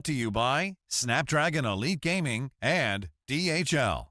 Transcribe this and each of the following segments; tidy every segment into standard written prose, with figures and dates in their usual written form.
To you by Snapdragon Elite Gaming and DHL.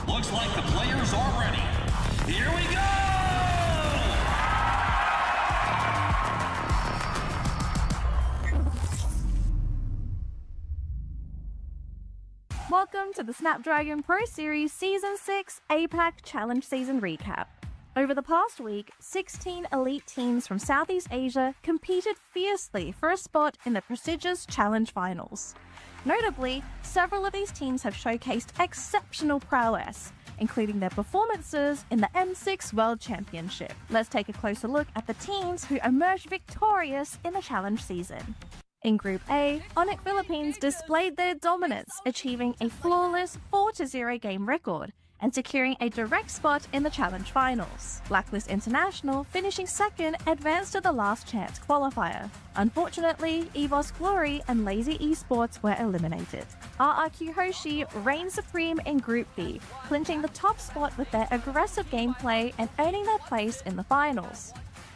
Looks like the players are ready. Here we go! Welcome to the Snapdragon Pro Series Season 6 APAC Challenge Season Recap. Over the past week, 16 elite teams from Southeast Asia competed fiercely for a spot in the prestigious Challenge Finals. Notably, several of these teams have showcased exceptional prowess, including their performances in the M6 World Championship. Let's take a closer look at the teams who emerged victorious in the challenge season. In Group A, Onyx Philippines displayed their dominance, achieving a flawless 4-0 game record and securing a direct spot in the challenge finals. Blacklist International, finishing second, advanced to the last chance qualifier. Unfortunately, EVOS Glory and Lazy Esports were eliminated. RRQ Hoshi reigned supreme in Group B, clinching the top spot with their aggressive gameplay and earning their place in the finals.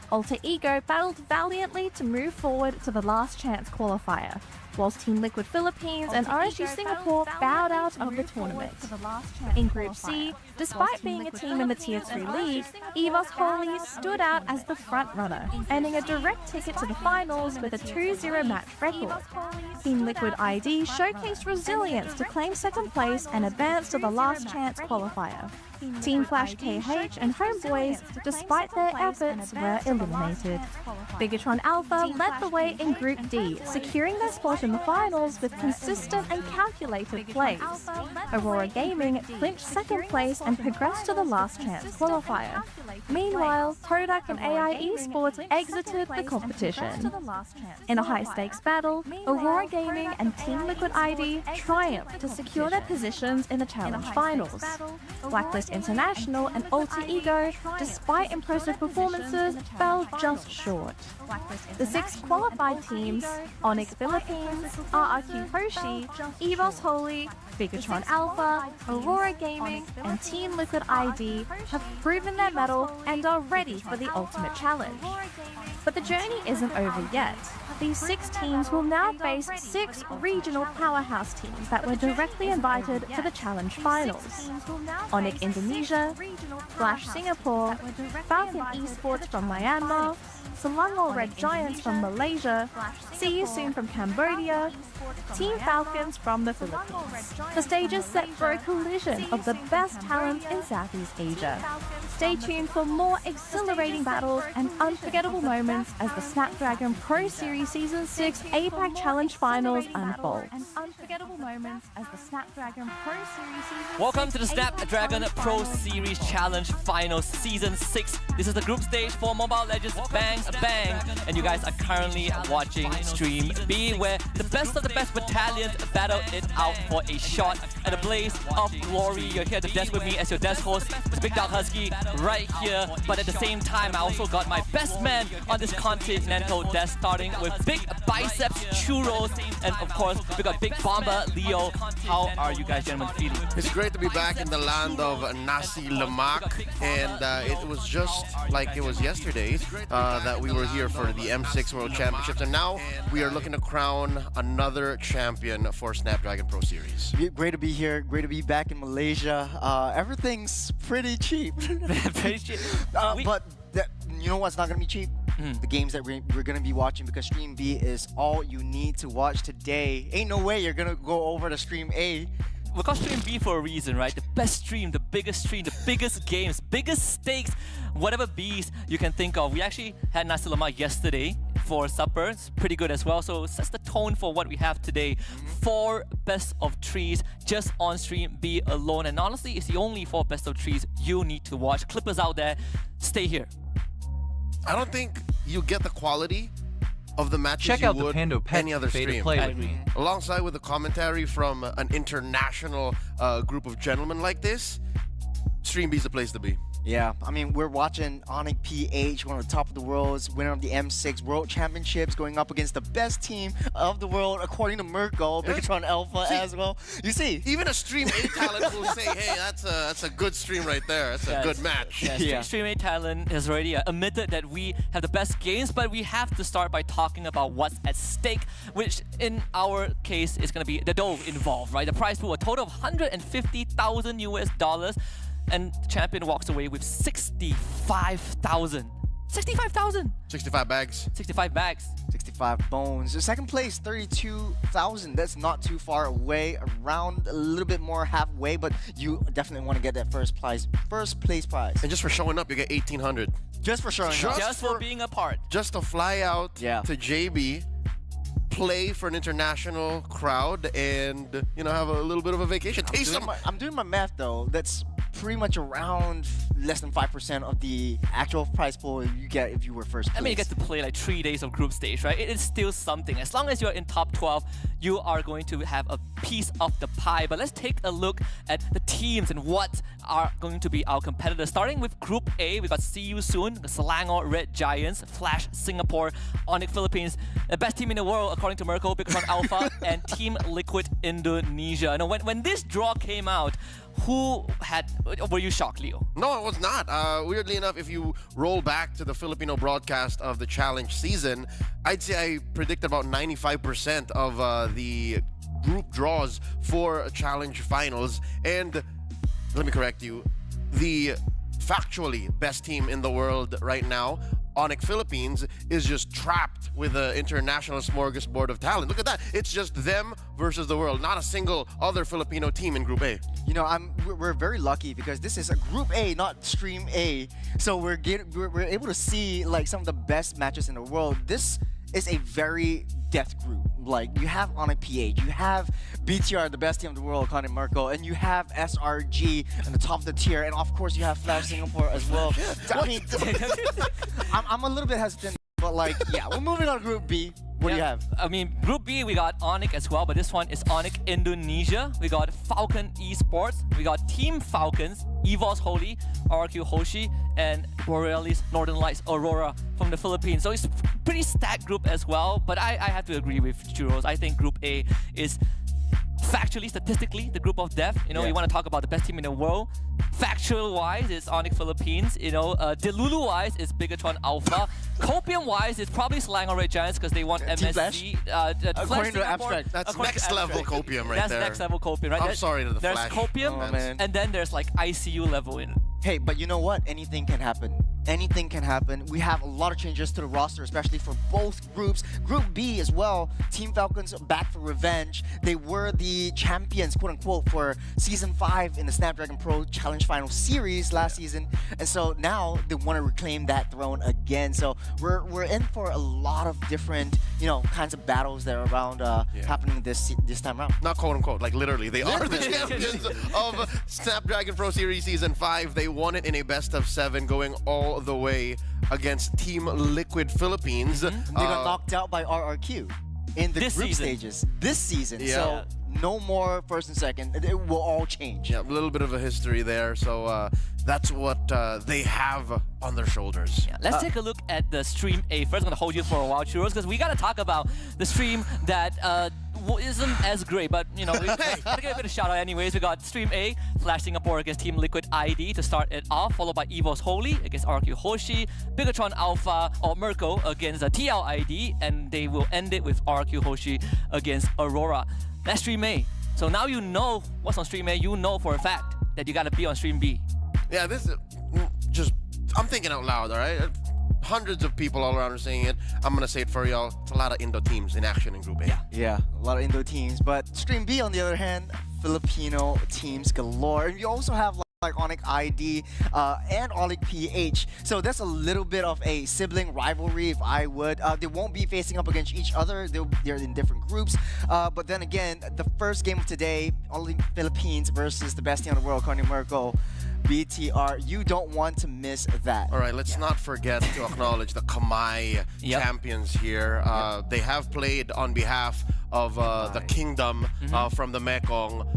Alter Ego battled valiantly to move forward to the last chance qualifier, whilst Team Liquid Philippines and RSG Singapore bowed out of the tournament. In Group C, despite being a team in the Tier 3 league, EVOS Holy stood out as the front-runner, earning a direct ticket to the finals with a 2-0 match record. Team Liquid ID showcased resilience to claim second place and advance to the last chance qualifier. Team Flash KH and Homeboys, despite their efforts, were eliminated. Bigatron Alpha led the way in Group D, securing their spot in the finals with consistent and calculated plays. Aurora Gaming clinched second place and progressed to the last chance qualifier. Meanwhile, Kodak and AI Esports exited the competition. In a high-stakes battle, Aurora Gaming and Team Liquid ID triumphed to secure their positions in the challenge finals. Blacklist International and Alter Ego, despite impressive performances, fell just short. The 6 qualified teams, Onyx Philippines, RRQ Hoshi, EVOS Holy, Bigatron Alpha, Aurora Gaming, and Team Liquid ID have proven their mettle and are ready for the ultimate challenge. But the journey isn't over yet. These 6 teams will now face 6 regional powerhouse teams that were directly invited to the challenge finals. Onyx Indonesia, Flash Singapore, Falcon Esports from Myanmar, Selangor Red Giants from Malaysia, See You Soon from Cambodia, Team Falcons from the Philippines. The stage is set for a collision of the best talent in Southeast Asia. Stay tuned for more exhilarating battles and unforgettable moments as the Snapdragon Pro Series Season 6 APAC Challenge Finals unfold. Welcome to the Snapdragon Pro Series Challenge Finals Season 6. This is the group stage for MobileLegendsBangBang, and you guys are currently watching Stream B, where the best of the best battalions battle it out for a shot at a blaze of glory. You're here at the desk with me as your desk host, Mr. Big Dog Husky, right here. But at the same time, I also got my best man on this continental desk, starting with Big Biceps Churros, and of course, we got Big Bomba Leo. How are you guys, gentlemen, feeling? It's great to be back in the land of Nasi Lemak, and it was just like it was yesterday that we were here for the M6 World Championships, and now we are looking to crown another champion for Snapdragon Pro Series. Great to be here. Great to be back in Malaysia. Everything's pretty cheap. Pretty cheap. But you know what's not going to be cheap? the games that we're going to be watching, because Stream B is all you need to watch today. Ain't no way you're going to go over to Stream A. We call Stream B for a reason, right? The best stream, the biggest games, biggest stakes, whatever Bs you can think of. We actually had nasi lemak yesterday for supper. It's pretty good as well. So it sets the tone for what we have today. 4 best of 3s just on Stream B alone. And honestly, it's the only 4 best of 3s you need to watch. Clippers out there, stay here. I don't think you get the quality of the matches Check you out the would Pando Pet any other Cafe to stream. play I with agree. me. Alongside with the commentary from an international group of gentlemen like this, Stream B is the place to be. Yeah, I mean, we're watching Onyx PH, one of the top of the world, winner of the M6 World Championships, going up against the best team of the world, according to Merkel, Bigatron Alpha as well. You see? Even a Stream A talent will say, hey, that's a good stream right there. That's a good match. Yeah, Yeah. Stream A talent has already admitted that we have the best games, but we have to start by talking about what's at stake, which in our case is going to be the dough involved, right? The prize pool, a total of $150,000 US, and the champion walks away with 65,000. 65,000! 65 bags. 65 bags. 65 bones. The second place, 32,000. That's not too far away, around a little bit more halfway, but you definitely want to get that first place prize. And just for showing up, you get 1,800. Just for showing up. Just for being a part. Just to fly out Yeah. to JB, play for an international crowd, and have a little bit of a vacation. Taste some. I'm doing my math though. That's pretty much around less than 5% of the actual prize pool you get if you were first place. I mean, you get to play like 3 days of group stage, right? It is still something. As long as you're in top 12, you are going to have a piece of the pie. But let's take a look at the teams and what are going to be our competitors. Starting with Group A, we got See You Soon, the Selangor Red Giants, Flash Singapore, Onyx Philippines, the best team in the world according to Merkel, Bigatron Alpha, and Team Liquid Indonesia. Now, when this draw came out, were you shocked, Leo? No, it was not. Weirdly enough, if you roll back to the Filipino broadcast of the challenge season, I'd say I predicted about 95% of the group draws for challenge finals. And let me correct you, the factually best team in the world right now, Onyx Philippines, is just trapped with the international smorgasbord of talent. Look at that. It's just them versus the world. Not a single other Filipino team in Group A. You know, we're very lucky because this is a Group A, not Stream A. So we're able to see like some of the best matches in the world. This is a very death group. Like, you have Onyx PH, you have BTR, the best team in the world, according to Merkel, and you have SRG at the top of the tier, and of course you have Flash Singapore as well. So, I mean, I'm a little bit hesitant, but like, yeah, we're moving on to Group B. What do you have? I mean, Group B, we got Onyx as well, but this one is Onyx Indonesia. We got Falcon Esports. We got Team Falcons, EVOS Holy, RQ Hoshi, and Borealis Northern Lights Aurora from the Philippines. So it's a pretty stacked group as well, but I have to agree with Churros. I think Group A is factually, statistically, the group of death. You want to talk about the best team in the world. Factual-wise, it's Onyx Philippines. Delulu-wise, it's Bigatron Alpha. Copium-wise, it's probably Selangor Red Giants because they want MSC. According to Abstract. That's next level copium right there. That's next level Copium, right? I'm sorry to the There's Flash. Copium, Oh, man. and then there's like ICU level in. Hey, but you know what? Anything can happen. Anything can happen. We have a lot of changes to the roster, especially for both groups. Group B as well. Team Falcons back for revenge. They were the champions, quote unquote, for Season 5 in the Snapdragon Pro Challenge Final Series last season. And so now they want to reclaim that throne again. So we're in for a lot of different, kinds of battles that are around happening this time around. Not quote unquote, like literally. They are the champions of Snapdragon Pro Series Season 5. They won it in a best of 7, going all the way against Team Liquid Philippines. They got knocked out by RRQ in the This group season. stages this season. Yeah. So no more first and second. It will all change. Yeah, a little bit of a history there. So that's what they have on their shoulders. Yeah, let's take a look at the Stream A. First, I'm going to hold you for a while, Churros, because we got to talk about the stream that isn't as great, but we got to give a bit of shout out anyways. We got Stream A, Flash Singapore against Team Liquid ID to start it off, followed by EVOS Holy against RQ Hoshi, Bigatron Alpha or Merco against TL ID, and they will end it with RQ Hoshi against Aurora. That's Stream A. So now you know what's on Stream A. You know for a fact that you got to be on Stream B. Yeah, this is just, I'm thinking out loud, all right? hundreds of people all around are saying it. I'm gonna say it for y'all. It's a lot of Indo teams in action in Group A. Yeah, a lot of Indo teams. But Stream B, on the other hand, Filipino teams galore. And you also have like Onyx ID and Onyx PH. So that's a little bit of a sibling rivalry, if I would. They won't be facing up against each other. They're in different groups. But then again, the first game of today, Onyx Philippines versus the best team in the world, Carne Merco. BTR, you don't want to miss that. All right, let's not forget to acknowledge the Kamai champions here. They have played on behalf of the Kingdom from the Mekong.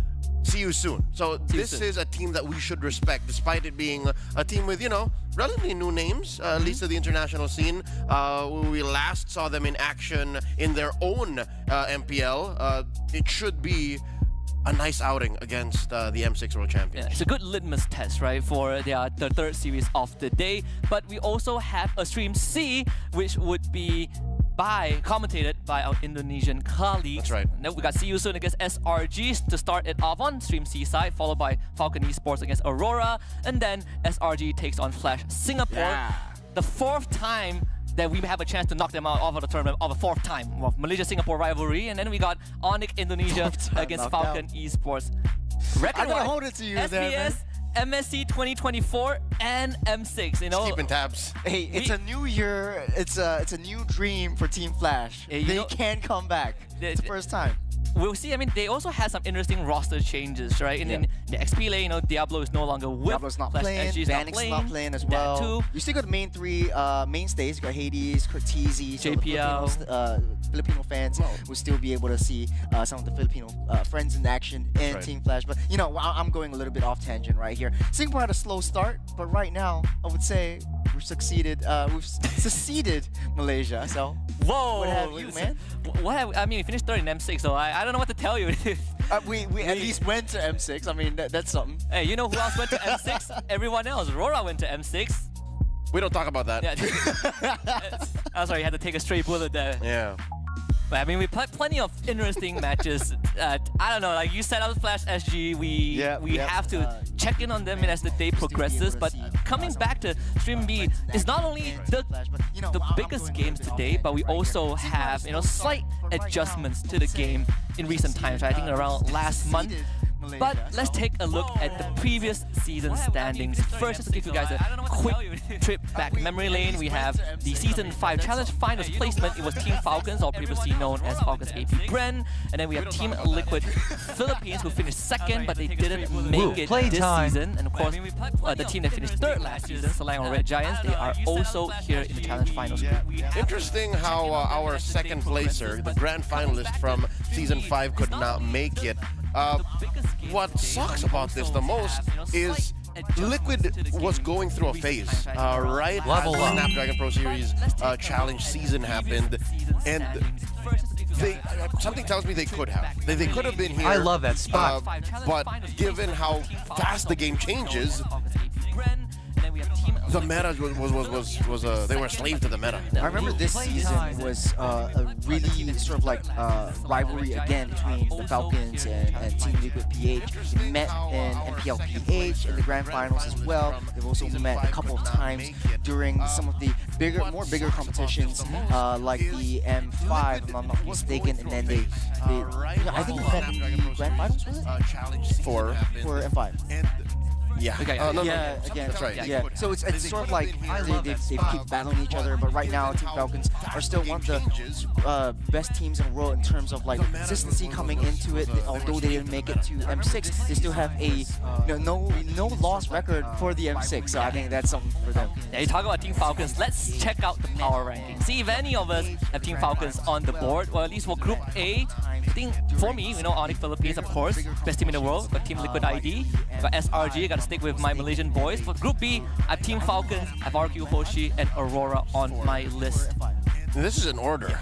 See you soon. So this is a team that we should respect, despite it being a team with, you know, relatively new names, at least to the international scene. We last saw them in action in their own MPL. It should be a nice outing against the M6 World Champions. Yeah, it's a good litmus test, right, for the third series of the day. But we also have a Stream C, which would be commentated by our Indonesian colleagues. That's right. Then we got See You Soon against SRG to start it off on Stream C side, followed by Falcon Esports against Aurora, and then SRG takes on Flash Singapore. Yeah. The fourth time that we have a chance to knock them out of the tournament, of a fourth time of Malaysia-Singapore rivalry, and then we got Onyx Indonesia against Falcon Esports. I'm gonna hold it to you SBS, there, man. MSC 2024 and M6, you know. Keeping tabs. Hey, it's a new year. It's a new dream for Team Flash. Yeah, you they know- can come back. It's the first time. We'll see. I mean, they also had some interesting roster changes, right? In the XP lane, you know, Diablo is no longer with Diablo's not Flash playing, SG is Vanix not playing as That well. too. You still got the main three mainstays. You got Hades, Cortese, so the JPL. Filipino fans will still be able to see some of the Filipino friends in action in right. Team Flash. But you know, I'm going a little bit off tangent right here. Singapore had a slow start, but right now I would say we've succeeded. We've succeeded Malaysia. So Whoa! what have you, man? I mean, we finished third in M6, so I don't know what to tell you. we at least went to M6. I mean, that's something. Hey, you know who else went to M6? Everyone else. Aurora went to M6. We don't talk about that. Yeah. I'm sorry, you had to take a straight bullet there. Yeah. But I mean, we played plenty of interesting matches. I don't know, like you said out Flash SG, we have to check in on them as the day progresses. But coming back to Stream B, it's not only the biggest games today, but we also have slight adjustments to the game in recent times. Right? I think around last month. But let's take a look at the previous season standings. First, just to give you guys a quick trip back memory lane, we have the Season 5 Challenge Finals placement. It was Team Falcons, or previously known as Falcons AP Bren. And then we have Team Liquid Philippines, who finished second, but they didn't make it this season. And of course, the team that finished third last season, Selangor Red Giants, they are also here in the Challenge Finals group. Interesting how our second placer, the grand finalist from Season 5, could not make it. What sucks about this the most is Liquid was going through a phase, right as the Snapdragon Pro Series challenge season happened, and something tells me they could have. They could have been here. I love that spot. But given how fast the game changes, the meta was they were a slave to the meta. I remember this season was a really sort of like rivalry again between the Falcons and Team Liquid PH. They met in MPL PH in the grand finals as well. They've also met a couple of times during some of the more bigger competitions like the M5, if I'm not mistaken. And then they I think they met in the grand finals, was it? For M5. Yeah. Okay, Again, that's right. Yeah. So it's sort of like they keep battling each other, but right now Team Falcons are still one of the best teams in the world in terms of like consistency coming into it. Although they didn't make it to M6, they still have a no loss record for the M6. So I think that's something for them. Yeah, you talk about Team Falcons. Let's check out the power ranking. See if any of us have Team Falcons on the board. Well, at least for Group A, I think for me, Onyx Philippines, of course, best team in the world. Got Team Liquid ID, got SRG. Got to stick with my Malaysian boys. For Group B, I have Team Falcons, I have RQ Hoshi, and Aurora on my list. This is in order.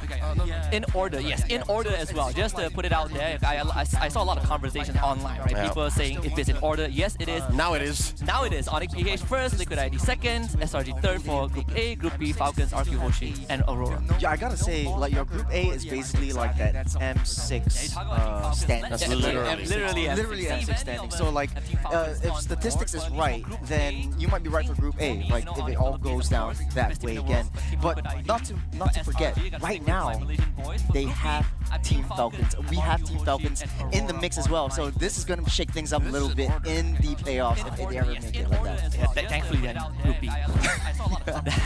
In order, yes, in order as well. Just to put it out there, I saw a lot of conversation online, right? Yeah. People saying if it's in order, yes, it is. Now it is. Now it is. Onyx PH first, Liquid ID second, SRG third for Group A, Group B, Falcons, RQ Hoshi, and Aurora. Yeah, I gotta say, like your Group A is basically like that M6 standing. That's literally M6 standing. So like, if statistics is right, then you might be right for Group A. Like if it all goes down that way again. But not to forget, right now they have Team Falcons. We have Team Falcons in the mix as well. So this is gonna shake things up a little bit in the playoffs if they ever make it like that. Yeah, thankfully, then Group B.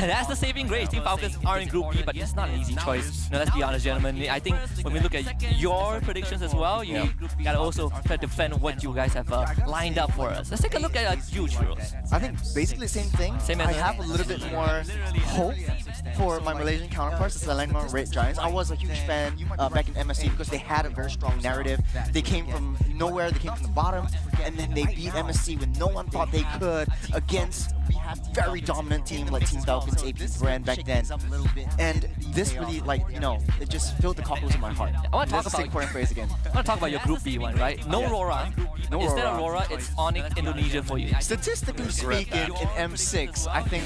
That's the saving grace. Team Falcons are in Group B, but it's not an easy choice. No, let's be honest, gentlemen. I think when we look at your predictions as well, you gotta also try to defend what you guys have lined up for us. Let's take a look at huge heroes. I think basically the same thing. Same as I have a little bit more hope for my Malaysian counterparts, the Selangor Red Giants. I was a huge fan back in MSC because they had a very strong narrative. They came from nowhere, they came from the bottom, and then they beat MSC when no one thought they could against a very dominant team like Team Falcons, AP brand back then. And this really, like, you know, it just filled the cockles in my heart. I want to talk Let's about phrase again. I want to talk about your Group B one, right? No Aurora. Instead of Aurora, it's Onyx Indonesia for you. Statistically speaking, in M6, I think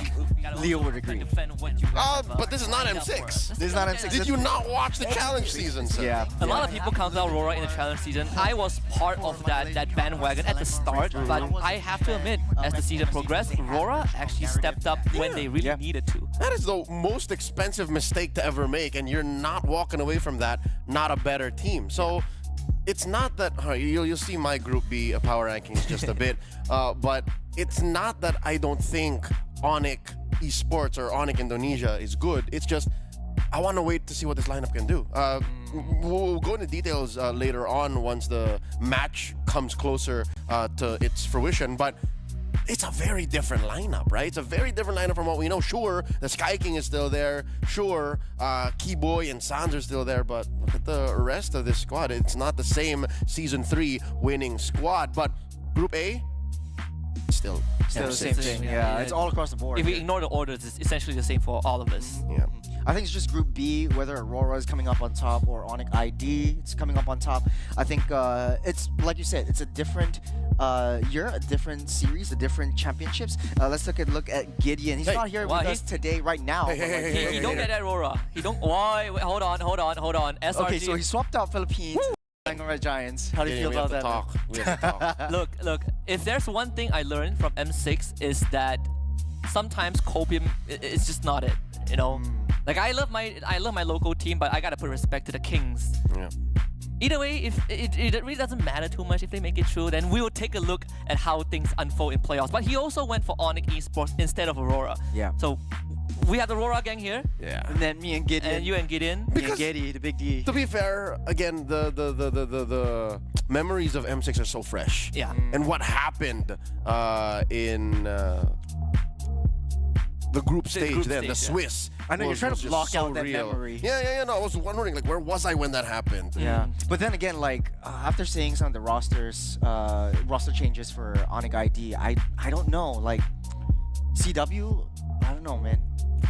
Leo would agree. But this is not M6. This is not M6. Did you not watch the challenge season, sir? Yeah. A lot of people count out Aurora in the challenge season. I was part of that bandwagon at the start, but I have to admit, as the season progressed, Aurora actually stepped up when they really needed to. That is the most expensive mistake to ever make, and you're not walking away from that, not a better team. So it's not that, you'll see my Group B power rankings just a bit, but it's not that I don't think Onyx Esports or Onyx Indonesia is good. It's just, I want to wait to see what this lineup can do. We'll go into details later on once the match comes closer to its fruition, but it's a very different lineup, right? It's a very different lineup from what we know. Sure, the Sky King is still there. Sure, Keyboy and Sans are still there, but look at the rest of this squad. It's not the same Season 3 winning squad, but Group A, still the same thing. Yeah, it's all across the board. If we ignore the orders, it's essentially the same for all of us. Yeah. I think it's just Group B, whether Aurora is coming up on top or Onyx ID is coming up on top. I think it's, like you said, it's a different year, a different series, a different championships. Let's look at Gideon. He's not here with us today, right now. He don't get that Aurora. He don't. Wait, hold on. SRG. Okay, so he swapped out Philippines. Red Giants. How do you feel about that? We have to talk. Look. If there's one thing I learned from M6 is that sometimes copium is just not it. You know, like I love my local team, but I gotta put respect to the Kings. Yeah. Either way, if it really doesn't matter too much if they make it through, then we will take a look at how things unfold in playoffs. But he also went for Onyx Esports instead of Aurora. Yeah. So we have the Aurora gang here. Yeah. And then me and Gideon. And you and Gideon. Me and Giddy, the big D. To be fair, again, the memories of M6 are so fresh. Yeah. And what happened in the group stage then, the Swiss. I know you're trying to block out that memory. Yeah. No, I was wondering, like, where was I when that happened? Yeah. But then again, like, after seeing some of the roster changes for Onyx ID, I don't know. Like, CW, I don't know, man.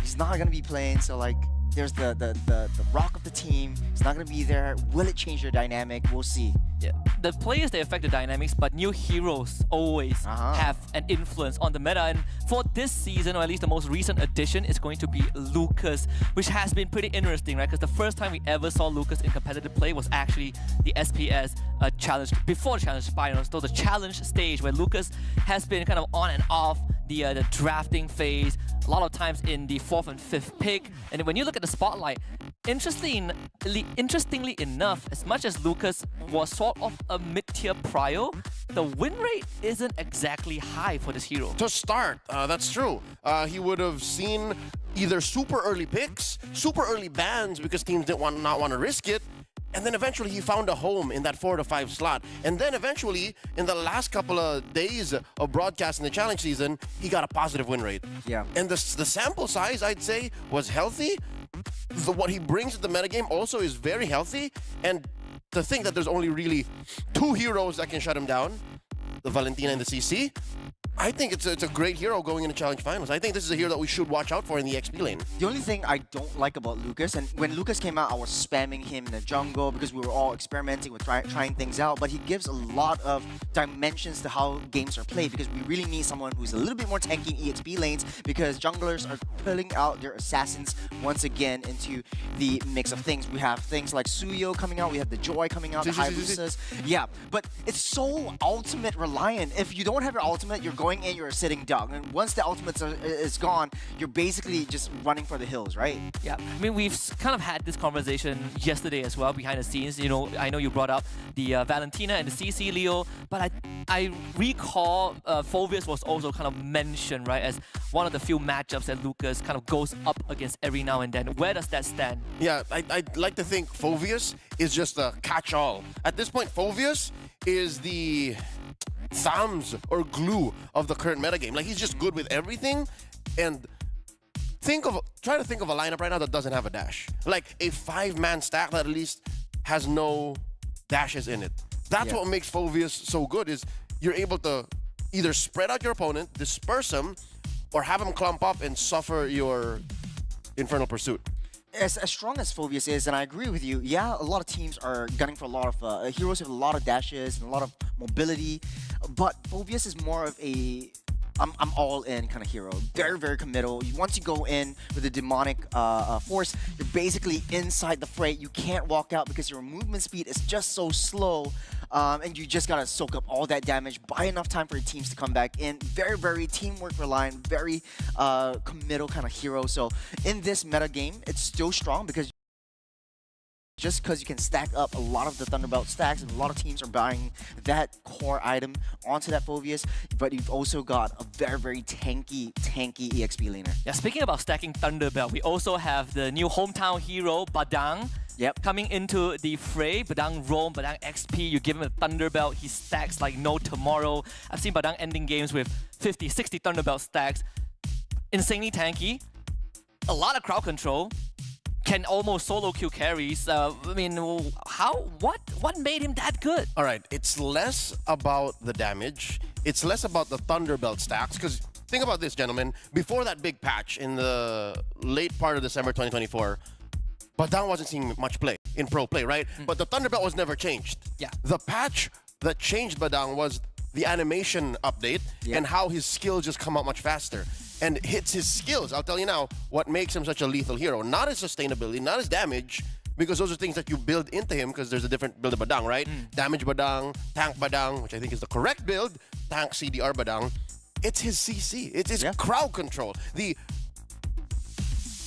He's not gonna be playing, so like, there's the rock of the team. It's not gonna be there. Will it change their dynamic? We'll see. Yeah. The players, they affect the dynamics, but new heroes always have an influence on the meta. And for this season, or at least the most recent addition, is going to be Lucas, which has been pretty interesting, right? Because the first time we ever saw Lucas in competitive play was actually the SPS challenge, before the challenge finals, so the challenge stage, where Lucas has been kind of on and off the drafting phase, a lot of times in the 4th and 5th pick. And when you look at the spotlight, interestingly enough, as much as Lucas was sort of a mid-tier prio, the win rate isn't exactly high for this hero. To start, that's true. He would have seen either super early picks, super early bans because teams didn't not want to risk it, and then eventually he found a home in that 4 to 5 slot. And then eventually, in the last couple of days of broadcasting the challenge season, he got a positive win rate. Yeah. And the sample size, I'd say, was healthy. What he brings to the metagame also is very healthy. And to think that there's only really 2 heroes that can shut him down, the Valentina and the CC, I think it's a great hero going into Challenge Finals. I think this is a hero that we should watch out for in the XP lane. The only thing I don't like about Lucas, and when Lucas came out, I was spamming him in the jungle because we were all experimenting with trying things out, but he gives a lot of dimensions to how games are played because we really need someone who's a little bit more tanky in EXP lanes because junglers are pulling out their assassins once again into the mix of things. We have things like Suyo coming out, we have the Joy coming out, the Hayabusas. Yeah, but it's so ultimate reliant. If you don't have your ultimate, you're going in, you're a sitting duck. And once the ultimate is gone, you're basically just running for the hills, right? Yeah, I mean, we've kind of had this conversation yesterday as well behind the scenes. You know, I know you brought up the Valentina and the CC Leo, but I recall Phoveus was also kind of mentioned, right, as one of the few matchups that Lucas kind of goes up against every now and then. Where does that stand? Yeah, I'd like to think Phoveus is just a catch-all. At this point, Phoveus is the thumbs or glue of the current metagame. Like, he's just good with everything. And try to think of a lineup right now that doesn't have a dash. Like a 5-man stack that at least has no dashes in it. That's what makes Phoveus so good, is you're able to either spread out your opponent, disperse him, or have him clump up and suffer your Infernal Pursuit. As strong as Phoveus is, and I agree with you, yeah, a lot of teams are gunning for a lot of heroes with a lot of dashes and a lot of mobility, but Phoveus is more of a I'm all in kind of hero. Very, very committal. Once you go in with a demonic force, you're basically inside the fray. You can't walk out because your movement speed is just so slow. And you just gotta soak up all that damage, buy enough time for your teams to come back in. Very, very teamwork reliant, very committal kind of hero. So in this meta game, it's still strong because just because you can stack up a lot of the Thunderbelt stacks and a lot of teams are buying that core item onto that Phoveus, but you've also got a very, very tanky EXP laner. Yeah, speaking about stacking Thunderbelt, we also have the new hometown hero, Badang. Yep. Coming into the fray, Badang roam, Badang XP, you give him a Thunderbelt, he stacks like no tomorrow. I've seen Badang ending games with 50, 60 Thunderbelt stacks. Insanely tanky, a lot of crowd control, can almost solo kill carries. I mean, what made him that good? All right, it's less about the damage. It's less about the Thunderbelt stacks, because think about this, gentlemen. Before that big patch in the late part of December 2024, Badang wasn't seeing much play in pro play, right? But the Thunderbelt was never changed. Yeah. The patch that changed Badang was the animation update and how his skills just come out much faster. And hits his skills. I'll tell you now what makes him such a lethal hero. Not his sustainability, not his damage, because those are things that you build into him because there's a different build of Badang, right? Damage Badang, tank Badang, which I think is the correct build, tank CDR Badang. It's his CC. It's his crowd control. The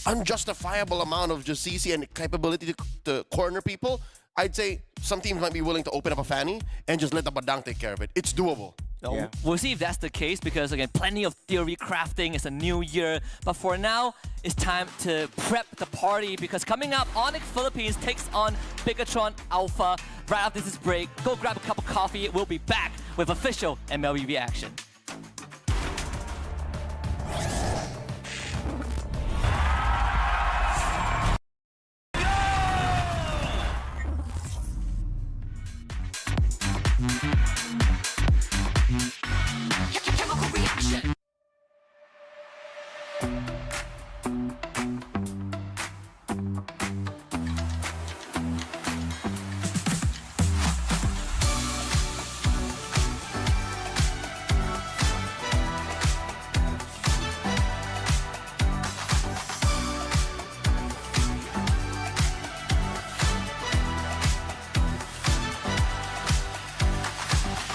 unjustifiable amount of just CC and capability to corner people. I'd say some teams might be willing to open up a fanny and just let the Badang take care of it. It's doable. Yeah. We'll see if that's the case because, again, plenty of theory crafting. It's a new year. But for now, it's time to prep the party because coming up, Onyx Philippines takes on Bigatron Alpha. Right after this break, go grab a cup of coffee. We'll be back with official MLBB action.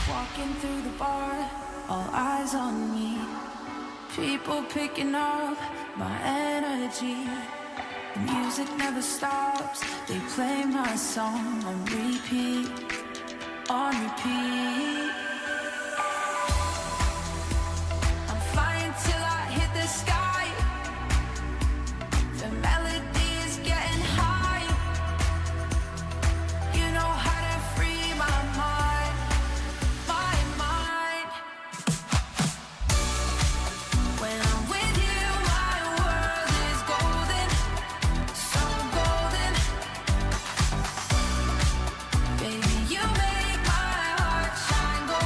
Walking through the bar, all eyes on me. People picking up my energy. The music never stops. They play my song on repeat, on repeat. I'm flying till I hit the sky. The melody is getting high. You know how to free my mind. When I'm with you, my world is golden, so golden. Baby, you make my heart shine golden.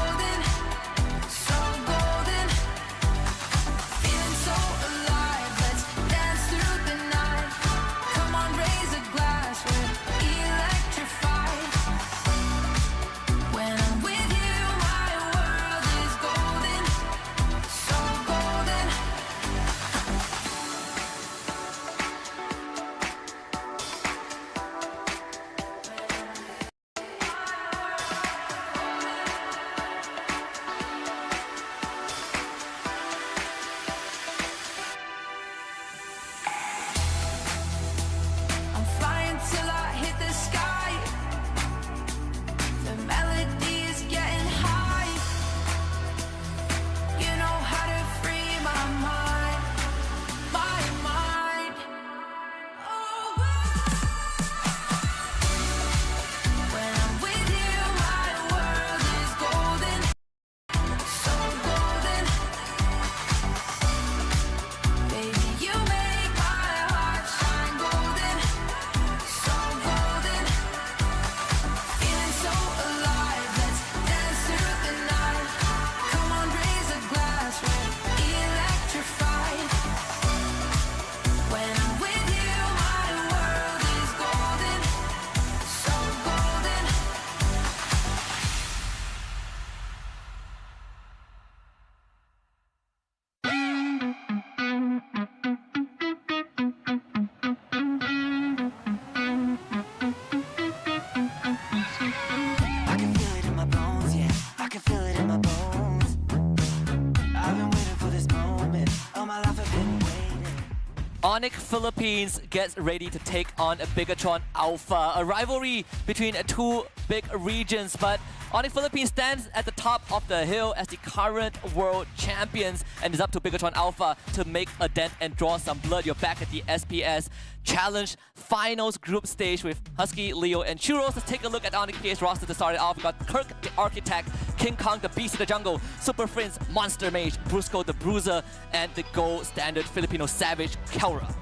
Onyx Philippines gets ready to take on a Bigatron Alpha, a rivalry between two big regions, but Onyx Philippines stands at the top of the hill as the current world champions, and it's up to Bigatron Alpha to make a dent and draw some blood. You're back at the SPS Challenge Finals group stage with Husky, Leo, and Churros. Let's take a look at Onyx PH roster to start it off. We've got Kirk the Architect, King Kong the Beast of the Jungle, Super Prince, Monster Mage, Brusco the Bruiser, and the gold standard Filipino Savage, Kelra.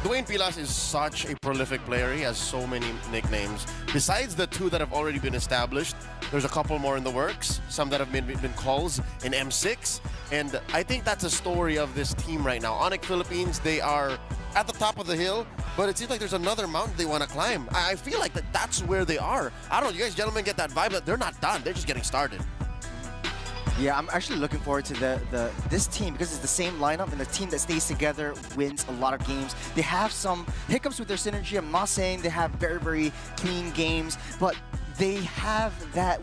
Dwayne Pilas is such a prolific player. He has so many nicknames. Besides the two that have already been established, there's a couple more in the works, some that have been calls in M6. And I think that's a story of this team right now. Onyx Philippines, they are at the top of the hill, but it seems like there's another mountain they want to climb. I feel like that's where they are. I don't know, you guys gentlemen get that vibe that they're not done. They're just getting started. Yeah, I'm actually looking forward to this team because it's the same lineup, and the team that stays together wins a lot of games. They have some hiccups with their synergy. I'm not saying they have very, very clean games, but they have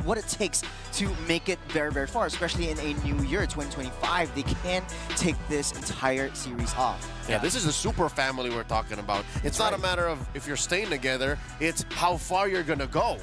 what it takes to make it very, very far, especially in a new year, 2025. They can take this entire series off. Yeah, this is a super family we're talking about. It's not a matter of if you're staying together, it's how far you're going to go.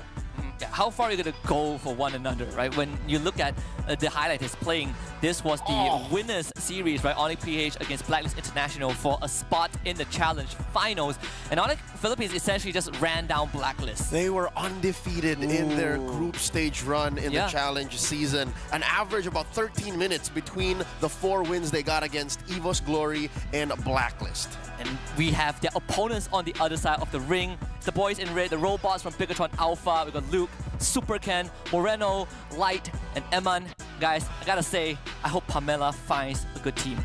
Yeah, how far are you going to go for one another, right? When you look at the highlight is playing, this was the winners series, right? Onyx PH against Blacklist International for a spot in the challenge finals. And Onyx Philippines essentially just ran down Blacklist. They were undefeated in their group stage run in the challenge season. An average about 13 minutes between the 4 wins they got against Evo's Glory and Blacklist. And we have their opponents on the other side of the ring. The boys in red, the robots from Bigatron Alpha. We got Luke, Super Ken, Moreno, Light, and Eman. Guys, I gotta say, I hope Pamela finds a good team.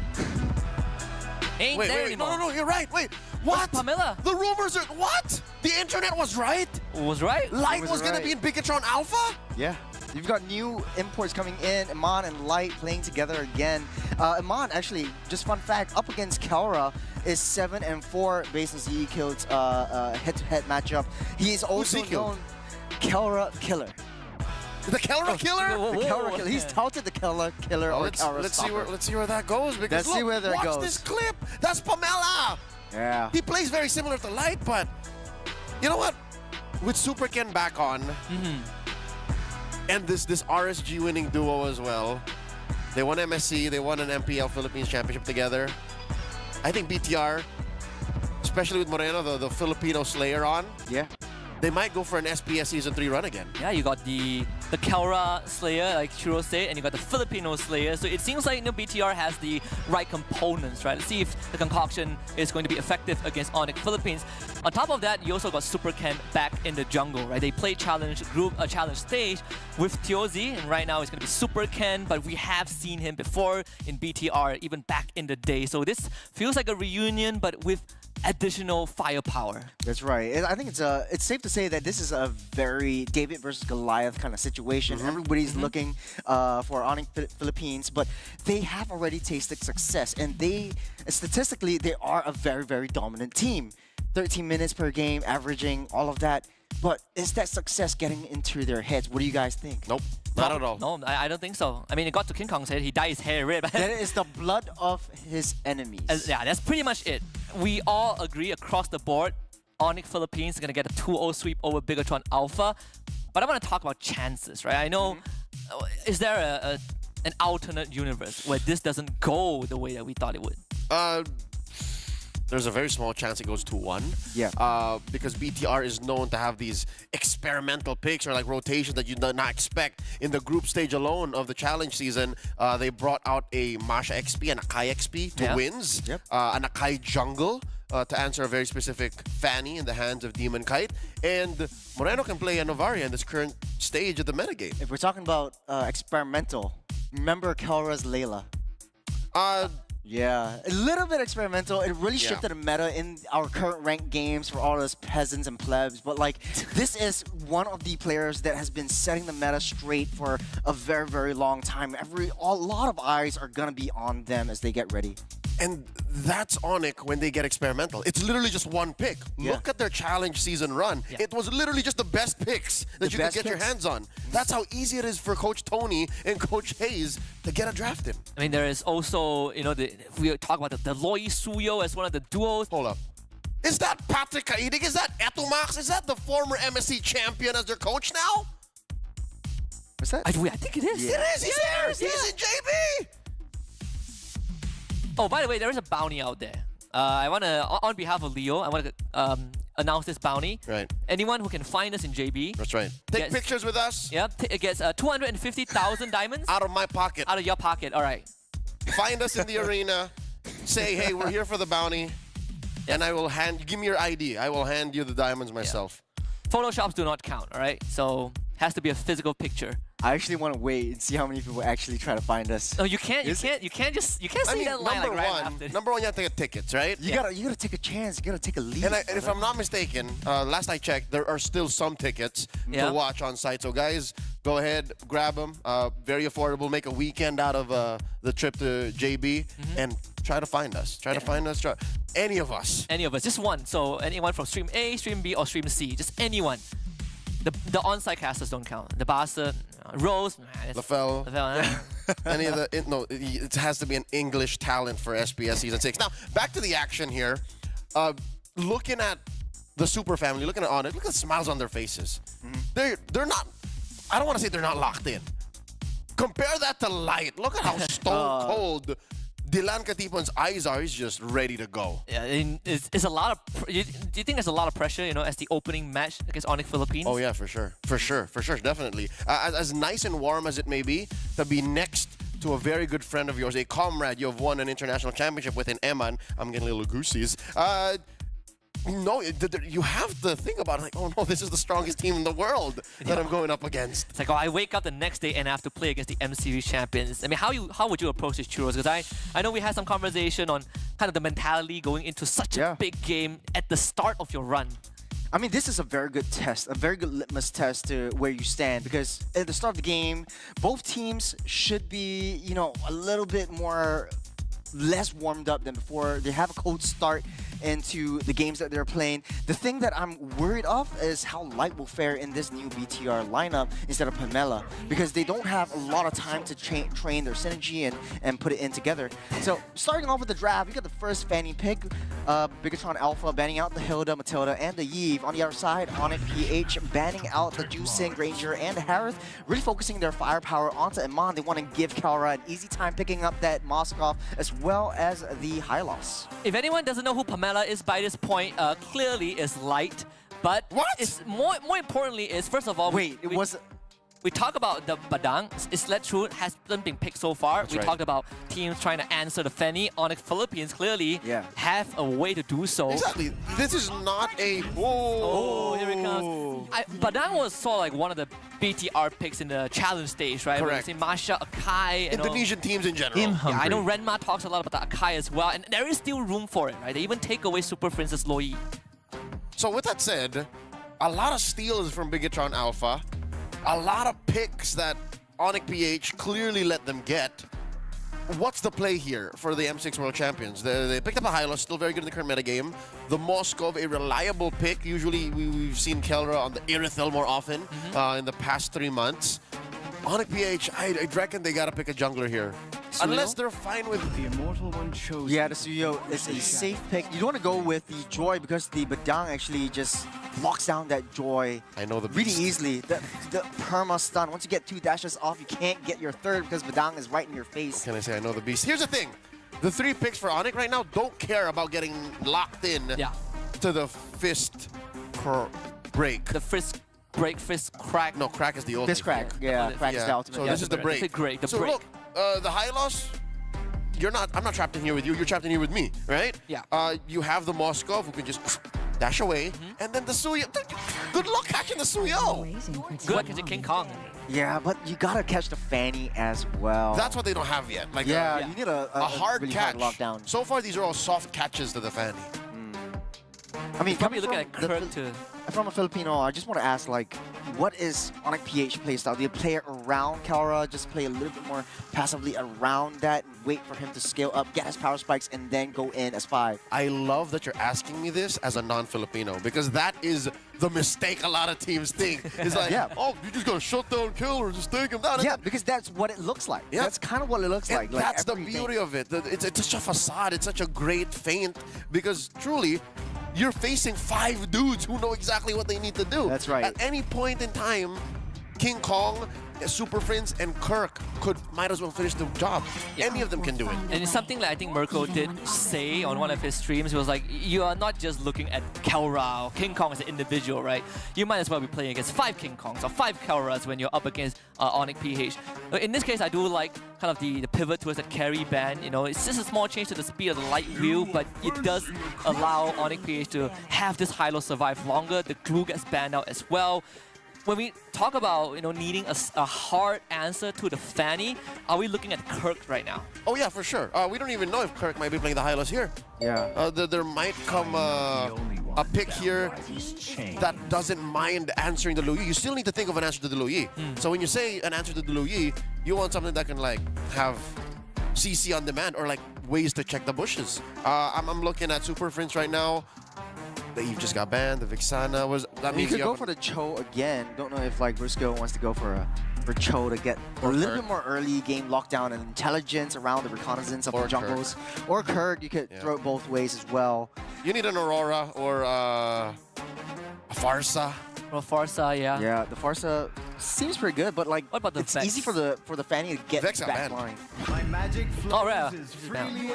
Ain't there anymore. No, you're right. Wait, what? Where's Pamela? The rumors are, what? The internet was right? Was right? Light was gonna be in Bigatron Alpha? Yeah. You've got new imports coming in, Iman and Light playing together again. Iman, actually, just fun fact, up against Kelra is 7-4 based on ZE Killed's head-to-head matchup. He is also known Kelra Killer. The Kelra Killer? The Kelra Killer. He's touted the Kelra Killer or Kelra let's see where that goes. Because let's see where that goes. Watch this clip. That's Pamela. Yeah. He plays very similar to Light, but you know what? With Super Ken back on, and this RSG winning duo as well, they won MSC, they won an MPL Philippines Championship together. I think BTR, especially with Moreno, the Filipino Slayer on, they might go for an SPS Season 3 run again. Yeah, you got the Kelra Slayer, like Churro said, and you got the Filipino Slayer. So it seems like BTR has the right components, right? Let's see if the concoction is going to be effective against Onyx Philippines. On top of that, you also got Super Ken back in the jungle, right? They played challenge stage with Tiozi, and right now it's going to be Super Ken, but we have seen him before in BTR, even back in the day. So this feels like a reunion, but with additional firepower. That's right. I think it's safe to say that this is a very David versus Goliath kind of situation. Everybody's looking for Onyx Philippines, but they have already tasted success, and statistically they are a very, very dominant team. 13 minutes per game, averaging all of that. But is that success getting into their heads? What do you guys think? Nope, not at all. No, I don't think so. I mean, it got to King Kong's head, he dyed his hair red. That is the blood of his enemies. Yeah, that's pretty much it. We all agree across the board, Onyx Philippines is going to get a 2-0 sweep over Bigatron Alpha. But I want to talk about chances, right? I know, is there an alternate universe where this doesn't go the way that we thought it would? There's a very small chance it goes 2-1. Yeah. Because BTR is known to have these experimental picks or like rotations that you do not expect. In the group stage alone of the challenge season, they brought out a Masha XP and a Kai XP to wins. And a Kai jungle to answer a very specific Fanny in the hands of Demon Kite. And Moreno can play a Novaria in this current stage of the metagame. If we're talking about experimental, remember Kelra's Layla? Yeah, a little bit experimental. It really shifted the meta in our current ranked games for all us peasants and plebs. But like, this is one of the players that has been setting the meta straight for a very, very long time. A lot of eyes are gonna be on them as they get ready. And that's Onyx when they get experimental. It's literally just one pick. Yeah. Look at their challenge season run. Yeah. It was literally just the best picks that you could get your hands on. That's how easy it is for Coach Tony and Coach Hayes to get a draft in. I mean, there is also, you know, if we talk about the Loi Suyo as one of the duos. Hold up. Is that Patrick Kaidig? Is that Etumax? Is that the former MSC champion as their coach now? What's that? I think it is. It is. He's there. He's in JB. Oh, by the way, there is a bounty out there. I want to, on behalf of Leo, I want to announce this bounty. Right. Anyone who can find us in JB. That's right. Take Yes. pictures with us. Yeah, it gets 250,000 diamonds Out of my pocket. out of your pocket. All right. Find us in the arena. Say, hey, we're here for the bounty. And I will give me your ID. I will hand you the diamonds myself. Photoshops do not count, all right? So has to be a physical picture. I actually want to wait and see how many people actually try to find us. No, you can't see that line like right after. Number one, you have to get tickets, right? You gotta take a chance. You gotta take a lead. And if I'm not mistaken, last I checked, there are still some tickets to watch on site. So guys, go ahead, grab them. Very affordable. Make a weekend out of the trip to JB and try to find us. Try to find us. Any of us. Any of us, just one. So anyone from Stream A, Stream B, or Stream C, just anyone. The on-site casters don't count. The Basta, Rose, LaFell. Any of the no, it has to be an English talent for SPS Season 6. Now back to the action here. Looking at the Super Family, looking at Onyx, look at the smiles on their faces. They're not. I don't want to say they're not locked in. Compare that to Light. Look at how stone cold Dylan Katipon's eyes are. He's just ready to go. Yeah, it's a lot of. Do you think there's a lot of pressure, you know, as the opening match against Onyx Philippines? Oh yeah, for sure, definitely. As nice and warm as it may be, to be next to a very good friend of yours, a comrade you have won an international championship with in Eman. I'm getting a little goosies. No, you have to think about it, like, oh no, this is the strongest team in the world that I'm going up against. It's like, oh, I wake up the next day and I have to play against the M Series champions. I mean, how would you approach this, Churros? Because I know we had some conversation on kind of the mentality going into such a big game at the start of your run. I mean, this is a very good test, a very good litmus test to where you stand, because at the start of the game, both teams should be, you know, a little bit less warmed up than before. They have a cold start into the games that they're playing. The thing that I'm worried of is how Light will fare in this new BTR lineup instead of Pamela, because they don't have a lot of time to train their synergy and put it in together. So starting off with the draft, we got the first Fanny pick, Bigatron Alpha banning out the Hilda, Matilda, and the Yve. On the other side, Onyx PH banning out the Juicing, Granger, and the Harith, really focusing their firepower onto Iman. They want to give Kalra an easy time picking up that Moskov as well as the Hylos. If anyone doesn't know who Pamela is by this point, clearly is Light. But it's more importantly is, first of all, we talk about the Badang. Isletru hasn't been picked so far. We talked about teams trying to answer the Fanny. Onyx Philippines clearly have a way to do so. Exactly. This is not a... Oh, here it comes. Badang was sort of like one of the BTR picks in the challenge stage, right? Correct. We see Masha, Akai, Indonesian teams in general. Yeah, I know Renma talks a lot about the Akai as well, and there is still room for it, right? They even take away Super Princess Loi. So with that said, a lot of steals from Bigatron Alpha. A lot of picks that Onyx PH clearly let them get. What's the play here for the M6 World Champions? They picked up a Hylos, still very good in the current metagame. The Moskov, a reliable pick. Usually we've seen Kelra on the Irithel more often in the past 3 months. Onyx PH, I reckon they gotta pick a jungler here. Suyo? Unless they're fine with... The immortal one chose... Yeah, the Suyo is a safe pick. You don't want to go with the Joy because the Badang actually just locks down that Joy really easily. The perma stun. Once you get 2 dashes off, you can't get your third because Badang is right in your face. What can I say? I know the beast. Here's the thing. The 3 picks for Onyx right now don't care about getting locked in to the fist break. The fist break, fist crack. No, crack is the ultimate. Fist crack. Yeah, crack is the ultimate. So this is the break. The break. Look, the Hylos, I'm not trapped in here with you. You're trapped in here with me, right? Yeah. You have the Moskov who can just dash away, and then the Suyo. Good luck catching the Suyo. Good luck catching King Kong. Yeah, but you gotta catch the Fanny as well. That's what they don't have yet. Like you need a hard really catch. Hard lockdown. So far, these are all soft catches to the Fanny. I mean, probably look at Kurt too. From a Filipino, I just want to ask, like, what is Onyx PH playstyle? Do you play it around Kalra, just play a little bit more passively around that, and wait for him to scale up, get his power spikes, and then go in as 5? I love that you're asking me this as a non-Filipino, because that is the mistake a lot of teams think. It's like, oh, you just gotta shut down Killer, just take him down. Yeah, because that's what it looks like. Yeah. That's kind of what it looks like. That's the everything. beauty of it. It's such a facade. It's such a great feint, because truly, you're facing 5 dudes who know exactly what they need to do. That's right. At any point in time, King Kong, Super Prince, and Kirk might as well finish the job. Any of them can do it. And it's something that I think Mirko did say on one of his streams. It was like, you are not just looking at Kalra or King Kong as an individual, right? You might as well be playing against 5 King Kongs or 5 Kalras when you're up against Onyx PH. In this case, I do like kind of the pivot towards the carry ban. You know, it's just a small change to the speed of the light wheel, but it does allow Onyx PH to have this high-low survive longer. The glue gets banned out as well. When we talk about needing a hard answer to the Fanny, are we looking at Kirk right now? Oh yeah, for sure. We don't even know if Kirk might be playing the high-lows here. Yeah. There might come a pick here that doesn't mind answering the Luyi. You still need to think of an answer to the Luyi. So when you say an answer to the Luyi, you want something that can like have CC on demand or like ways to check the bushes. I'm looking at Super Prince right now. The Eve just got banned. The Vixana was. That means you could go for the Cho again. Don't know if like Briscoe wants to go for Cho to get a little bit more early game lockdown and intelligence around the reconnaissance of the jungles. Or Kirk, you could throw it both ways as well. You need an Aurora or a Farsa. Well, Farsa, yeah. Yeah, the Farsa seems pretty good, but like what about the it's Vex? easy for the Fanny to get Vex back line. Oh, right.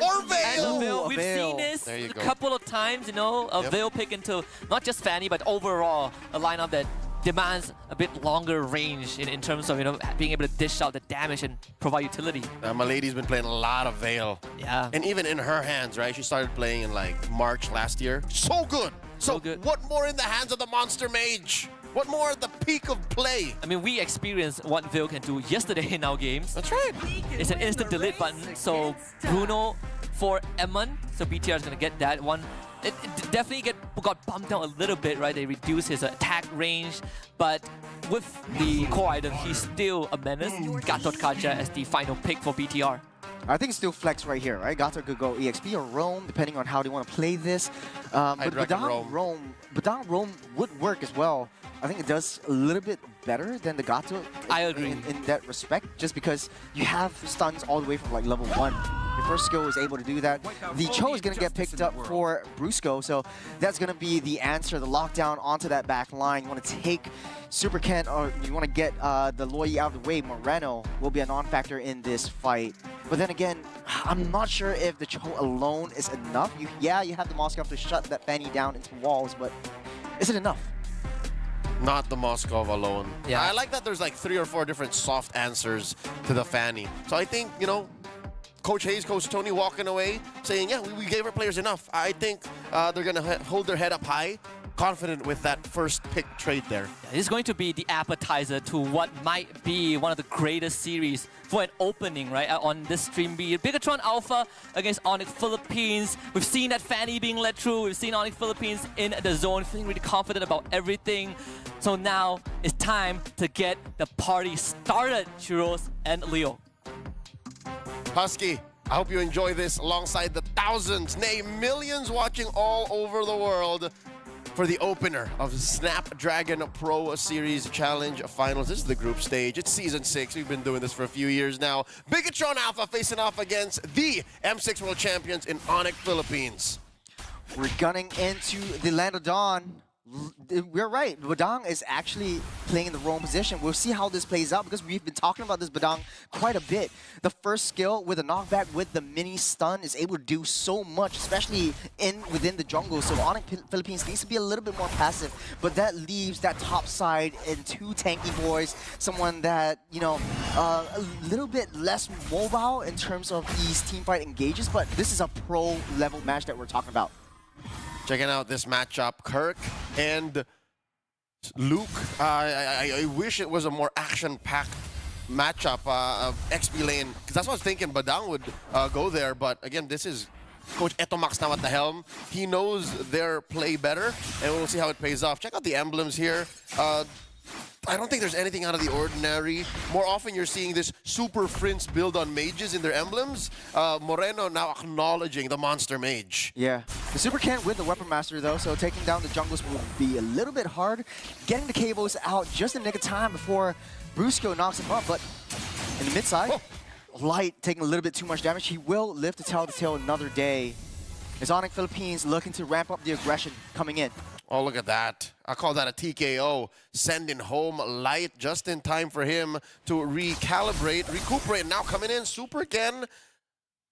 Or Veil! Veil. We've seen this a couple of times, a Veil pick into not just Fanny, but overall a lineup that demands a bit longer range in terms of being able to dish out the damage and provide utility. Milady's been playing a lot of Veil. Yeah. And even in her hands, right? She started playing in like March last year. So good! So good. What more in the hands of the Monster Mage? What more at the peak of play? I mean, we experienced what Veil can do yesterday in our games. That's right. It's an instant delete button, so Bruno for Eamon, so BTR is going to get that one. It definitely got bumped down a little bit, right? They reduced his attack range, but with the core item, he's still a menace. Gatot Kaja as the final pick for BTR. I think it's still flex right here, right? Gato could go EXP or Roam, depending on how they want to play this. But Badang Roam would work as well. I think it does a little bit better than the Gato. I agree. In that respect, just because you have stuns all the way from like level 1. Your first skill is able to do that. The Cho is going to get picked up for Brusco, so that's going to be the answer, the lockdown onto that back line. You want to take Super Ken, or you want to get the Loyi out of the way. Moreno will be a non-factor in this fight. But then again, I'm not sure if the Cho alone is enough. You have the Moskov to shut that Fanny down into walls, but is it enough? Not the Moskov alone. Yeah. I like that there's like 3 or 4 different soft answers to the Fanny. So I think, Coach Hayes, Coach Tony walking away saying, yeah, we gave our players enough. I think they're going to hold their head up high, confident with that first pick trade there. This is going to be the appetizer to what might be one of the greatest series for an opening, right, on this stream. Be Bigatron Alpha against Onyx Philippines. We've seen that Fanny being led through. We've seen Onyx Philippines in the zone, feeling really confident about everything. So now it's time to get the party started, Churros and Leo. Husky, I hope you enjoy this alongside the thousands, nay millions watching all over the world for the opener of Snapdragon Pro Series Challenge Finals. This is the group stage. It's Season 6. We've been doing this for a few years now. Bigatron Alpha facing off against the M6 World Champions in Onyx Philippines. We're gunning into the Land of Dawn. We're right. Badang is actually playing in the wrong position. We'll see how this plays out because we've been talking about this Badang quite a bit. The first skill with a knockback with the mini stun is able to do so much, especially within the jungle. So Onyx Philippines needs to be a little bit more passive, but that leaves that top side in 2 tanky boys, someone that, a little bit less mobile in terms of these teamfight engages, but this is a pro level match that we're talking about. Checking out this matchup, Kirk and Luke. I wish it was a more action-packed matchup of XP lane, because that's what I was thinking Badang would go there. But again, this is Coach Etomax now at the helm. He knows their play better, and we'll see how it pays off. Check out the emblems here. I don't think there's anything out of the ordinary. More often you're seeing this Super Prince build on mages in their emblems. Moreno now acknowledging the monster mage. Yeah. The Super can't win the Weapon Master though, so taking down the jungles will be a little bit hard. Getting the cables out just in the nick of time before Brusco knocks him up, but in the mid side, Light taking a little bit too much damage. He will live to tell the tale another day. As Onyx Philippines looking to ramp up the aggression coming in. Oh, look at that. I call that a TKO. Sending home Light just in time for him to recalibrate, recuperate. Now coming in, Super again.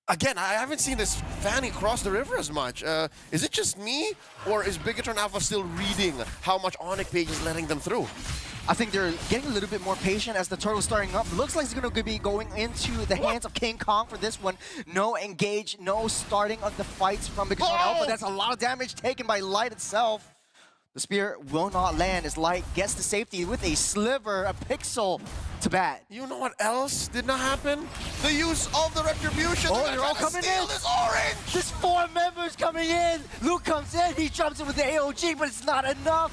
Again, I haven't seen this Fanny cross the river as much. Is it just me, or is Bigatron Alpha still reading how much Onyx Page is letting them through? I think they're getting a little bit more patient as the turtle's starting up. Looks like it's going to be going into the hands of King Kong for this one. No engage, no starting of the fights from Bigatron Alpha. That's a lot of damage taken by Light itself. The spear will not land as Light gets to safety with a sliver, a pixel to bat. You know what else did not happen? The use of the Retribution. Oh, they're all coming in. This orange. There's 4 members coming in. Luke comes in, he jumps in with the AOG, but it's not enough.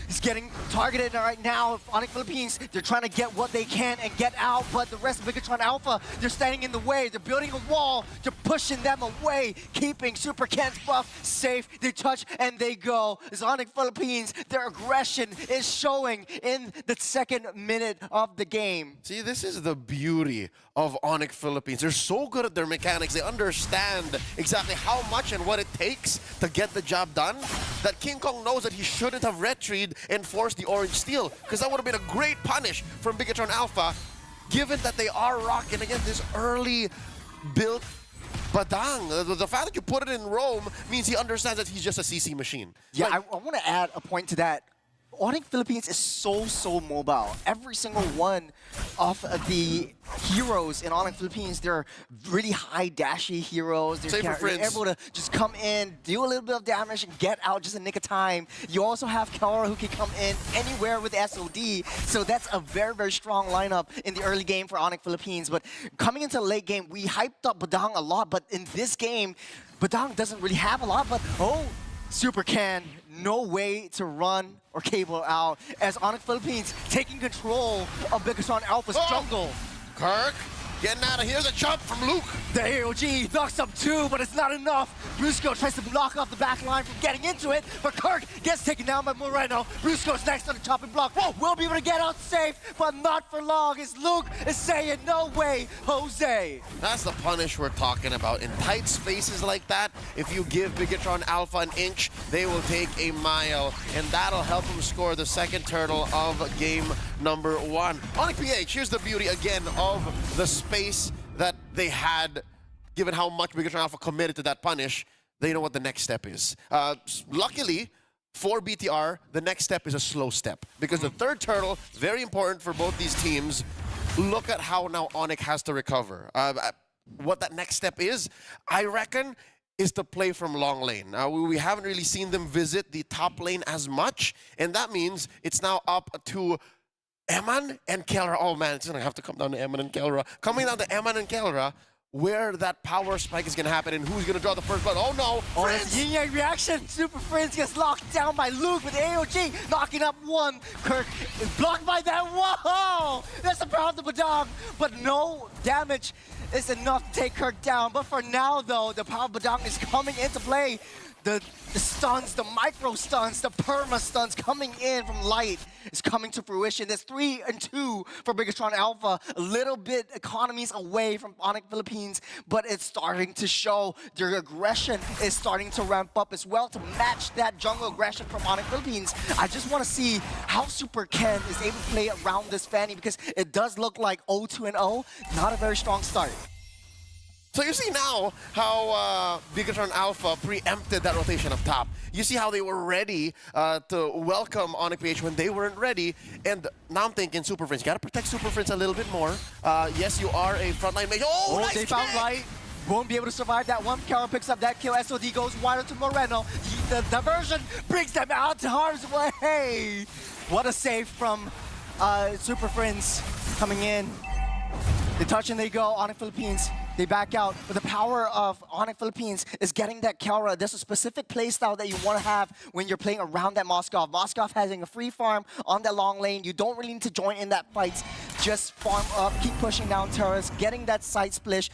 He's getting targeted right now. Onyx Philippines, they're trying to get what they can and get out, but the rest of Bigatron Alpha, they're standing in the way. They're building a wall. They're pushing them away, keeping Super Ken's buff safe. They touch and they go. As Onyx Philippines, their aggression is showing in the 2nd minute of the game. See, this is the beauty of Onyx Philippines. They're so good at their mechanics. They understand exactly how much and what it takes to get the job done, that King Kong knows that he shouldn't have retried and forced the orange steal, because that would have been a great punish from Bigatron Alpha, given that they are rocking again this early built Badang. The fact that you put it in Rome means he understands that he's just a CC machine. Yeah, Like, I want to add a point to that. Onyx Philippines is so mobile. Every single one of the heroes in Onyx Philippines, they're really high dashy heroes. They're able to just come in, do a little bit of damage, and get out just in nick of time. You also have Kelra who can come in anywhere with SOD, so that's a very strong lineup in the early game for Onyx Philippines. But coming into the late game, we hyped up Badang a lot, but in this game, Badang doesn't really have a lot, but Super can, no way to run or cable out as Onyx Philippines taking control of Bigatron Alpha's jungle. Kirk getting out of here. The jump from Luke. The AOG knocks up 2, but it's not enough. Brusco tries to knock off the back line from getting into it, but Kirk gets taken down by Moreno. Brusco's next on the chopping block. Will be able to get out safe, but not for long as Luke is saying, no way, Jose. That's the punish we're talking about. In tight spaces like that, if you give Bigatron Alpha an inch, they will take a mile, and that'll help them score the 2nd turtle of game number 1. Onyx PH, here's the beauty again of the space that they had. Given how much Bigatron Alpha committed to that punish, they know what the next step is. Luckily, for BTR, the next step is a slow step, because the 3rd turtle, very important for both these teams. Look at how now Onyx has to recover. What that next step is, I reckon, is to play from long lane. We haven't really seen them visit the top lane as much, and that means it's now up to Eman and Kelra. Oh man, it's gonna have to come down to Eman and Kelra. Coming down to Eman and Kelra, where that power spike is gonna happen and who's gonna draw the first blood. Oh no! Oh, that's yin yang reaction. Super Prince gets locked down by Luke with AOG, knocking up 1. Kirk is blocked by that. Whoa! That's the power of the Badang, but no damage is enough to take Kirk down. But for now, though, the power of Badang is coming into play. The stuns, the micro stuns, the perma stuns coming in from Light is coming to fruition. There's 3 and 2 for Bigatron Alpha. A little bit economies away from Onyx Philippines, but it's starting to show. Their aggression is starting to ramp up as well to match that jungle aggression from Onyx Philippines. I just want to see how Super Ken is able to play around this Fanny, because it does look like 0-2-0. Not a very strong start. So you see now how Bigatron Alpha preempted that rotation up top. You see how they were ready to welcome Onyx PH when they weren't ready. And now I'm thinking Super Prince, you gotta protect Super Prince a little bit more. Yes, you are a frontline mage. Oh, nice they found Light. Won't be able to survive that one. Carol picks up that kill. SOD goes wider to Moreno. The diversion brings them out to harm's way. What a save from Super Friends coming in. They touch and they go. Onyx Philippines They back out. But the power of Onyx Philippines is getting that Kelra. There's a specific play style that you want to have when you're playing around that Moskov. Moskov having a free farm on that long lane. You don't really need to join in that fight. Just farm up, keep pushing down turrets, getting that side split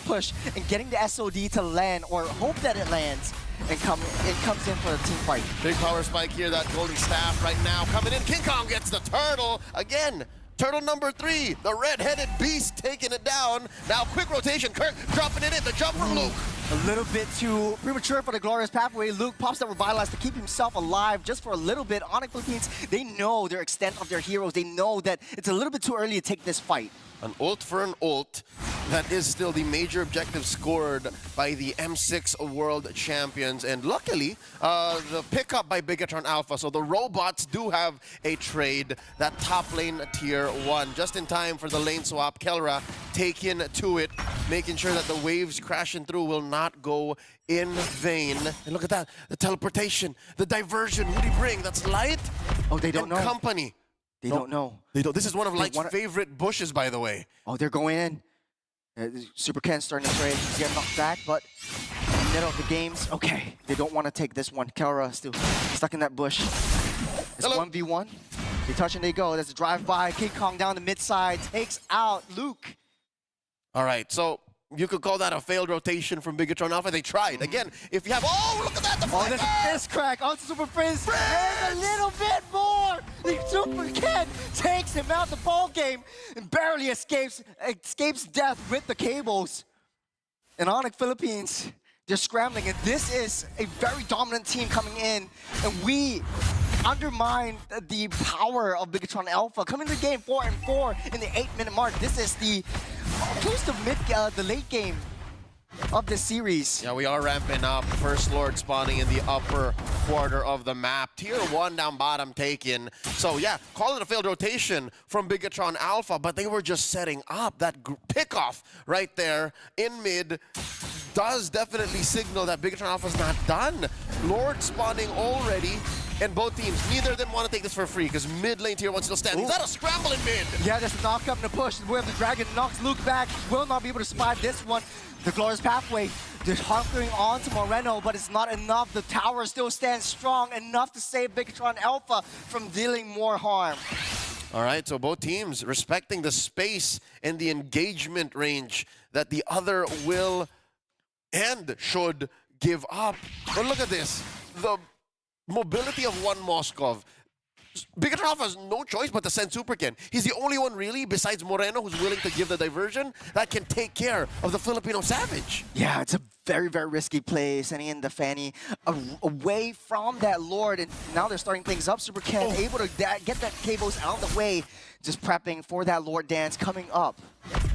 push, and getting the SOD to land, or hope that it lands. And it comes in for a team fight. Big power spike here, that golden staff right now coming in. King Kong gets the turtle again. Turtle number 3, the red-headed beast taking it down. Now quick rotation, Kirk dropping it in, the jump from Luke. A little bit too premature for the glorious pathway. Luke pops that Revitalize to keep himself alive just for a little bit. Onyx Philippines, they know their extent of their heroes. They know that it's a little bit too early to take this fight. An ult for an ult. That is still the major objective scored by the M6 World Champions. And luckily, the pickup by Bigatron Alpha. So the robots do have a trade. That top lane tier 1. Just in time for the lane swap. Kelra taken to it, making sure that the waves crashing through will not go in vain. And look at that. The teleportation, the diversion. What do you bring? That's Light? Oh, they don't know. Company. They don't know. They don't. This is one of Light's favorite bushes, by the way. Oh, they're going in. Super Ken starting to trade. He's getting knocked back, but in the middle of the games, okay. They don't want to take this one. Kelra still stuck in that bush. It's 1v1. They touch and they go. There's a drive-by. King Kong down the mid side. Takes out Luke. All right, so you could call that a failed rotation from Bigatron Alpha. They tried. Again, if you have... Oh, look at that! The there's a fist crack onto Super Prince. There's a little bit more. The Super Ken takes him out the ball game and barely escapes death with the cables. And Onyx Philippines, they're scrambling. And this is a very dominant team coming in. And we undermine the power of Bigatron Alpha. Coming to the game 4-4 in the 8-minute mark. This is the close to the late game of this series. Yeah, we are ramping up. First Lord spawning in the upper quarter of the map. Tier 1 down bottom taken. So yeah, call it a failed rotation from Bigatron Alpha, but they were just setting up. That pickoff right there in mid does definitely signal that Bigatron Alpha's not done. Lord spawning already. And both teams, neither of them want to take this for free because mid lane tier 1 still standing. Is that a scramble in mid? Yeah, there's a knock up and a push. Where the dragon knocks Luke back. Will not be able to survive this one. The glorious pathway, they're hunkering on to Moreno, but it's not enough. The tower still stands strong enough to save Bigatron Alpha from dealing more harm. All right, so both teams respecting the space and the engagement range that the other will and should give up. But look at this. The mobility of one Moskov. Bigatron Alpha has no choice but to send Super Ken. He's the only one really, besides Moreno, who's willing to give the diversion, that can take care of the Filipino Savage. Yeah, it's a very, very risky play, sending in the Fanny away from that Lord, and now they're starting things up. Super Ken able to get that cables out of the way, just prepping for that Lord dance coming up.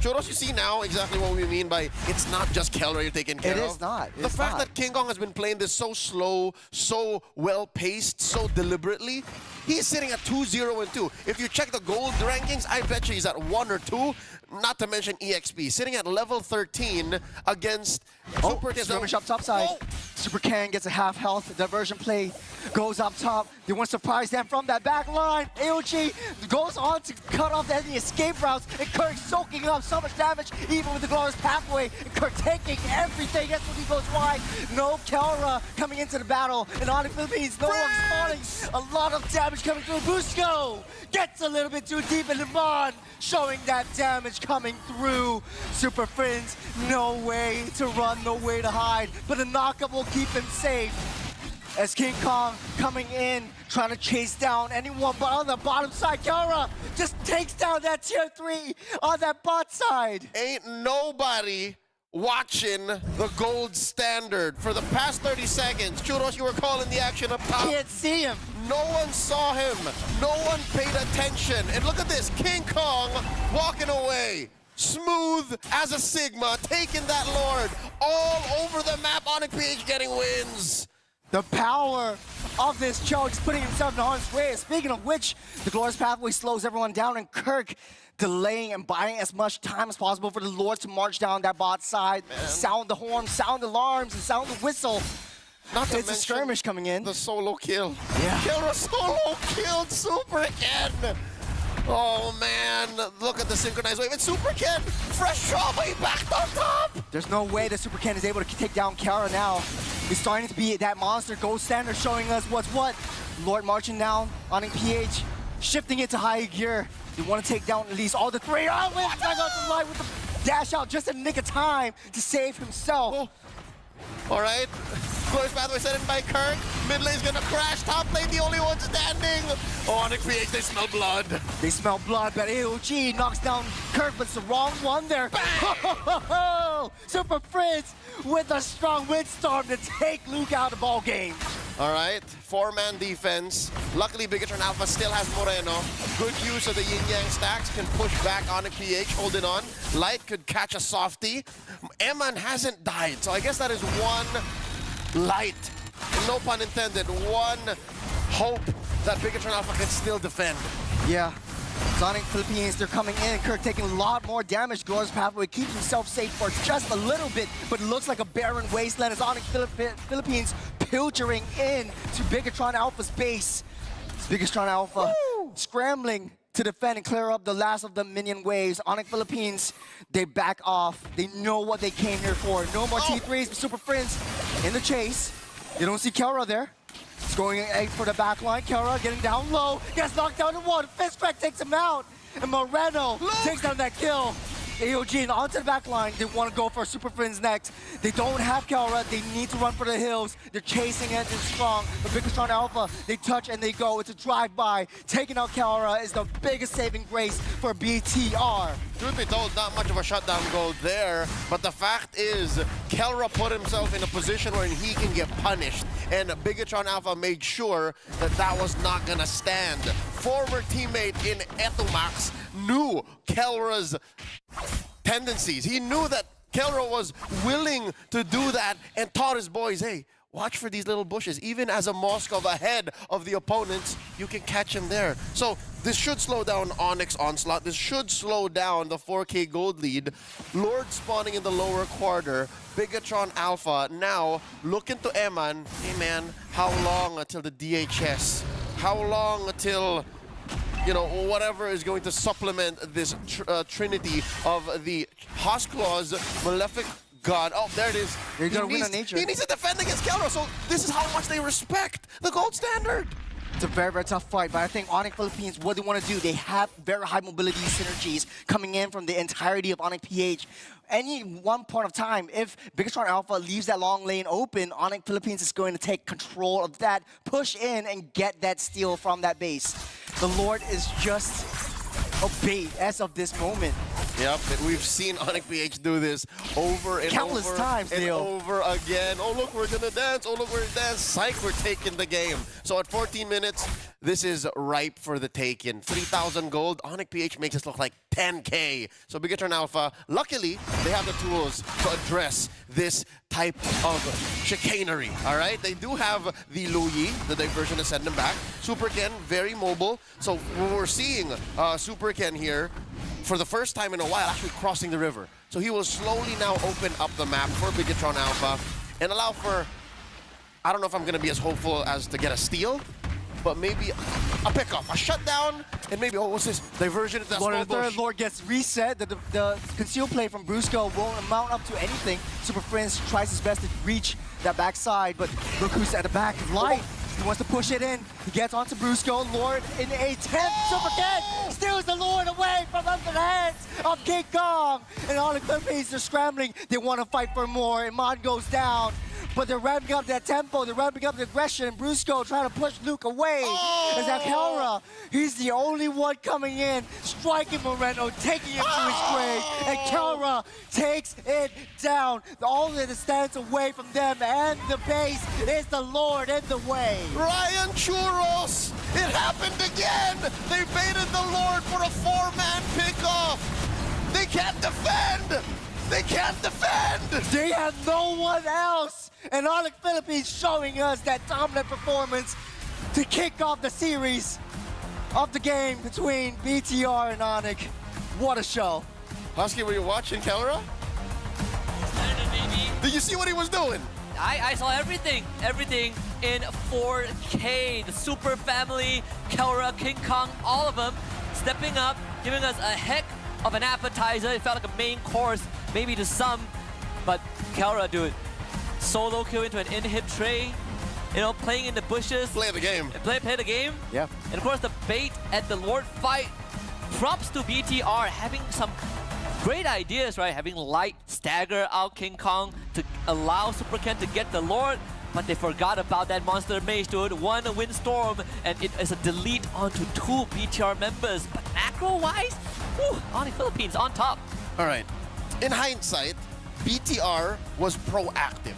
Choros, you see now exactly what we mean by it's not just Kelra you're taking care of. It is not. The fact that King Kong has been playing this so slow, so well-paced, so deliberately, he's sitting at 2-0-2. If you check the gold rankings, I bet you he's at 1 or 2, not to mention EXP. Sitting at level 13 against Super Ken. Skirmish up top side. Super Ken gets a half health. Diversion play goes up top. They want to surprise them from that back line. AOG goes on to cut off any escape routes, and Kirk soaking up so much damage, even with the glorious pathway. And Kirk taking everything. That's when he goes wide. No Kelra coming into the battle. And on the Philippines, no one spawning. A lot of damage coming through. Busco gets a little bit too deep in the bond, showing that damage coming through. Super Friends, no way to run, no way to hide. But the knockup will keep him safe. As King Kong coming in, trying to chase down anyone, but on the bottom side, Kelra just takes down that tier 3 on that bot side. Ain't nobody watching the gold standard for the past 30 seconds. Churros, you were calling the action up top. Can't see him. No one saw him. No one paid attention. And look at this, King Kong walking away. Smooth as a Sigma, taking that Lord all over the map. Onyx PH getting wins. The power of this Cho just putting himself in harm's way. Speaking of which, the glorious pathway slows everyone down, and Kirk delaying and buying as much time as possible for the Lord to march down that bot side, sound the horn, sound alarms, and sound the whistle. Not to it's a skirmish coming in. The solo kill. Yeah. Kelra solo killed Super Ken. Oh man, look at the synchronized wave. It's Super Ken! Fresh trauma, he backed on top! There's no way that Super Ken is able to take down Kara now. He's starting to be that monster. Gold standard showing us what's what. Lord marching down, Onyx PH, shifting it to high gear. They want to take down at least all the three. Oh, wait, back out the light with the dash out just in the nick of time to save himself. All right, glorious pathway set in by Kirk. Mid lane's gonna crash. Top lane, the only one standing. Onyx PH, they smell blood. They smell blood, but AOG knocks down Kirk, but it's the wrong one there. Super Prince with a strong windstorm to take Luke out of the ball game. All right, 4-man defense. Luckily, Bigatron Alpha still has Moreno. Good use of the yin-yang stacks. Can push back Onyx PH, holding on. Light could catch a softie. Eman hasn't died, so I guess that is one light. No pun intended. One hope that Bigatron Alpha can still defend. Yeah. Sonic Philippines, they're coming in. Kirk taking a lot more damage. Glorious Pathway keeps himself safe for just a little bit, but it looks like a barren wasteland as Onyx Philippines pilgering in to Bigatron Alpha's base. It's Bigatron Alpha scrambling to defend and clear up the last of the minion waves. Onyx Philippines, they back off. They know what they came here for. No more T3s, but Super Friends in the chase. You don't see Kara there. He's going for the back line. Kara getting down low. Gets knocked down to one. Fistcrack takes him out. And Moreno takes down that kill. AOG and onto the back line. They want to go for Super Friends next. They don't have Kara. They need to run for the hills. They're chasing it. They're strong. But Bigatron Alpha, they touch and they go. It's a drive-by. Taking out Kara is the biggest saving grace for BTR. Truth be told, not much of a shutdown goal there, but the fact is, Kelra put himself in a position where he can get punished, and Bigatron Alpha made sure that that was not gonna stand. Former teammate in Etumax knew Kelra's tendencies. He knew that Kelra was willing to do that and taught his boys, hey, watch for these little bushes. Even as a Moskov ahead of the opponents, you can catch him there. So this should slow down Onyx onslaught. This should slow down the 4K gold lead. Lord spawning in the lower quarter. Bigatron Alpha now looking to Eman. Hey man, how long until the DHS? How long until, you know, whatever is going to supplement this trinity of the Hosclaws, Malefic God. Oh, there it is. They're gonna win on nature. He needs to defend against Kelra, so this is how much they respect the gold standard. It's a very, very tough fight, but I think Onyx Philippines, what they want to do, they have very high mobility synergies coming in from the entirety of Onyx PH. Any one point of time, if Bigatron Alpha leaves that long lane open, Onyx Philippines is going to take control of that, push in, and get that steal from that base. The Lord is just a bait as of this moment. Yep, and we've seen Onyx PH do this over and countless over times, and Neil. over again. Oh, look, we're gonna dance. Oh, look, we're gonna dance. Psych, we're taking the game. So at 14 minutes, this is ripe for the taking. 3,000 gold. Onyx PH makes us look like 10K. So Bigatron Alpha, luckily, they have the tools to address this type of chicanery, all right? They do have the Luyi, the diversion to send them back. Super Ken, very mobile. So we're seeing Super Ken here for the first time in a while, actually crossing the river. So he will slowly now open up the map for Bigatron Alpha and allow for, I don't know if I'm gonna be as hopeful as to get a steal, but maybe a pickoff, a shutdown, and maybe, oh, what's this? Diversion into that small Lord, the bush. third Lord gets reset. The concealed play from Brusco won't amount up to anything. Super Friends tries his best to reach that backside, but look who's at the back. Light. He wants to push it in. He gets onto Brusco. Lord in a 10th. Super Ken steals the Lord away from under the hands of King Kong. And all the Philippines are scrambling. They want to fight for more. Iman goes down. But they're ramping up that tempo, they're ramping up the aggression, and Brusco trying to push Luke away. As that Kelra, he's the only one coming in, striking Moreno, taking him to his grave, and Kelra takes it down. All that stands away from them and the base is the Lord in the way. Ryan Churros! It happened again! They baited the Lord for a 4-man pickoff! They can't defend! They can't defend! They have no one else! And Onyx Philippines showing us that dominant performance to kick off the series of the game between BTR and Onyx. What a show. Husky, were you watching Kelra? Did you see what he was doing? I saw everything in 4K. The Super Family, Kelra, King Kong, all of them. stepping up, giving us a heck of an appetizer. It felt like a main course, maybe to some, but Kelra, dude, solo kill into an in-hip tray, you know, playing in the bushes. Play the game. Play the game. Yeah. And of course, the bait at the Lord fight. Props to BTR having some great ideas, right? Having Light stagger out King Kong to allow Super Ken to get the Lord, but they forgot about that monster mage, dude. One windstorm, and it is a delete onto 2 BTR members. But macro-wise, whew, Onyx Philippines on top. All right. In hindsight, BTR was proactive.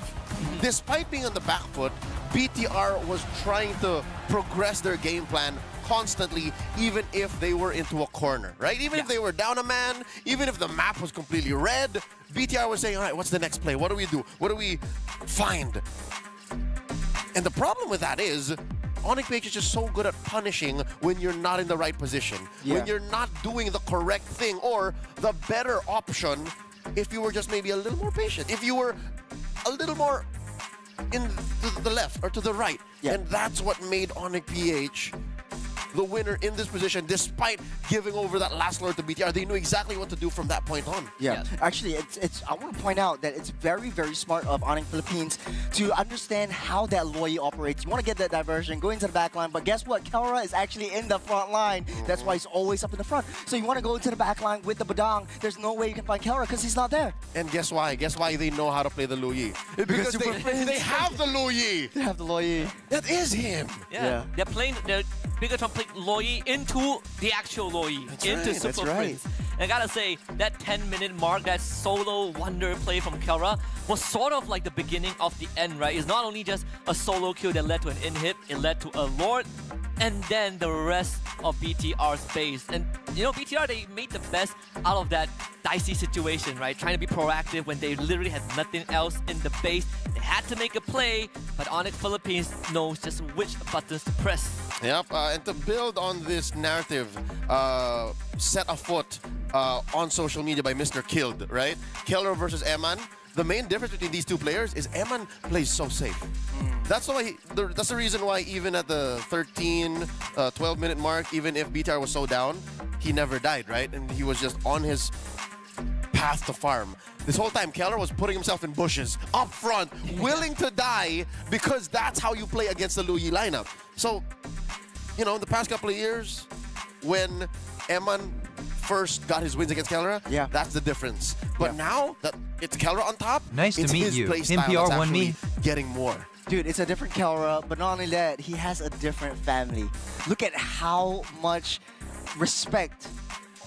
Despite being on the back foot, BTR was trying to progress their game plan constantly, even if they were into a corner, right? Even if they were down a man, even if the map was completely red, BTR was saying, all right, what's the next play? What do we do? What do we find? And the problem with that is, Onyx Mage is just so good at punishing when you're not in the right position, when you're not doing the correct thing, or the better option if you were just maybe a little more patient, if you were a little more to the left or to the right. And that's what made Onyx PH the winner in this position, despite giving over that last Lord to BTR. They knew exactly what to do from that point on. Yeah. Actually, it's I want to point out that it's very, very smart of Onyx Philippines to understand how that Loyi operates. You want to get that diversion, go into the back line, but guess what? Kelra is actually in the front line. That's why he's always up in the front. So you want to go into the back line with the Badang. There's no way you can find Kelra because he's not there. And guess why? Guess why they know how to play the Luyi? Because they have the Luyi. They have the Loyi. That is him. Yeah. They're playing, Bigatron playing Loyi into the actual Loyi, into Super Prince. And I gotta say, that 10-minute mark, that solo wonder play from Kelra was sort of like the beginning of the end, right? It's not only just a solo kill that led to an in-hit, it led to a Lord, and then the rest of BTR's base. And you know, BTR, they made the best out of that dicey situation, right? Trying to be proactive when they literally had nothing else in the base. They had to make a play, but Onyx Philippines knows just which buttons to press. Yep, and to build on this narrative set afoot on social media by Mr. Killed, right? Kelra versus Eman. The main difference between these two players is Eman plays so safe. That's why that's the reason why even at the 13, 12-minute mark, even if BTR was so down, he never died, right? And he was just on his path to farm. This whole time, Kelra was putting himself in bushes, up front, willing to die, because that's how you play against the Luyi lineup. So, you know, in the past couple of years, when Eman first got his wins against Kelra, that's the difference. But now that it's Kelra on top, nice to meet you. NPR won me. Getting more. Dude, it's a different Kelra, but not only that, he has a different family. Look at how much respect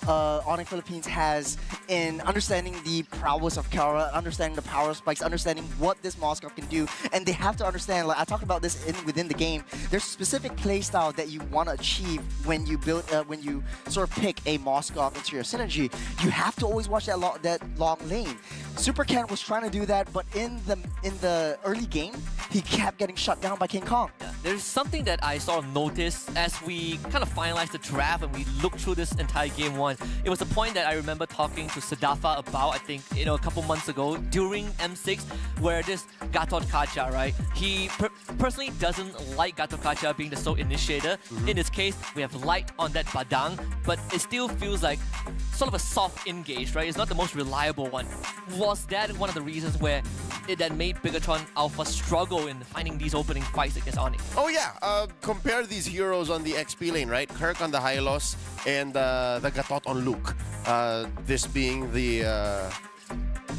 Onyx Philippines has in understanding the prowess of Kelra, understanding the power spikes, understanding what this Moskov can do. And they have to understand, like I talked about this within the game, there's a specific play style that you want to achieve when you build, when you sort of pick a Moskov into your synergy. You have to always watch that long lane. Super Ken was trying to do that, but in the early game, he kept getting shut down by King Kong. There's something that I sort of noticed as we kind of finalized the draft and we looked through this entire game one. It was a point that I remember talking to Sadafa about, I think, you know, a couple months ago during M6, where this Gatot Kacha, right? He personally doesn't like Gatot Kacha being the sole initiator. In this case, we have Light on that Badang, but it still feels like sort of a soft engage, right? It's not the most reliable one. Was that one of the reasons where that made Bigatron Alpha struggle in finding these opening fights against Onyx? Oh yeah, compare these heroes on the XP lane, right? Kirk on the Hylos and the Gatot on Luke. This being the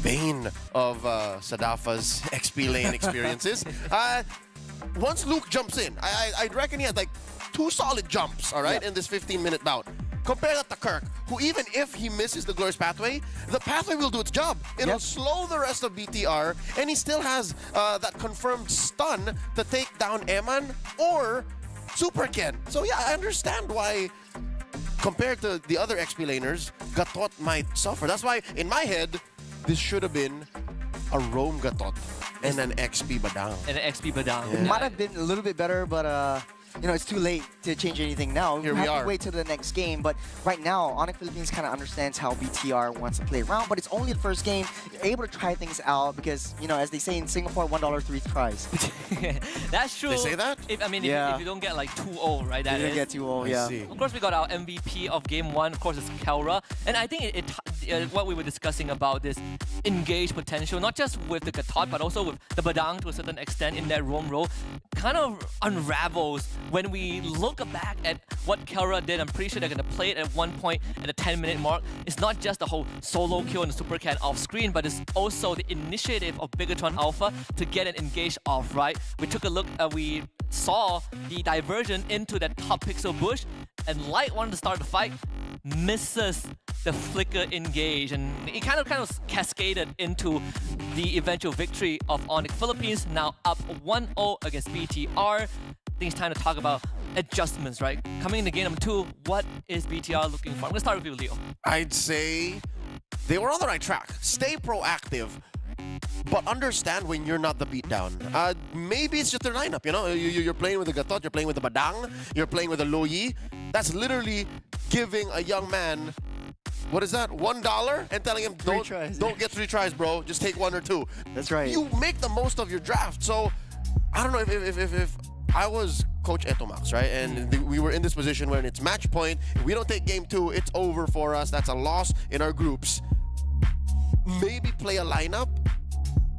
bane of Sadafa's XP lane experiences. Once Luke jumps in, I'd reckon he had like 2 solid jumps, all right, in this 15-minute bout. Compare that to Kirk, who even if he misses the Glorious Pathway, the pathway will do its job. It'll slow the rest of BTR, and he still has that confirmed stun to take down Eman or Super Ken. So yeah, I understand why, compared to the other XP laners, Gatot might suffer. That's why, in my head, this should have been a Roam Gatot and an XP Badang. And an XP Badang. It might have been a little bit better, but it's too late to change anything now. Here we we have are. to wait till the next game. But right now, Onyx Philippines kind of understands how BTR wants to play around. But it's only the first game. You're able to try things out because, as they say in Singapore, $1 3 tries. That's true. They say that? If Yeah. if you don't get like 2-0, right? That You didn't is. get too old, I yeah. see. Of course, we got our MVP of Game 1. Of course, it's Kelra. And I think what we were discussing about this engaged potential, not just with the Gatot, but also with the Badang to a certain extent in that roam role, kind of unravels when we look back at what Kelra did. I'm pretty sure they're going to play it at one point at the 10-minute mark. It's not just the whole solo kill and the Super Cat off screen, but it's also the initiative of Bigatron Alpha to get an engaged off, right? We took a look, we saw the diversion into that top pixel bush, and Light wanted to start the fight, misses the flicker engage, and it kind of cascaded into the eventual victory of Onyx Philippines, now up 1-0 against BTR. I think it's time to talk about adjustments, right? Coming into game number 2, what is BTR looking for? I'm gonna start with you, Leo. I'd say they were on the right track. Stay proactive, but understand when you're not the beatdown. Maybe it's just their lineup, You're playing with the Gatot, you're playing with the Badang, you're playing with the Loyi. That's literally giving a young man, what is that, $1? And telling him, don't get 3 tries, bro. Just take 1 or 2. That's right. You make the most of your draft. So, I don't know if I was Coach Etomax, right? And we were in this position where it's match point. If we don't take game 2, it's over for us. That's a loss in our groups. Maybe play a lineup.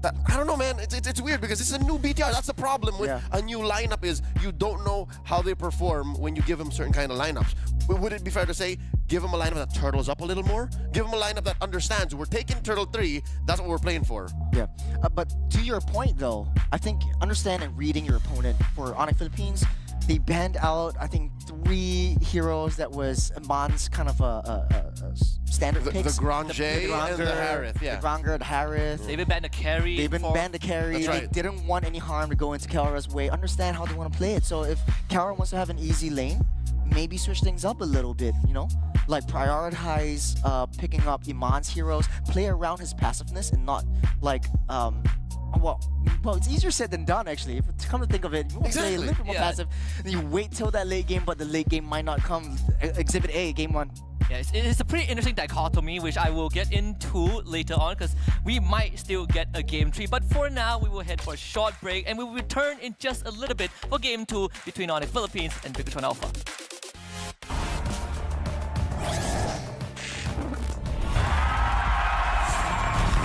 I don't know, man. It's weird because it's a new BTR. That's the problem with a new lineup is you don't know how they perform when you give them certain kind of lineups. Would it be fair to say give them a lineup that turtles up a little more? Give them a lineup that understands we're taking Turtle 3. That's what we're playing for. Yeah, but to your point though, I think understand and reading your opponent for Onyx Philippines, they banned out, I think, 3 heroes that was Man's kind of a standard picks. The Granger and the Harith, yeah. The Granger, the Harith. They've been banned the carry. They've been banned the carry. That's right. They didn't want any harm to go into Kelra's way. Understand how they want to play it. So if Kelra wants to have an easy lane, maybe switch things up a little bit, Like prioritize picking up Iman's heroes, play around his passiveness and not like well, it's easier said than done actually. If come to think of it, you want to play a little bit more passive, then you wait till that late game, but the late game might not come. Exhibit A, game 1. Yeah, it's a pretty interesting dichotomy, which I will get into later on, because we might still get a game 3. But for now, we will head for a short break, and we will return in just a little bit for game 2 between Onyx Philippines and Bigatron Alpha.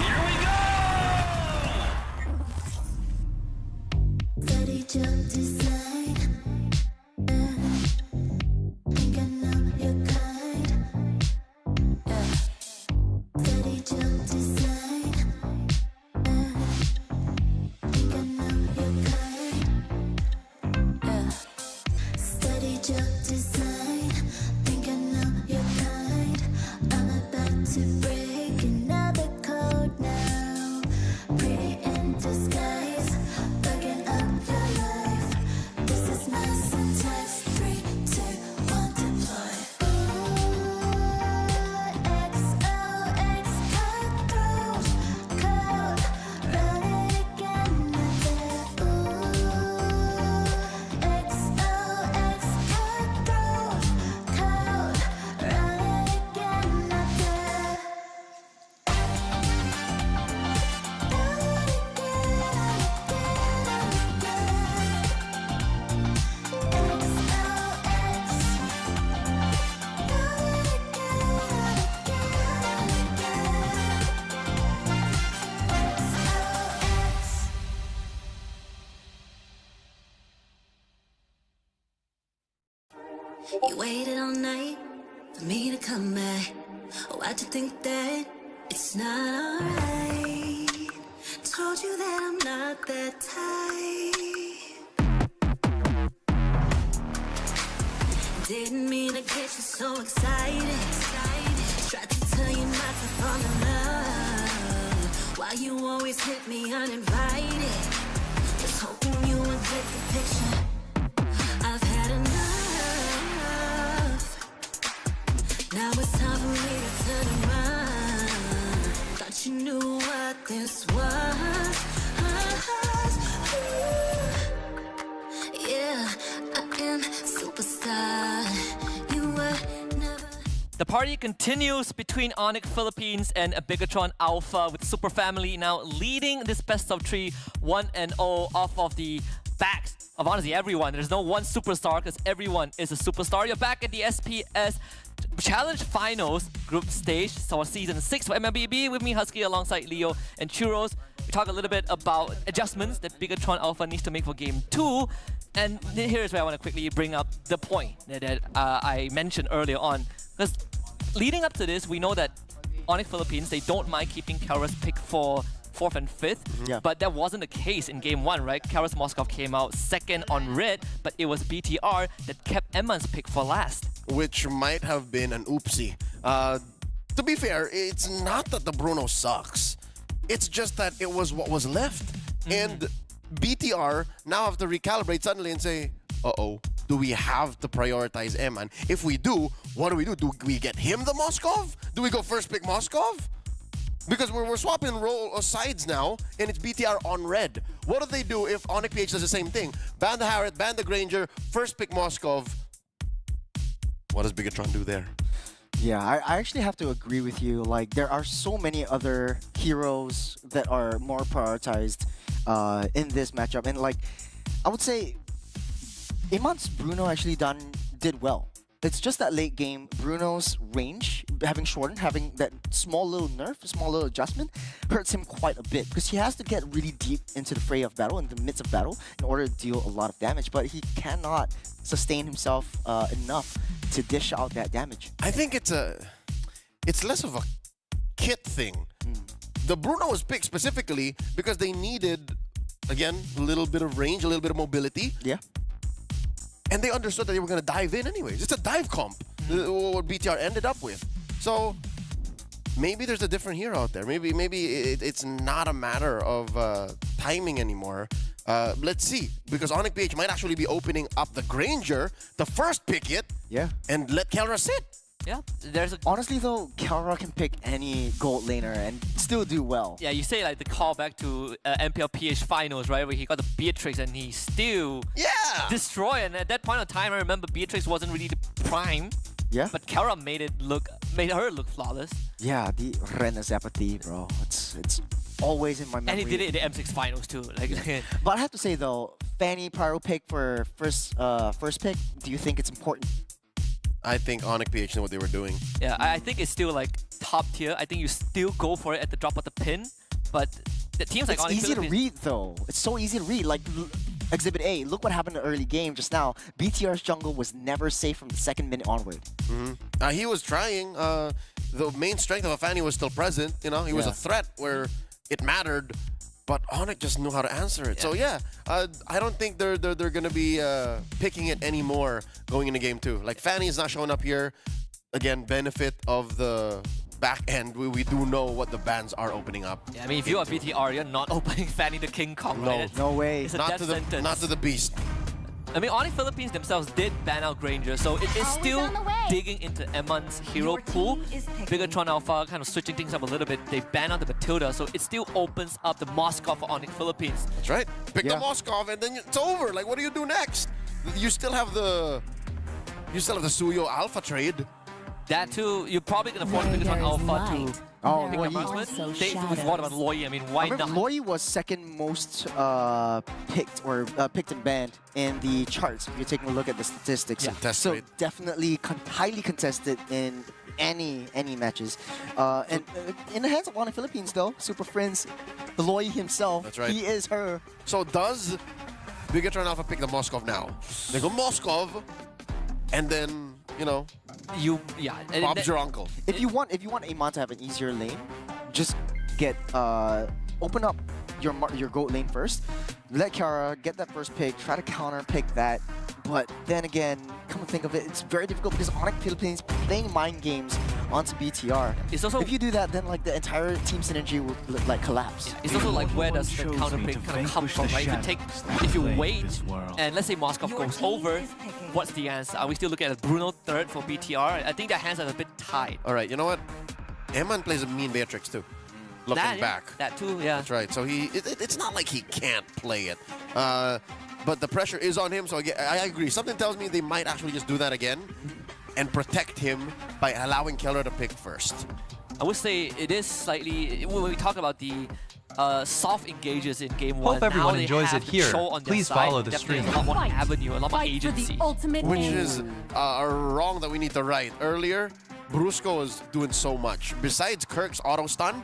Here we go! Steady jump design. Think I know your kind. Steady jump design. Think I know your kind. Steady jump design. Think I know your kind. I'm about to break another code now. Pretty in disguise. Bugging up your life. This is my syntax. 3, 2, 1, deploy. XOX cutthroat code. Run it again, not there. XOX cutthroat code. Run it again, not there. You waited all night for me to come back. Why'd you think that it's not alright? Told you that I'm not that type. Didn't mean to get you so excited. Tried to tell you not to fall in love. Why you always hit me uninvited? Just hoping you would get the picture. I've had enough. Now it's time for me to turn around. Thought you knew what this was. Yeah, I am party continues between Onyx Philippines and Bigatron Alpha, with Super Family now leading this best of 3 1-0 off of the backs of honestly everyone. There's no one superstar because everyone is a superstar. You're back at the SPS Challenge Finals group stage, so Season 6 for MLBB, with me Husky alongside Leo and Churros. We talk a little bit about adjustments that Bigatron Alpha needs to make for Game 2. And here's where I want to quickly bring up the point that I mentioned earlier on. Because leading up to this, we know that Onyx Philippines, they don't mind keeping Kara's pick for 4th and 5th, but that wasn't the case in Game 1, right? Karas Moskov came out second on red, but it was BTR that kept Emman's pick for last. Which might have been an oopsie. To be fair, it's not that the Bruno sucks. It's just that it was what was left. And BTR now have to recalibrate suddenly and say, uh-oh, do we have to prioritize Emman? If we do, what do? Do we get him the Moskov? Do we go first pick Moskov? Because we're swapping sides now, and it's BTR on red. What do they do if Onyx PH does the same thing? Ban the Harriet, ban the Granger, first pick Moskov. What does Bigatron do there? Yeah, I actually have to agree with you. Like, there are so many other heroes that are more prioritized in this matchup. And, like, I would say Iman's Bruno actually did well. It's just that late game, Bruno's range having shortened, having that small little nerf, small little adjustment, hurts him quite a bit because he has to get really deep into the fray of battle, in the midst of battle, in order to deal a lot of damage. But he cannot sustain himself enough to dish out that damage. I think it's less of a kit thing. The Bruno was picked specifically because they needed, again, a little bit of range, a little bit of mobility. Yeah. And they understood that they were going to dive in anyways. It's a dive comp, what BTR ended up with. So maybe there's a different hero out there. Maybe it's not a matter of timing anymore. Let's see. Because Onyx PH might actually be opening up the Granger, the first pick it, and let Kelra sit. Yeah, honestly though, Kelra can pick any gold laner and still do well. Yeah, you say like the callback to MPL PH finals, right, where he got the Beatrix and he still destroyed. And at that point of time, I remember Beatrix wasn't really the prime. Yeah. But Kelra made her look flawless. Yeah, the Rena Zapati, bro. It's always in my memory. And he did it in the M6 finals too. Like, but I have to say though, Fanny Pyro pick for first pick. Do you think it's important? I think Onyx PH knew what they were doing. Yeah, I think it's still like top tier. I think you still go for it at the drop of the pin, but the teams like Onyx It's easy to read though. It's so easy to read. Like Exhibit A, look what happened in the early game just now. BTR's jungle was never safe from the 2nd minute onward. He was trying. The main strength of a Fanny was still present. You know, he was a threat where it mattered. But Onyx just knew how to answer it. So yeah, I don't think they're gonna be picking it anymore going into Game 2. Like Fanny is not showing up here. Again, benefit of the back end. We do know what the bans are opening up. Yeah, I mean, if you are BTR, you're not opening Fanny the King Kong. No, right? No way. It's a death sentence. Not to the beast. I mean, Onyx Philippines themselves did ban out Granger, so it is still digging into Emman's hero pool. Bigatron Alpha kind of switching things up a little bit. They ban out the Matilda, so it still opens up the Moskov for Onyx Philippines. That's right. Pick the Moskov and then it's over. Like, what do you do next? You still have the Suyo Alpha trade. That too, you're probably gonna force Bigatron Alpha to pick up Loi. Marksman. We've thought about Loi. I mean, why not? Loi was second most picked and banned in the charts. If you're taking a look at the statistics, so definitely highly contested in any matches. And in the hands of Onyx Philippines, though, Super Friends, Loi himself, that's right. He is her. So does Bigatron Alpha pick the Moskov now? They go Moskov, and then Bob's your uncle. If you want Amon to have an easier lane, just get open up your goat lane first. Let Kiara get that first pick, try to counter pick that. But then again, come to think of it, it's very difficult because Onyx Philippines playing mind games onto BTR. It's also, if you do that, then like the entire team synergy will like collapse. It's also like where does the counter pick kind of come from, right? If you wait, and let's say Moskov goes over, what's the answer? Are we still looking at Bruno third for BTR? I think their hands are a bit tied. All right, you know what? Emman plays a mean Beatrix too. Looking back. That too, yeah. That's right. So it's not like he can't play it. But the pressure is on him, so I agree. Something tells me they might actually just do that again. and protect him by allowing Keller to pick first. I would say it is slightly, when we talk about the soft engages in game one, Hope everyone now they enjoys have it the here. control on their Please side. follow the Definitely stream. a lot more avenue, a lot more agency. Which is a wrong that we need to right. Earlier, Brusco was doing so much. Besides Kirk's auto stun,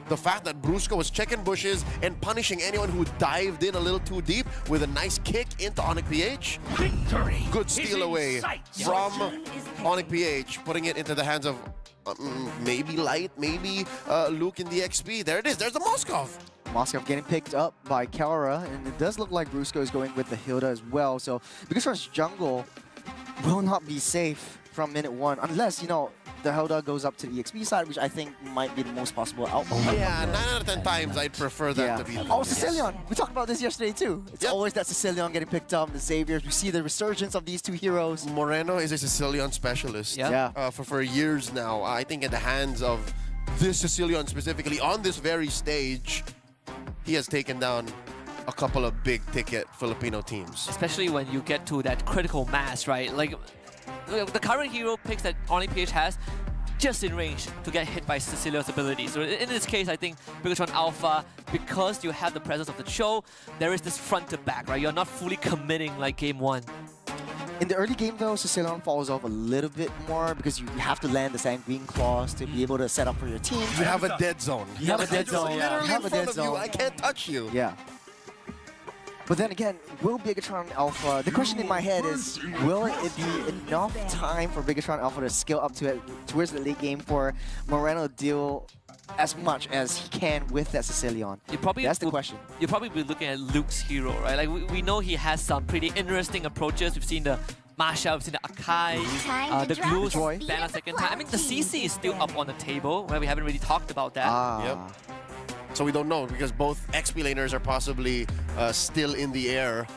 the fact that Brusco was checking bushes and punishing anyone who dived in a little too deep with a nice kick into Onyx PH. Victory. Good steal away from Onyx PH, putting it into the hands of maybe Light, maybe Luke in the XP. There it is. There's the Moskov. Moskov getting picked up by Kelra, and it does look like Brusco is going with the Hilda as well. So Biggestron's jungle will not be safe from minute one, unless, you know, the Hilda goes up to the EXP side, which I think might be the most possible outcome. Yeah, 9 out of 10 times I'd prefer that to be. Oh, Sicilian! We talked about this yesterday too. It's always that Sicilian getting picked up, the Xaviers. We see the resurgence of these two heroes. Moreno is a Sicilian specialist for years now. I think in the hands of this Sicilian specifically, on this very stage, he has taken down a couple of big-ticket Filipino teams. Especially when you get to that critical mass, right? Like, the current hero picks that Onyx PH has just in range to get hit by Cecilia's abilities. So in this case, I think Biggestron Alpha, because you have the presence of the Cho, there is this front to back, right? You're not fully committing like game one. In the early game though, Sicilian falls off a little bit more because you have to land the Sanguine Claws to be able to set up for your team. You have a dead zone. You have a dead zone. Literally You have in a front dead of you. zone. I can't touch you. Yeah. But then again, will Biggestron Alpha, the question in my head is, will it be enough time for Biggestron Alpha to scale up to it towards the late game for Moreno to deal as much as he can with that Sicilian? That's the question. You'll probably be looking at Luke's hero, right? Like we know he has some pretty interesting approaches. We've seen the Masha, we've seen the Akai, the Glue Joy. ban a second time. I mean, the CC is still up on the table, right? We haven't really talked about that. Yep. So we don't know because both XP laners are possibly still in the air.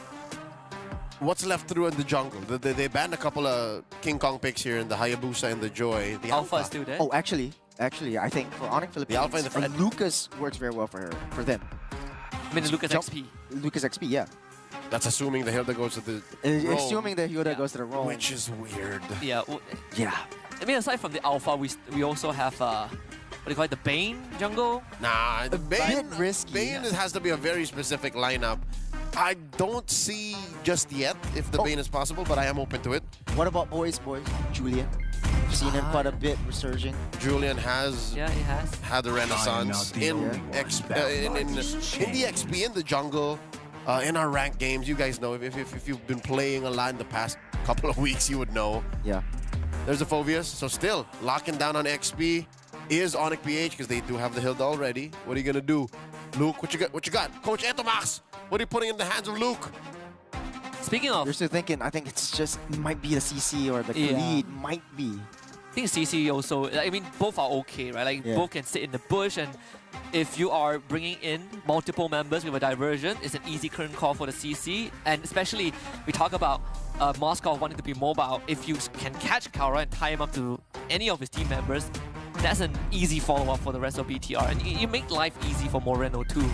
What's left through in the jungle? They banned a couple of King Kong picks here in the Hayabusa and the Joy. The Alpha is still there. Oh, actually, I think for Onyx Philippines, Alpha in the front. Lucas works very well for them. I mean, the Lucas Jump- XP. Lucas XP, yeah. That's assuming the Hilda goes to the roam, Assuming the Hilda goes to the roam. which is weird. Yeah. Yeah. I mean, aside from the Alpha, we also have what do you call it, the Bane jungle? Nah, the Bane, bit risky. Bane has to be a very specific lineup. I don't see just yet if the Bane is possible, but I am open to it. What about boys? Julian. I've seen him quite a bit resurging. Julian has Yeah, he has. had a renaissance in the XP, in the jungle, in our ranked games. You guys know, if you've been playing a lot in the past couple of weeks, you would know. Yeah. There's a Phobius, so still locking down on XP is Onyx PH because they do have the Hilda already. What are you gonna do? Luke, what you got? What you got? Coach Etomax, what are you putting in the hands of Luke? Speaking of, You're still thinking, I think it's just, might be the CC or the Khalid, might be. I think CC also, I mean, both are okay, right? Like, both can sit in the bush, and if you are bringing in multiple members with a diversion, it's an easy current call for the CC. And especially, we talk about Moskov wanting to be mobile. If you can catch Kaura and tie him up to any of his team members, that's an easy follow-up for the rest of BTR. And you make life easy for Moreno too.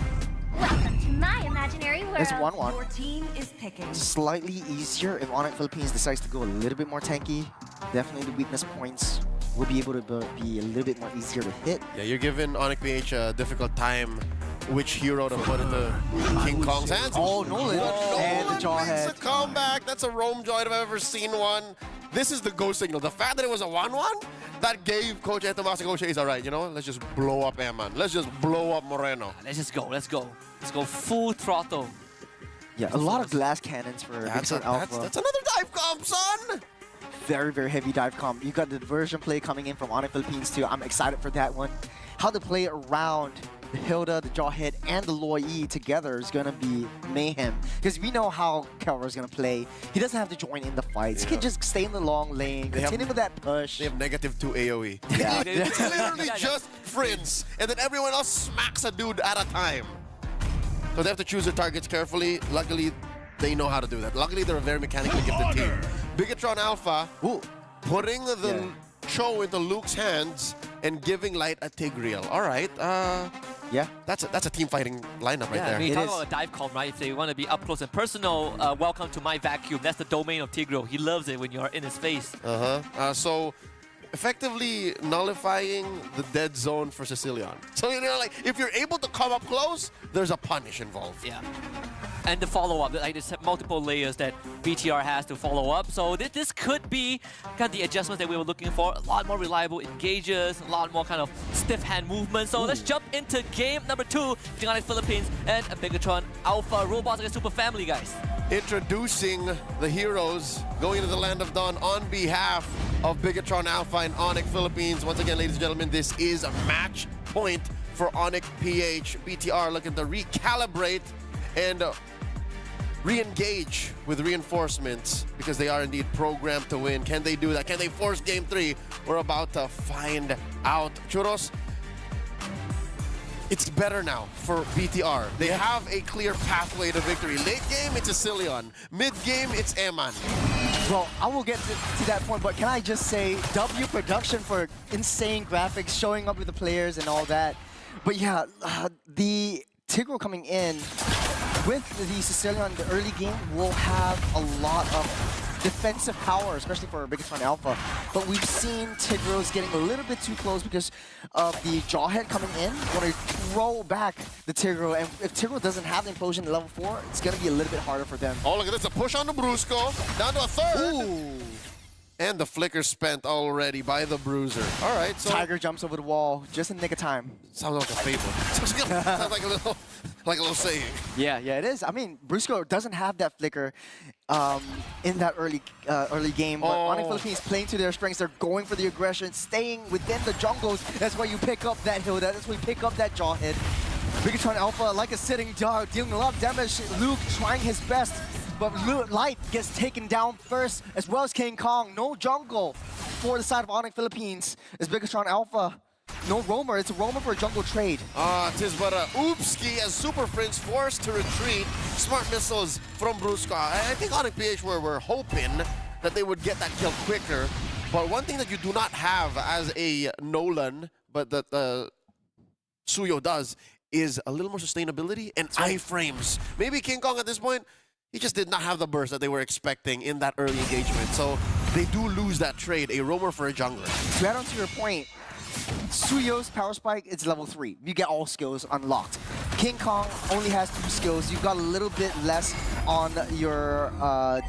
Welcome to my imaginary world. It's 1-1. Your team is picking. Slightly easier if Onyx Philippines decides to go a little bit more tanky. Definitely the weakness points will be able to be a little bit more easier to hit. Yeah, you're giving Onyx PH a difficult time which hero to put into King Kong's hands. Oh, Nolan. And the Nolan Jawhead. makes a comeback. That's a roam joy if I've ever seen one. This is the go signal. The fact that it was a 1-1, that gave Coach Etomax negotiations. All right, you know what? Let's just blow up Eman. Let's just blow up Moreno. Let's just go, let's go. Let's go full throttle. Yeah, a lot of glass cannons for Biggestron Alpha. That's another dive comp, son! Very, very heavy dive comp. You got the diversion play coming in from Onyx Philippines too. I'm excited for that one. How to play around the Hilda, the Jawhead, and the Loi E together is going to be mayhem. Because we know how Kelra is going to play. He doesn't have to join in the fights. He can just stay in the long lane, continue with that push. They have -2 AoE. Yeah. It's literally just Prince, and then everyone else smacks a dude at a time. So they have to choose their targets carefully. Luckily, they know how to do that. Luckily, they're a very mechanically gifted team. Biggestron Alpha, putting the Cho into Luke's hands and giving Light a Tigreal. All right. Yeah. That's a team fighting lineup right Yeah, there. I mean, It talk is. about a dive calm, right? If they want to be up close and personal, welcome to my vacuum. That's the domain of Tigro. He loves it when you're in his face. So effectively nullifying the dead zone for Sicilian. So, you know, like, if you're able to come up close, there's a punish involved. Yeah. And the follow-up, like there's multiple layers that BTR has to follow up. So this could be kind of the adjustments that we were looking for. A lot more reliable engages, a lot more kind of stiff hand movement. So let's jump into game number 2 between Onyx Philippines and Bigatron Alpha. Robots against Super Family, guys. Introducing the heroes going into the Land of Dawn on behalf of Bigatron Alpha and Onyx Philippines. Once again, ladies and gentlemen, this is a match point for Onyx PH. BTR looking to recalibrate and re-engage with reinforcements because they are indeed programmed to win. Can they do that? Can they force game 3? We're about to find out. Churros, it's better now for BTR. They have a clear pathway to victory. Late game, it's Sicilian. Mid game, it's Eman. Well, I will get to that point, but can I just say W production for insane graphics, showing up with the players and all that. But yeah, the Tigro coming in with the Sicilian in the early game will have a lot of defensive power, especially for Bigatron Alpha. But we've seen Tigros getting a little bit too close because of the Jawhead coming in. Want to throw back the Tigro, and if Tigro doesn't have the implosion at level 4, it's going to be a little bit harder for them. Oh, look at this, a push on the Brusco, down to a third. Ooh. And the flicker spent already by the Bruiser. All right, so Tiger jumps over the wall just in the nick of time. sounds like a fable. Sounds like a little saying. Yeah, it is. I mean, Brusco doesn't have that flicker in that early game, but Onyx Philippines playing to their strengths. They're going for the aggression, staying within the jungles. That's why you pick up that Hilda. That's why you pick up that Jawhead. Bigatron Alpha, like a sitting dog, dealing a lot of damage. Luke trying his best, but Light gets taken down first, as well as King Kong. No jungle for the side of Onyx Philippines. It's Bigatron Alpha. No roamer. It's a roamer for a jungle trade. Tis but a oopski as Super Prince forced to retreat. Smart missiles from Brusco. I think Onyx PH were hoping that they would get that kill quicker. But one thing that you do not have as a Nolan, but that Suyo does, is a little more sustainability and iframes. Maybe King Kong at this point, he just did not have the burst that they were expecting in that early engagement. So they do lose that trade, a roamer for a jungler. To add on to your point, Suyo's power spike is level 3. You get all skills unlocked. King Kong only has 2 skills. You've got a little bit less on your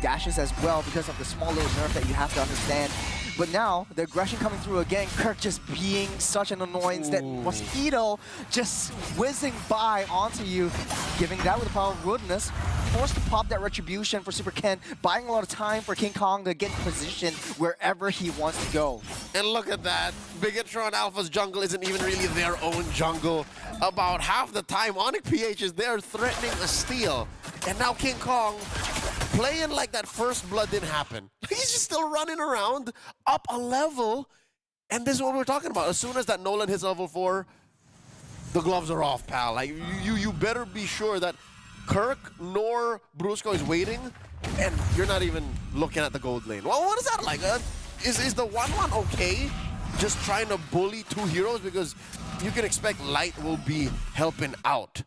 dashes as well because of the small little nerf that you have to understand. But now, the aggression coming through again, Kirk just being such an annoyance, that Mosquito just whizzing by onto you, giving that with the power of rudeness, forced to pop that retribution for Super Ken, buying a lot of time for King Kong to get in position wherever he wants to go. And look at that, Bigatron Alpha's jungle isn't even really their own jungle. About half the time, Onyx PH is there threatening a steal. And now King Kong, playing like that first blood didn't happen. He's just still running around, up a level. And this is what we're talking about. As soon as that Nolan hits level 4, the gloves are off, pal. Like, you better be sure that Kirk nor Brusco is waiting, and you're not even looking at the gold lane. Well, what is that like? Is the 1-1 okay? Just trying to bully 2 heroes? Because you can expect Light will be helping out.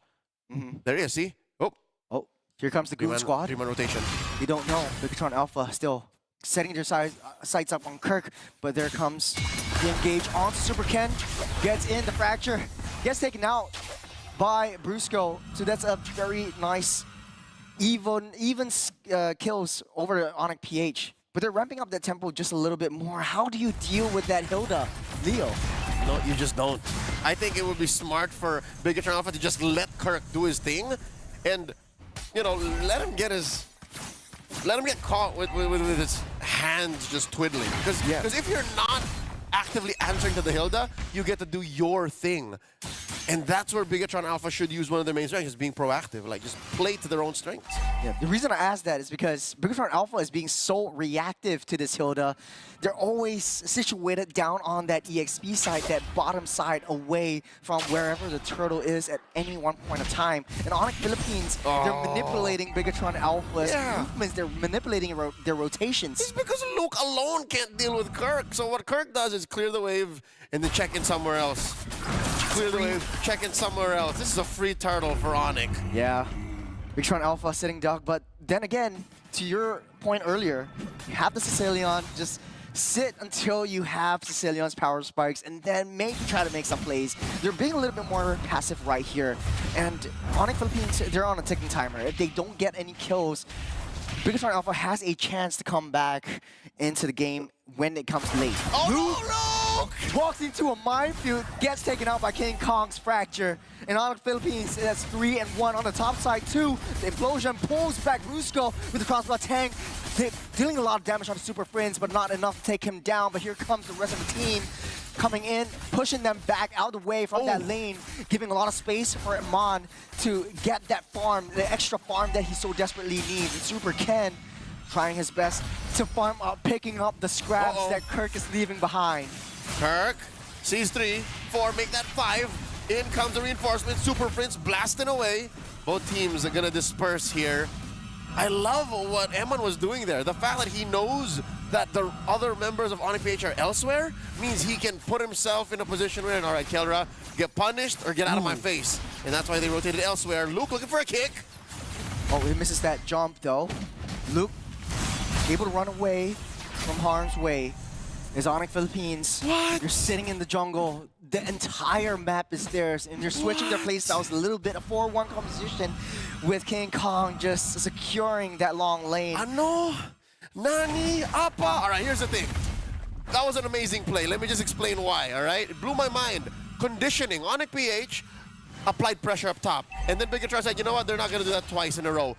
There he is, see? Oh, here comes the Goon Squad. 3-man rotation. You don't know. Bigatron Alpha still setting their sights up on Kirk, but there comes the engage onto Super Ken. Gets in the fracture. Gets taken out by Brusco. So that's a very nice, even kills over Onyx PH. But they're ramping up that tempo just a little bit more. How do you deal with that Hilda, Leo? No, you just don't. I think it would be smart for Bigatron Alpha to just let Kirk do his thing, and you know, let him get caught with his hands just twiddling. Because if you're not actively answering to the Hilda, you get to do your thing. And that's where Bigatron Alpha should use one of their main strengths, is being proactive, like just play to their own strengths. Yeah, the reason I asked that is because Bigatron Alpha is being so reactive to this Hilda. They're always situated down on that EXP side, that bottom side, away from wherever the turtle is at any one point of time. And Onyx Philippines, they're manipulating Bigatron Alpha's movements. They're manipulating their rotations. It's because Luke alone can't deal with Kirk. So what Kirk does is clear the wave and then check in somewhere else. clear the way, checking somewhere else. This is a free turtle for Onyx. Yeah. Bigatron Alpha sitting duck, but then again, to your point earlier, you have the Sicilian, just sit until you have Sicilian's power spikes and then maybe try to make some plays. They're being a little bit more passive right here. And Onyx Philippines, they're on a ticking timer. If they don't get any kills, Bigatron Alpha has a chance to come back into the game when it comes late. Oh, Luke walks into a minefield, gets taken out by King Kong's Fracture. And Onyx Philippines, that's 3-1 on the top side too. The Implosion pulls back Rusco with the crossbow tank, dealing a lot of damage on the Super Friends, but not enough to take him down. But here comes the rest of the team coming in, pushing them back out of the way from that lane, giving a lot of space for Iman to get that farm, the extra farm that he so desperately needs. And Super Ken trying his best to farm up, picking up the scraps that Kirk is leaving behind. Kirk sees 3, 4, make that 5. In comes the reinforcement. Super Prince blasting away. Both teams are gonna disperse here. I love what Eman was doing there. The fact that he knows that the other members of Onyx PH are elsewhere means he can put himself in a position where, all right, Kelra, get punished or get out of my face. And that's why they rotated elsewhere. Luke looking for a kick. Oh, he misses that jump though. Luke able to run away from harm's way. Is Onyx Philippines. What? You're sitting in the jungle. The entire map is theirs, and you're switching their playstyles a little bit. A 4-1 composition with King Kong just securing that long lane. Ano? Nani? Apa? All right, here's the thing. That was an amazing play. Let me just explain why, all right? It blew my mind. Conditioning. Onyx PH applied pressure up top. And then Bigatron said, you know what? They're not going to do that twice in a row.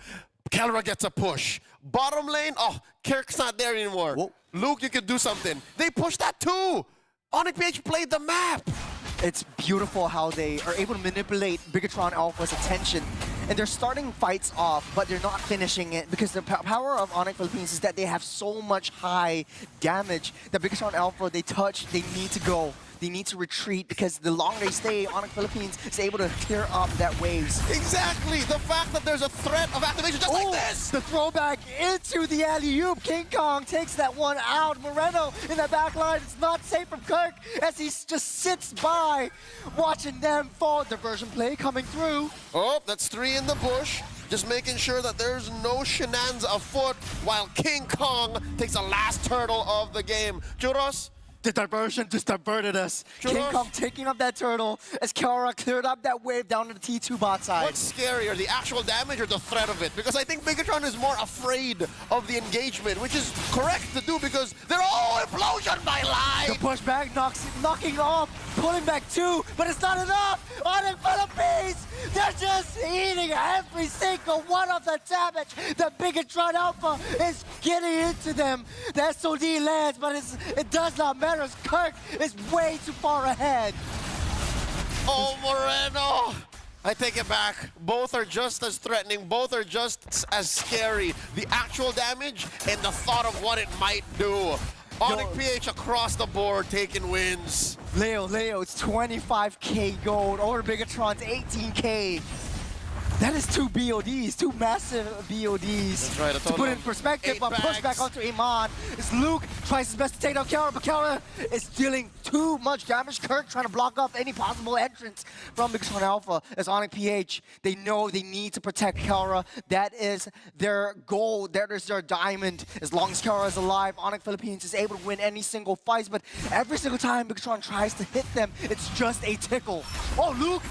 Kelra gets a push. Bottom lane, oh, Kirk's not there anymore. Whoa. Luke, you could do something. They pushed that too. Onyx PH played the map. It's beautiful how they are able to manipulate Bigatron Alpha's attention. And they're starting fights off, but they're not finishing it because the power of Onyx Philippines is that they have so much high damage that Bigatron Alpha, they touch, they need to go. They need to retreat because the longer they stay, Onyx Philippines is able to clear up that waves. Exactly. The fact that there's a threat of activation just like this. The throwback into the alley-oop. King Kong takes that one out. Moreno in the back line. It's not safe from Kirk as he just sits by watching them fall. Diversion play coming through. Oh, that's 3 in the bush. Just making sure that there's no shenanigans afoot while King Kong takes the last turtle of the game. Churros? The diversion just diverted us. Churros. King Kong taking up that turtle as Kelra cleared up that wave down to the T2 bot side. What's scarier, the actual damage or the threat of it? Because I think Bigatron is more afraid of the engagement, which is correct to do because they're all implosion by line. The pushback knocking off, pulling back 2, but it's not enough. Onyx Philippines, they're just eating every single one of the damage. The Bigatron Alpha is getting into them. The SOD lands, but it does not matter as Kirk is way too far ahead. Oh, Moreno. I take it back. Both are just as threatening. Both are just as scary. The actual damage and the thought of what it might do. Onyx PH across the board taking wins. Leo, it's 25k gold over Bigatron's 18k. That is 2 BODs, 2 massive BODs. That's right, to put it in perspective, but push back onto Iman. As Luke tries his best to take down Kelra, but Kelra is dealing too much damage. Kirk trying to block off any possible entrance from Bigatron Alpha. As Onyx PH, they know they need to protect Kelra. That is their goal. That is their diamond. As long as Kelra is alive, Onyx Philippines is able to win any single fight. But every single time Bigatron tries to hit them, it's just a tickle. Oh, Luke!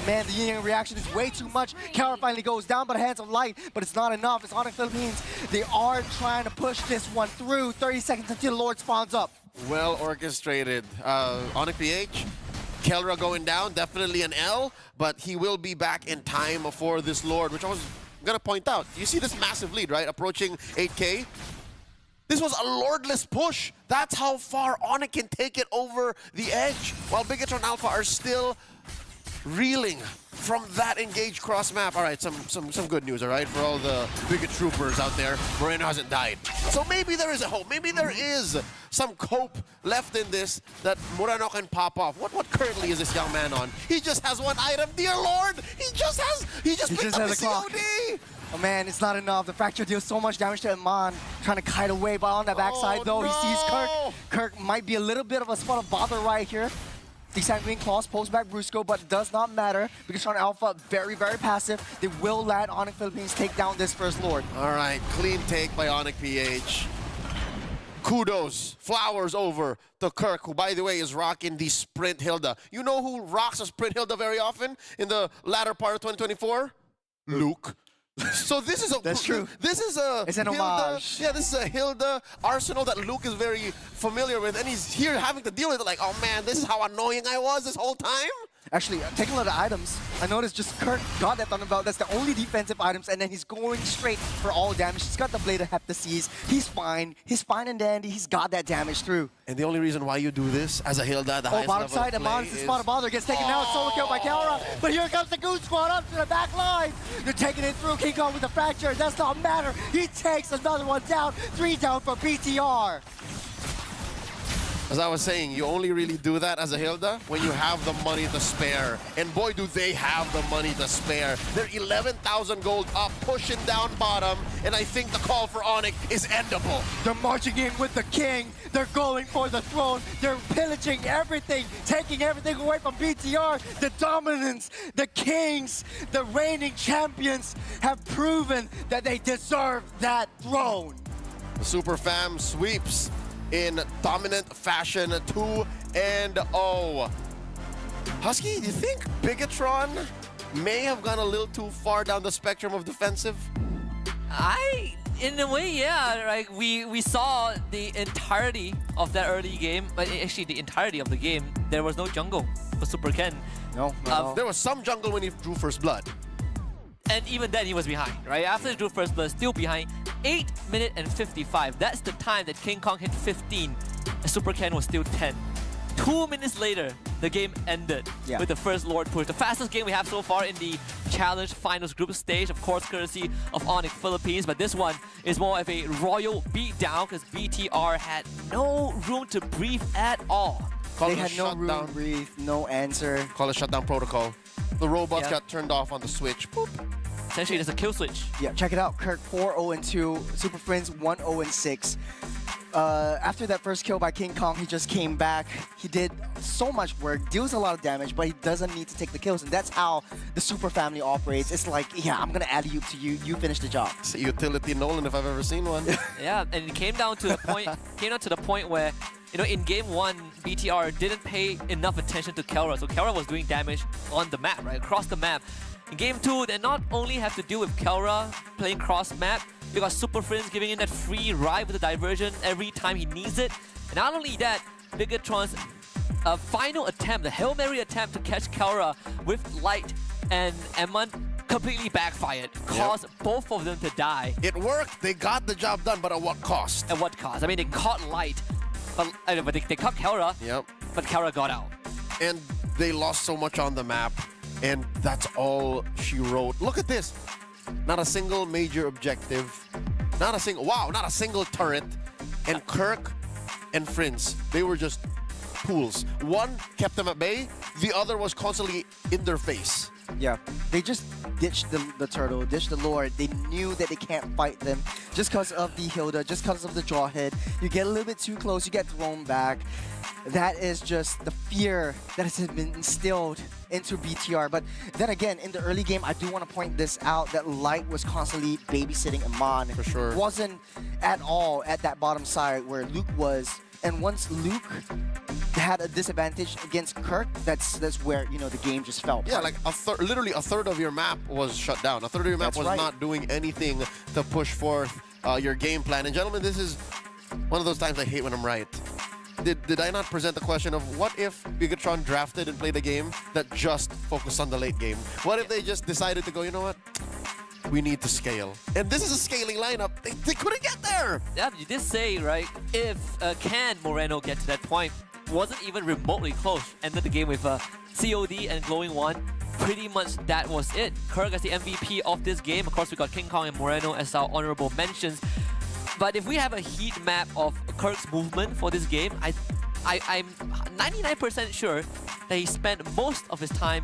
Man, the yin reaction is way too much. Kelra finally goes down by the hands of light, but it's not enough. It's Onyx Philippines. They are trying to push this one through. 30 seconds until the Lord spawns up. Well orchestrated. Onyx PH, Kelra going down, definitely an L, but he will be back in time for this Lord, which I was gonna point out. You see this massive lead, right? Approaching 8K. This was a lordless push. That's how far Onyx can take it over the edge, while Bigatron Alpha are still reeling from that engaged cross map. All right, some good news, all right, for all the bigot troopers out there. Moreno hasn't died. So maybe there is a hope. Maybe there is some cope left in this that Moreno can pop off. What currently is this young man on? He just has one item, dear Lord. He just picked up his COD. Oh man, it's not enough. The fracture deals so much damage to Iman. Trying to kite away, but on that backside though, he sees Kirk. Kirk might be a little bit of a spot of bother right here. The Sanguine Claws pulls back Brusco, but does not matter because Tron Alpha very, very passive. They will let Onyx Philippines take down this first Lord. All right, clean take by Onyx PH. Kudos, flowers over to Kirk, who, by the way, is rocking the Sprint Hilda. You know who rocks a Sprint Hilda very often in the latter part of 2024? Luke. So this is a That's true. This is a It's an Hilda, homage. yeah, this is a Hilda arsenal that Luke is very familiar with, and he's here having to deal with it like, oh man, this is how annoying I was this whole time. Actually, taking a lot of items, I noticed just Kirk got that Thunderbelt. That's the only defensive items, and then he's going straight for all damage. He's got the Blade of Heptases. He's fine. He's fine and dandy. He's got that damage through. And the only reason why you do this as a Hilda at the highest Bottom level side, of play Amon, the is... spot of bother gets taken out. Solo kill by Kelra. But here comes the Goon Squad up to the back line. They're taking it through. King Kong with the fracture. Does not matter. He takes another one down. 3 down for BTR. As I was saying, you only really do that as a Hilda when you have the money to spare. And boy, do they have the money to spare. They're 11,000 gold up, pushing down bottom, and I think the call for Onyx is endable. They're marching in with the king. They're going for the throne. They're pillaging everything, taking everything away from BTR. The dominance, the kings, the reigning champions have proven that they deserve that throne. The Super Fam sweeps in dominant fashion, 2-0. Husky, do you think Bigatron may have gone a little too far down the spectrum of defensive? In a way, yeah. Right? We saw the entirety of that early game, but actually the entirety of the game, there was no jungle for Super Ken. No, no. There was some jungle when he drew first blood. And even then, he was behind, right? After he drew first blood, still behind. 8 minutes and 55. That's the time that King Kong hit 15. And Super Ken was still 10. 2 minutes later, the game ended with the first Lord push. The fastest game we have so far in the Challenge Finals group stage, of course, courtesy of Onyx Philippines. But this one is more of a royal beatdown because BTR had no room to breathe at all. Call They it a had no room to shutdown. breathe, no answer. Call it shutdown protocol. The robots got turned off on the switch. Boop. Essentially, there's a kill switch. Yeah, check it out. Kirk 4-0-2, Super Friends 1-0-6. After that first kill by King Kong, he just came back. He did so much work, deals a lot of damage, but he doesn't need to take the kills. And that's how the Super family operates. It's like, yeah, I'm gonna alley-oop to you. You finish the job. It's a utility Nolan if I've ever seen one. Yeah, and it came down to the point where, you know, in game 1, BTR didn't pay enough attention to Kelra. So Kelra was doing damage on the map, right, across the map. In game 2, they not only have to deal with Kelra playing cross map, you got Super Friends giving him that free ride with the diversion every time he needs it. And not only that, Bigatron's final attempt, the Hail Mary attempt to catch Kelra with Light and Emon completely backfired, caused both of them to die. It worked, they got the job done, but at what cost? At what cost? I mean, they caught Light, but they caught Kelra, but Kelra got out. And they lost so much on the map, and that's all she wrote. Look at this. Not a single major objective. Not a single turret. And Kirk and Friends, they were just pools. One kept them at bay, the other was constantly in their face. Yeah, they just ditched the turtle, ditched the Lord. They knew that they can't fight them just because of the Hilda, just because of the Jawhead. You get a little bit too close, you get thrown back. That is just the fear that has been instilled into BTR. But then again, in the early game, I do want to point this out, that Light was constantly babysitting Amon. For sure. Wasn't at all at that bottom side where Luke was. And once Luke had a disadvantage against Kirk, that's where, you know, the game just fell apart. Yeah, like literally a third of your map was shut down. A third of your map was not doing anything to push forth your game plan. And gentlemen, this is one of those times I hate when I'm right. Did I not present the question of what if Bigatron drafted and played a game that just focused on the late game? What if they just decided to go, you know what? We need to scale. And this is a scaling lineup. They couldn't get there. Yeah, you did say, right, if can Moreno get to that point, wasn't even remotely close. Ended the game with COD and Glowing One. Pretty much that was it. Kirk as the MVP of this game. Of course, we got King Kong and Moreno as our honorable mentions. But if we have a heat map of Kirk's movement for this game, I'm 99% sure that he spent most of his time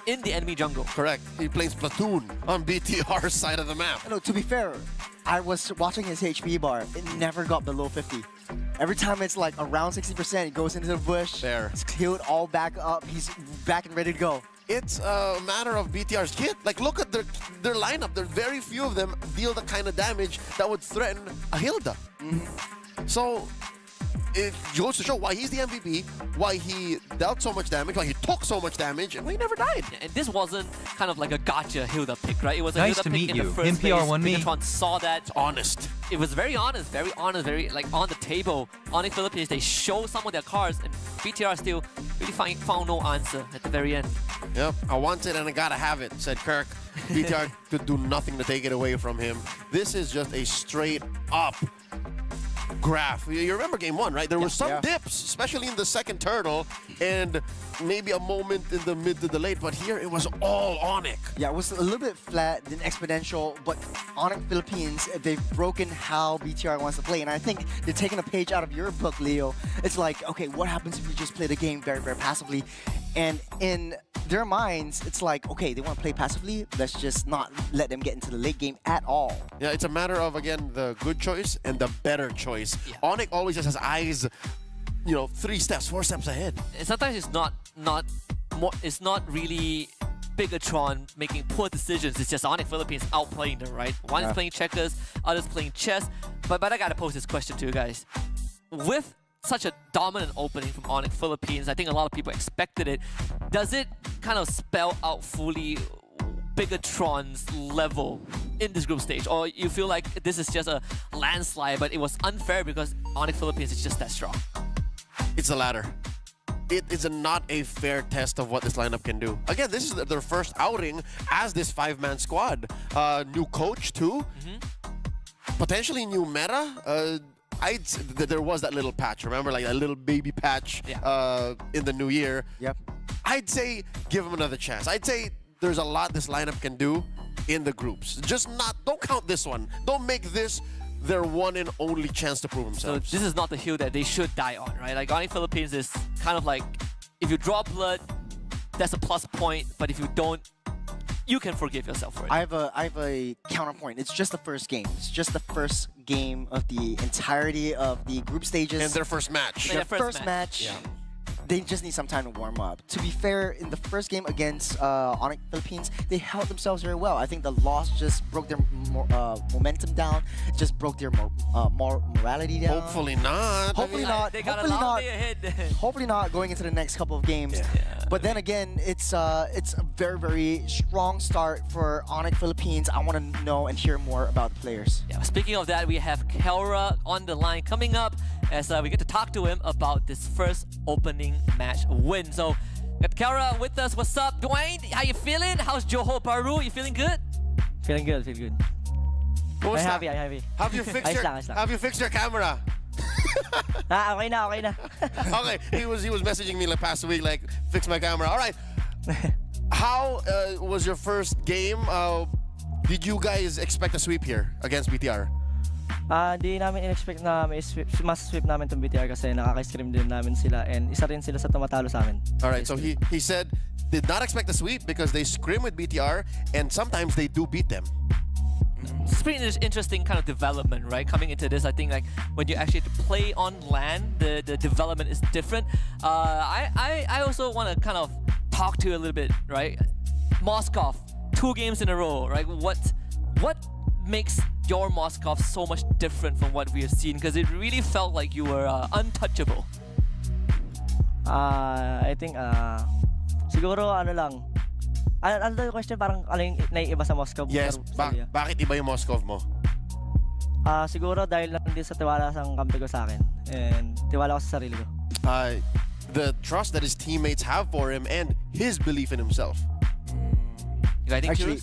in the enemy jungle. Correct. He plays Platoon on BTR's side of the map. No, to be fair, I was watching his HP bar. It never got below 50. Every time it's like around 60%, he goes into the bush. Fair. It's healed all back up. He's back and ready to go. It's a matter of BTR's kit. Like, look at their lineup. There are very few of them deal the kind of damage that would threaten a Hilda. So it goes to show why he's the MVP, why he dealt so much damage, why he took so much damage, and why he never died. And this wasn't kind of like a gotcha Hilda pick, right? It was a Nice Hilda to pick meet in you. the first NPR place. won me. Megatron saw that. It's honest. It was very honest, very like on the table. Onyx Philippines, they show some of their cards, and BTR still really found no answer at the very end. Yep, I want it and I gotta have it, said Kirk. BTR could do nothing to take it away from him. This is just a straight up graph. You remember game one, right? There were some dips, especially in the second turtle, and maybe a moment in the mid to the late, but here it was all Onyx. Yeah, it was a little bit flat, then exponential, but Onyx Philippines, they've broken how BTR wants to play, and I think they're taking a page out of your book, Leo. It's like, okay, what happens if we just play the game very, very passively? And in their minds, it's like, okay, they want to play passively, let's just not let them get into the late game at all. Yeah, it's a matter of, again, the good choice and the better choice. Yeah. Onyx always just has eyes, 3 steps, 4 steps ahead. And sometimes it's not really Bigatron making poor decisions. It's just Onyx Philippines outplaying them, right? One is playing checkers, others playing chess. But I gotta pose this question to you guys. With such a dominant opening from Onyx Philippines, I think a lot of people expected it. Does it kind of spell out fully Bigatron's level in this group stage? Or you feel like this is just a landslide, but it was unfair because Onyx Philippines is just that strong? It's the latter. It is not a fair test of what this lineup can do. Again, this is their first outing as this 5-man squad. New coach too. Potentially new meta. There was that little patch, remember? Like a little baby patch in the new year. Yep. I'd say give him another chance. I'd say there's a lot this lineup can do in the groups. Don't count this one. Don't make this their one and only chance to prove So themselves. this is not the hill that they should die on, right? Like Onyx Philippines is kind of like, if you draw blood, that's a plus point, but if you don't, you can forgive yourself for it. I have a counterpoint. It's just the first game. It's just the first game of the entirety of the group stages. And their first match. Yeah. Their first match. They just need some time to warm up. To be fair, in the first game against Onyx Philippines, they held themselves very well. I think the loss just broke their momentum down. It just broke their morality down. Hopefully not. Hopefully not. They got Hopefully a long not. way ahead. Hopefully not going into the next couple of games. But then again, it's a very, very strong start for Onyx Philippines. I want to know and hear more about the players. Yeah, speaking of that, we have Kelra on the line coming up as we get to talk to him about this first opening match win. So, got Kelra with us. What's up, Dwayne? How you feeling? How's Johor Bahru? You feeling good? Feeling good, feel good. Kumusta? I'm happy. Have you fixed Ayos lang. Have you fixed your camera? Okay na. Okay, he was messaging me like past week, like, fix my camera. All right. How was your first game? Did you guys expect a sweep here against BTR? Di namin in-expect na mas sweep namin tong BTR kasi nakaka-stream din namin sila and isa rin sila sa tumatalo sa amin. All right, so he said did not expect a sweep because they scrim with BTR and sometimes they do beat them. It's pretty interesting kind of development, right? Coming into this, I think like when you actually have to play on LAN, the development is different. I also want to kind of talk to you a little bit, right? Moskov, 2 games in a row, right? What makes your Moskov so much different from what we have seen? Because it really felt like you were untouchable. I think siguro ano lang. Ano yung question, parang ano yung naiiba sa Moscow? Yes, bakit iba yung Moskov mo? Siguro dahil lang din sa tiwala sa kampi ko sa akin and tiwala ko sa sarili ko. The trust that his teammates have for him and his belief in himself. You guys think Actually,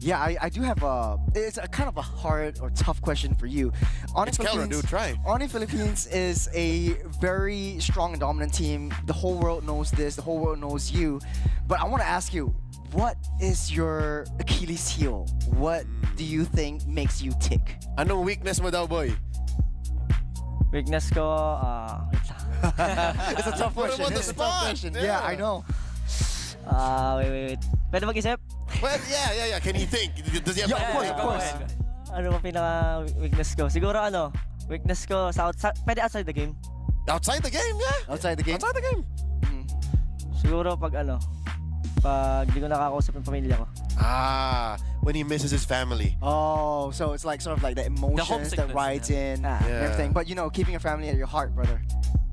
yeah, I do have it's a kind of a hard or tough question for you. It's Kelra, dude, try. Onyx Philippines is a very strong and dominant team. The whole world knows this. The whole world knows you. But I want to ask you, what is your Achilles heel? What do you think makes you tick? Anong weakness mo daw, boy? Weakness ko, It's a tough Put him question. on the It's a tough spot. question. Yeah. Yeah, I know. wait. Pwede mag-isip? Well, yeah. Can he think? Does he have Yeah, of time to course, think? of course. Ano ba pinaka-weakness ko? Siguro Weakness ko sa pwede outside the game. Outside the game, yeah. Outside the game? Outside the game. Siguro pag di ko nakakausap yung pamilya ko. When he misses his family. Oh, so it's like sort of like the emotions that homesickness, rides in Yeah. and everything. But you know, keeping your family at your heart, brother.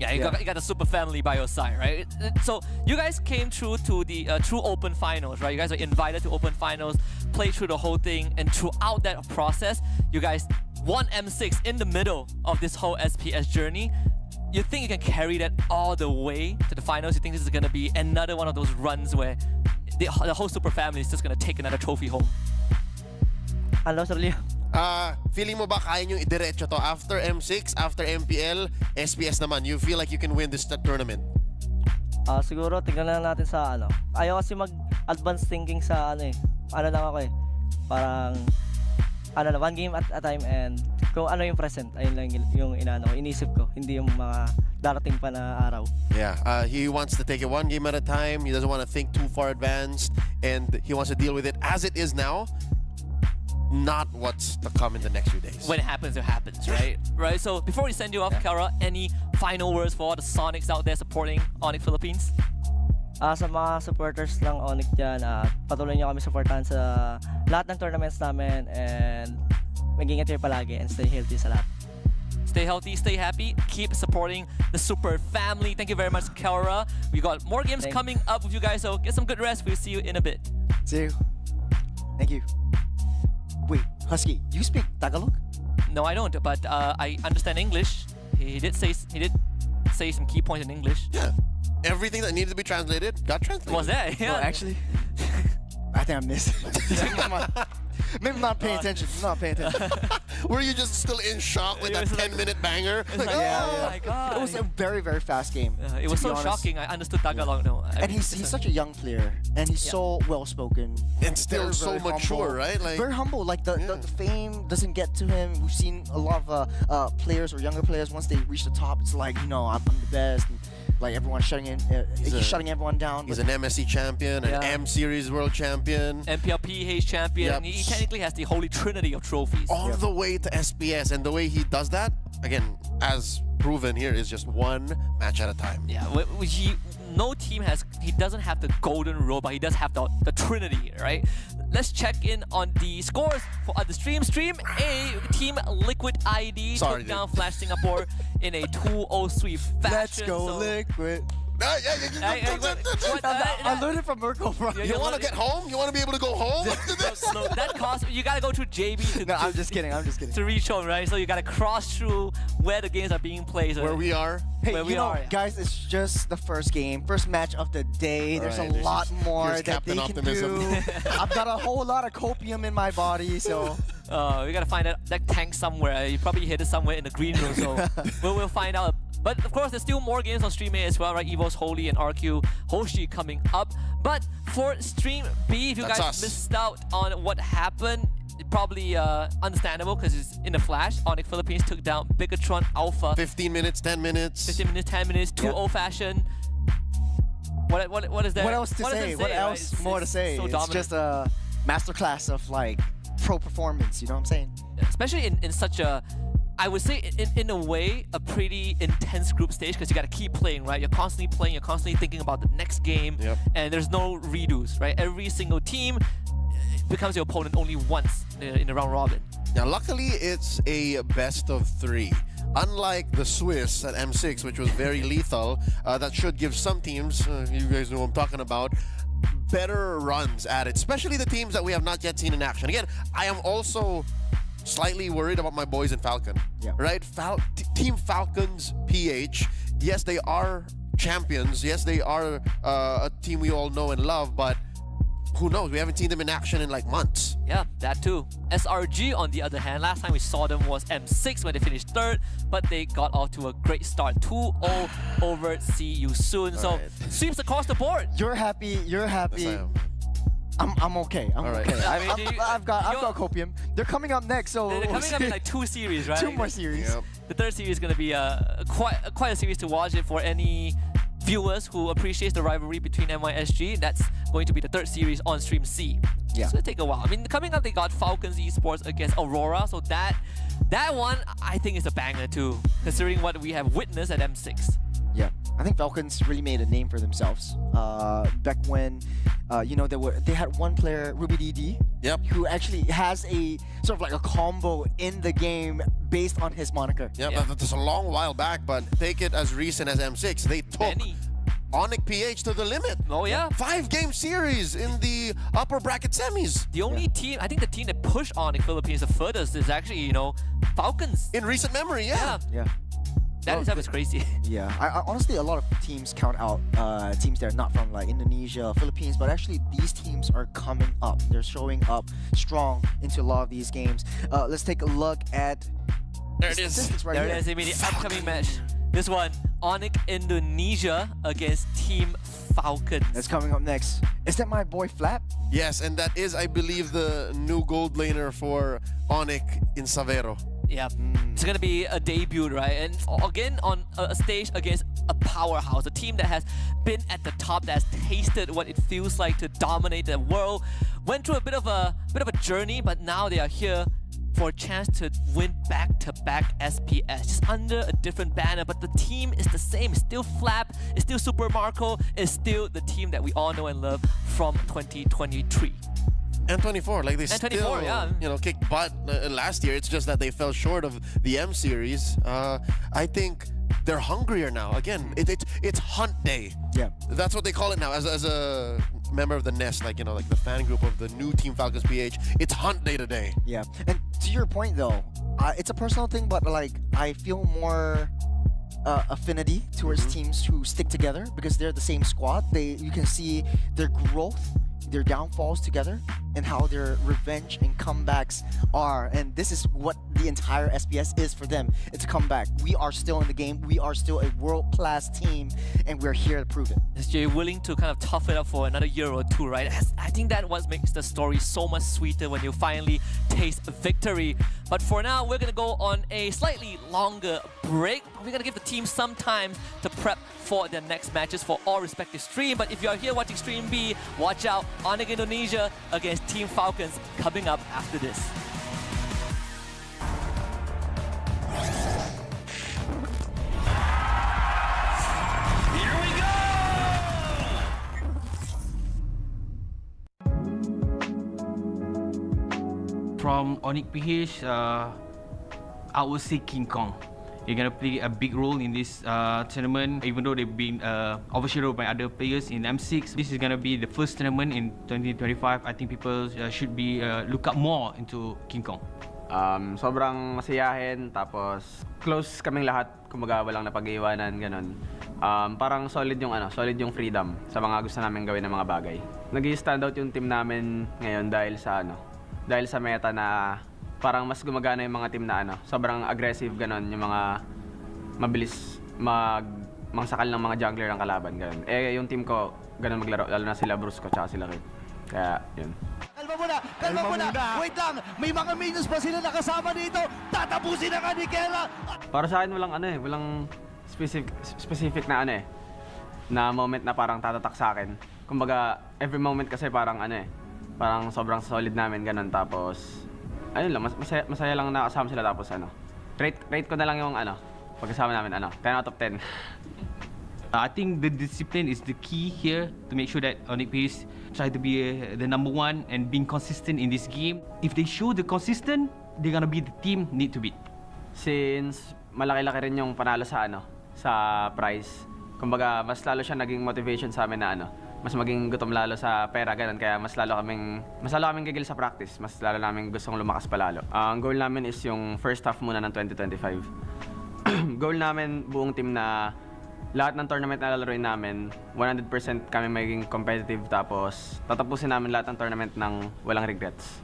Yeah, you got the super family by your side, right? So you guys came through to the True Open Finals, right? You guys were invited to Open Finals, played through the whole thing, and throughout that process, you guys won M6 in the middle of this whole SPS journey. You think you can carry that all the way to the finals? You think this is going to be another one of those runs where the whole super family is just going to take another trophy home? Hello, Sir Leo. Feeling mo ba kaya nyo idiretso to after M6, after MPL, SPS naman? You feel like you can win this tournament? Siguro tingnan lang natin sa Ayaw kasi mag-advance thinking sa lang ako Parang one game at a time, and kung ano yung present, ayun lang yung inisip ko, hindi yung mga darating pa na araw. Yeah, he wants to take it one game at a time. He doesn't want to think too far advanced, and he wants to deal with it as it is now, not what's to come in the next few days. When it happens, right? Right. So before we send you off, Kara, any final words for all the Sonics out there supporting Onyx Philippines? Sa mga supporters lang Onyx dyan, patuloy nyo kami supportahan sa lahat ng tournaments namin, and mag-ingat kayo palagi and stay healthy sa lahat. Stay healthy, stay happy, keep supporting the super family. Thank you very much, Kara. We got more games coming up with you guys, so get some good rest. We'll see you in a bit. See you. Thank you. Wait, Husky, you speak Tagalog? No, I don't, but I understand English. He did say some key points in English. Yeah. Everything that needed to be translated got translated. Was that? Yeah. No, actually, I think I missed it. Maybe I'm not paying attention. Were you just still in shock with that 10-minute banger? Like, oh my god. It was a very, very fast game. It was so shocking. I understood Tagalog. No, and he's such a young player, and he's so well-spoken. And still very, so very mature, humble. right? Like, very humble. Like the fame doesn't get to him. We've seen a lot of players or younger players, once they reach the top, it's like, I'm the best. And, like everyone's he's shutting everyone down. He's an MSC champion, an M Series world champion, MPLPH champion. Yep. He technically has the holy trinity of trophies. All the way to SPS, and the way he does that, again, as proven here, is just one match at a time. Yeah, no team he doesn't have the golden rule, but he does have the trinity, right? Let's check in on the scores for the stream. Stream A, Team Liquid ID took down Flash Singapore in a 2-0 sweep fashion. Let's go Liquid. I learned it from Mirko, bro. You want to get home? You want to be able to go home? No, that costs. You gotta go through JB to. I'm just kidding. To reach home, right? So you gotta cross through where the games are being played. Where we are. Hey, guys, it's just the first game, first match of the day. There's a lot more that they can do. I've got a whole lot of copium in my body, so. We gotta find that tank somewhere. You probably hid it somewhere in the green room, so we'll find out. But of course, there's still more games on Stream A as well, right? Evo's Holy and RQ Hoshi coming up. But for Stream B, if you guys missed out on what happened, probably understandable because it's in a flash. Onyx Philippines took down Bigatron Alpha. 15 minutes, 10 minutes. 15 minutes, 10 minutes, 2-0 fashion. What is that? What else to say? What else more to say? It's just a masterclass of like pro performance, you know what I'm saying? Especially in such a, I would say in a way, a pretty intense group stage because you got to keep playing, right? You're constantly playing, you're constantly thinking about the next game, and there's no redos, right? Every single team becomes your opponent only once in the round robin. Now, luckily, it's a best of 3. Unlike the Swiss at M6, which was very lethal, that should give some teams, you guys know what I'm talking about, better runs at it, especially the teams that we have not yet seen in action. Again, I am also slightly worried about my boys in Falcon, right? Team Falcon's PH, yes, they are champions. Yes, they are a team we all know and love, but who knows? We haven't seen them in action in like months. Yeah, that too. SRG, on the other hand, last time we saw them was M6 when they finished 3rd, but they got off to a great start. 2-0 over See You Soon. So, sweeps across the board. You're happy. You're happy. Yes, I am. I'm okay. I'm okay. I mean, I've got copium. They're coming up next, so they're coming up in like 2 series, right? 2 more series. Yep. The 3rd series is going to be quite a series to watch it for any viewers who appreciate the rivalry between MYSG. That's going to be the 3rd series on Stream C. Yeah. It's going to take a while. I mean, coming up, they got Falcons Esports against Aurora, so that that one I think is a banger too, considering what we have witnessed at M6. Yeah, I think Falcons really made a name for themselves. Back when, they had one player, Ruby DD, Yep. who actually has a sort of like a combo in the game based on his moniker. Yeah, Yeah. but that's a long while back, but take it as recent as M6. They took Many. Onyx PH to the limit. Oh yeah. 5-game series in the upper bracket semis. The only team, I think the team that pushed on the Philippines the furthest is actually, Falcons. In recent memory, yeah. Yeah. That itself is crazy. Yeah, I honestly, a lot of teams count out teams that are not from like Indonesia, Philippines, but actually these teams are coming up. They're showing up strong into a lot of these games. Let's take a look at There it the is. statistics right There here. it is, immediate upcoming match. This one, Onyx Indonesia against Team Falcons. That's coming up next. Is that my boy Flap? Yes, and that is, I believe, the new gold laner for Onyx in Savero. Yeah, it's gonna be a debut, right? And again on a stage against a powerhouse, a team that has been at the top, that has tasted what it feels like to dominate the world. Went through a bit of a journey, but now they are here for a chance to win back-to-back SPS, just under a different banner. But the team is the same. It's still Flap, it's still Super Marco, it's still the team that we all know and love from 2023. And 24, like they And still, 24, yeah. Kicked butt last year. It's just that they fell short of the M series. I think they're hungrier now. Again, it's Hunt Day. Yeah. That's what they call it now. As a member of the Nest, like the fan group of the new Team Falcons PH, it's Hunt Day today. Yeah, and to your point though, it's a personal thing, but like I feel more affinity towards teams who stick together because they're the same squad. You can see their growth, their downfalls together, and how their revenge and comebacks are. And this is what the entire SPS is for them. It's a comeback. We are still in the game. We are still a world-class team, and we're here to prove it. You're willing to kind of tough it up for another year or two, right? I think that what makes the story so much sweeter when you finally taste victory. But for now, we're gonna go on a slightly longer break. We're gonna give the team some time to prep for their next matches for all respective stream. But if you are here watching Stream B, watch out. Onyx Indonesia against Team Falcons coming up after this. Here we go! From Onyx PH, I would say King Kong. They're gonna play a big role in this tournament, even though they've been overshadowed by other players in M6. This is gonna be the first tournament in 2025. I think people should be look up more into King Kong. Sobrang masayahin, tapos close kaming lahat, kumbaga walang napag-iwanan, ganun. Parang solid yung freedom sa mga gusto namin gawin ng mga bagay. Nag-i-stand out yung team namin ngayon dahil sa meta na parang mas gumagana yung mga team na sobrang aggressive, ganun, yung mga mabilis mangsakal ng mga jungler ng kalaban, ganun. Yung team ko, ganun maglaro, lalo na sila Brusco tsaka sila Kid. Kaya, yun. Kalma muna! Wait lang! May mga minions pa sila nakasama dito! Tatapusin na ka ni Kela! Para sa akin, walang specific na na moment na parang tatatak sa akin. Kumbaga, every moment kasi parang parang sobrang solid namin, ganun. Tapos, ayun lang, masaya lang nakasama sila. Tapos rate ko na lang yung pagkasama namin, 10 out of 10. I think the discipline is the key here to make sure that Onyx PH try to be the number one and being consistent in this game. If they show the consistent, they're gonna be the team need to beat. Since malaki-laki rin yung panalo sa sa prize, kumbaga mas lalo siya naging motivation sa amin na mas maging gutom lalo sa pera, ganun. Kaya mas lalo kaming gigil sa practice, mas lalo namin gustong lumakas palalo. Ang goal namin is yung first half muna ng 2025. Goal namin buong team na lahat ng tournament na lalaroin namin, 100% kami magiging competitive, tapos tatapusin namin lahat ng tournament ng walang regrets.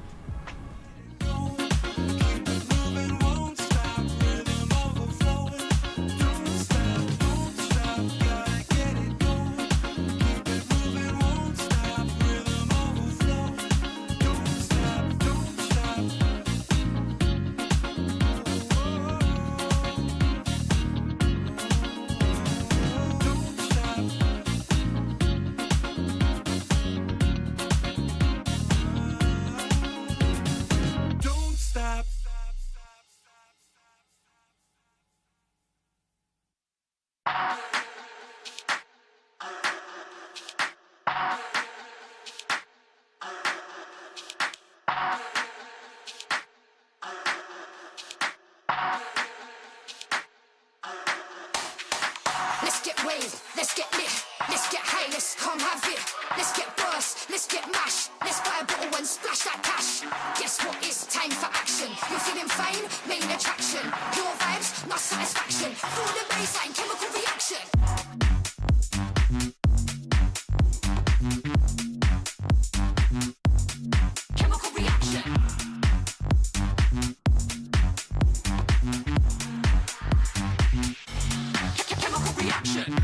let's get waved, let's get lit, let's get high, let's come have it. Let's get burst, let's get mash, let's buy a bottle and splash that cash. Guess what? It's time for action. You're feeling fine, main attraction. Pure vibes, not satisfaction. Feel the baseline, chemical reaction. Chemical reaction. Chemical reaction.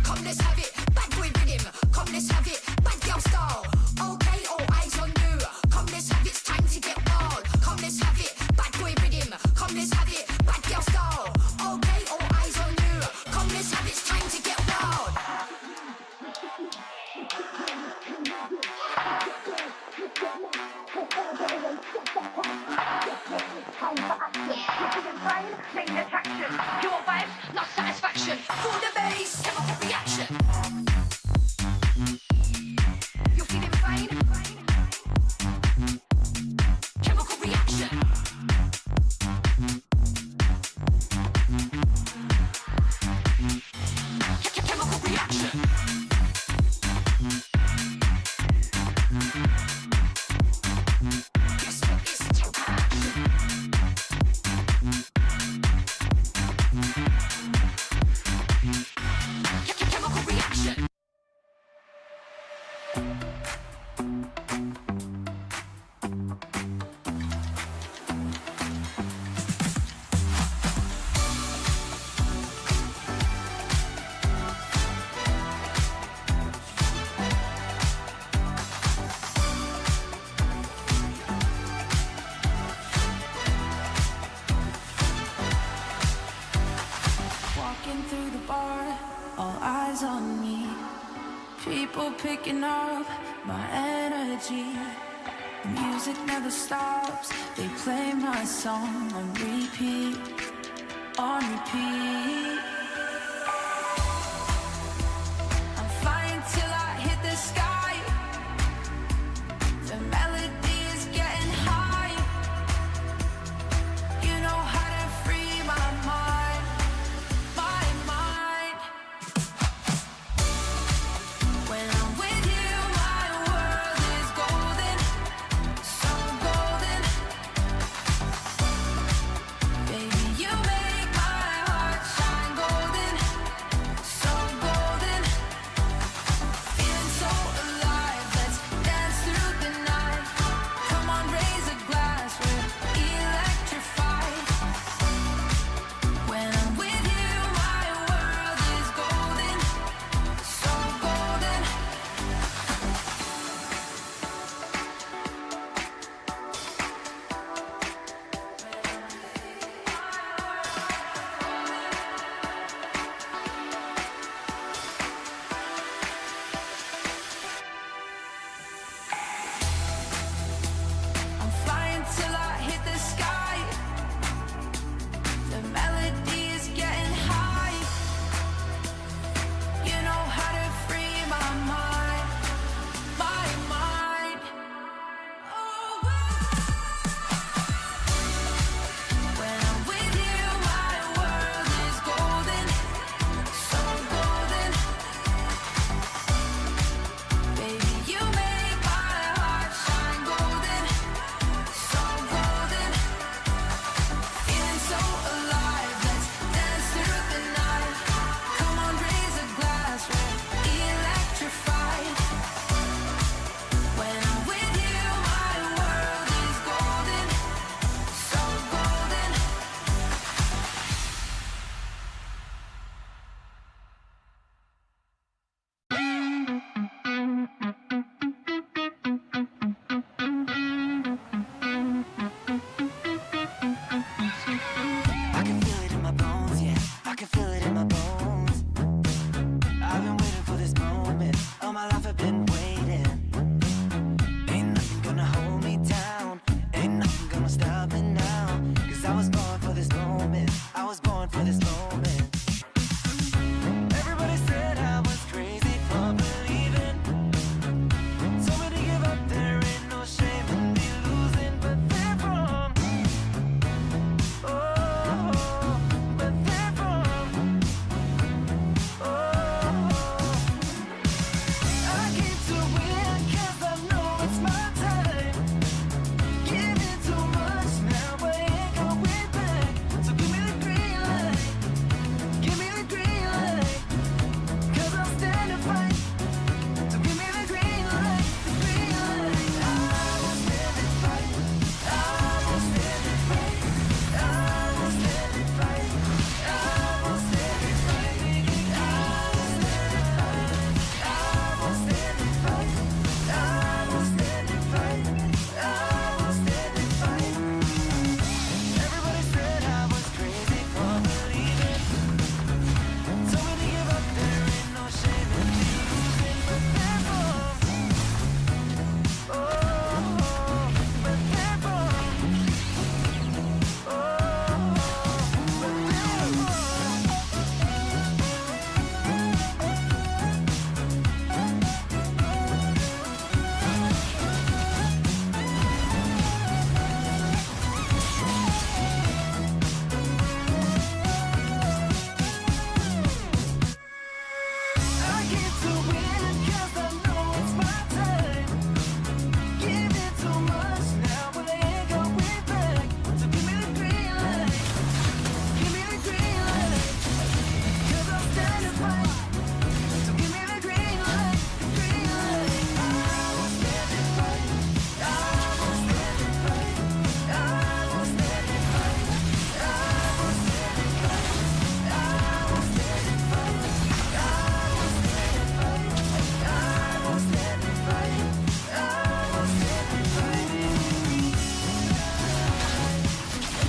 Come, let's have it, bad boy rhythm. Come, let's have it, bad girl style. Okay, all eyes on you. Come, let's have it, it's time to get wild. Come, let's have it, bad boy rhythm. Come, let's have it, bad girl style. Okay, all eyes on you. Come, let's have it, it's time to get wild. Main attraction, pure vibes, not satisfaction. For the bass, chemical reaction. You're feeling fine. Chemical reaction. Chemical reaction. Guess what? It's chemical reaction. Walking through the bar, all eyes on me. People picking up my energy. The music never stops. They play my song on repeat, on repeat. I'm flying till I hit the sky. The melody is getting high. You know how to free my mind. My mind. When I'm with you, my world is golden, so golden. Baby, you make my heart shine golden.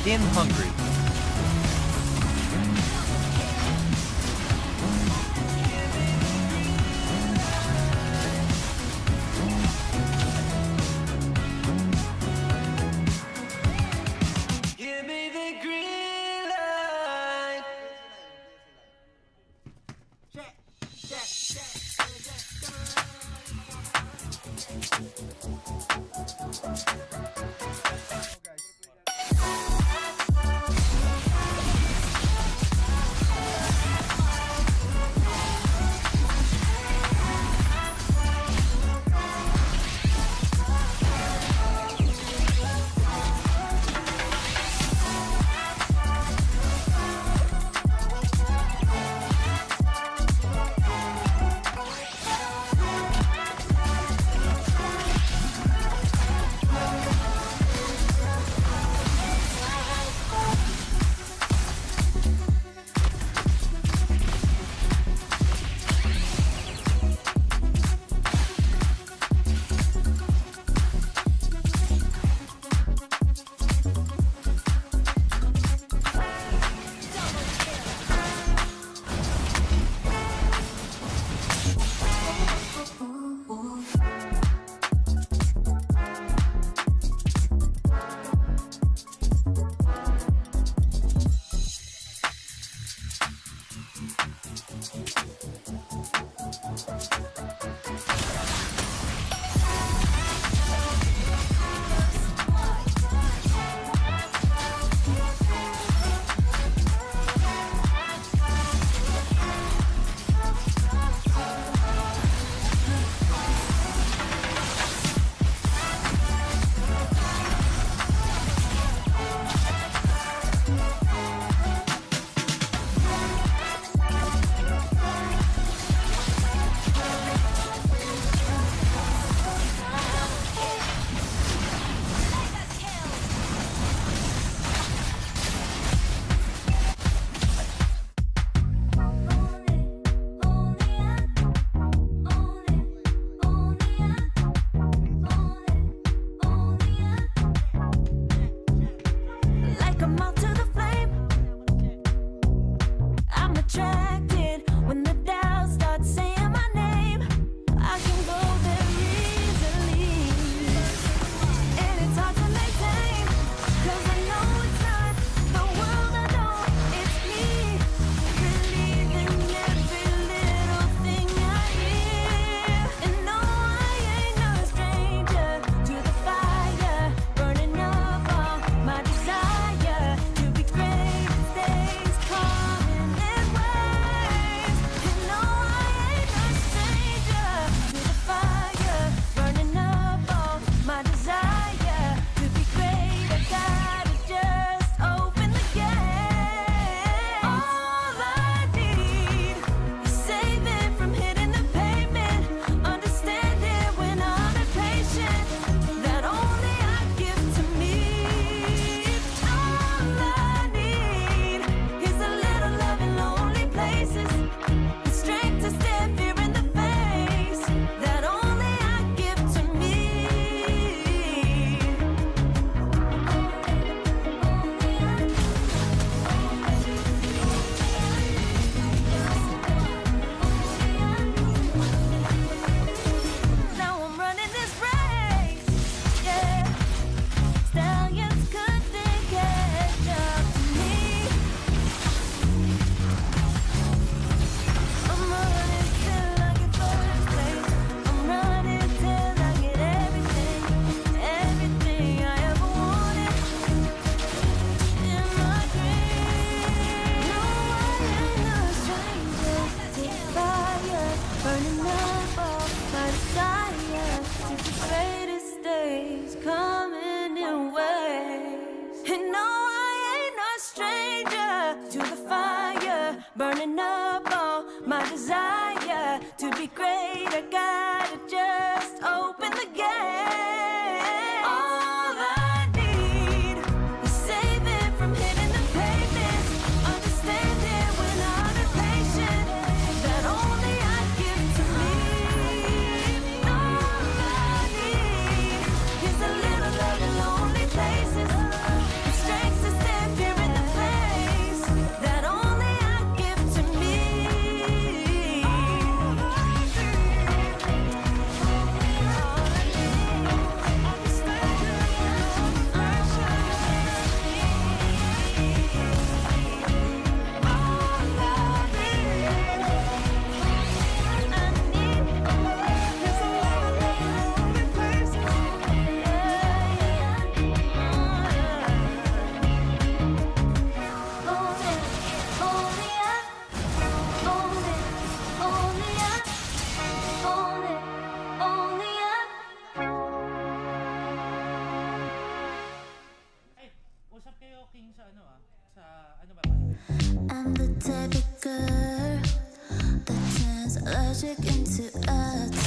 in Hungary. burning up all my desire to be great. I gotta just open the gate. All I need is saving from hitting the pavement, understanding when I'm impatient, that only I give to me. All I need is a little love in lonely places, the strength to stand. I'm the type of girl that turns logic into atoms.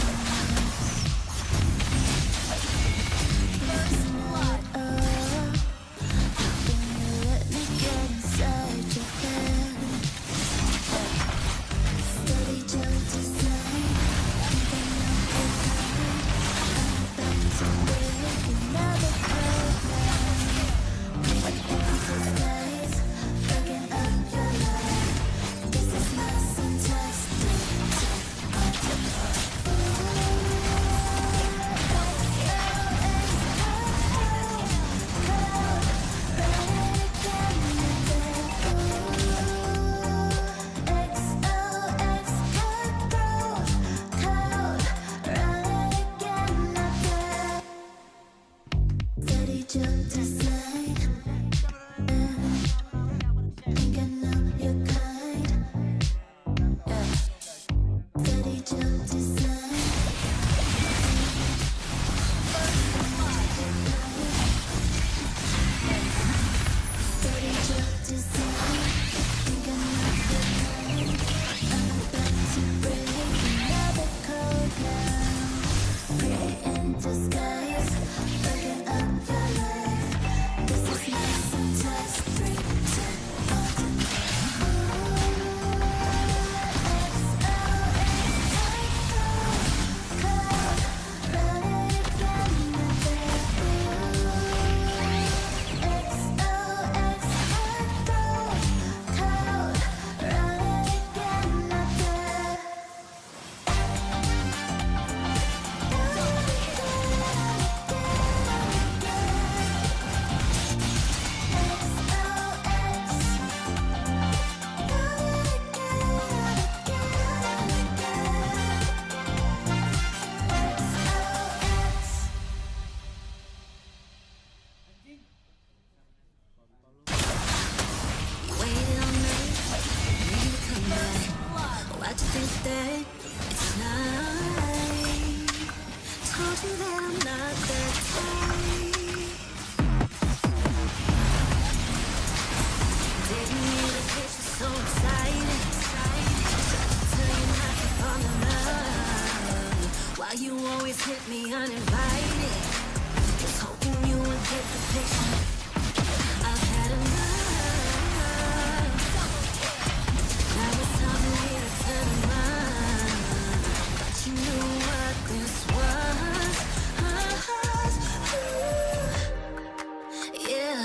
Let me get inside your head. Steady jump to sign. Think I know you're coming. I'm about to break another program. Into skies, fucking up your life. This is not some test. Jump to side. Think I know your kind. Steady jump to side. Steady jump to side. Think I know your kind. I'm about to break another code now. Pretty in disguise. Fucking up your life. This is not some test. 3, 2, waiting on me, need to come back. Why'd you think that it's night? Told you that I'm not that type. Didn't need a picture, so excited. Tell you not to fall in love. Why you always hit me uninvited? Just hoping you would get the picture. I've had enough. Now it's time for me to turn around. But you knew what this was. Yeah,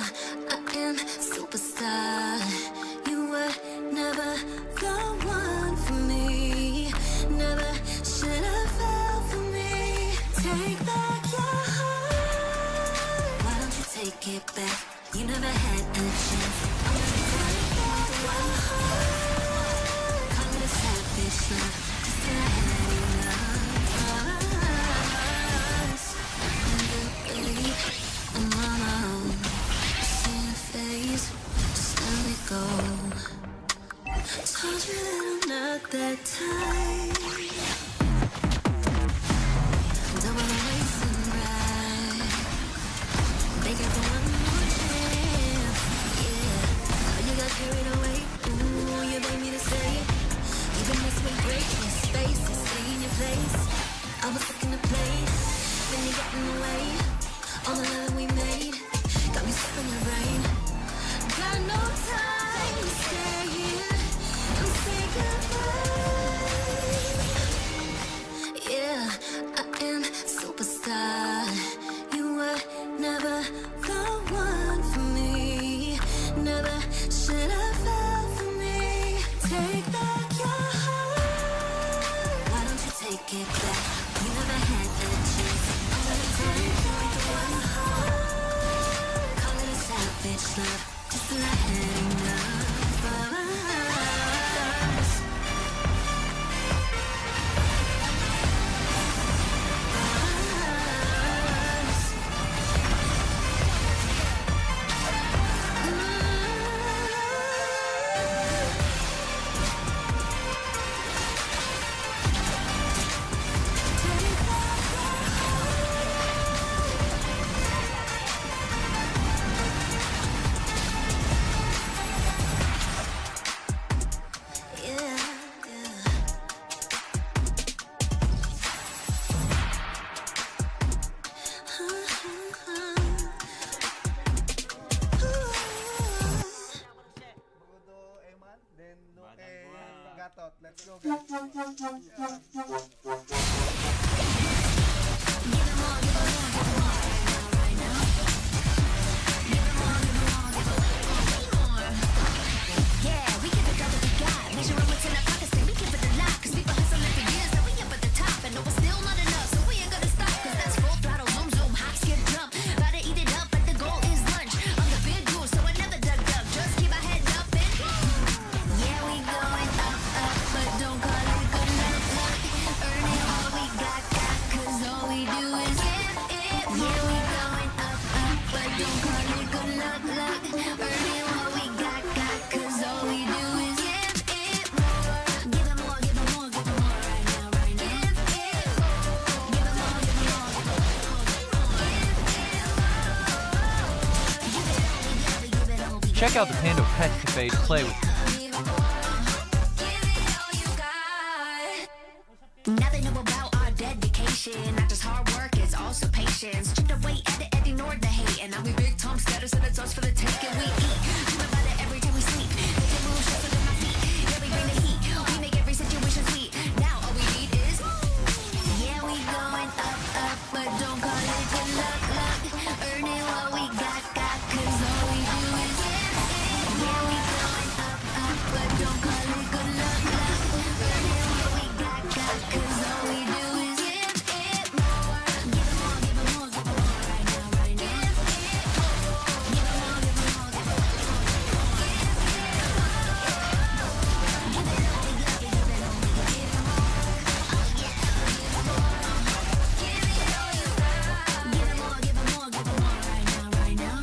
I am superstar. You were never the one for me. Never should have fell for me. Take back your heart. Why don't you take it back? You never had a chance. I'm gonna take back one heart. Call it a savage love. Just till I had enough of us. Baby, I'm on my own. See your face, just let me go. Told you that I'm not that type. Double the race and ride. Begging for one more chance. Yeah, but you got carried away. Ooh, you made me to say it. Even this would break your space and stay in your place. I was looking to play, then you got in the way. All the love that we made got me stuck in your brain. Got no time to stay here and say goodbye. Yeah, I am superstar. You were never the one for me. Never should have fell for me. Take back your heart. Why don't you take it back? You never had a chance. I'm gonna take back one heart. Call it a savage love. Just till I had enough of us. Check out the Panda Pet Cafe to play with. Now they know about our dedication. Not just hard work, it's also patience. Chipped away at it and ignored the hate. And now we big Tom status and it's us for the taking. We eat, dream about it every time we sleep. Make it move, shuffle in my feet. Yeah, we bring the heat. We make every situation sweet. Now all we need is, yeah, we going up, but don't call it good luck, luck. Earning what we got, cause all we do is, yeah, we going up, but don't call it good luck, luck. Earning what we got, cause all we do is give it more. Give it more, give it more, give it more right now, right now. Give it more, give it more, give it more, give it more.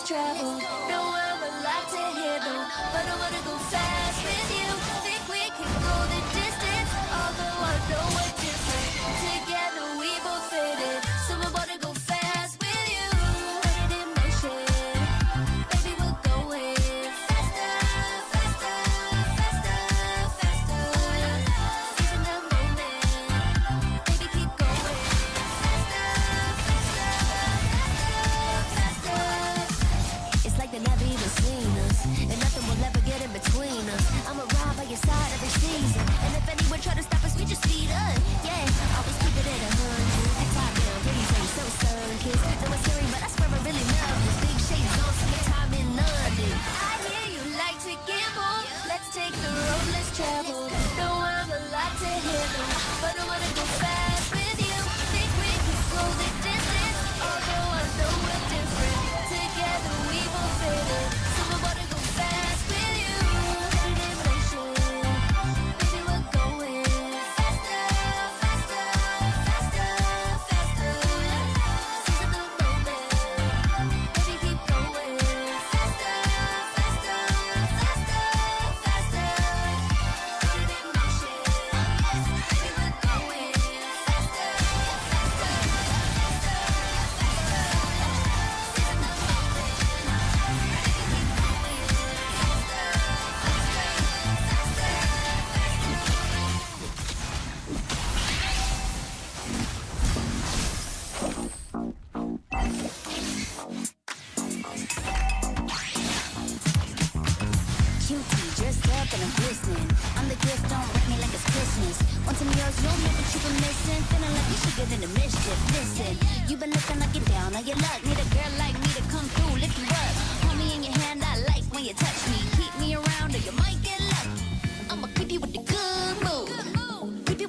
Travel, the world a lot to handle, but I wanna go fast with you. Think we can go the distance, although I know we're different. Together we both fit it, so I wanna go fast with you. Put it in motion, baby we're going faster, faster, faster, faster. Seizing the moment, baby keep going faster, faster, faster, faster. It's like the levee between us, and nothing will ever get in between us. I'ma ride by your side every season, and if anyone try to stop us, we just speed up. Yeah, always keep it at 100. Top down, pretty face, so sun-kissed. No one's hearing, but I swear I really love this. Big shades on, spend time in London. I hear you like to gamble. Let's take the road, let's travel. Know I'm a lot to handle, but I wanna go fast with you. Think we can go the distance, although I know we're different. Together we both fit it, so I wanna go fast with you. Put it in motion, baby we're going faster, faster, faster, faster. Seizing the moment, baby keep going faster, faster, faster, faster. Put it in motion, baby we're going faster, faster, cutie, dressed up and I'm glistening. I'm the gift, don't wrap me like it's Christmas. Want some yours, you'll know what you've been missing. Feeling like you should get into mischief. Listen, you've been looking like you're down on your luck. Need a girl like me to come through, lift you up. Hold me in your hand, I like when you touch me. Keep me around or you might get lucky. I'ma creep you with the good move. Creep you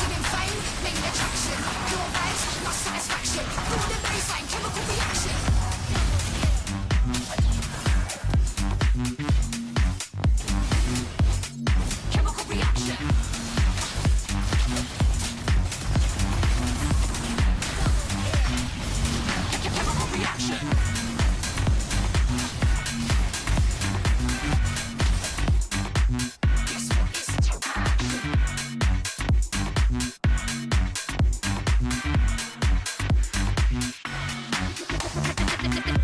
feeling fame, main attraction. Pure vibes, not satisfaction. Feel the baseline, chemical reaction. Chemical reaction. Chemical reaction.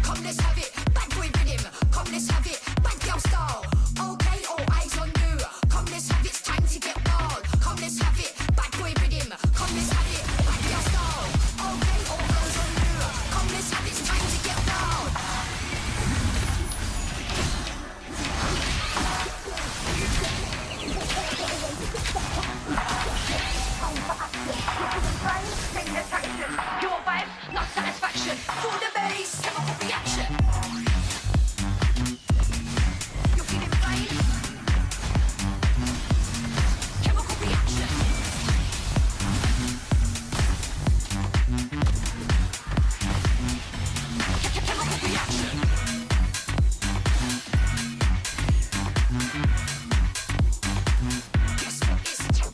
Come, let's have it, bad boy rhythm. Come, let's have it, bad girl style. Okay, all eyes on you. Come, let's have it, it's time to get wild. Come, let's have it, bad boy rhythm. Come, let's have it, bad girl style. Okay, all eyes on you. Come, let's have it, it's time to get wild. Pure vibes, not satisfaction. Feel the bass, chemical reaction. You're feeling fine. Chemical reaction. Chemical reaction. Guess what is action?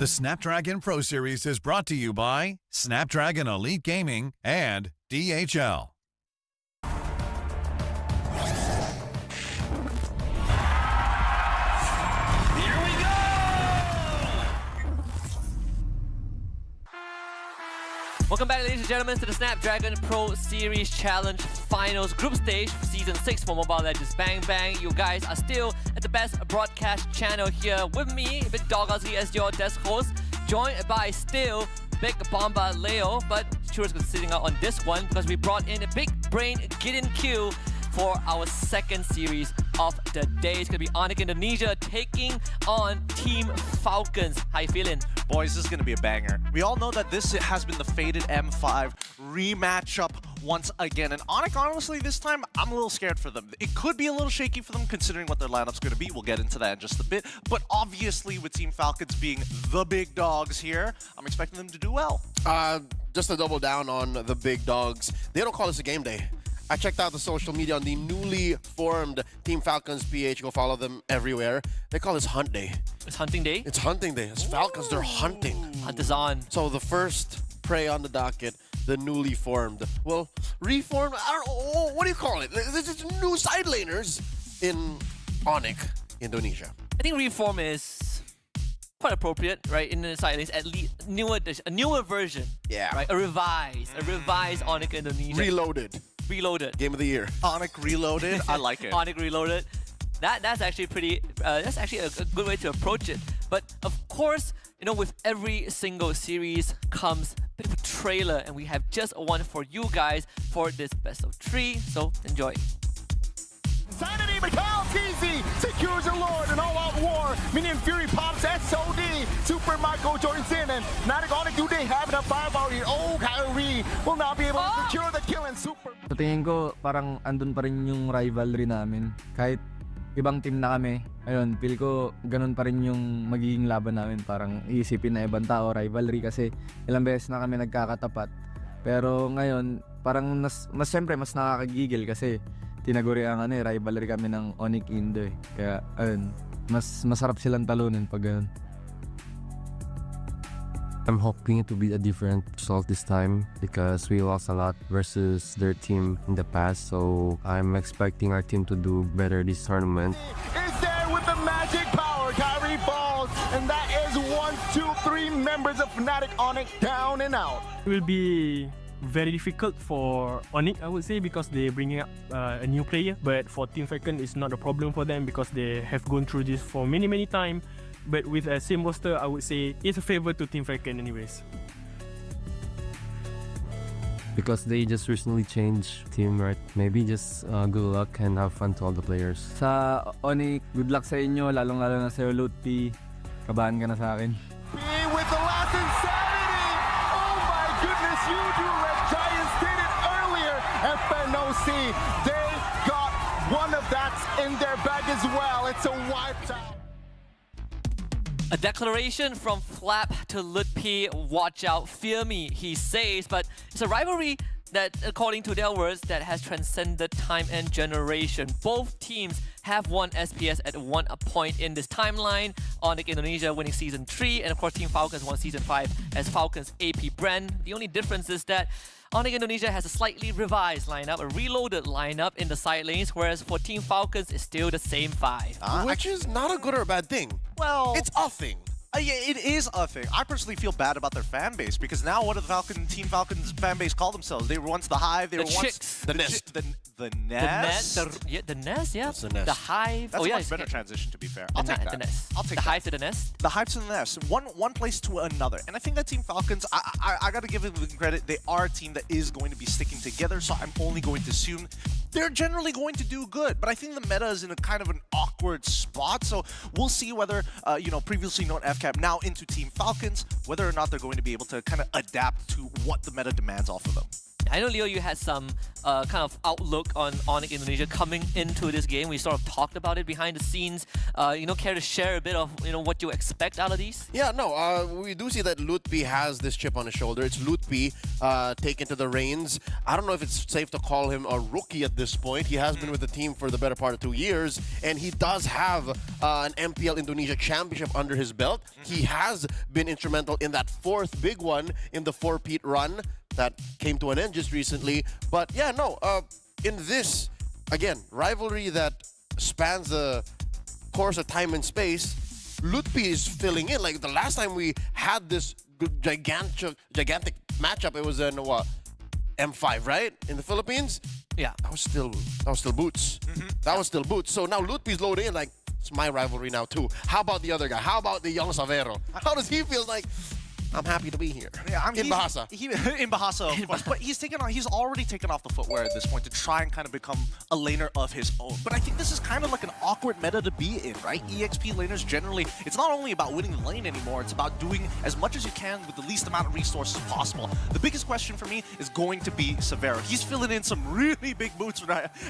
The Snapdragon Pro Series is brought to you by Snapdragon Elite Gaming and DHL. Welcome back, ladies and gentlemen, to the Snapdragon Pro Series Challenge Finals Group Stage, Season 6 for Mobile Legends Bang Bang. You guys are still at the best broadcast channel here with me, Big Dog Ozzy, as your desk host, joined by still Big Bomba Leo, but Churros is sitting out on this one because we brought in a big brain Gideon Q for our second series of the day. It's going to be Onyx Indonesia taking on Team Falcons. How you feeling? Boys, this is going to be a banger. We all know that this has been the fated M5 rematch up once again. And Onyx, honestly, this time, I'm a little scared for them. It could be a little shaky for them considering what their lineup's going to be. We'll get into that in just a bit. But obviously, with Team Falcons being the big dogs here, I'm expecting them to do well. Just to double down on the big dogs, they don't call this a game day. I checked out the social media on the newly formed Team Falcons PH. Go follow them everywhere. They call this Hunt Day. It's hunting day? It's hunting day. It's Falcons. They're hunting. Hunt is on. So the first prey on the docket, the newly formed. Well, reformed. I don't know. What do you call it? This is new side laners in Onyx, Indonesia. I think reform is quite appropriate, right? In the side lanes, at least a newer version. Yeah. Right? A revised Onyx Indonesia. Reloaded. Game of the year. Onyx Reloaded. I like it. Onyx Reloaded. That's actually pretty. That's actually a good way to approach it. But of course, you know, with every single series comes a bit of a trailer, and we have just one for you guys for this best of 3. So enjoy. Sanity becomes easy, secures the Lord in all-out war. Minion Fury pops SOD. Super Michael joins in, and Fnatic Onyx, do they have enough firepower here? Oh, Kyrie will not be able to secure the kill, and Super. Sa tingin ko, parang andun pa rin yung rivalry namin. Kahit ibang team na kami, ayun, feel ko ganun pa rin yung magiging laban namin. Parang iisipin na ibang tao, rivalry, kasi ilang beses na kami nagkakatapat. Pero ngayon, parang mas siyempre, mas nakakagigil kasi tinaguri ang rivalry kami ng Onyx Indo eh. Kaya ayun, mas masarap silang talunin pag ganun. I'm hoping it will be a different result this time because we lost a lot versus their team in the past, so I'm expecting our team to do better this tournament. Is there with the magic power, Kyrie falls, and that is 1, 2, 3 members of Fnatic Onyx down and out. It will be very difficult for Onyx, I would say, because they're bringing up a new player. But for Team Falcon, it's not a problem for them because they have gone through this for many times. But with a same roster, I would say it's a favor to Team Falcon anyways. Because they just recently changed team, right? Maybe just good luck and have fun to all the players. Sa Onyx, good luck sa inyo, lalong-lalo na sa'yo, Lutpi. Kabahan ka na sa akin. With the last insanity! Oh my goodness, you do Red Giants did it earlier. FNOC, they got one of that in their bag as well. It's a wipe out. A declaration from Flap to Lutpi, watch out, fear me, he says, but it's a rivalry that, according to their words, that has transcended time and generation. Both teams have won SPS at one point in this timeline. Onyx Indonesia winning Season 3, and of course Team Falcons won Season 5 as Falcons AP brand. The only difference is that Onyx Indonesia has a slightly revised lineup, a reloaded lineup in the side lanes, whereas for Team Falcons, it's still the same 5. Which is not a good or a bad thing. Well, it's a thing. Yeah, it is a thing. I personally feel bad about their fan base because now what do Team Falcons fan base call themselves? They were once the Hive. They were once the Nest. The Nest. The Nest, yeah. What's the Nest? The Hive. That's a much better transition, to be fair. I'll take that. The Nest. I'll take the that. Hive to the Nest. The Hive to the Nest. One place to another. And I think that Team Falcons, I got to give them credit. They are a team that is going to be sticking together, so I'm only going to assume they're generally going to do good. But I think the meta is in a kind of an awkward spot, so we'll see whether, previously known FCAP, now into Team Falcons, whether or not they're going to be able to kind of adapt to what the meta demands off of them. I know, Leo, you had some kind of outlook on Onyx Indonesia coming into this game. We sort of talked about it behind the scenes. Care to share a bit of what you expect out of these? Yeah, no, we do see that Lutpi has this chip on his shoulder. It's Lutpi taken to the reins. I don't know if it's safe to call him a rookie at this point. He has been with the team for the better part of 2 years, and he does have an MPL Indonesia Championship under his belt. He has been instrumental in that fourth big one in the four-peat run that came to an end just recently. But yeah, no, in this, again, rivalry that spans the course of time and space, Lutpi is filling in. Like the last time we had this gigantic matchup, it was in what, M5, right? In the Philippines? Yeah. That was still Boots. That was still Boots. So now Lutpi's loaded in like, it's my rivalry now too. How about the other guy? How about the young Savero? How does he feel? Like, I'm happy to be here. Yeah, in Bahasa. In Bahasa, of course. But he's already taken off the footwear at this point to try and kind of become a laner of his own. But I think this is kind of like an awkward meta to be in, right? EXP laners generally, it's not only about winning the lane anymore, it's about doing as much as you can with the least amount of resources possible. The biggest question for me is going to be Severo. He's filling in some really big boots,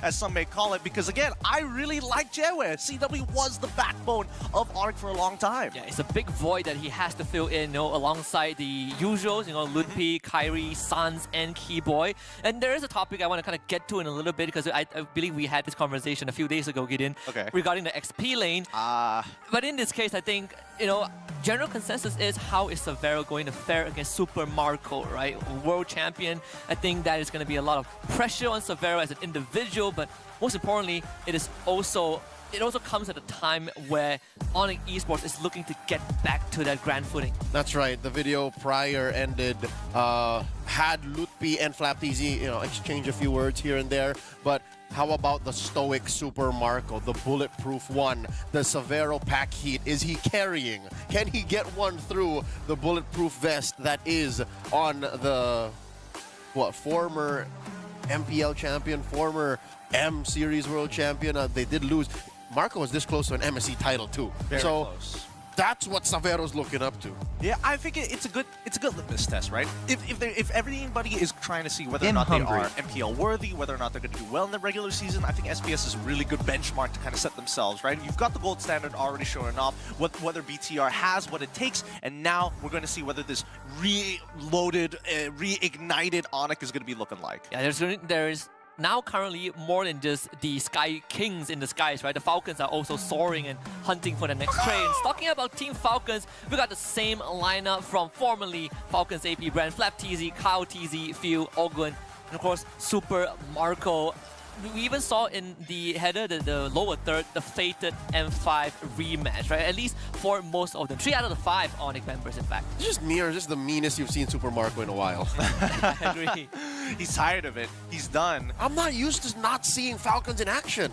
as some may call it, because again, I really like Jewe. CW was the backbone of Onyx for a long time. Yeah, it's a big void that he has to fill in, alongside the usuals, Lutpi, Kyrie, Sans, and Keyboy. And there is a topic I want to kind of get to in a little bit, because I believe we had this conversation a few days ago, Gideon, regarding the XP lane. But in this case, I think, general consensus is, how is Severo going to fare against Super Marco, right? World champion. I think that is going to be a lot of pressure on Severo as an individual, but most importantly, it also comes at a time where Onyx Esports is looking to get back to that grand footing. That's right. The video prior ended, had Lutpi and FlapTZ, exchange a few words here and there, but how about the stoic Super Marco, the bulletproof one, the Severo pack heat? Is he carrying? Can he get one through the bulletproof vest that is on the, former MPL champion, former M Series world champion? They did lose. Marco was this close to an MSC title too. Very close. That's what Savero's looking up to. Yeah, I think it's a good litmus test, right? If everybody is trying to see whether or not they are MPL worthy, whether or not they're going to do well in the regular season, I think SPS is a really good benchmark to kind of set themselves, right? You've got the gold standard already showing off, whether BTR has what it takes, and now we're going to see whether this reloaded, reignited Onyx is going to be looking like. Yeah, there's now currently more than just the Sky Kings in the skies, right? The Falcons are also soaring and hunting for the next prey. And talking about Team Falcons, we got the same lineup from formerly Falcons AP brand, FlapTZ, Kyle TZ, Phil, Ogun, and of course Super Marco. We even saw in the header, the lower third, the fated M5 rematch, right? At least for most of them. 3 out of the 5 Onyx members, in fact. Just the meanest you've seen Super Marco in a while. I agree. He's tired of it. He's done. I'm not used to not seeing Falcons in action.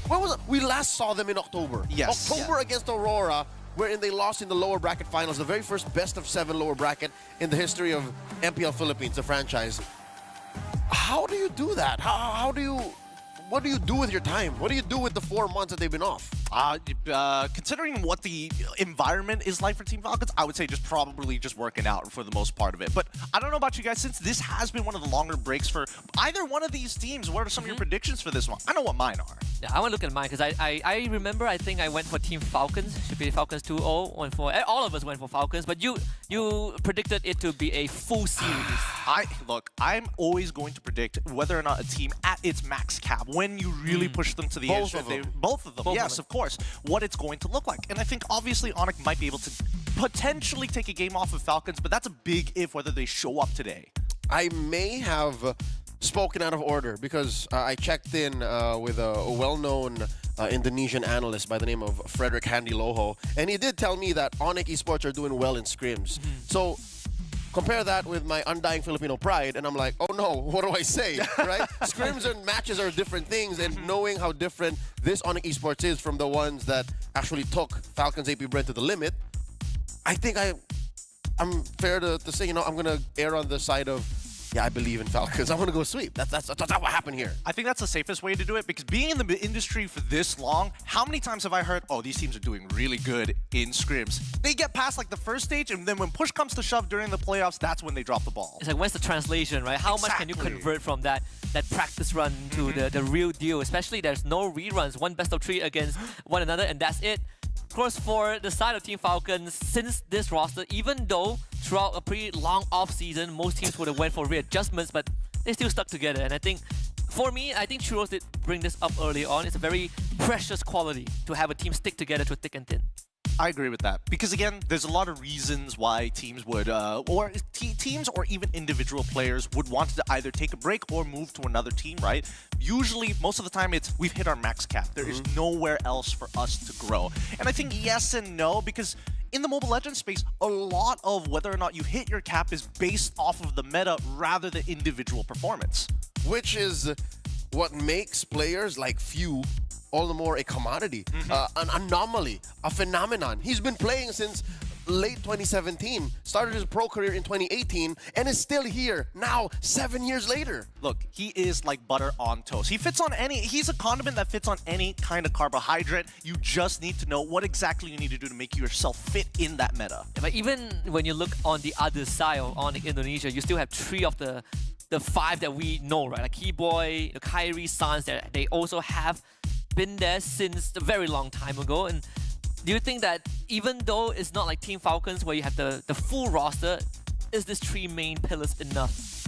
When was it? We last saw them in October. Yes. October against Aurora, wherein they lost in the lower bracket finals, the very first best of 7 lower bracket in the history of MPL Philippines, the franchise. How do you do that? What do you do with your time? What do you do with the 4 months that they've been off? Considering what the environment is like for Team Falcons, I would say probably just working out for the most part of it. But I don't know about you guys, since this has been one of the longer breaks for either one of these teams, what are some of your predictions for this one? I know what mine are. Yeah, I want to look at mine because I remember, I think I went for Team Falcons. Should be Falcons 2-0. All of us went for Falcons, but you predicted it to be a full series. I'm always going to predict whether or not a team at its max cap, when you really push them to the edge. Both of them. Yes, of course. What it's going to look like. And I think obviously Onyx might be able to potentially take a game off of Falcons, but that's a big if whether they show up today. I may have spoken out of order because I checked in with a well-known Indonesian analyst by the name of Frederick Handiloho, and he did tell me that Onyx Esports are doing well in scrims. So compare that with my undying Filipino pride, and I'm like, oh no, what do I say, right? Scrims and matches are different things, and knowing how different this Onyx Esports is from the ones that actually took Falcons AP Brent to the limit, I think I'm fair to say, I'm going to err on the side of yeah, I believe in Falcons. I want to go sweep. That's what happened here. I think that's the safest way to do it because being in the industry for this long, how many times have I heard, oh, these teams are doing really good in scrims? They get past like the first stage, and then when push comes to shove during the playoffs, that's when they drop the ball. It's like, when's the translation, right? How much can you convert from that practice run to the real deal? Especially there's no reruns, one best of 3 against one another, and that's it. Of course, for the side of Team Falcons, since this roster, even though throughout a pretty long off-season, most teams would have went for readjustments, but they still stuck together. And I think, for me, I think Churros did bring this up early on. It's a very precious quality to have a team stick together through thick and thin. I agree with that because again, there's a lot of reasons why teams would, teams or even individual players would want to either take a break or move to another team, right? Usually, most of the time, it's we've hit our max cap. There is nowhere else for us to grow. And I think yes and no because in the Mobile Legends space, a lot of whether or not you hit your cap is based off of the meta rather than individual performance. Which is what makes players like Few all the more a commodity, an anomaly, a phenomenon. He's been playing since late 2017, started his pro career in 2018, and is still here now, 7 years later. Look, he is like butter on toast. He fits on he's a condiment that fits on any kind of carbohydrate. You just need to know what exactly you need to do to make yourself fit in that meta. But even when you look on the other side of Indonesia, you still have 3 of the 5 that we know, right? Like Keyboy, the Kyrie Suns, they also have been there since a very long time ago. And do you think that even though it's not like Team Falcons where you have the full roster, is this 3 main pillars enough?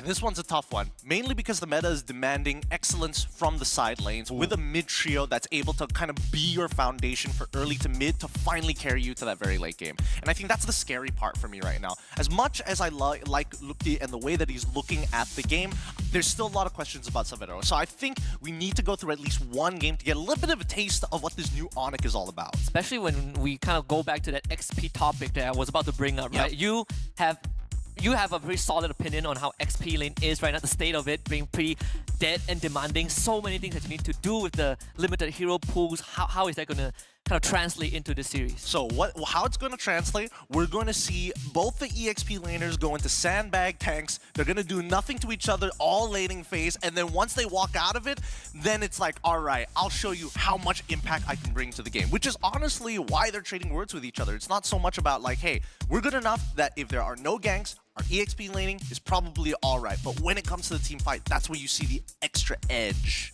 This one's a tough one. Mainly because the meta is demanding excellence from the side lanes with a mid trio that's able to kind of be your foundation for early to mid to finally carry you to that very late game. And I think that's the scary part for me right now. As much as I like Lupti and the way that he's looking at the game, there's still a lot of questions about Savero. So I think we need to go through at least one game to get a little bit of a taste of what this new Onyx is all about. Especially when we kind of go back to that XP topic that I was about to bring up, right? You have a very solid opinion on how XP lane is right now, the state of it being pretty dead and demanding. So many things that you need to do with the limited hero pools. How is that going to kind of translate into the series? So how it's going to translate, we're going to see both the EXP laners go into sandbag tanks. They're going to do nothing to each other all laning phase, and then once they walk out of it, then it's like, all right, I'll show you how much impact I can bring to the game, which is honestly why they're trading words with each other. It's not so much about like, hey, we're good enough that if there are no ganks, our EXP laning is probably all right. But when it comes to the team fight, that's when you see the extra edge.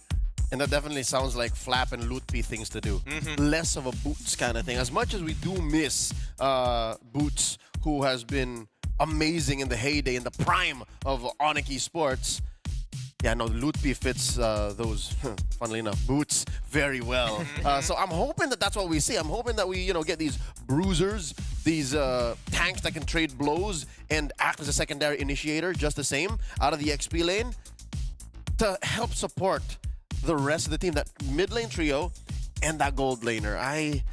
And that definitely sounds like Flap and Lutpi things to do. Less of a Boots kind of thing. As much as we do miss Boots, who has been amazing in the heyday, in the prime of Onyx esports, yeah, no, Lutpi fits those, funnily enough, Boots very well. So I'm hoping that that's what we see. I'm hoping that we, get these bruisers, these tanks that can trade blows and act as a secondary initiator just the same out of the XP lane to help support the rest of the team, that mid lane trio and that gold laner. I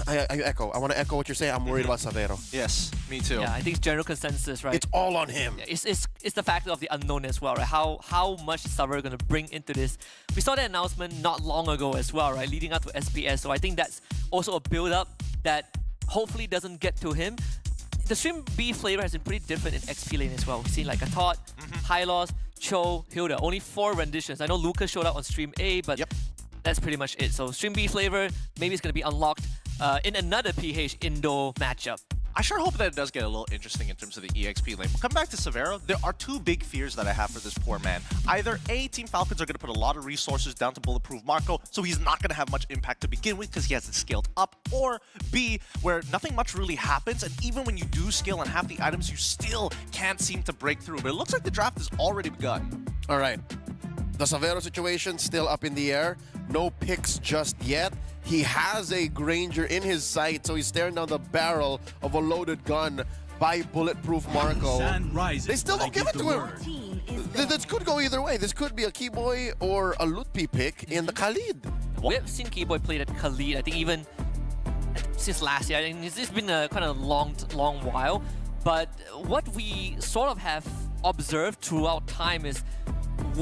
echo. I want to echo what you're saying. I'm worried about Savero. Yes, me too. Yeah, I think it's general consensus, right? It's all on him. Yeah, it's the factor of the unknown as well, right? How much is Savero going to bring into this? We saw that announcement not long ago as well, right? Leading up to SPS. So I think that's also a build-up that hopefully doesn't get to him. The Stream B flavor has been pretty different in XP lane as well. We've seen like Atot, Hylos, Cho, Hilda. Only 4 renditions. I know Lucas showed up on Stream A, but that's pretty much it. So Stream B flavor, maybe it's going to be unlocked in another PH Indo matchup. I sure hope that it does get a little interesting in terms of the EXP lane. But come back to Savero, there are 2 big fears that I have for this poor man. Either A, Team Falcons are going to put a lot of resources down to bulletproof Marco, so he's not going to have much impact to begin with because he hasn't scaled up. Or B, where nothing much really happens, and even when you do scale on half the items, you still can't seem to break through. But it looks like the draft has already begun. All right. The Savero situation still up in the air. No picks just yet. He has a Granger in his sight, so he's staring down the barrel of a loaded gun by Bulletproof Marco. They still don't give it to him. This could go either way. This could be a Keyboy or a Lutpi pick in the Khalid. We have seen Keyboy play at Khalid, I think even since last year. I mean, it's been a kind of long while. But what we sort of have observed throughout time is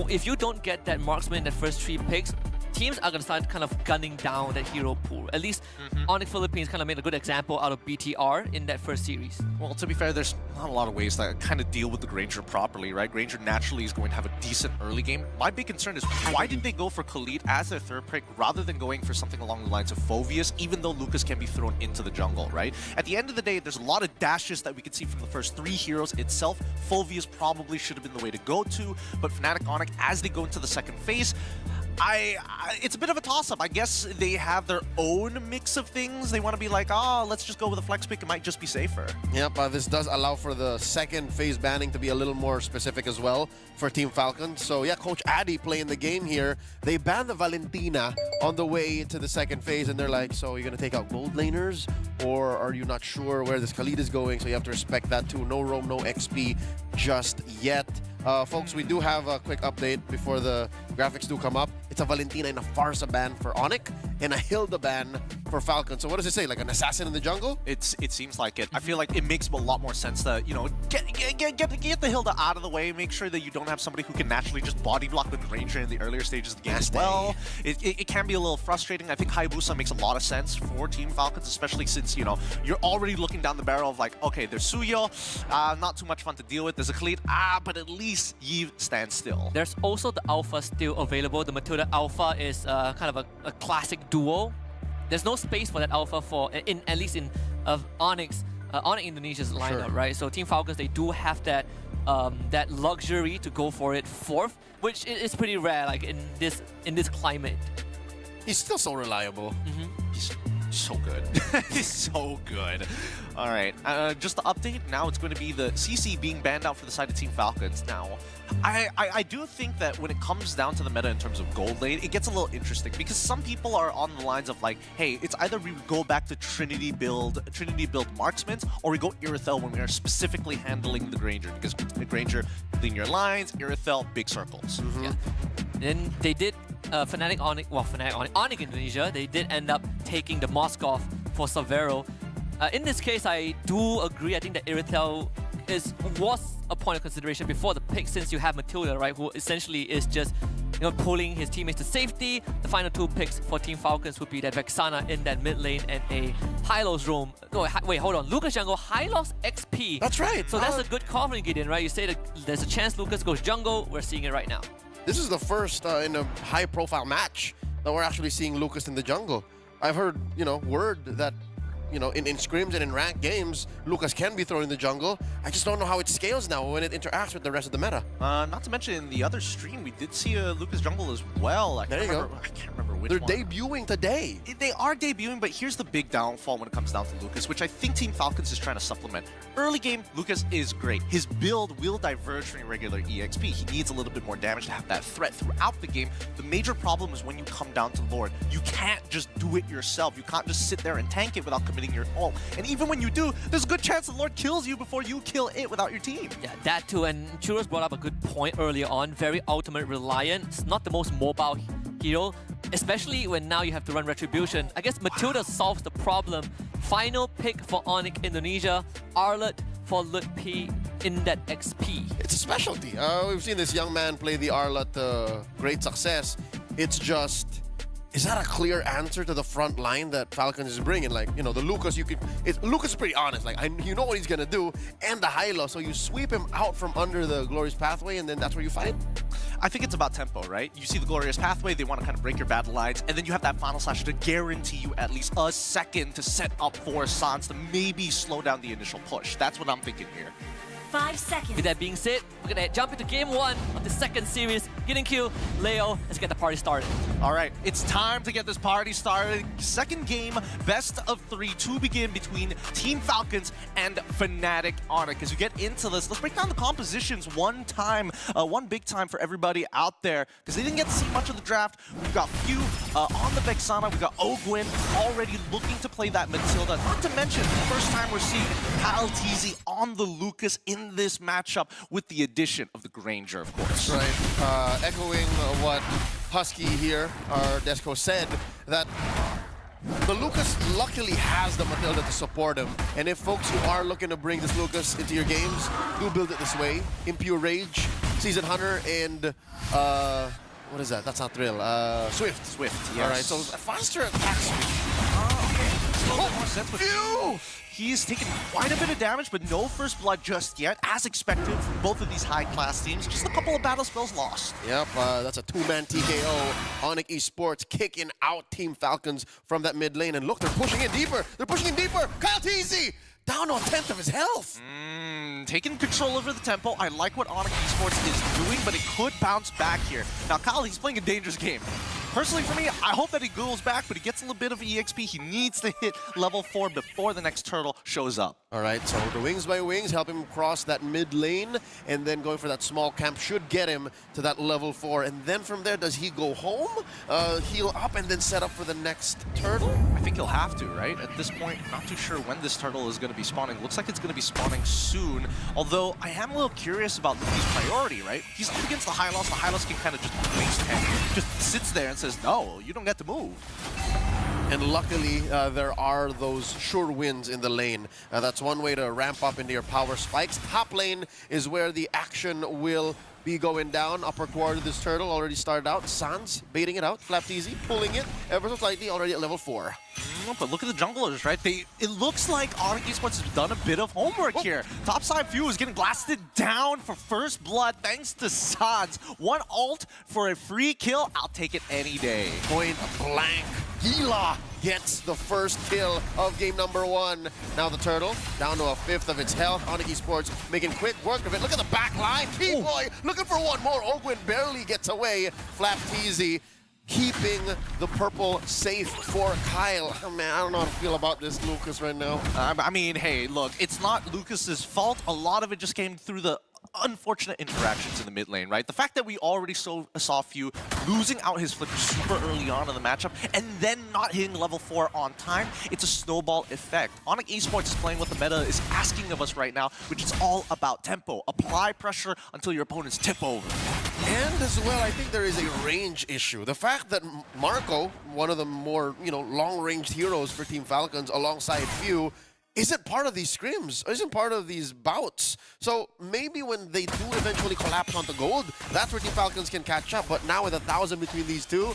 if you don't get that marksman in the first 3 picks, teams are going to start kind of gunning down that hero pool. At least Onyx Philippines kind of made a good example out of BTR in that first series. Well, to be fair, there's not a lot of ways that kind of deal with the Granger properly, right? Granger naturally is going to have a decent early game. My big concern is why did they go for Khalid as their third pick rather than going for something along the lines of Phoveus, even though Lucas can be thrown into the jungle, right? At the end of the day, there's a lot of dashes that we could see from the first 3 heroes itself. Phoveus probably should have been the way to go to, but Fnatic Onyx, as they go into the second phase, it's a bit of a toss-up. I guess they have their own mix of things. They want to be like, let's just go with a flex pick. It might just be safer. Yep, this does allow for the second phase banning to be a little more specific as well for Team Falcon. So yeah, Coach Addy playing the game here. They banned the Valentina on the way to the second phase, and they're like, so you're going to take out gold laners? Or are you not sure where this Khalid is going? So you have to respect that too. No roam, no XP just yet. Folks, we do have a quick update before the graphics do come up. It's a Valentina and a Farsa ban for Onyx and a Hilda ban for Falcon. So what does it say? Like an assassin in the jungle? It seems like it. I feel like it makes a lot more sense to, you know, get the Hilda out of the way. Make sure that you don't have somebody who can naturally just body block the Granger in the earlier stages of the game as well. It can be a little frustrating. I think Hayabusa makes a lot of sense for Team Falcons, especially since, you know, you're already looking down the barrel of like, okay, there's Suyo, not too much fun to deal with. There's a Khalid, but at least Yves stands still. There's also the Alpha still available. The Matilda Alpha is kind of a classic duo. There's no space for that Alpha at least in Onyx Indonesia's lineup, right? So Team Falcons, they do have that that luxury to go for it fourth, which is pretty rare, like in this climate. He's still so reliable. He's so good. He's so good. All right, just the update. Now it's going to be the CC being banned out for the side of Team Falcons. Now, I do think that when it comes down to the meta in terms of gold lane, it gets a little interesting because some people are on the lines of like, hey, it's either we go back to Trinity build marksmen, or we go Irithel when we are specifically handling the Granger, because the Granger linear lines, Irithel big circles. Yeah. Then they did Fnatic Onyx Indonesia, they did end up taking the Moskov for Savero. In this case, I do agree. I think that Irithel was a point of consideration before the pick, since you have Matilda, right, who essentially is just, you know, pulling his teammates to safety. The final 2 picks for Team Falcons would be that Vexana in that mid lane and a Hylos roam. No, wait, hold on. Lucas jungle, Hylos XP. That's right. So that's a good call from Gideon, right? You say that there's a chance Lucas goes jungle. We're seeing it right now. This is the first in a high-profile match that we're actually seeing Lucas in the jungle. I've heard, you know, word that, you know, in scrims and in ranked games, Lucas can be thrown in the jungle. I just don't know how it scales now when it interacts with the rest of the meta. Not to mention in the other stream, we did see a Lucas jungle as well. I can't remember which one. They're debuting today. They are debuting, but here's the big downfall when it comes down to Lucas, which I think Team Falcons is trying to supplement. Early game, Lucas is great. His build will diverge from your regular EXP. He needs a little bit more damage to have that threat throughout the game. The major problem is when you come down to Lord, you can't just do it yourself. You can't just sit there and tank it without committing your ult. And even when you do, there's a good chance the Lord kills you before you kill it without your team. Yeah, that too. And Churros brought up a good point earlier on. Very ultimate reliant. It's not the most mobile hero, especially when now you have to run Retribution. I guess Matilda solves the problem. Final pick for Onyx Indonesia, Arlet for Lut P in that XP. It's a specialty. We've seen this young man play the Arlet great success. It's just, is that a clear answer to the front line that Falcons is bringing? Like, you know, the Lucas, Lucas is pretty honest. Like, you know what he's gonna do, and the Hylo, so you sweep him out from under the Glorious Pathway, and then that's where you fight? I think it's about tempo, right? You see the Glorious Pathway, they want to kind of break your battle lines, and then you have that Final Slash to guarantee you at least a second to set up for Sans to maybe slow down the initial push. That's what I'm thinking here. 5 seconds. With that being said, we're gonna jump into game 1 of the second series. Getting Q, Leo, let's get the party started. All right, it's time to get this party started. Second game, best of 3 to begin between Team Falcons and Fnatic Onyx. As we get into this, let's break down the compositions one big time for everybody out there, because they didn't get to see much of the draft. We've got Few on the Vexana. We've got Ogwyn already looking to play that Matilda. Not to mention, the first time we're seeing Kyle TZ on the Lucas in this matchup with the addition of the Granger, of course. Right. Echoing what Husky here, our Desco, said, that the Lucas luckily has the Matilda to support him. And if folks who are looking to bring this Lucas into your games, do build it this way. Impure Rage, Season Hunter, and What is that? That's not Thrill. Swift. Yes. All right, so a faster attack speed. A little bit more sense with you. He's taken quite a bit of damage, but no first blood just yet, as expected from both of these high-class teams. Just a couple of battle spells lost. Yep, that's a two-man TKO. Onyx Esports kicking out Team Falcons from that mid lane. And look, they're pushing in deeper. Kyle TZ down to a tenth of his health. Taking control over the tempo. I like what Onyx Esports is doing, but it could bounce back here. Now, Kyle, he's playing a dangerous game. Personally, for me, I hope that he goes back, but he gets a little bit of EXP. He needs to hit level 4 before the next turtle shows up. All right, so the wings by wings help him cross that mid lane, and then going for that small camp should get him to that level 4. And then from there, does he go home, heal up, and then set up for the next turtle? I think he'll have to, right? At this point, not too sure when this turtle is going to be spawning. Looks like it's going to be spawning soon, although I am a little curious about Luffy's priority, right? He's up against the Hylos. The Hylos can kind of just waste him. Just sits there and says, no, you don't get to move. And luckily, there are those sure wins in the lane. That's one way to ramp up into your power spikes. Top lane is where the action will be going down. Upper quarter, this turtle already started out. Sans baiting it out. Flap Easy pulling it ever so slightly, already at level 4. But look at the junglers, right? It looks like Onyx Esports has done a bit of homework here. Topside Few is getting blasted down for first blood thanks to Sans. One ult for a free kill. I'll take it any day. Point blank. Gila gets the first kill of game number 1. Now the turtle down to a fifth of its health. Onyx Esports making quick work of it. Look at the back line. Keyboy looking for one more. Ogwin barely gets away. Flap TZ keeping the purple safe for Kyle. Oh, man, I don't know how to feel about this Lucas right now. I mean, hey, look, it's not Lucas's fault. A lot of it just came through the unfortunate interactions in the mid lane, right? The fact that we already saw Few losing out his flicker super early on in the matchup and then not hitting level 4 on time, it's a snowball effect. Onyx Esports is playing what the meta is asking of us right now, which is all about tempo. Apply pressure until your opponents tip over. And as well, I think there is a range issue. The fact that Marco, one of the more, long-ranged heroes for Team Falcons alongside Few, isn't part of these scrims, isn't part of these bouts. So maybe when they do eventually collapse onto gold, that's where Team Falcons can catch up. But now with 1,000 between these two,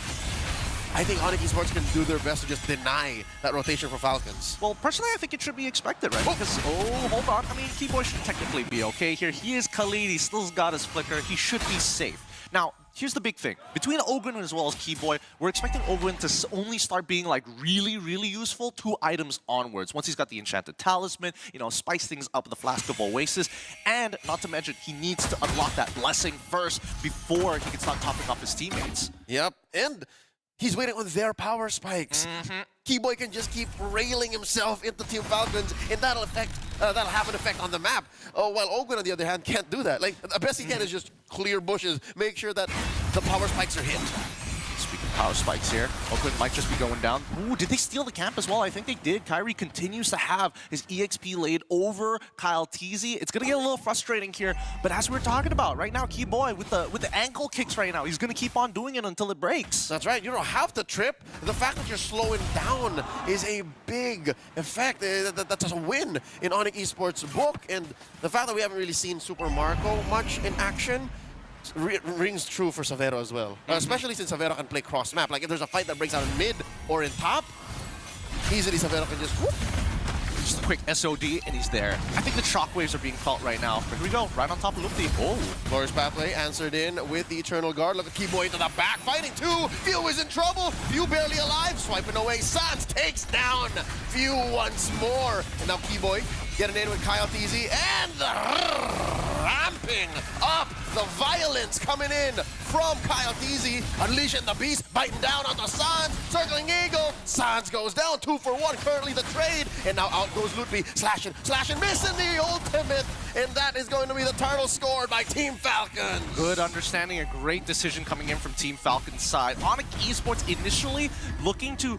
I think Onyx Esports can do their best to just deny that rotation for Falcons. Well, personally, I think it should be expected, right? Because, hold on. I mean, Keyboy should technically be okay here. He is Khalid. He still got his flicker. He should be safe. Now, here's the big thing. Between Ogwin as well as Keyboy, we're expecting Ogwin to only start being like really, really useful 2 items onwards. Once he's got the Enchanted Talisman, spice things up the Flask of Oasis, and not to mention, he needs to unlock that Blessing first before he can start topping up his teammates. Yep, and he's waiting on their power spikes. Keyboy can just keep railing himself into Team Falcons, and that'll have an effect on the map. While Ogwin, on the other hand, can't do that. Like, the best he can is just clear bushes, make sure that the power spikes are hit. Speaking of power spikes here, Ogwin might just be going down. Ooh, did they steal the camp as well? I think they did. Kyrie continues to have his EXP laid over Kyle TZ. It's going to get a little frustrating here, but as we were talking about, right now, Keyboy with the ankle kicks right now, he's going to keep on doing it until it breaks. That's right. You don't have to trip. The fact that you're slowing down is a big effect. That's a win in Onyx Esports' book, and the fact that we haven't really seen Super Marco much in action rings true for Savero as well. Especially since Savero can play cross-map. Like, if there's a fight that breaks out in mid or in top, easily Savero can just whoop. Just a quick SOD, and he's there. I think the shockwaves are being felt right now. Here we go, right on top of Lumpy. Oh. Glorious Pathway answered in with the Eternal Guard. Look at Keyboy into the back, fighting 2. Few is in trouble. Few barely alive, swiping away. Sans takes down Few once more. And now Keyboy getting in with Kyle TZ, and ramping up the violence coming in from Kyle TZ, unleashing the beast, biting down on the Sans, circling Eagle. Sans goes down 2 for 1, currently the trade, and now out goes Lutby, slashing, missing the ultimate, and that is going to be the turtle scored by Team Falcons. Good understanding, a great decision coming in from Team Falcons' side. Onyx Esports initially looking to,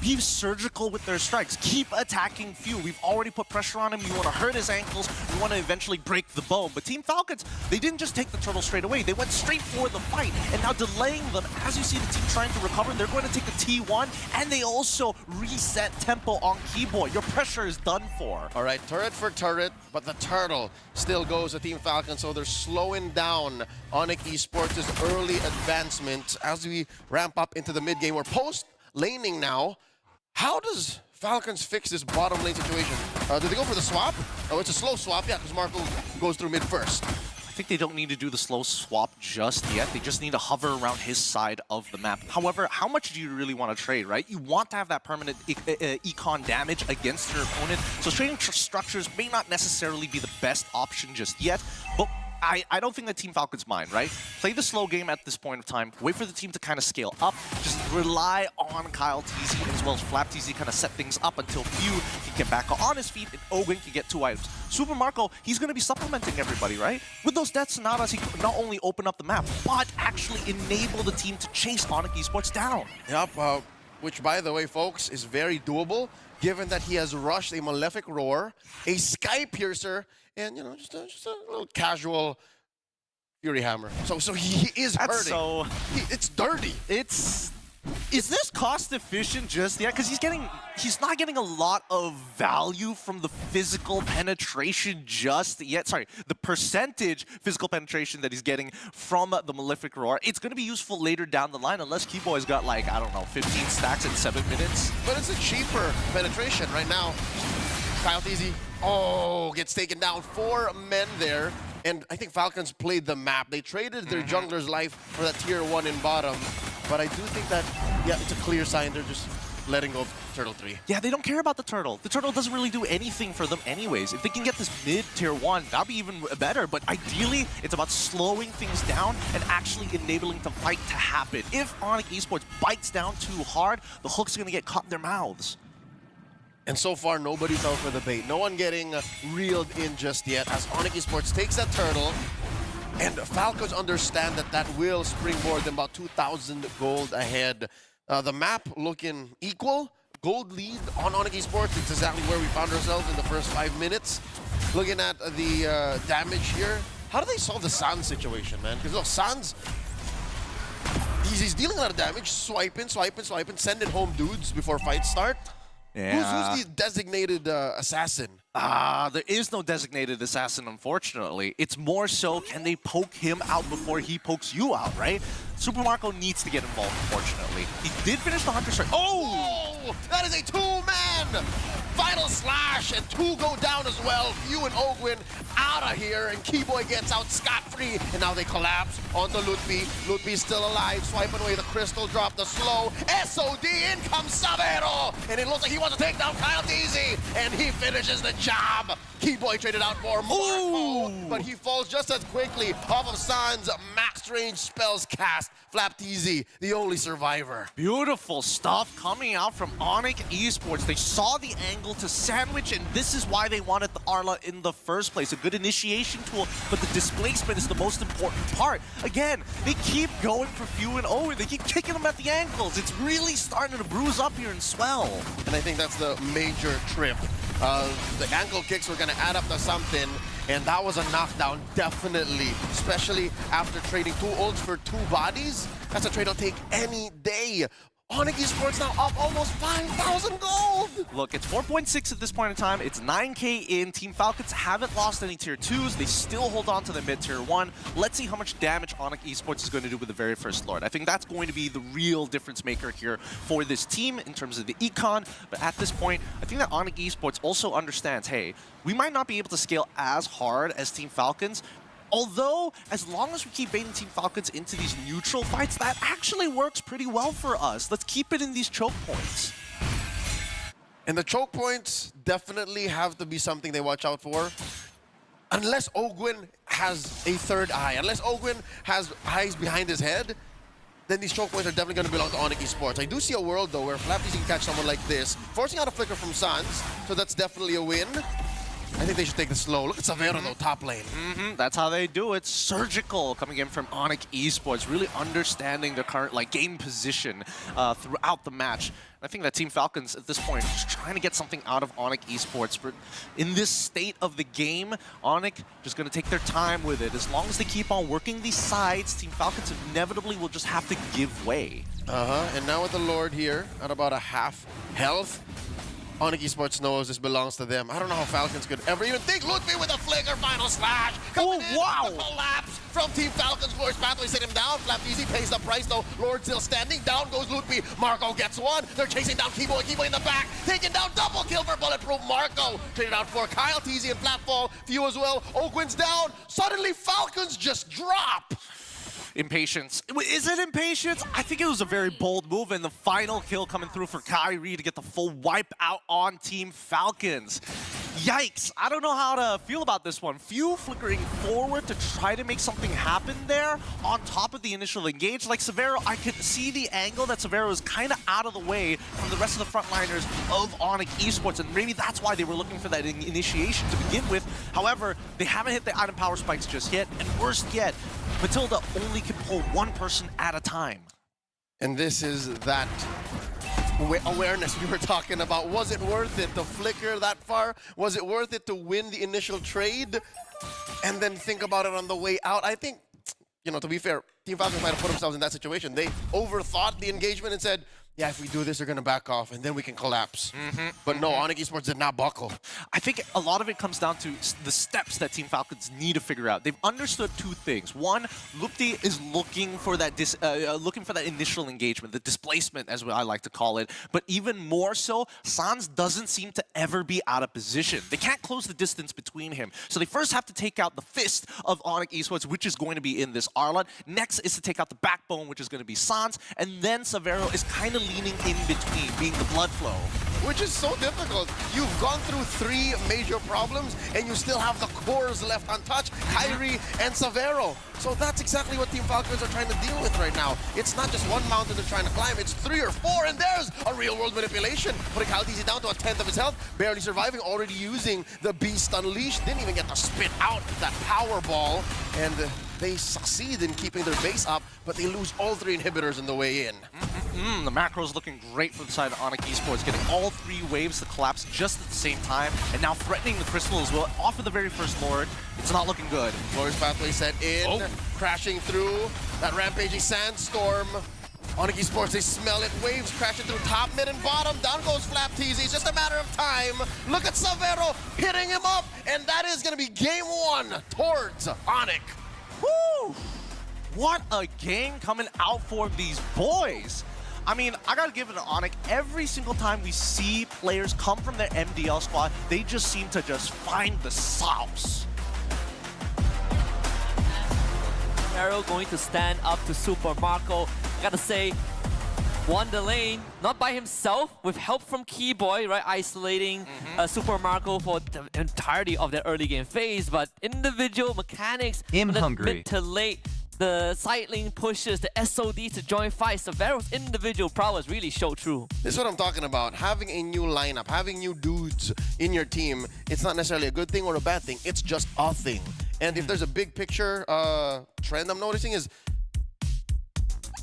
be surgical with their strikes, keep attacking Few. We've already put pressure on him. You want to hurt his ankles, you want to eventually break the bone. But Team Falcons, they didn't just take the turtle straight away. They went straight for the fight, and now delaying them. As you see the team trying to recover, they're going to take the T1, and they also reset tempo on Keyboy. Your pressure is done for. All right, turret for turret, but the turtle still goes to Team Falcon, so they're slowing down Onyx Esports' early advancement as we ramp up into the mid game. We're post laning now. How does Falcons fix this bottom lane situation? Do they go for the swap? Oh, it's a slow swap, yeah, because Marco goes through mid first. I think they don't need to do the slow swap just yet. They just need to hover around his side of the map. However, how much do you really want to trade, right? You want to have that permanent econ damage against your opponent. So trading structures may not necessarily be the best option just yet, but I don't think that Team Falcon's mind, right? Play the slow game at this point of time. Wait for the team to kind of scale up. Just rely on Kyle TZ as well as Flap TZ kind of set things up until Few can get back on his feet and Ogun can get 2 items. Super Marco, he's going to be supplementing everybody, right? With those Death Sonatas, he can not only open up the map, but actually enable the team to chase Onyx Esports down. Yep, which, by the way, folks, is very doable, given that he has rushed a Malefic Roar, a Sky Piercer, and, you know, just a little casual Fury Hammer. So he is hurting. It's dirty. Is this cost efficient just yet? Because he's not getting a lot of value from the physical penetration just yet. Sorry, the percentage physical penetration that he's getting from the Malefic Roar. It's going to be useful later down the line unless Keyboy's got, like, I don't know, 15 stacks in 7 minutes. But it's a cheaper penetration right now. Kyle TZ, gets taken down. 4 men there. And I think Falcons played the map. They traded their jungler's life for that tier 1 in bottom. But I do think that, yeah, it's a clear sign they're just letting go of Turtle 3. Yeah, they don't care about the Turtle. The Turtle doesn't really do anything for them anyways. If they can get this mid tier 1, that'd be even better. But ideally, it's about slowing things down and actually enabling the fight to happen. If Onyx Esports bites down too hard, the hook's going to get caught in their mouths. And so far, nobody fell for the bait. No one getting reeled in just yet as Onyx Esports takes that Turtle. And Falcons understand that that will springboard them about 2,000 gold ahead. The map looking equal. Gold lead on Onyx Esports. It's exactly where we found ourselves in the first 5 minutes. Looking at the damage here. How do they solve the Sans situation, man? Because look, Sans, he's dealing a lot of damage. Swiping, sending home dudes before fights start. Yeah. Who's the designated assassin? There is no designated assassin, unfortunately. It's more so, can they poke him out before he pokes you out, right? Super Marco needs to get involved, unfortunately. He did finish the Hunter Strike. Oh! That is a 2-man! Final slash, and 2 go down as well. Few and Ogwin out of here, and Keyboy gets out scot-free, and now they collapse onto Lutfi. Lutfi's still alive, swiping away the crystal drop, the slow. SOD, in comes Sabero! And it looks like he wants to take down Kyle DZ, and he finishes the job. Keyboy traded out for Marco, but he falls just as quickly off of Sans max range spells cast. Flap TZ, the only survivor. Beautiful stuff coming out from Onyx Esports. They saw the angle to sandwich, and this is why they wanted the Arla in the first place. A good initiation tool, but the displacement is the most important part. Again, they keep going for Few and Owen. They keep kicking them at the ankles. It's really starting to bruise up here and swell. And I think that's the major trip. The ankle kicks were going to add up to something, and that was a knockdown, definitely. Especially after trading 2 ults for 2 bodies. That's a trade I'll take any day. Onyx Esports now up almost 5,000 gold! Look, it's 4.6 at this point in time. It's 9K in. Team Falcons haven't lost any tier 2s. They still hold on to the mid tier 1. Let's see how much damage Onyx Esports is going to do with the very first Lord. I think that's going to be the real difference maker here for this team in terms of the econ. But at this point, I think that Onyx Esports also understands, hey, we might not be able to scale as hard as Team Falcons. Although, as long as we keep baiting Team Falcons into these neutral fights, that actually works pretty well for us. Let's keep it in these choke points. And the choke points definitely have to be something they watch out for. Unless Ogwin has a third eye, unless Ogwin has eyes behind his head, then these choke points are definitely going to belong to Onyx Esports. I do see a world, though, where Flappy can catch someone like this, forcing out a flicker from Sans, so that's definitely a win. I think they should take the slow. Look at Savero, though, top lane. That's how they do it. Surgical coming in from Onyx Esports, really understanding their current game position throughout the match. I think that Team Falcons at this point is trying to get something out of Onyx Esports. But in this state of the game, Onyx just going to take their time with it. As long as they keep on working these sides, Team Falcons inevitably will just have to give way. And now with the Lord here at about a half health. Onyx Esports knows this belongs to them. I don't know how Falcons could ever even think. Ludwig with a flicker, final slash. Coming in, wow! The collapse from Team Falcons. Force Pathway sit him down. Flap Easy pays the price though. Lord still standing. Down goes Ludwig. Marco gets one. They're chasing down Keyboy. Keyboy in the back. Taking down double kill for Bulletproof Marco. Traded out for Kyle, TZ, and Flatfall. Few as well. Oakwin's down. Suddenly Falcons just drop. Impatience. Is it impatience? I think it was a very bold move, and the final kill coming through for Kyrie to get the full wipe out on Team Falcons. Yikes. I don't know how to feel about this one. Few flickering forward to try to make something happen there on top of the initial engage. Like Severo, I could see the angle that Severo is kind of out of the way from the rest of the frontliners of Onyx Esports, and maybe that's why they were looking for that initiation to begin with. However, they haven't hit the item power spikes just yet, and worst yet, Matilda only can pull one person at a time. And this is that awareness we were talking about. Was it worth it to flicker that far? Was it worth it to win the initial trade and then think about it on the way out? I think, you know, to be fair, Team Falcons might have put themselves in that situation. They overthought the engagement and said, yeah, if we do this, they're going to back off, and then we can collapse. But no, Onyx Esports did not buckle. I think a lot of it comes down to the steps that Team Falcons need to figure out. They've understood two things. One, Lupti is looking for that initial engagement, the displacement, as I like to call it. But even more so, Sans doesn't seem to ever be out of position. They can't close the distance between him. So they first have to take out the fist of Onyx Esports, which is going to be in this Arlot. Next is to take out the backbone, which is going to be Sans. And then Severo is kind of leaning in between, being the blood flow. Which is so difficult. You've gone through 3 major problems, and you still have the cores left untouched, Kyrie and Severo. So that's exactly what Team Falcons are trying to deal with right now. It's not just one mountain they're trying to climb, it's 3 or 4, and there's a real-world manipulation. Putting Kyle TZ down to a 10th of his health, barely surviving, already using the Beast Unleashed. Didn't even get to spit out that power ball, and they succeed in keeping their base up, but they lose all 3 inhibitors in the way in. The macro's looking great for the side of Onyx Esports, getting all 3 waves to collapse just at the same time, and now threatening the Crystal as well. Off of the very first Lord, it's not looking good. Lord's Pathway set in, crashing through that rampaging Sandstorm. Onyx Esports, they smell it. Waves crashing through top, mid, and bottom. Down goes Flap TZ. It's just a matter of time. Look at Severo hitting him up, and that is going to be game 1 towards Onyx. Woo! What a game coming out for these boys. I mean, I gotta give it to Onyx. Every single time we see players come from their MDL squad, they just seem to just find the sauce. Arrow going to stand up to Super Marco. I gotta say, won the lane, not by himself, with help from Keyboy, right? Isolating Super Marco for the entirety of their early game phase, but individual mechanics from the mid to late. The side lane pushes, the SOD to join fight. Severo's individual prowess really showed through. This is what I'm talking about. Having a new lineup, having new dudes in your team, it's not necessarily a good thing or a bad thing. It's just a thing. And if there's a big picture trend I'm noticing is,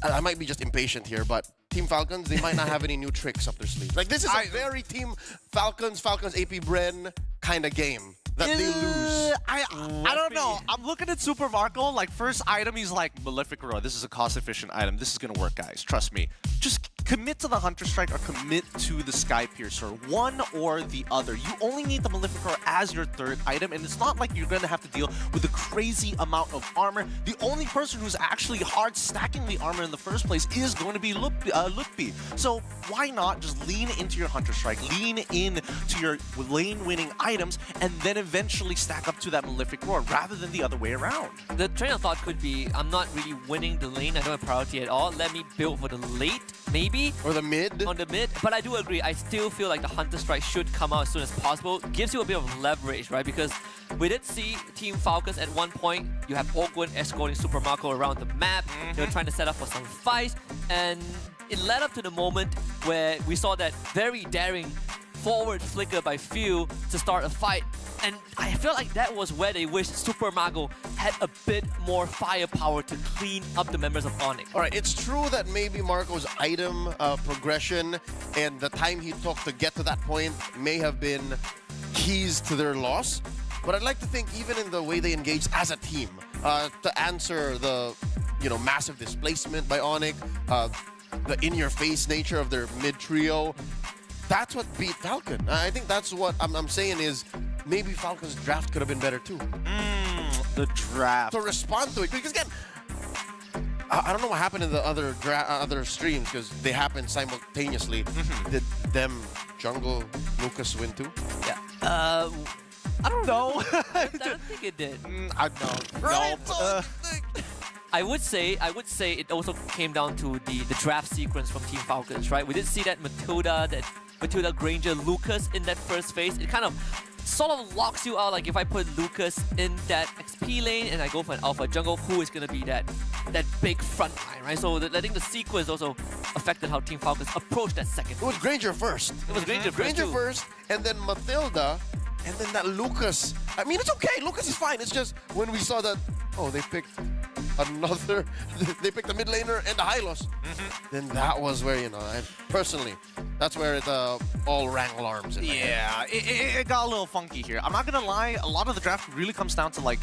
I might be just impatient here, but Team Falcons, they might not have any new tricks up their sleeve. Like, this is a very Team Falcons AP Bren kind of game that they lose. I don't know. I'm looking at Super Marco. Like, first item, he's like, Malefic Roar. This is a cost-efficient item. This is going to work, guys. Trust me. Just commit to the Hunter Strike or commit to the Sky Piercer. One or the other. You only need the Malefic Roar as your 3rd item, and it's not like you're going to have to deal with a crazy amount of armor. The only person who's actually hard stacking the armor in the first place is going to be Lutpi. So why not just lean into your Hunter Strike, lean in to your lane-winning items, and then eventually stack up to that Malefic Roar rather than the other way around. The train of thought could be, I'm not really winning the lane, I don't have priority at all. Let me build for the late, maybe. Or the mid. On the mid. But I do agree, I still feel like the Hunter Strike should come out as soon as possible. Gives you a bit of leverage, right? Because we did see Team Falcons at one point. You have Ogwen escorting Super Marco around the map. They were trying to set up for some fights. And it led up to the moment where we saw that very daring forward flicker by Few to start a fight. And I feel like that was where they wished Super Marco had a bit more firepower to clean up the members of Onyx. All right, it's true that maybe Marco's item progression and the time he took to get to that point may have been keys to their loss. But I'd like to think even in the way they engaged as a team to answer the massive displacement by Onyx, the in-your-face nature of their mid-trio, that's what beat Falcon. I think that's what I'm saying is maybe Falcon's draft could have been better too. The draft. To respond to it. Because again, I don't know what happened in the other streams because they happened simultaneously. Did them Jungle Lucas win too? Yeah. I don't know. I don't think it did. I don't know. I would say it also came down to the draft sequence from Team Falcons, right? We did see that Matilda, Granger, Lucas in that first phase. It kind of sort of locks you out. Like if I put Lucas in that XP lane and I go for an Alpha Jungle, who is going to be that big front line, right? So I think the sequence also affected how Team Falcons approached that second. It was Granger first. It was Granger first, and then Matilda, and then that Lucas. I mean, it's okay. Lucas is fine. It's just when we saw that, oh, they picked another, they picked a mid laner and the Hylos. Then that was where, personally, that's where it all rang alarms in my head. It got a little funky here. I'm not gonna lie, a lot of the draft really comes down to like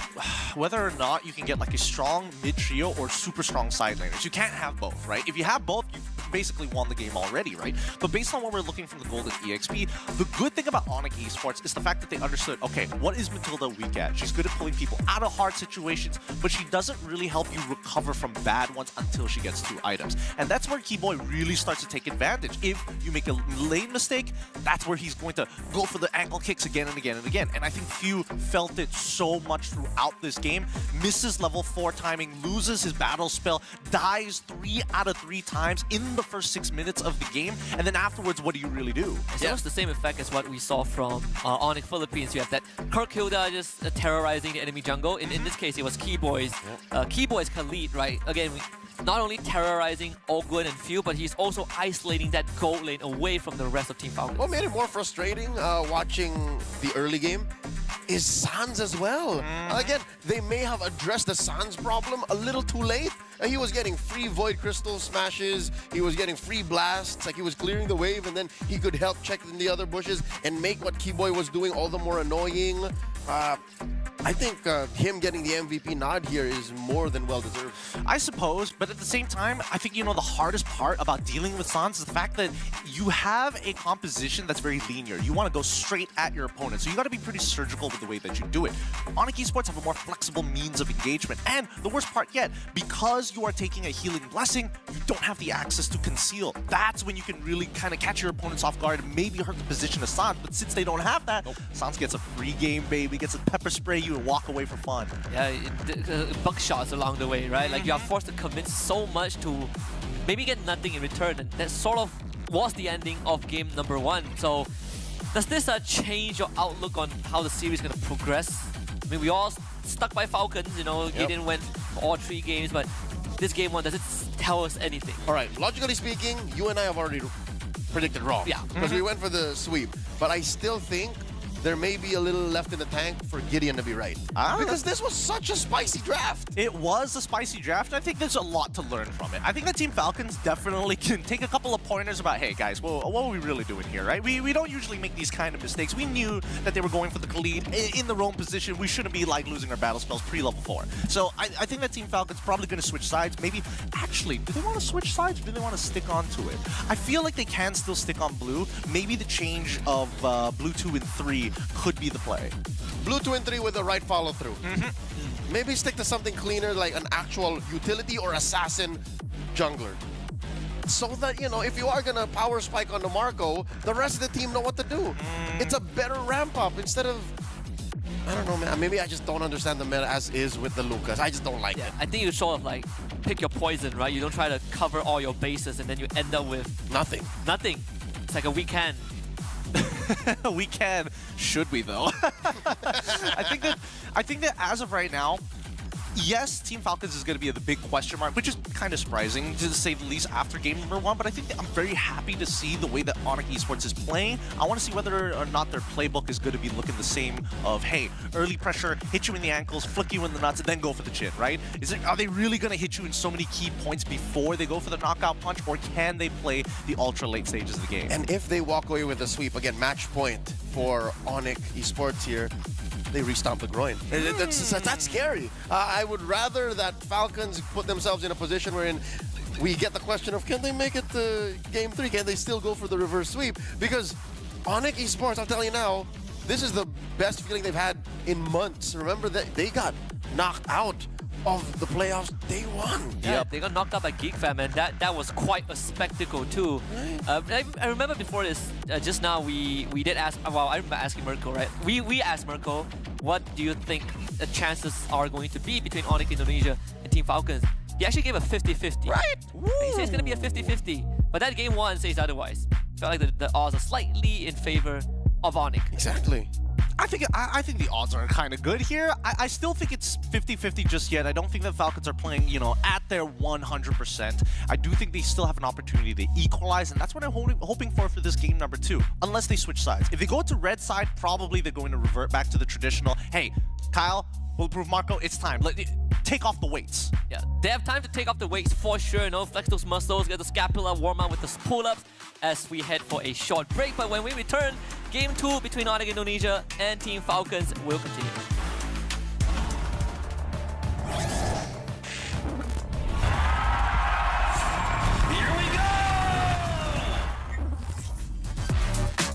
whether or not you can get like a strong mid trio or super strong side laners. You can't have both, right? If you have both, you basically won the game already, right? But based on what we're looking from the Golden EXP, the good thing about Onyx Esports is the fact that they understood, okay, what is Matilda weak at? She's good at pulling people out of hard situations, but she doesn't really help you recover from bad ones until she gets 2 items. And that's where Keyboy really starts to take advantage. If you make a lane mistake, that's where he's going to go for the ankle kicks again and again and again. And I think Few felt it so much throughout this game. Misses level 4 timing, loses his battle spell, dies 3 out of 3 times in the first 6 minutes of the game. And then afterwards, what do you really do? It's almost the same effect as what we saw from Onyx Philippines. You have that Kirk Hilda just terrorizing the enemy jungle. In this case, it was Keyboy's Khalid, right? Again, not only terrorizing Ogwen and Few, but he's also isolating that gold lane away from the rest of Team Falcons. What made it more frustrating watching the early game is Sans as well. Again, they may have addressed the Sans problem a little too late. He was getting free Void Crystal smashes, he was getting free blasts, like he was clearing the wave, and then he could help check in the other bushes and make what Keyboy was doing all the more annoying. I think him getting the MVP nod here is more than well-deserved. I suppose, but at the same time, I think, the hardest part about dealing with Sans is the fact that you have a composition that's very linear. You want to go straight at your opponent, so you got to be pretty surgical with the way that you do it. Onyx Esports have a more flexible means of engagement, and the worst part yet, because you are taking a healing blessing, you don't have the access to conceal. That's when you can really kind of catch your opponents off guard and maybe hurt the position of Sans, but since they don't have that, Sans gets a free game, baby, gets a pepper spray you and walk away for fun. Yeah, buckshots along the way, right? Like you are forced to commit so much to maybe get nothing in return, and that sort of was the ending of game number 1. So does this change your outlook on how the series is going to progress? I mean, we all stuck by Falcons, Gideon went for all 3 games, but this game 1, does it tell us anything? All right, logically speaking, you and I have already predicted wrong. Yeah. Because we went for the sweep. But I still think there may be a little left in the tank for Gideon to be right. Because this was such a spicy draft. It was a spicy draft. I think there's a lot to learn from it. I think the Team Falcons definitely can take a couple of pointers about, hey guys, well, what are we really doing here, right? We don't usually make these kind of mistakes. We knew that they were going for the Khalid in the wrong position. We shouldn't be like losing our battle spells pre-level 4. So I think that Team Falcons probably going to switch sides. Maybe, actually, do they want to switch sides or do they want to stick on to it? I feel like they can still stick on blue. Maybe the change of blue 2 and 3 could be the play. Blue 2 and 3 with the right follow-through. Maybe stick to something cleaner like an actual utility or assassin jungler. So that, if you are going to power spike on the Marco, the rest of the team know what to do. It's a better ramp-up instead of... I don't know, man. Maybe I just don't understand the meta as is with the Lucas. I just don't like it. I think you sort of like pick your poison, right? You don't try to cover all your bases and then you end up with... Nothing. Nothing. It's like a weak hand. We can. Should we though? I think that as of right now, yes, Team Falcons is going to be the big question mark, which is kind of surprising to say the least after game number 1, but I think that I'm very happy to see the way that Onyx Esports is playing. I want to see whether or not their playbook is going to be looking the same of, hey, early pressure, hit you in the ankles, flick you in the nuts, and then go for the chin, right? Are they really going to hit you in so many key points before they go for the knockout punch, or can they play the ultra late stages of the game? And if they walk away with a sweep, again, match point for Onyx Esports here, they restomp the groin. That's scary. I would rather that Falcons put themselves in a position wherein we get the question of, can they make it to Game 3? Can they still go for the reverse sweep? Because Onyx Esports, I'll tell you now, this is the best feeling they've had in months. Remember that they got knocked out of the playoffs day one. Yeah, they got knocked out by GeekFam, and that was quite a spectacle too. I remember before this, just now we did ask, well, I remember asking Mirko, right? We asked Mirko, what do you think the chances are going to be between Onyx Indonesia and Team Falcons? He actually gave a 50-50. Right? He said it's going to be a 50-50. But that game one says otherwise. Felt like the odds are slightly in favor of Onyx. Exactly. I think the odds are kind of good here. I still think it's 50-50 just yet. I don't think the Falcons are playing, at their 100%. I do think they still have an opportunity to equalize, and that's what I'm hoping for this game number 2, unless they switch sides. If they go to red side, probably they're going to revert back to the traditional, hey, Kyle, Bulletproof Marco, it's time. Take off the weights. Yeah, they have time to take off the weights for sure. Flex those muscles, get the scapula, warm up with the pull-ups as we head for a short break. But when we return, Game 2 between Onyx Indonesia and Team Falcons will continue. Here we go!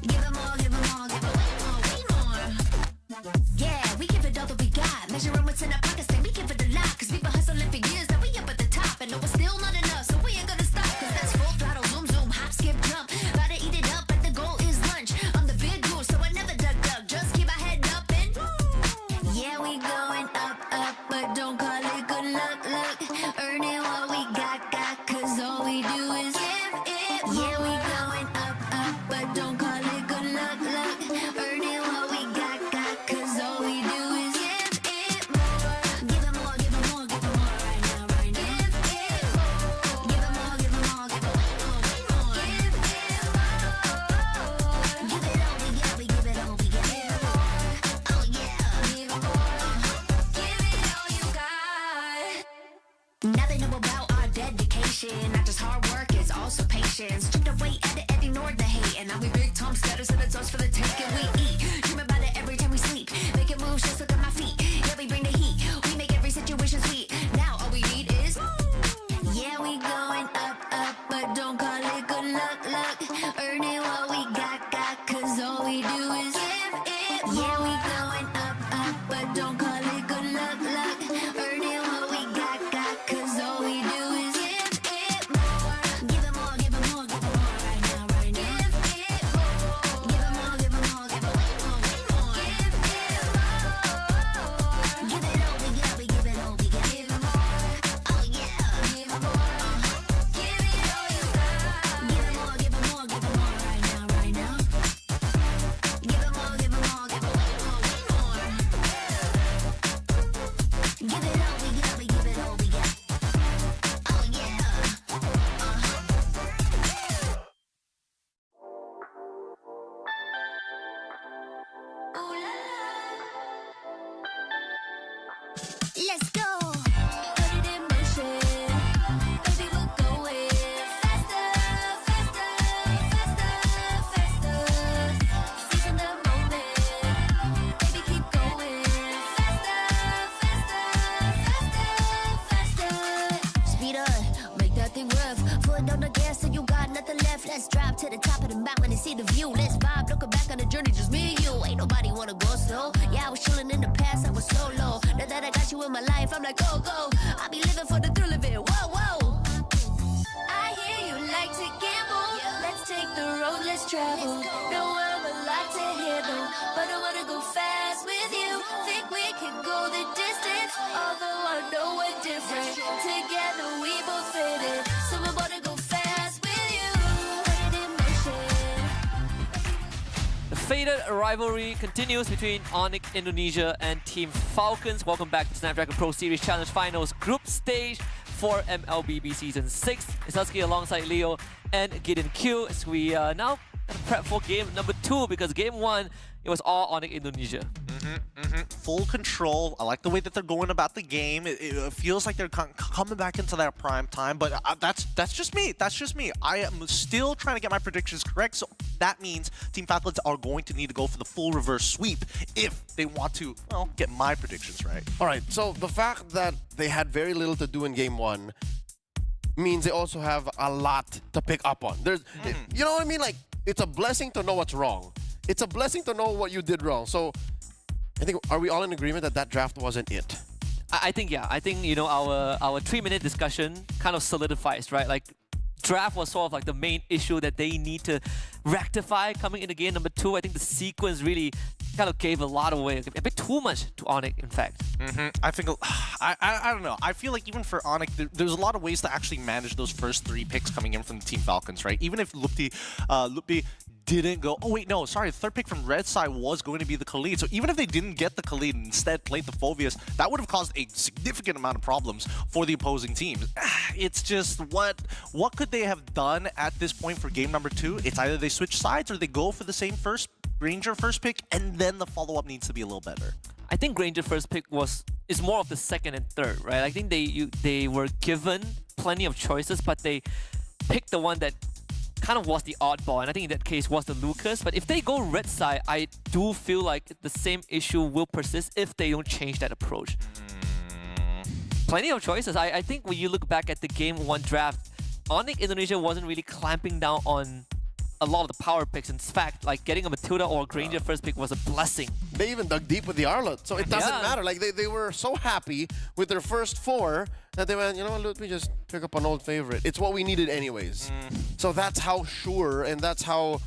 Give it more, give it more, give it way more, way more. Yeah, we give it all that we got. Measuring what's in our pockets, then we give it a lot. Cause we've been hustling for years, now we up at the top. And no, it's still not enough, so we ain't gonna stop. Cause that's full throttle, zoom, zoom, hop, skip, jump. Gotta eat it up, but the goal is lunch. I'm the big goose, so I never duck, just keep my head up and yeah, we going up, up, but don't call it good luck, luck. Earning what we got, cause all we do is give it more. Yeah, we going up, up, but don't call it good luck, luck. Earning what we got, cause all we do is give it more. Give it more, give it more, give it more right now, right now. Give it more. Give it more, give it more, give it way more, way more. Give it more. Give it all we got, we give it all we got. Oh yeah, give it more. Give it all you got. Now they know about our dedication. Not just hard work, it's also patience. Chipped away at it and ignored the hate. And now we big Tom status and it's us for the take and we eat. Dream about it every time we sleep. Making moves, just look at my feet. Yeah, we bring the heat. We make every situation sweet. Now all we need is yeah, we going up, up, but don't call it good luck, luck. Earning what we got, cause all we do is give it more. Yeah, we going up, up, but don't call it good luck, luck. Earning what we got, cause all we do is give it more. Give it more, give it more, give it more right now, right now. Give it more. Give it more, give it more, give it way more, way more. Give it more. Give it all we got, we give it all we got. Give it more. Oh yeah, give it more. Give it all you got. Give it more, give it more, give it more right now, right now. Give it more, give it more, give it way more, way more. Give it all we got, we give it all we got. Oh yeah. Let's go. Put it in motion. Baby, we're going faster, faster, faster, faster. Seizing the moment. Baby, keep going faster, faster, faster, faster. Speed up, make that thing rev. Foot on the gas, so you got nothing left. Let's drive to the top of the mountain and see the view. Let's vibe, looking back on the journey, just me and you. Ain't nobody wanna go slow. Yeah, I was chilling in the past, I was solo. Now that I got you in my life, I'm like, go, go. I be living for the thrill of it. Whoa, whoa. I hear you like to gamble. Let's take the road, let's travel. No, I'm a lot to handle, but I wanna go fast with you. Think we can go the distance, although I know we're different. Together we both fit it, so I wanna go fast with you. Put it in motion. The faded rivalry continues between Onyx Indonesia and Team Falcons. Welcome back to Snapdragon Pro Series Challenge Finals Group Stage for MLBB Season 6. It's Husky alongside Leo and Gideon Q as we now prep for game number 2 because game 1, it was all Onyx Indonesia. Full control. I like the way that they're going about the game. It feels like they're coming back into their prime time, but that's just me. That's just me. I am still trying to get my predictions correct, so that means Team Falcons are going to need to go for the full reverse sweep if they want to, well, get my predictions right. All right, so the fact that they had very little to do in Game 1 means they also have a lot to pick up on. You know what I mean? Like, it's a blessing to know what's wrong. It's a blessing to know what you did wrong. So, I think, are we all in agreement that that draft wasn't it? I think, yeah. I think, you know, our 3-minute discussion kind of solidifies, right? Like, draft was sort of like the main issue that they need to rectify coming into game number 2. I think the sequence really kind of gave a lot away, a bit too much to Onyx, in fact. I think, I don't know. I feel like even for Onyx, there's a lot of ways to actually manage those first 3 picks coming in from the Team Falcons, right? Even if Lupti didn't go, oh wait, no, sorry, the 3rd pick from Red side was going to be the Khalid. So even if they didn't get the Khalid and instead played the Phoveus, that would have caused a significant amount of problems for the opposing team. It's just, what could they have done at this point for game number 2? It's either they switch sides or they go for the same Granger first pick, and then the follow-up needs to be a little better. I think Granger first pick is more of the 2nd and 3rd, right? I think they were given plenty of choices, but they picked the one that kind of was the oddball, and I think in that case was the Lucas. But if they go red side, I do feel like the same issue will persist if they don't change that approach. Plenty of choices. I think when you look back at the Game 1 draft, Onyx Indonesia wasn't really clamping down on a lot of the power picks. In fact, like getting a Matilda or a Granger first pick was a blessing. They even dug deep with the Arlot, so it doesn't matter. Like they were so happy with their first 4 that they went, you know what, let me just pick up an old favorite. It's what we needed anyways. So that's how sure, and that's how,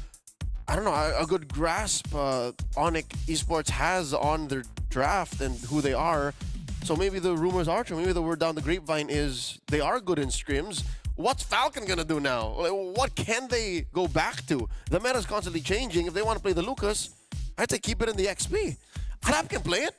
I don't know, a good grasp Onyx Esports has on their draft and who they are. So maybe the rumors are true. Maybe the word down the grapevine is they are good in scrims. What's Falcon gonna do now? Like, what can they go back to? The meta's constantly changing. If they want to play the Lucas, I'd say keep it in the XP. Flap can play it.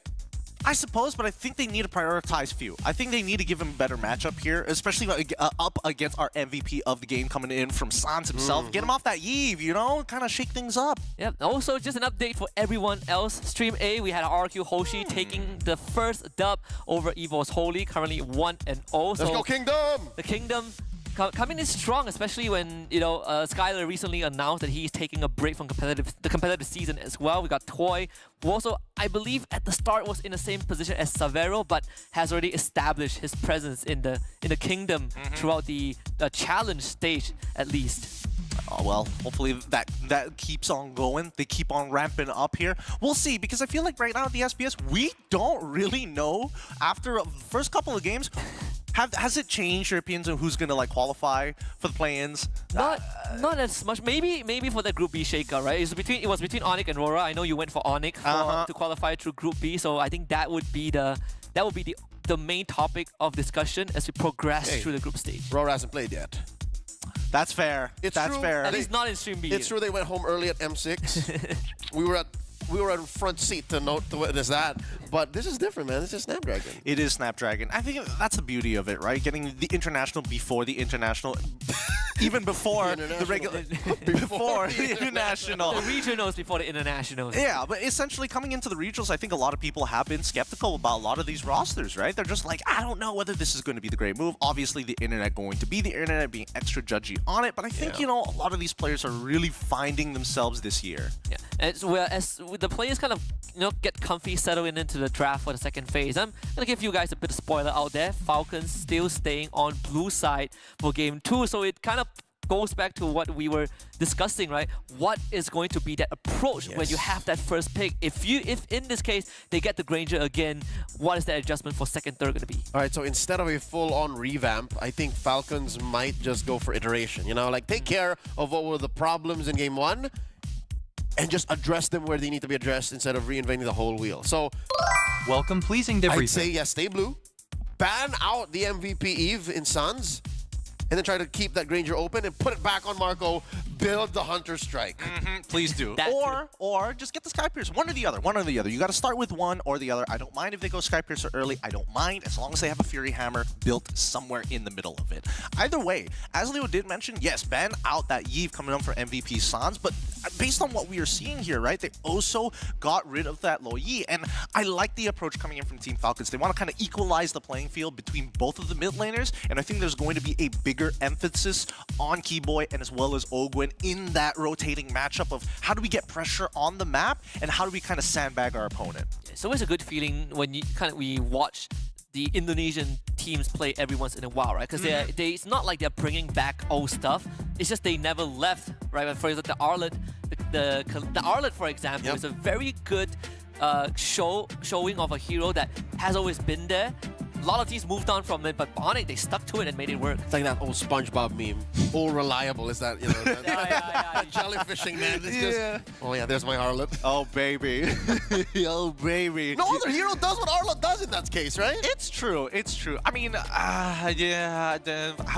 I suppose, but I think they need to prioritize few. I think they need to give him a better matchup here, especially up against our MVP of the game coming in from Sans himself. Get him off that Yves, you know, kind of shake things up. Yep. Also, just an update for everyone else. Stream A, we had RQ Hoshi taking the first dub over Evo's Holy, currently 1-0. Let's go Kingdom! The Kingdom coming in strong, especially when, you know, Skylar recently announced that he's taking a break from the competitive season as well. We got Toy, who also, I believe, at the start was in the same position as Savero, but has already established his presence in the Kingdom throughout the challenge stage, at least. Oh, well, hopefully that keeps on going. They keep on ramping up here. We'll see, because I feel like right now at the SBS, we don't really know after the first couple of games. Has it changed your opinions on who's gonna like qualify for the play-ins? Not as much. Maybe for the Group B shakeout, right? It was between Onyx and Rora. I know you went for Onyx to qualify through Group B, so I think that would be the main topic of discussion as we progress through the group stage. Rora hasn't played yet. That's fair. That's true. fair. At least not in Stream B. It's true they went home early at M6. we were at front seat to witness that. But this is different, man. This is Snapdragon. It is Snapdragon. I think that's the beauty of it, right? Getting the international before the international. Even before the regular, before the international. The regionals before the internationals. Yeah, but essentially coming into the regionals, I think a lot of people have been skeptical about a lot of these rosters, right? They're just like, I don't know whether this is going to be the great move. Obviously, the internet going to be the internet, being extra judgy on it. But I think, you know, a lot of these players are really finding themselves this year. Yeah, as the players kind of, you know, get comfy settling into the draft for the second phase. I'm gonna give you guys a bit of spoiler out there. Falcons still staying on blue side for game 2, so it kind of goes back to what we were discussing, right? What is going to be that approach when you have that first pick? If in this case they get the Granger again, what is that adjustment for second, third going to be? All right, so instead of a full-on revamp, I think Falcons might just go for iteration. You know, like take care of what were the problems in game 1 and just address them where they need to be addressed instead of reinventing the whole wheel. So, welcome pleasing to everything. I'd say yes, stay blue. Ban out the MVP Eve in Suns. And then try to keep that Granger open and put it back on Marco. Build the Hunter Strike. Please do. Or just get the Sky Piercer. One or the other. One or the other. You got to start with one or the other. I don't mind if they go Sky Piercer early. I don't mind as long as they have a Fury Hammer built somewhere in the middle of it. Either way, as Leo did mention, yes, ban out that Yves coming up for MVP Sans. But based on what we are seeing here, right, they also got rid of that Lo Yi. And I like the approach coming in from Team Falcons. They want to kind of equalize the playing field between both of the mid laners. And I think there's going to be a bigger emphasis on Keyboy and as well as Ogwin in that rotating matchup of how do we get pressure on the map and how do we kind of sandbag our opponent. It's always a good feeling when we watch the Indonesian teams play every once in a while, right? Because it's not like they're bringing back old stuff. It's just they never left, right? For example, the Arlet, for example, is a very good showing of a hero that has always been there. A lot of teams moved on from it, but Onyx, they stuck to it and made it work. It's like that old SpongeBob meme. All reliable is that, you know, that jellyfishing, man. It's just, oh yeah, there's my Arlet. Oh, baby. Oh, baby. No other hero does what Arlet does in that case, right? It's true. It's true. I mean, yeah,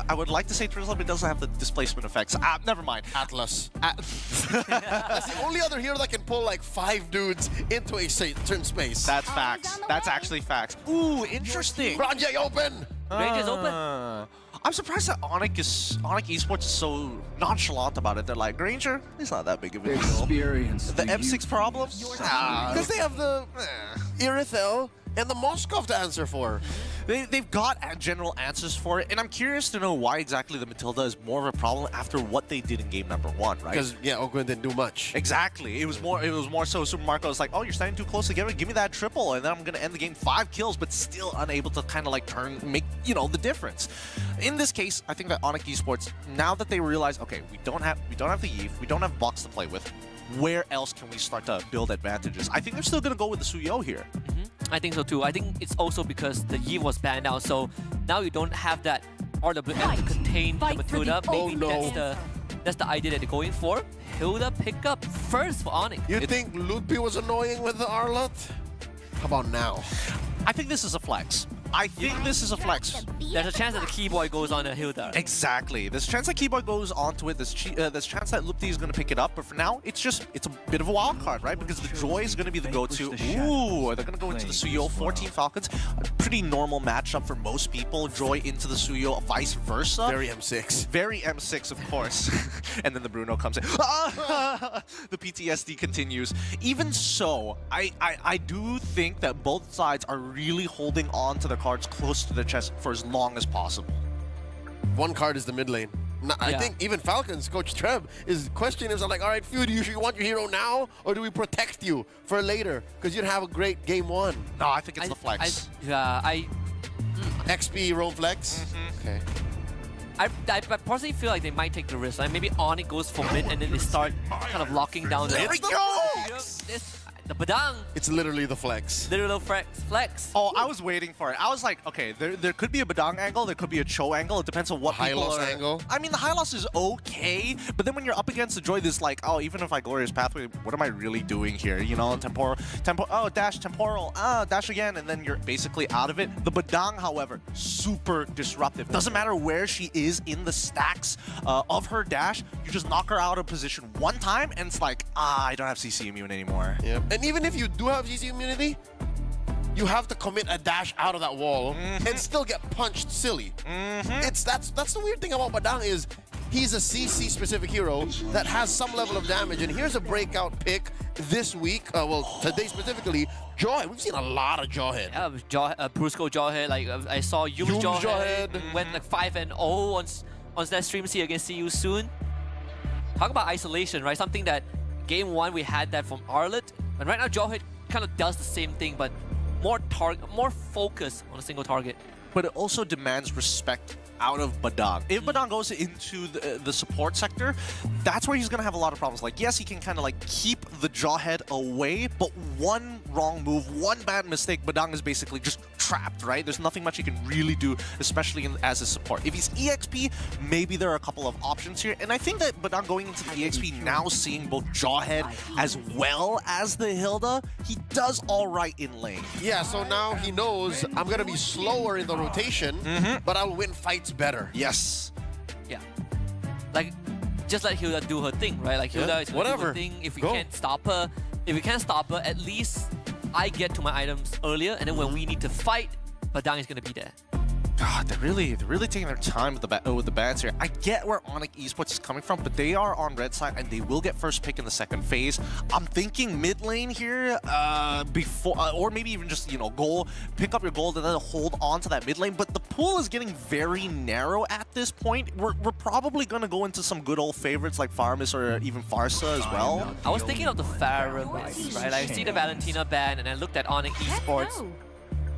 I would like to say Drizzle, but it doesn't have the displacement effects. Never mind. Atlas. That's the only other hero that can pull like 5 dudes into a certain space. That's facts. That's actually facts. Ooh, interesting. Rajay open. Ranger's open. I'm surprised that Onyx Esports is so nonchalant about it. They're like, Granger, it's not that big of a deal. Experience. The M6 problem? Because they have the Irithel and the Moskov to answer for. They've got general answers for it, and I'm curious to know why exactly the Matilda is more of a problem after what they did in game number 1, right? Because Ogwen didn't do much. Exactly. It was more so Super Marco was like, oh, you're standing too close together, give me that triple, and then I'm gonna end the game 5 kills, but still unable to kind of like make the difference. In this case, I think that Onyx Esports, now that they realize, okay, we don't have the Eve, we don't have Box to play with, where else can we start to build advantages? I think they're still gonna go with the Suyo here. I think so too. I think it's also because the Yi was banned now, so now you don't have that RWM to contain the Matilda. Maybe that's the idea that they're going for. Hilda pick up first for Onyx. You think Ludwig was annoying with the Arlet? How about now? I think this is a flex. I think this is a flex. There's a chance that the Keyboy goes on a Hilda. Exactly. There's a chance that Keyboy goes onto it. There's a chance that Lupti is going to pick it up. But for now, it's a bit of a wild card, right? Because the Joy is going to be the go-to. Ooh, they're going to go into the Suyo. 14 Falcons. A pretty normal matchup for most people. Joy into the Suyo, vice versa. Very M6. Very M6, of course. And then the Bruno comes in. The PTSD continues. Even so, I do think that both sides are really holding on to the cards close to the chest for as long as possible. One card is the mid lane. I think even Falcons, Coach Treb, is questioning himself like, all right, Few, do you want your hero now, or do we protect you for later? Because you'd have a great game 1. No, I think it's the flex. XP, roam flex? Okay. I personally feel like they might take the risk. Like maybe Onyx goes for mid and then they start kind of locking down the... There we go! The Badang. It's literally the flex. Literal flex. Oh, I was waiting for it. I was like, okay, there could be a Badang angle, there could be a Cho angle. It depends on what high loss angle. I mean, the high loss is okay, but then when you're up against the Joy, this like, oh, even if I Glorious Pathway, what am I really doing here? You know, temporal, oh, dash, temporal, dash again, and then you're basically out of it. The Badang, however, super disruptive. Doesn't matter where she is in the stacks of her dash, you just knock her out of position one time, and it's like, I don't have CC immune anymore. Yep. And even if you do have CC immunity, you have to commit a dash out of that wall and still get punched silly. That's the weird thing about Badang is he's a CC specific hero that has some level of damage, and here's a breakout pick this week. Well, today specifically, Jawhead. We've seen a lot of Jawhead. Yeah, Brusco Jawhead. Like I saw Yu's Jawhead went like 5-0 on that stream. See against you soon. Talk about isolation, right? Something that game 1 we had that from Arlet. And right now, Jawhead kind of does the same thing, but more focus on a single target. But it also demands respect out of Badang. If Badang goes into the support sector, that's where he's going to have a lot of problems. Like, yes, he can kind of like keep the Jawhead away, but one wrong move, one bad mistake, Badang is basically just trapped, right? There's nothing much he can really do, especially as a support. If he's EXP, maybe there are a couple of options here. And I think that Badang going into the EXP now, seeing both Jawhead as well as the Hilda, he does all right in lane. Yeah, so now he knows I'm going to be slower in the rotation, but I'll win fights better. Yes. Yeah. Like, just let Hilda do her thing, right? Like, Hilda is going to do her thing. If we can't stop her, at least I get to my items earlier, and then when we need to fight, Badang is going to be there. God, they're really taking their time with the bans here. I get where Onyx Esports is coming from, but they are on red side and they will get first pick in the second phase. I'm thinking mid lane here, before, or maybe even just pick up your gold and then hold on to that mid lane. But the pool is getting very narrow at this point. We're probably gonna go into some good old favorites like Farmis or even Farsa as well. I was thinking of the Farah, right? I see the Valentina ban and I looked at Onyx Esports.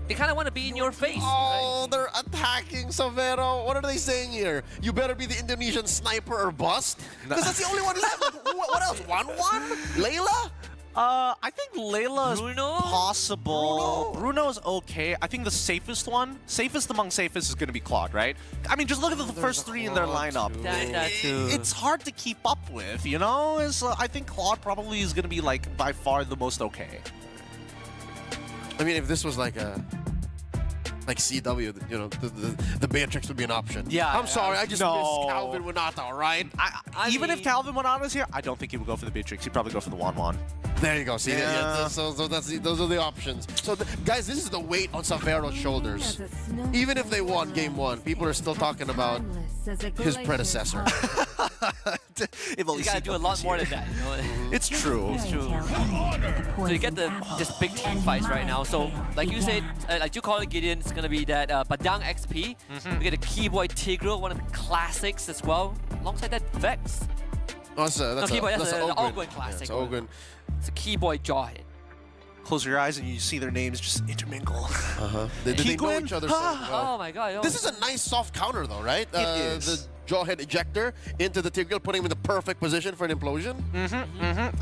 they kind of want to be in your face. Oh, they're attacking Savero. What are they saying here? You better be the Indonesian sniper or bust? Because that's the only one left. What else? 1-1? Layla? I think Layla's possible. Bruno's okay. I think the safest among safest is going to be Claude, right? I mean, just look at the first three in their lineup. It's hard to keep up with, you know? I think Claude probably is going to be, like, by far the most okay. I mean, if this was like CW, you know, the Beatrix would be an option. Yeah. I'm sorry, I just miss Calvin Winata, all right? Even if Calvin Winata's here, I don't think he would go for the Beatrix. He'd probably go for the Wan. There you go. See, so those are the options. So, guys, this is the weight on Savero's shoulders. Even if they won Game 1, people are still talking about his predecessor. You gotta do a lot more than that. You know? It's true. It's true. So you get just big team fights right now. So like you said, like you call it, Gideon, it's gonna be that Badang XP. We get a Keyboy Tigreal, one of the classics as well. Alongside that, Vex. Oh, that's the Ogwen classic. Yeah, it's Ogwen. It's a Keyboy Jawhead. Close your eyes and you see their names just intermingle. They know each other so well. Oh my god. This is a nice soft counter though, right? It is. The Jawhead ejector into the Tigreal, putting him in the perfect position for an implosion.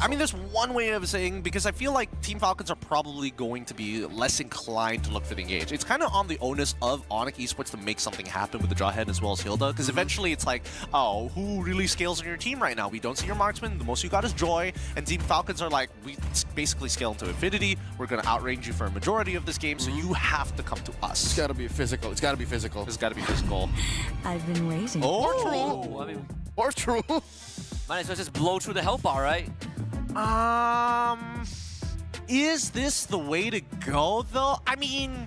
I mean, there's one way of saying, because I feel like Team Falcons are probably going to be less inclined to look for the engage. It's kind of on the onus of Onyx Esports to make something happen with the Jawhead as well as Hilda, because eventually it's like, oh, who really scales on your team right now? We don't see your marksman. The most you got is Joy, and Team Falcons are like, we basically scale into infinity. We're going to outrange you for a majority of this game, so you have to come to us. It's got to be physical. It's got to be physical. It's got to be physical. I've been waiting. I mean, or true. Might as well just blow through the health bar, right? Is this the way to go though? I mean,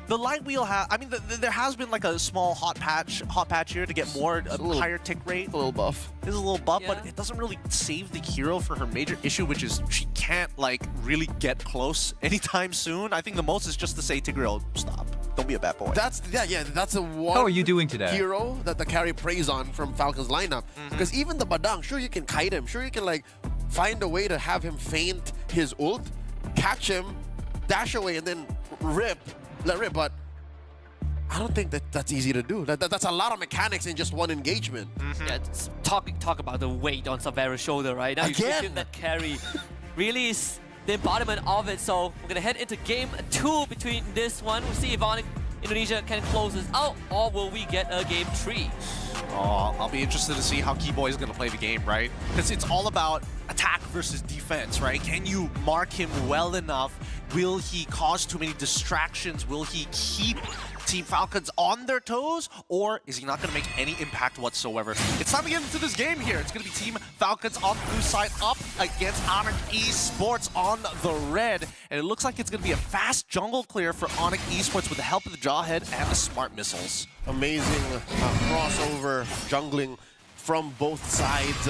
the light wheel there has been like a small hot patch here to get more higher tick rate. A little buff. It's a little buff, but it doesn't really save the hero for her major issue, which is she can't like really get close anytime soon. I think the most is just to say Tigreal, stop. Don't be a bad boy. That's the one. How are you doing today? Hero that the carry preys on from Falcon's lineup. Because even the Badang, sure you can kite him, sure you can like find a way to have him feint his ult, catch him, dash away, and then let rip. But I don't think that's easy to do. That's a lot of mechanics in just one engagement. Yeah, talk about the weight on Savero's shoulder, right? Now you feel that carry really is the embodiment of it. So we're gonna head into Game 2 between this one. We'll see if Indonesia can close this out, or will we get a Game 3? Oh, I'll be interested to see how Keyboy is going to play the game, right? Because it's all about attack versus defense, right? Can you mark him well enough? Will he cause too many distractions? Will he keep Team Falcons on their toes? Or is he not going to make any impact whatsoever? It's time to get into this game here. It's going to be Team Falcons on the blue side up against Onyx Esports on the red. And it looks like it's going to be a fast jungle clear for Onyx Esports with the help of the Jawhead and the smart missiles. Amazing crossover jungling from both sides.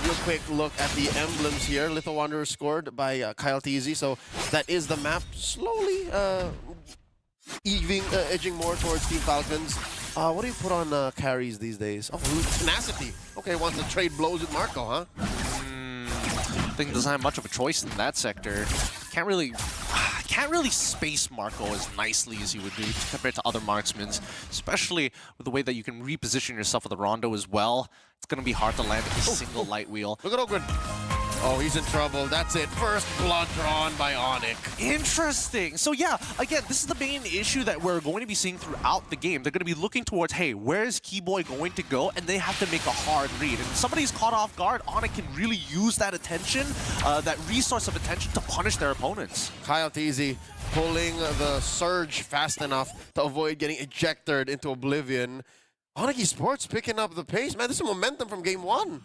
Real quick look at the emblems here. Little Wanderer scored by Kyle TZ. So that is the map slowly edging more towards Team Falcons. What do you put on carries these days? Oh, tenacity. Okay, wants to trade blows with Marco, huh? I think doesn't have much of a choice in that sector. Can't really space Marco as nicely as you would do compared to other marksmen, especially with the way that you can reposition yourself with a Rondo as well. It's going to be hard to land a single light wheel. Look at Ogren. Oh, he's in trouble. That's it. First blood drawn by Onyx. Interesting. So yeah, again, this is the main issue that we're going to be seeing throughout the game. They're going to be looking towards, hey, where is Keyboy going to go? And they have to make a hard read. And if somebody's caught off guard, Onyx can really use that attention, that resource of attention to punish their opponents. Kyle TZ pulling the surge fast enough to avoid getting ejected into oblivion. Onyx Esports picking up the pace. Man, this is momentum from Game 1.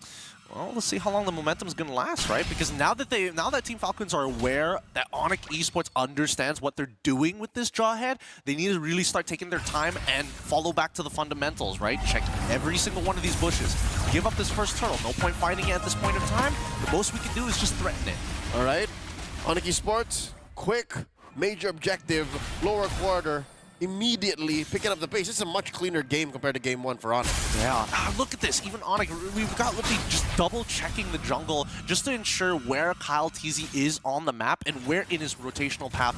Well, let's see how long the momentum is going to last, right? Because now that Team Falcons are aware that Onyx Esports understands what they're doing with this Jawhead, they need to really start taking their time and follow back to the fundamentals, right? Check every single one of these bushes. Give up this first turtle. No point fighting it at this point in time. The most we can do is just threaten it. All right. Onyx Esports, quick, major objective, lower quarter. immediately picking up the pace. It's a much cleaner game compared to game 1 for Onyx. Yeah, look at this. Even Onyx, we've got Lippy just double-checking the jungle just to ensure where Kyle TZ is on the map and where in his rotational path,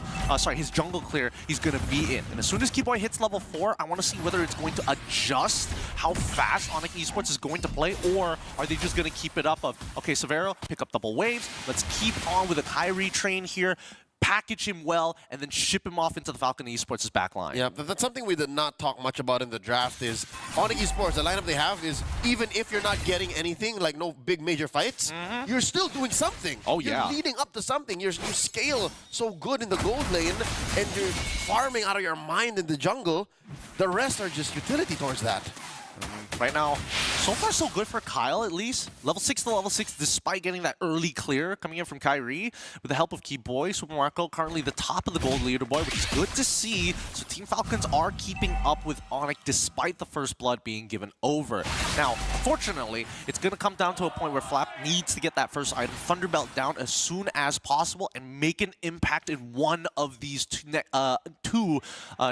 his jungle clear he's going to be in. And as soon as Keyboy hits level 4, I want to see whether it's going to adjust how fast Onyx Esports is going to play, or are they just going to keep it up of, okay, Severo, pick up double waves, let's keep on with a Kyrie train here, package him well, and then ship him off into the Falcon Esports' backline. Yeah, that's something we did not talk much about in the draft is Onyx Esports, the lineup they have is even if you're not getting anything, like no big major fights, you're still doing something. Oh, yeah. You're leading up to something. You scale so good in the gold lane, and you're farming out of your mind in the jungle. The rest are just utility towards that. Right now, so far so good for Kyle, at least. Level 6 to level 6, despite getting that early clear coming in from Kyrie. With the help of Keyboy, Super Marco currently the top of the gold leaderboard, which is good to see. So Team Falcons are keeping up with Onyx despite the first blood being given over. Now, unfortunately, it's going to come down to a point where Flap needs to get that first item, Thunderbelt, down as soon as possible and make an impact in one of these two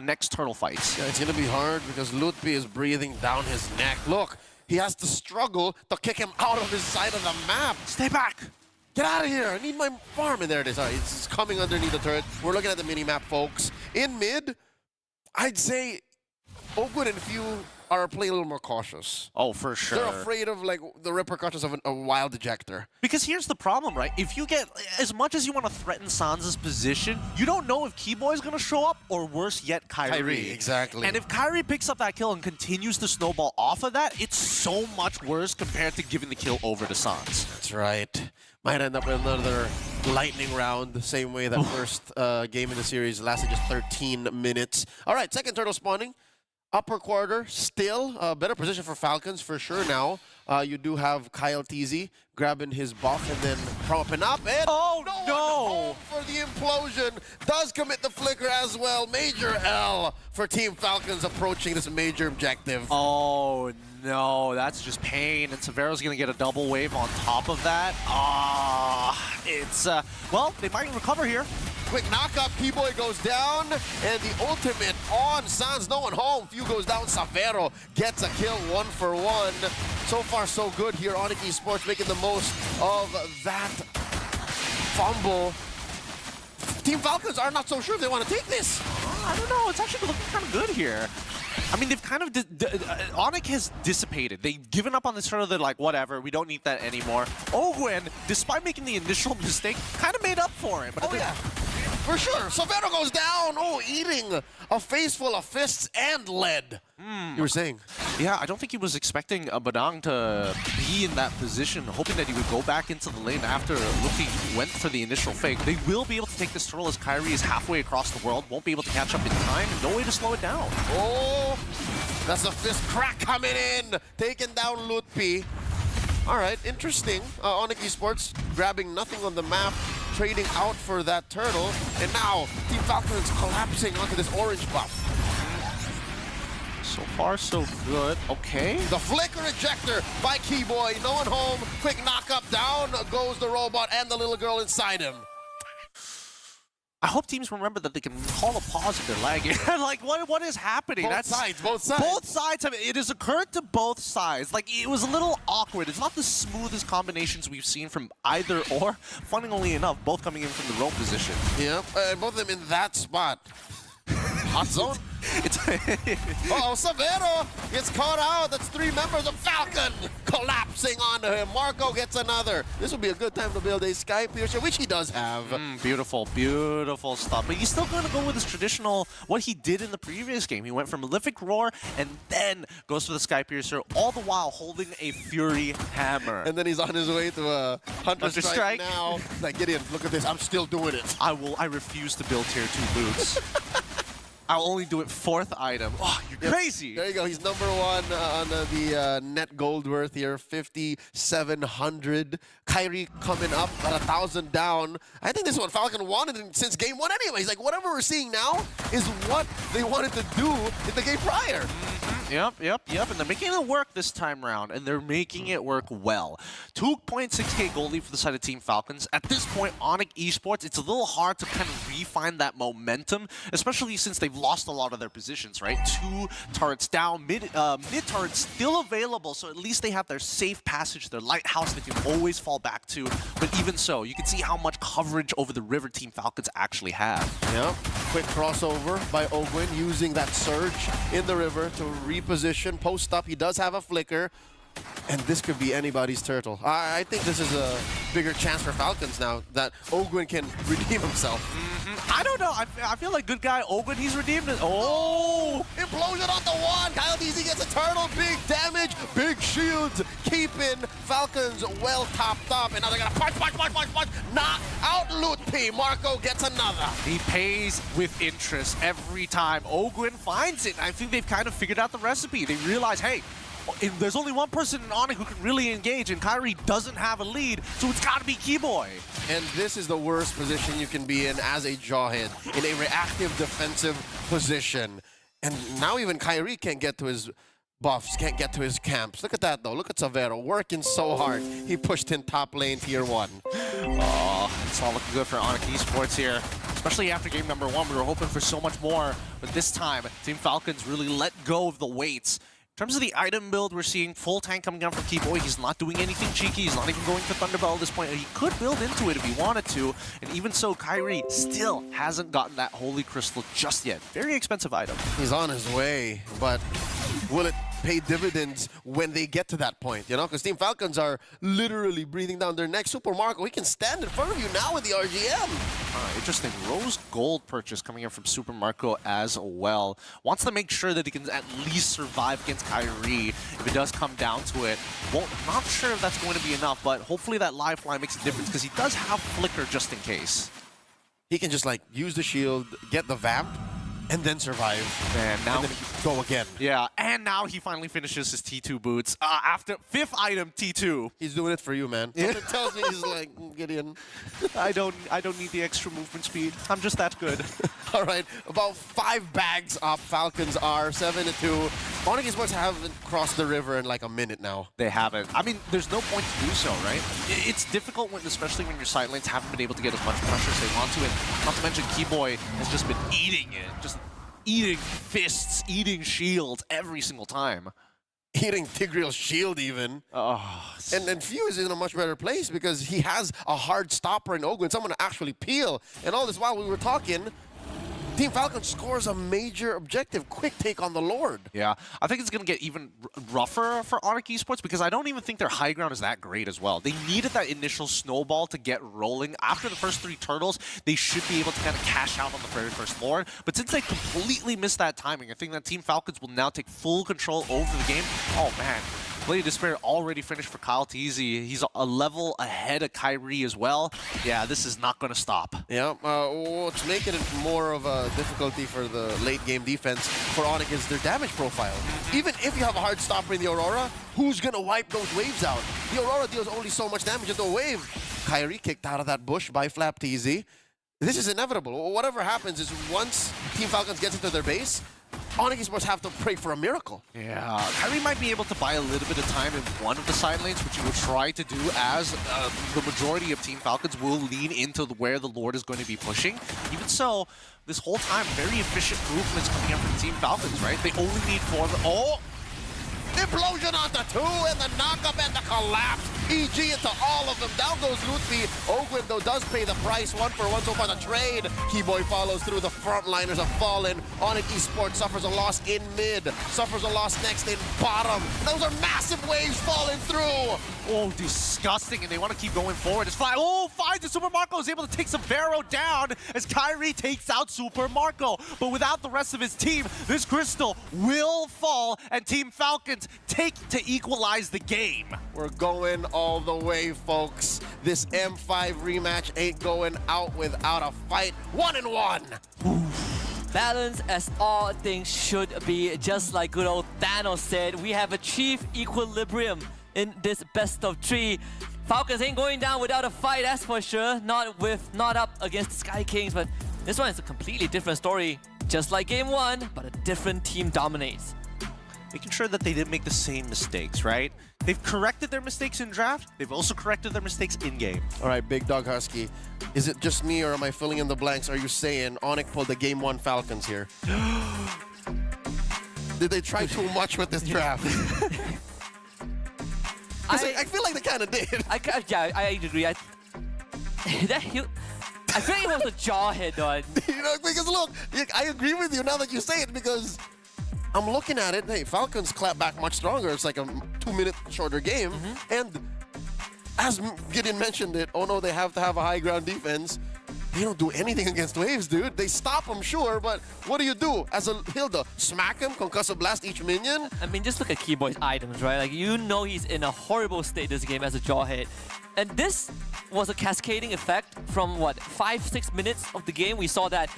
next turtle fights. Yeah, it's going to be hard because Lutpi is breathing down his neck. Look, he has to struggle to kick him out of his side of the map. Stay back! Get out of here! I need my farm. And there it is. All right, it's coming underneath the turret. We're looking at the mini-map, folks. In mid, I'd say Oakwood and Few are playing a little more cautious. Oh, for sure. They're afraid of like the repercussions of a wild ejector. Because here's the problem, right? If you get, as much as you want to threaten Sansa's position, you don't know if Keyboy is going to show up or worse yet, Kyrie. Exactly. And if Kyrie picks up that kill and continues to snowball off of that, it's so much worse compared to giving the kill over to Sans. That's right. Might end up with another lightning round, the same way that first game in the series lasted just 13 minutes. All right, second turtle spawning. Upper quarter, still a better position for Falcons for sure now. You do have Kyle TZ grabbing his buff and then propping up. And no! For the implosion. Does commit the flicker as well. Major L for Team Falcons approaching this major objective. Oh, no, that's just pain. And Severo's going to get a double wave on top of that. It's, well, they might recover here. Quick knockup, Keyboy goes down, and the ultimate on Sans, no one home. Few goes down, Severo gets a kill 1-for-1. So far, so good here. Onyx Esports making the most of that fumble. Team Falcons are not so sure if they want to take this. I don't know, it's actually looking kind of good here. I mean, they've kind of, Onyx has dissipated. They've given up on this turtle. They're like, whatever, we don't need that anymore. Ogwen, despite making the initial mistake, kind of made up for it. But yeah. For sure. Severo goes down. Oh, eating a face full of fists and lead. You were saying? Yeah, I don't think he was expecting Badang to be in that position, hoping that he would go back into the lane after Luffy went for the initial fake. They will be able to take this turtle as Kyrie is halfway across the world, won't be able to catch up in time, and no way to slow it down. Oh, that's a fist crack coming in. Taking down Lutpi. All right, interesting. Onyx Esports grabbing nothing on the map, trading out for that turtle, and now Team Falcons collapsing onto this orange buff. So far, so good. Okay. The flicker ejector by Keyboy. No one home. Quick knock-up. Down goes the robot and the little girl inside him. I hope teams remember that they can call a pause if they're lagging. Like, what is happening? Both sides. Both sides. I mean, it has occurred to both sides. Like, it was a little awkward. It's not the smoothest combinations we've seen from either or. Funnily enough, both coming in from the roam position. Yeah, both of them in that spot. Hot zone. Uh-oh, Severo gets caught out. That's 3 members of Falcon collapsing onto him. Marco gets another. This would be a good time to build a Sky Piercer, which he does have. Beautiful, beautiful stuff. But he's still going to go with his traditional, what he did in the previous game. He went for Malefic Roar and then goes for the Sky Piercer, all the while holding a Fury Hammer. And then he's on his way to a Hunter Strike now. Like, Gideon, look at this. I'm still doing it. I refuse to build tier 2 boots. I'll only do it 4th item. Oh, you're crazy. There you go. He's number 1 on the net gold worth here, 5,700. Kyrie coming up at 1,000 down. I think this is what Falcon wanted since game 1 anyways. Like, whatever we're seeing now is what they wanted to do in the game prior. Yep. And they're making it work this time around, and they're making it work well. 2.6k goal lead for the side of Team Falcons. At this point, Onyx Esports, it's a little hard to kind of refine that momentum, especially since they've lost a lot of their positions, right? 2 turrets down, mid turrets still available, so at least they have their safe passage, their lighthouse they can always fall back to. But even so, you can see how much coverage over the river Team Falcons actually have. Yep. Quick crossover by Ogwin using that surge in the river to reposition. Post up, he does have a flicker. And this could be anybody's turtle. I think this is a bigger chance for Falcons now that Ogwin can redeem himself. I don't know. I feel like good guy Ogwin, he's redeemed it. Oh! Implosion on the one! Kyle DZ gets a turtle. Big damage. Big shields. Keeping Falcons well topped up. And now they're going to punch. Knock out Loot P. Marco gets another. He pays with interest every time Ogwin finds it. I think they've kind of figured out the recipe. They realize, hey, there's only one person in Onyx who can really engage, and Kyrie doesn't have a lead, so it's got to be Keyboy. And this is the worst position you can be in as a Jawhead, in a reactive defensive position. And now even Kyrie can't get to his buffs, can't get to his camps. Look at that, though. Look at Savero working so hard. He pushed in top lane tier 1. Oh, it's all looking good for Onyx Esports here. Especially after game number 1, we were hoping for so much more. But this time, Team Falcons really let go of the weights. In terms of the item build, we're seeing full tank coming down from Keyboy. He's not doing anything cheeky. He's not even going for Thunderbell at this point. He could build into it if he wanted to. And even so, Kyrie still hasn't gotten that Holy Crystal just yet. Very expensive item. He's on his way, but will it pay dividends when they get to that point, you know? Because Team Falcons are literally breathing down their neck. Super Marco, he can stand in front of you now with the RGM. Interesting. Rose Gold purchase coming in from Super Marco as well. Wants to make sure that he can at least survive against Kyrie if it does come down to it. Well, not sure if that's going to be enough, but hopefully that lifeline makes a difference because he does have Flicker just in case. He can just like use the shield, get the vamp, and then survive. And now and then go again. Yeah, and now he finally finishes his T2 boots. After 5th item, T2. He's doing it for you, man. Something tells me he's like, Gideon. I don't need the extra movement speed. I'm just that good. All right, about 5 bags up. Falcons are 7-2. Onyx Esports haven't crossed the river in like a minute now. They haven't. I mean, there's no point to do so, right? It's difficult, especially when your side lanes haven't been able to get as much pressure as they want to. And not to mention, Keyboy has just been eating it. Just eating fists, eating shields every single time. Eating Tigreal's shield even. Oh. And Few is in a much better place because he has a hard stopper in Ogwin, someone to actually peel. And all this while we were talking, Team Falcon scores a major objective. Quick take on the Lord. Yeah, I think it's going to get even rougher for Onyx Esports because I don't even think their high ground is that great as well. They needed that initial snowball to get rolling. After the first 3 turtles, they should be able to kind of cash out on the very first Lord. But since they completely missed that timing, I think that Team Falcons will now take full control over the game. Oh, man. Blade of Despair already finished for Kyle TZ. He's a level ahead of Kyrie as well. Yeah, this is not going to stop. Yeah, what's making it more of a difficulty for the late game defense for Onyx is their damage profile. Even if you have a hard stopper in the Aurora, who's going to wipe those waves out? The Aurora deals only so much damage into a wave. Kyrie kicked out of that bush by Flap TZ. This is inevitable. Whatever happens is once Team Falcons gets into their base, Onyx Esports have to pray for a miracle. Yeah, Kyrie might be able to buy a little bit of time in one of the side lanes, which he will try to do as the majority of Team Falcons will lean into where the Lord is going to be pushing. Even so, this whole time, very efficient movements coming up from Team Falcons, right? They only need 4 of them. Oh! Implosion onto 2 and the knockup and the collapse. EG into all of them. Down goes Lutfi. Ogwin, though, does pay the price. 1-for-1 so far the trade. Keyboy follows through. The frontliners have fallen. Onyx Esports suffers a loss in mid. Suffers a loss next in bottom. Those are massive waves falling through. Oh, disgusting. And they want to keep going forward. It's fly. Oh, finds it. Super Marco is able to take Severo down as Kyrie takes out Super Marco. But without the rest of his team, this crystal will fall and Team Falcons take to equalize the game. We're going all the way, folks. This M5 rematch ain't going out without a fight. 1-1. Balance as all things should be. Just like good old Thanos said, we have achieved equilibrium in this best of 3. Falcons ain't going down without a fight, that's for sure. Not up against the Sky Kings, but this one is a completely different story. Just like game 1, but a different team dominates. making sure that they didn't make the same mistakes, right? They've corrected their mistakes in draft. They've also corrected their mistakes in-game. All right, Big Dog Husky. Is it just me or am I filling in the blanks? Are you saying Onyx pulled the Game 1 Falcons here? Did they try too much with this draft? I feel like they kind of did. I agree. I feel like it was a jaw hit, though. You know, because look, I agree with you now that you say it, because I'm looking at it. Hey, Falcons clap back much stronger. It's like a 2-minute shorter game. And as Gideon mentioned it, oh no, they have to have a high ground defense. They don't do anything against Waves, dude. They stop them, sure, but what do you do? As a Hilda, smack him, concussive blast each minion? I mean, just look at Keyboy's items, right? Like, you know he's in a horrible state this game as a jaw hit. And this was a cascading effect from, what, 5-6 minutes of the game? We saw that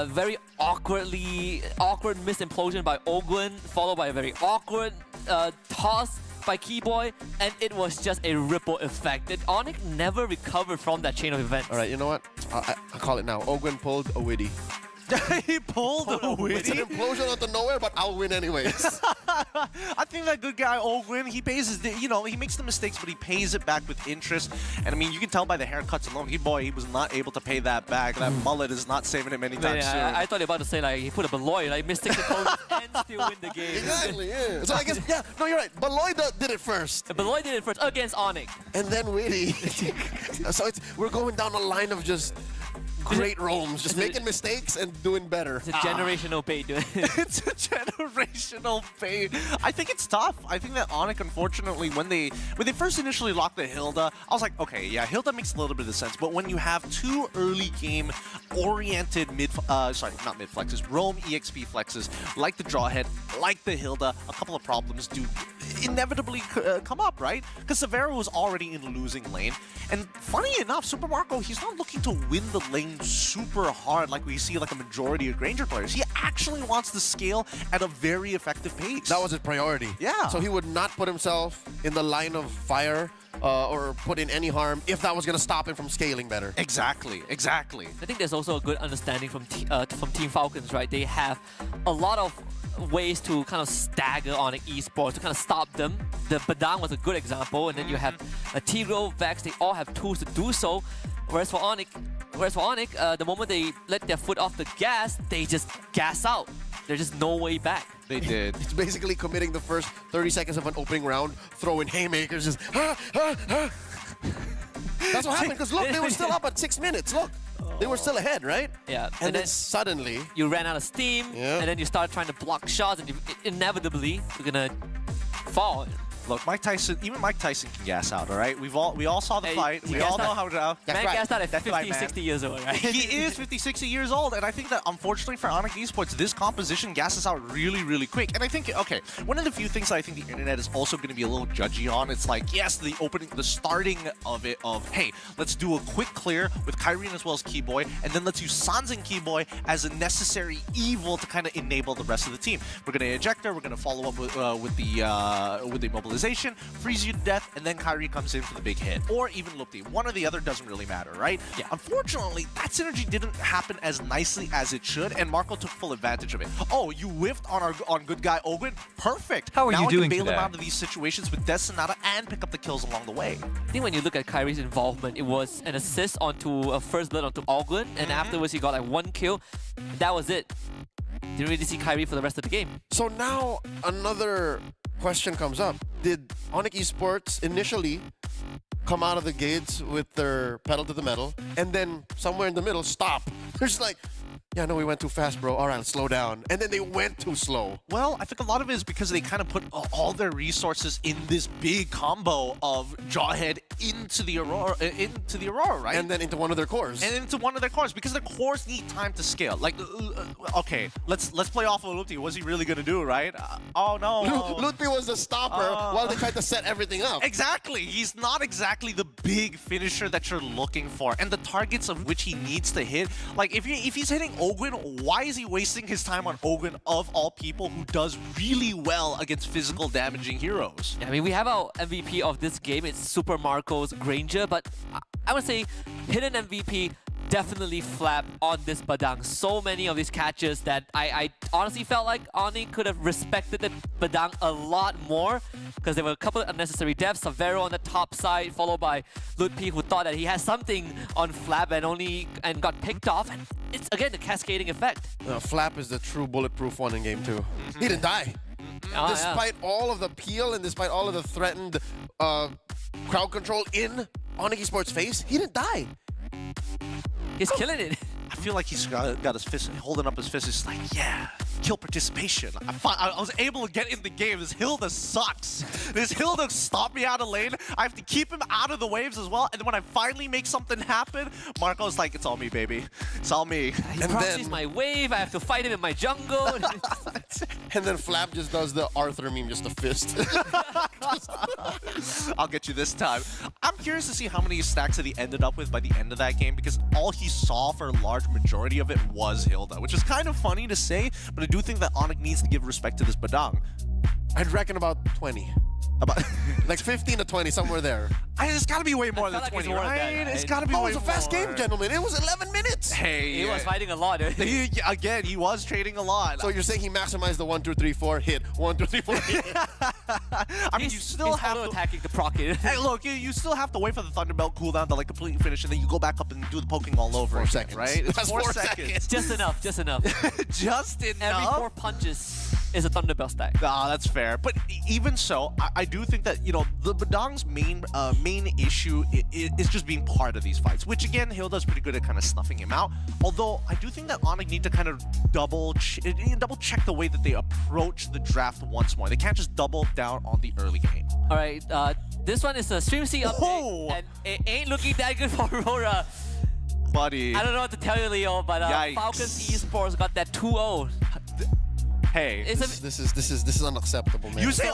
very awkward missed implosion by Ogwen, followed by a very awkward toss by Keyboy, and it was just a ripple effect. Onyx never recovered from that chain of events. All right, you know what? I call it now. Ogwen pulled a Witty. He pulled a Witty? It's an implosion out of nowhere, but I'll win anyways. I think that good guy Ogwen, he pays his, he makes the mistakes, but he pays it back with interest. And I mean, you can tell by the haircuts alone, he was not able to pay that back. That mullet is not saving him anytime soon. I thought you were about to say, like, he put a Beloy, like, mistakes opponents and still win the game. Exactly, yeah. So I guess, yeah, no, you're right. Beloy did it first. Beloy did it first against Onyx. And then Witty. So we're going down a line of just great roams, just making mistakes and doing better. It's a generational bait, dude. It's a generational bait. I think it's tough. I think that Onyx, unfortunately, when they first initially locked the Hilda, I was like, okay, yeah, Hilda makes a little bit of sense. But when you have two early game oriented not mid flexes, roam EXP flexes, like the Jawhead, like the Hilda, a couple of problems do inevitably come up, right? Because Severo was already in losing lane. And funny enough, Super Marco, he's not looking to win the lane super hard like we see like a majority of Granger players. He actually wants to scale at a very effective pace. That was his priority. Yeah. So he would not put himself in the line of fire or put in any harm if that was going to stop him from scaling better. Exactly, exactly. I think there's also a good understanding from Team Falcons, right? They have a lot of ways to kind of stagger on esports to kind of stop them. The Badang was a good example, and then you have Tigro, Vex, they all have tools to do so. Whereas for Onyx, the moment they let their foot off the gas, they just gas out. There's just no way back. They did. It's basically committing the first 30 seconds of an opening round, throwing haymakers, just That's what happened, because look, they were still up at 6 minutes, look. They were still ahead, right? Yeah. And then suddenly you ran out of steam, and then you start trying to block shots, and inevitably you're gonna fall. Look, even Mike Tyson can gas out, all right? We all saw the fight. We all know how to... Man gassed out at 50, 60 years old, right? He is 50, 60 years old, and I think that, unfortunately for Onyx Esports, this composition gasses out really, really quick. And I think, okay, one of the few things that I think the internet is also going to be a little judgy on, it's like, yes, the starting of it, hey, let's do a quick clear with Kyrene as well as Keyboy, and then let's use Sans and Keyboy as a necessary evil to kind of enable the rest of the team. We're going to eject her, we're going to follow up with the mobilization, freeze you to death, and then Kyrie comes in for the big hit. Or even Lupti. One or the other doesn't really matter, right? Yeah. Unfortunately, that synergy didn't happen as nicely as it should, and Marco took full advantage of it. Oh, you whiffed on good guy Ogwen? Perfect. How are you doing Now I can bail today? him out of these situations with Death Sonata and pick up the kills along the way. I think when you look at Kyrie's involvement, it was an assist onto a first blood onto Ogwen, and afterwards he got like 1 kill. And that was it. Didn't really see Kyrie for the rest of the game. So now another question comes up. Did Onyx Esports initially come out of the gates with their pedal to the metal and then somewhere in the middle stop? They're just like, yeah, no, we went too fast, bro. All right, let's slow down. And then they went too slow. Well, I think a lot of it is because they kind of put all their resources in this big combo of Jawhead into the Aurora, right? And then into one of their cores. Because their cores need time to scale. Like, okay, let's play off of Lupti. What's he really gonna do, right? Oh no. Lupti was the stopper while they tried to set everything up. Exactly. He's not exactly the big finisher that you're looking for, and the targets of which he needs to hit. Like, if he's hitting Ogwen, why is he wasting his time on Ogwen of all people, who does really well against physical damaging heroes? Yeah, I mean, we have our MVP of this game. It's Super Marco's Granger, but I would say hidden MVP definitely flap on this Badang. So many of these catches that I honestly felt like Onyx could have respected the Badang a lot more, because there were a couple of unnecessary deaths. Savero on the top side, followed by Lutpi, who thought that he has something on Flap and got picked off. And it's again the cascading effect. Flap is the true bulletproof one in game 2. He didn't die. Despite all of the peel and despite all of the threatened crowd control in Onyx Esports' face, he didn't die. He's killing it. I feel like he's got his fist, holding up his fist. He's like, yeah, kill participation. I was able to get in the game. This Hilda sucks. This Hilda stopped me out of lane. I have to keep him out of the waves as well. And then when I finally make something happen, Marco's like, it's all me, baby. It's all me. He proxies my wave. I have to fight him in my jungle. And then Flap just does the Arthur meme, just a fist. I'll get you this time. I'm curious to see how many stacks that he ended up with by the end of that game, because all he saw for a large majority of it was Hilda, which is kind of funny to say, but I do think that Onyx needs to give respect to this Badang. I'd reckon about 20. About like 15 to 20, somewhere there. It's got to be way more than 20, right? It's got to be way more. It was a fast game, gentlemen. It was 11 minutes. Hey, he was fighting a lot. Again, he was trading a lot. So you're saying he maximized the 1, 2, 3, 4 hit, 1, 2, 3, 4 hit. I mean, you still have to attacking the procket. Hey, look, you still have to wait for the Thunderbelt cooldown to like completely finish, and then you go back up and do the poking all over. 4 seconds, right? It's That's 4 seconds. Just enough. Just enough. Just enough. Every 4 punches is a Thunderbelt stack. Ah, that's fair. But even so, I do think that, you know, the Badang's main issue is just being part of these fights, which again, Hilda's pretty good at kind of snuffing him out. Although I do think that Onyx need to kind of double check the way that they approach the draft once more. They can't just double down on the early game. All right, this one is a Stream C update, and it ain't looking that good for Aurora. Buddy. I don't know what to tell you, Leo, but Falcons Esports got that 2-0. Hey, this is unacceptable, man. You say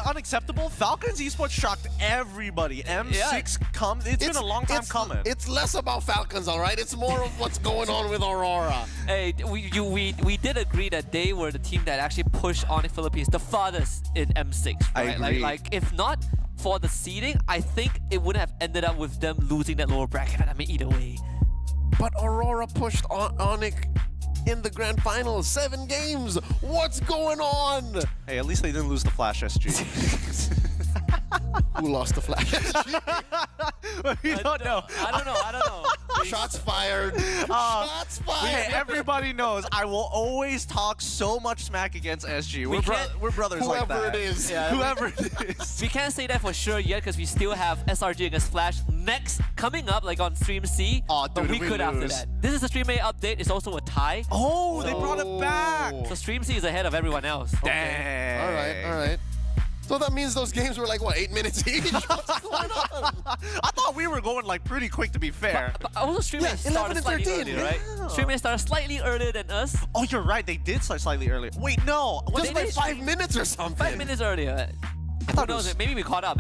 unacceptable? Falcons Esports shocked everybody. M6 it's been a long time coming. It's less about Falcons, all right? It's more of what's going on with Aurora. Hey, we did agree that they were the team that actually pushed Onyx Philippines the farthest in M6. Right? I agree. Like if not for the seeding, I think it would have ended up with them losing that lower bracket. I mean, either way. But Aurora pushed Onyx in the grand final, 7 games. What's going on? Hey, at least they didn't lose the Flash SG. Who lost the Flash SG? We don't know. I don't know. Shots fired. Shots fired. Hey, everybody knows I will always talk so much smack against SG. We're brothers like that. Whoever it is. Yeah, whoever it is. We can't say that for sure yet because we still have SRG against Flash next coming up, like on Stream C. Oh, dude, but we could after that. This is a Stream A update. It's also a tie. Oh, they brought it back. So Stream C is ahead of everyone else. Dang. All right. So that means those games were like, what, 8 minutes each? What's going on? I thought we were going like pretty quick, to be fair. But also Stream A started slightly early, right? Stream A started slightly earlier than us. Oh, you're right. They did start slightly earlier. Wait, no. Just like 5 minutes or something. 5 minutes earlier. I thought it was, maybe we caught up.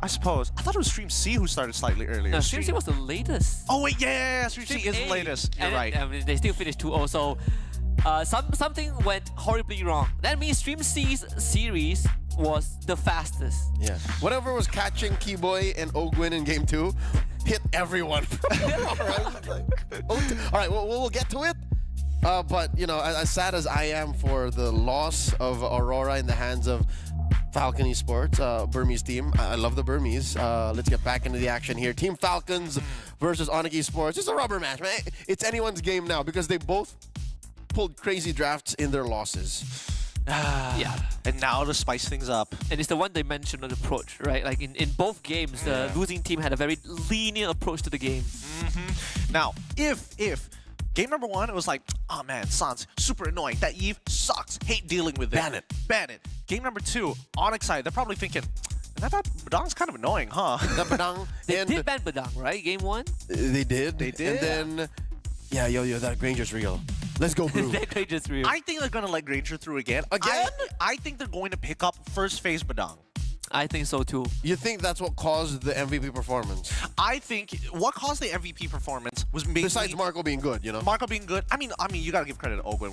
I suppose. I thought it was Stream C who started slightly earlier. No, Stream C was the latest. Oh, wait, yeah. Stream C is the latest. You're right. They still finished 2-0, so something went horribly wrong. That means Stream C's series was the fastest. Yeah. Whatever was catching Keyboy and Ogwin in game 2 hit everyone. All right, we'll get to it. But, you know, as sad as I am for the loss of Aurora in the hands of Falcon Esports, Burmese team. I love the Burmese. Let's get back into the action here. Team Falcons versus Onyx Esports. It's a rubber match, man. It's anyone's game now because they both pulled crazy drafts in their losses. Yeah. And now to spice things up. And it's the one-dimensional approach, right? Like in both games, the losing team had a very linear approach to the game. Now, if game number 1, it was like, oh man, Sans, super annoying. That Eve sucks. Hate dealing with it. Ban it. Game number 2, Onyx side, they're probably thinking, I thought Badang's kind of annoying, huh? They did ban Badang, right? Game 1? They did. And then, yo, that Granger's real. Let's go, Brew. That Granger's real. I think they're going to let Granger through again. I think they're going to pick up first phase Badang. I think so too. You think that's what caused the MVP performance? I think what caused the MVP performance was mainly... Besides Marco being good, you know? Marco being good. I mean, you got to give credit to Ogwin.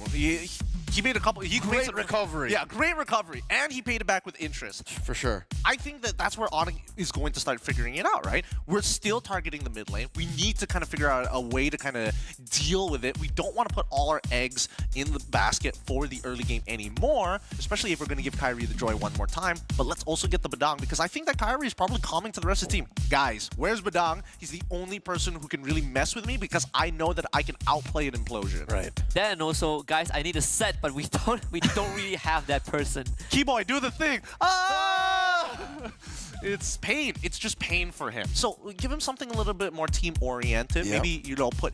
He made a couple. Great recovery. Yeah, great recovery, and he paid it back with interest. For sure. I think that's where Onyx is going to start figuring it out, right? We're still targeting the mid lane. We need to kind of figure out a way to kind of deal with it. We don't want to put all our eggs in the basket for the early game anymore, especially if we're going to give Kyrie the joy one more time. But let's also get the Badang, because I think that Kyrie is probably calling to the rest of the team. Guys, where's Badang? He's the only person who can really mess with me because I know that I can outplay an implosion. Right. Then also, guys, I need a set, but we don't really have that person. Keyboy, do the thing. Ah! It's pain. It's just pain for him. So give him something a little bit more team-oriented. Yep. Maybe, you know, put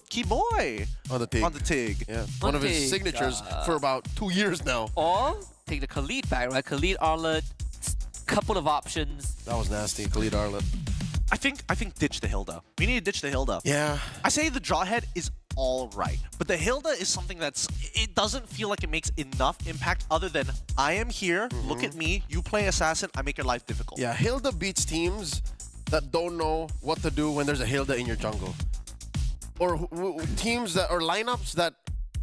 Keyboy on the TIG. On the TIG. Yeah. One of his signatures for about 2 years now. Or take the Khalid back, right? Khalid, Arlet, couple of options. That was nasty, Khalid Arlet. I think ditch the Hilda. We need to ditch the Hilda. Yeah. I say the Jawhead is all right, but the Hilda is something it doesn't feel like it makes enough impact other than I am here, look at me, you play Assassin, I make your life difficult. Yeah, Hilda beats teams that don't know what to do when there's a Hilda in your jungle. Or teams or lineups that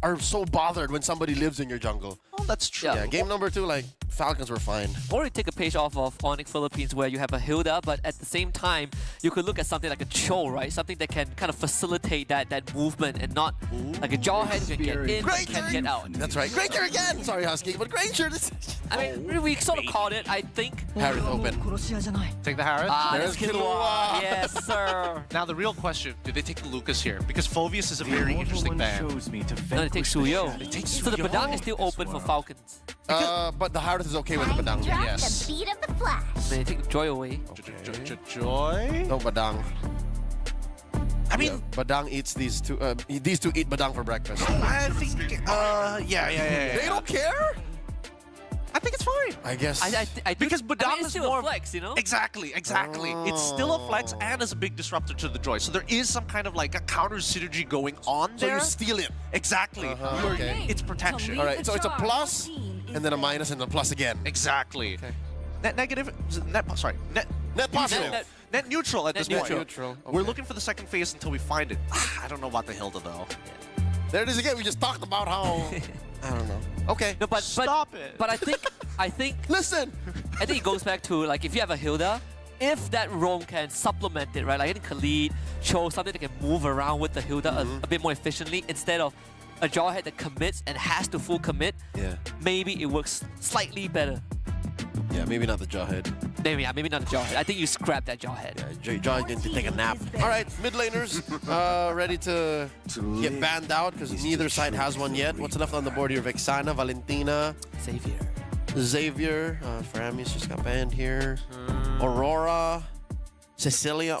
are so bothered when somebody lives in your jungle. Oh, that's true. Yeah, game number 2, like, Falcons were fine. Or you take a page off of Onyx Philippines where you have a Hilda, but at the same time, you could look at something like a Cho, right? Something that can kind of facilitate that movement and not like a Jawhead who can get in but can't get out. That's right. Granger again! Sorry, Husky, but Granger... I mean, we sort of called it, I think. Harris open. Take the Harris? There's Killua. Yes, sir. Now the real question, do they take the Lucas here? Because Phoveus is a very interesting ban. No, they take Suyo. So the Badang is still open for Falcons. But the Harris is okay with the Badang. Yes. The beat of the flash. They take Joy away. Joy? No Badang. I mean, Badang eats these two eat Badang for breakfast. I think, yeah. They don't care? I think it's fine. I guess. Because Badang it's is still more a flex, you know? Exactly. It's still a flex and is a big disruptor to the Joy. So there is some kind of like a counter synergy going on So there. you steal it. Exactly. Okay. It's protection. All right, so it's a plus, and then a minus, and a plus again. Exactly. Okay. Net negative? Net positive. Net neutral at this point. Neutral. Okay. We're looking for the second phase until we find it. I don't know about the Hilda though. There it is again. We just talked about how... I don't know. Okay. No, but stop it. But I think Listen. I think it goes back to like if you have a Hilda, if that roam can supplement it, right? Like I think Khalid, Cho, something that can move around with the Hilda a bit more efficiently instead of a Jawhead that commits and has to full commit. Yeah. Maybe it works slightly better. Yeah, maybe not the Jawhead. Maybe not the Jawhead. I think you scrap that Jawhead. Yeah, Jawhead need to take a nap. All right, mid laners ready to get banned out because neither side has one yet. What's left on the board here? Vexana, Valentina, Xavier. Frammies just got banned here. Aurora. Cecilia.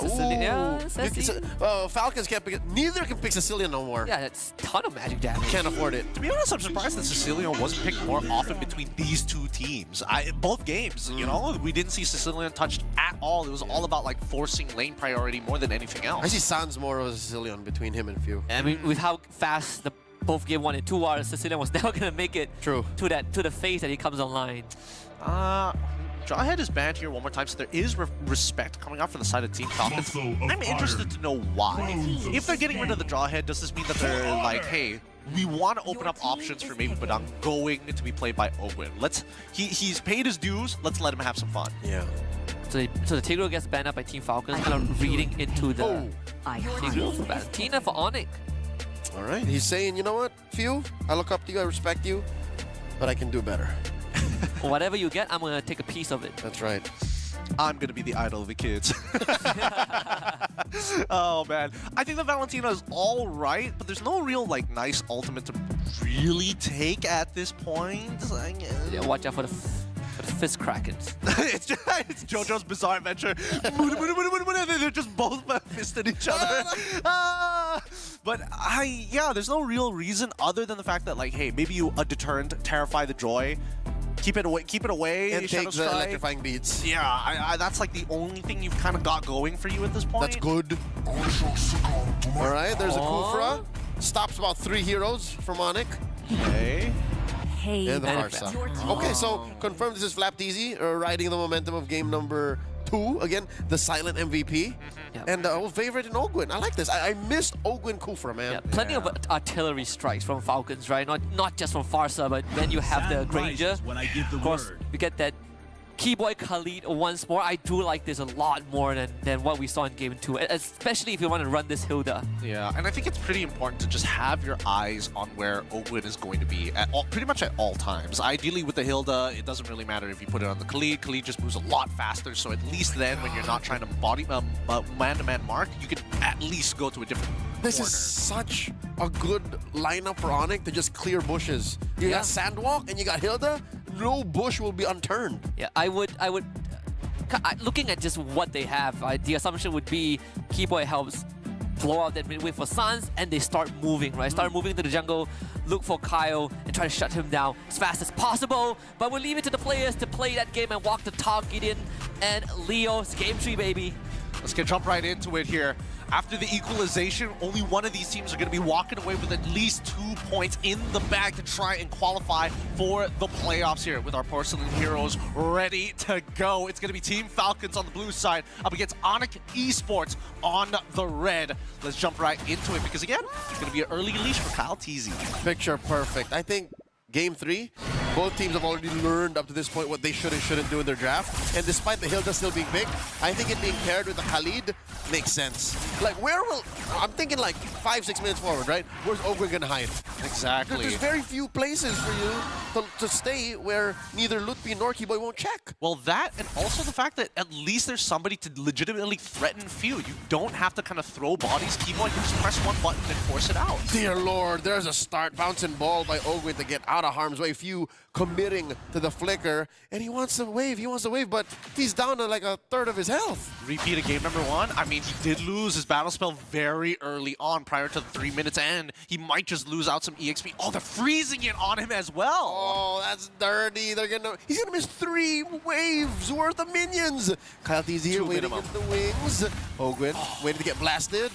Falcons can't pick it. Neither can pick Cecilia no more. Yeah, that's a ton of magic damage. Can't afford it. To be honest, I'm surprised that Sicilian wasn't picked more often between these two teams. Both games, you know, we didn't see Sicilian touched at all. It was all about like forcing lane priority more than anything else. I see Sans more of a Sicilian between him and Few. I mean, with how fast both game 1 and 2 are, Sicilian was never gonna make it to the phase that he comes online. Jawhead is banned here one more time, so there is respect coming out from the side of Team Falcons. I'm interested to know why. If they're getting rid of the Jawhead, does this mean that they're like, hey, we want to open up options for maybe Badang going to be played by Owen. He's paid his dues, let's let him have some fun. Yeah. So the Tigreal gets banned up by Team Falcons, kind of reading into the Tigreal for Valentina for Onyx. All right, he's saying, you know what, Few, I look up to you, I respect you, but I can do better. Whatever you get, I'm gonna take a piece of it. That's right. I'm gonna be the idol of the kids. Oh man, I think the Valentina is all right, but there's no real like nice ultimate to really take at this point. Yeah, watch out for the fist krakens. it's JoJo's Bizarre Adventure. They're just both fisted each other. But there's no real reason other than the fact that like, hey, maybe you a deterrent, terrify the Joy. Keep it away, and take the electrifying beats. Yeah, that's like the only thing you've kind of got going for you at this point. That's good. All right, there's a Kufra. Stops about 3 heroes from Onyx. Okay. And the Farsa. Okay, so confirm this is Flap Teasy riding the momentum of game number 2, again, the silent MVP. And favorite in Ogwin. I like this. I missed Ogwin Kufra, man. Yeah, plenty of artillery strikes from Falcons, right? Not just from Farsa, but then you have the Granger. Of course, we get that Keyboy Khalid once more. I do like this a lot more than what we saw in Game 2, especially if you want to run this Hilda. Yeah, and I think it's pretty important to just have your eyes on where Ogwin is going to be at pretty much at all times. Ideally with the Hilda, it doesn't really matter if you put it on the Khalid. Khalid just moves a lot faster, so at least then when you're not trying to man-to-man mark, you can at least go to a different This is such a good lineup for Onyx to just clear bushes. You got Sandwalk and you got Hilda. No bush will be unturned. Yeah, I would. Looking at just what they have, the assumption would be Keyboy helps blow out that midway for Sans, and they start moving, right? Start moving into the jungle, look for Kyle, and try to shut him down as fast as possible. But we'll leave it to the players to play that game and walk the talk, Gideon and Leo. It's Game 3, baby. Let's jump right into it here. After the equalization, only one of these teams are going to be walking away with at least 2 points in the bag to try and qualify for the playoffs here with our Porcelain Heroes ready to go. It's going to be Team Falcons on the blue side up against Onyx Esports on the red. Let's jump right into it because, again, it's going to be an early leash for Kyle TZ. Picture perfect. I think Game 3, both teams have already learned up to this point what they should and shouldn't do in their draft. And despite the Hilda still being big, I think it being paired with the Khalid makes sense. Like, I'm thinking like 5-6 minutes forward, right? Where's Ogwin gonna hide? Exactly. There's very few places for you to stay where neither Lutfi nor Keyboy won't check. Well, that and also the fact that at least there's somebody to legitimately threaten few. You don't have to kind of throw bodies. Keyboy can just press one button and force it out. Dear Lord, there's a start bouncing ball by Ogwin to get out of harm's way. Few committing to the flicker, and he wants to wave, but he's down to like a third of his health. Repeat of game number 1. I mean, he did lose his battle spell very early on prior to the 3 minutes end. He might just lose out some EXP. Oh, they're freezing it on him as well. Oh, that's dirty. He's gonna miss 3 waves worth of minions. Kyle TZ here waiting with the wings. Ogwin waiting to get blasted.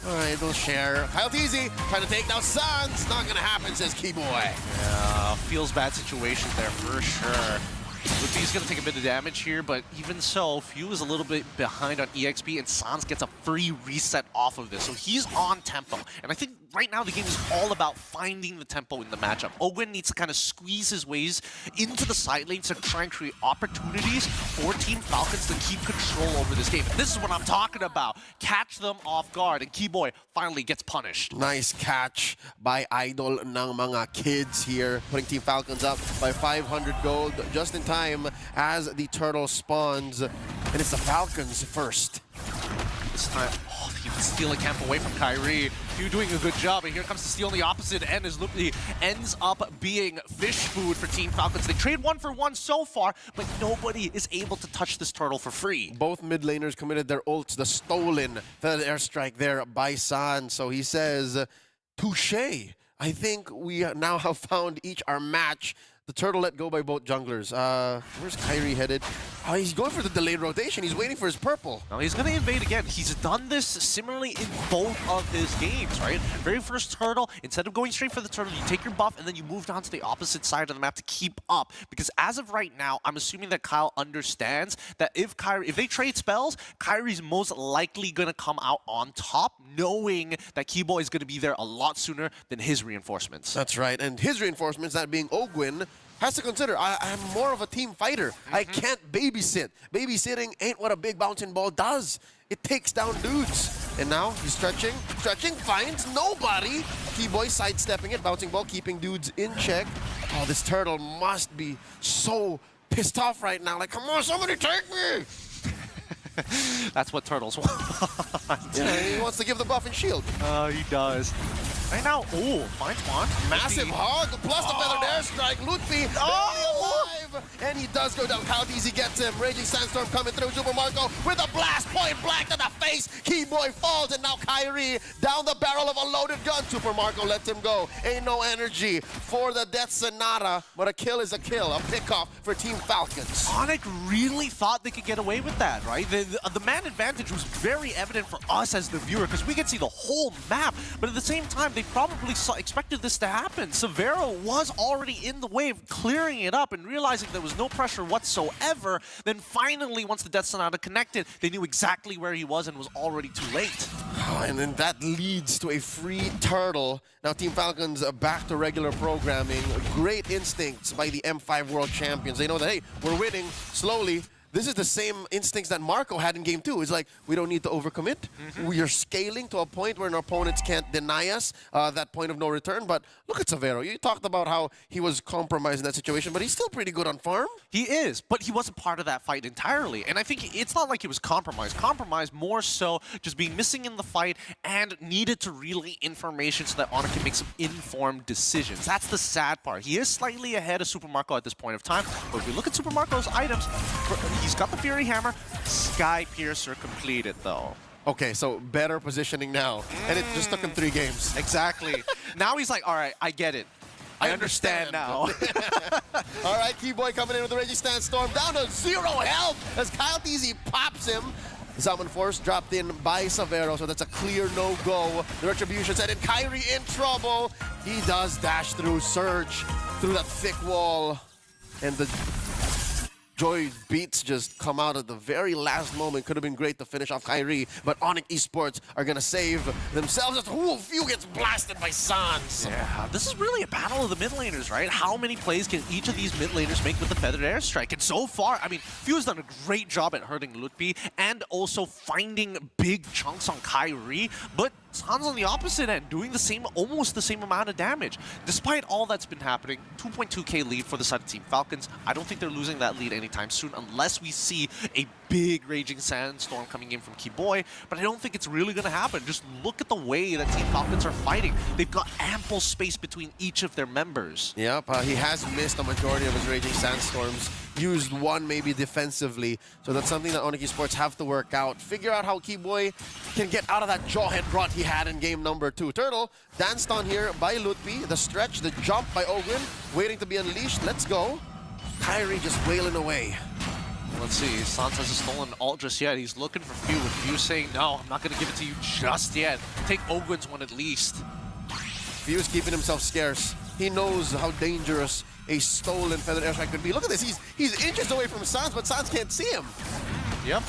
All right, they'll share. Kyle TZ trying to take down Sans. Not gonna happen, says Keyboy. Yeah, feels bad situation there for sure. Lutfi's gonna take a bit of damage here, but even so, Few is a little bit behind on EXP, and Sans gets a free reset off of this. So he's on tempo. And I think right now the game is all about finding the tempo in the matchup. Ogwin needs to kind of squeeze his ways into the side lanes to try and create opportunities for Team Falcons to keep control over this game. And this is what I'm talking about. Catch them off guard, and Keyboy finally gets punished. Nice catch by Idol ng mga kids here, putting Team Falcons up by 500 gold just in time as the turtle spawns. And it's the Falcons first. This time, he was stealing camp away from Kyrie. Few doing a good job, and here comes the steal on the opposite end as Lupli ends up being fish food for Team Falcons. They trade 1 for 1 so far, but nobody is able to touch this turtle for free. Both mid laners committed their ults, the stolen feather airstrike there by San. So he says, touche. I think we now have found each our match. The turtle let go by both junglers. Where's Kyrie headed? Oh, he's going for the delayed rotation. He's waiting for his purple. Now he's going to invade again. He's done this similarly in both of his games, right? Very first turtle, instead of going straight for the turtle, you take your buff and then you move down to the opposite side of the map to keep up. Because as of right now, I'm assuming that Kyle understands that if they trade spells, Kyrie's most likely going to come out on top, knowing that Keyboy is going to be there a lot sooner than his reinforcements. That's right. And his reinforcements, that being Ogwin, has to consider, I'm more of a team fighter. I can't babysit. Babysitting ain't what a big bouncing ball does. It takes down dudes. And now he's stretching, finds nobody. Keyboy sidestepping it, bouncing ball, keeping dudes in check. Oh, this turtle must be so pissed off right now. Like, come on, somebody take me. That's what turtles want. Yeah, he wants to give the buff and shield. He does. Right now, finds one. Massive hog, plus the feathered airstrike. Lutfi alive, and he does go down. How easy gets him. Raging Sandstorm coming through. Super Marco with a blast point blank to the face. Keyboy falls, and now Kyrie down the barrel of a loaded gun. Super Marco lets him go. Ain't no energy for the Death Sonata, but a kill is a kill. A pickoff for Team Falcons. Onyx really thought they could get away with that, right? The man advantage was very evident for us as the viewer because we could see the whole map, but at the same time, they probably expected this to happen. Severo was already in the wave, clearing it up and realizing realizing there was no pressure whatsoever, then finally, once the Death Sonata connected, they knew exactly where he was and was already too late. And then that leads to a free turtle. Now Team Falcons back to regular programming. Great instincts by the M5 World Champions. They know that, hey, we're winning slowly. This is the same instincts that Marco had in Game 2. It's like, we don't need to overcommit. We are scaling to a point where our opponents can't deny us that point of no return. But look at Severo. You talked about how he was compromised in that situation, but he's still pretty good on farm. He is, but he wasn't part of that fight entirely. And I think it's not like he was compromised. Compromised more so just being missing in the fight and needed to relay information so that Honor can make some informed decisions. That's the sad part. He is slightly ahead of Super Marco at this point of time, but if we look at Super Marco's items, he's got the Fury Hammer. Sky Piercer completed, though. Okay, so better positioning now. And it just took him 3 games. Exactly. Now he's like, all right, I get it. I understand now. All right, Keyboy coming in with the Raging Sandstorm down to 0 health as Kyle TZ pops him. Zaman Force dropped in by Severo, so that's a clear no-go. The Retribution said, and Kyrie in trouble. He does dash through, surge through that thick wall. And the Joy beats just come out at the very last moment. Could have been great to finish off Kyrie, but Onyx Esports are going to save themselves as Few gets blasted by Sans. Yeah, this is really a battle of the mid laners, right? How many plays can each of these mid laners make with the Feathered Airstrike? And so far, I mean, Few has done a great job at hurting Lutpi and also finding big chunks on Kyrie, but Sans on the opposite end, doing the same, almost the same amount of damage. Despite all that's been happening, 2.2k lead for the side of Team Falcons. I don't think they're losing that lead anytime soon unless we see a big Raging Sandstorm coming in from Keyboy, but I don't think it's really going to happen. Just look at the way that Team Falcons are fighting. They've got ample space between each of their members. Yep, he has missed a majority of his Raging Sandstorms. Used one maybe defensively, so that's something that Onyx Esports have to work out. Figure out how Keyboy can get out of that jawhead rot he had in game number 2. Turtle danced on here by Lutpi. The stretch, the jump by Ogwin, waiting to be unleashed. Let's go. Kyrie just wailing away. Let's see, Sans hasn't stolen ult just yet. He's looking for Few, with Few saying, no, I'm not going to give it to you just yet. Take Ogwin's one at least. Few's keeping himself scarce. He knows how dangerous a stolen Feathered Airstrike could be. Look at this, he's inches away from Sans, but Sans can't see him. Yep.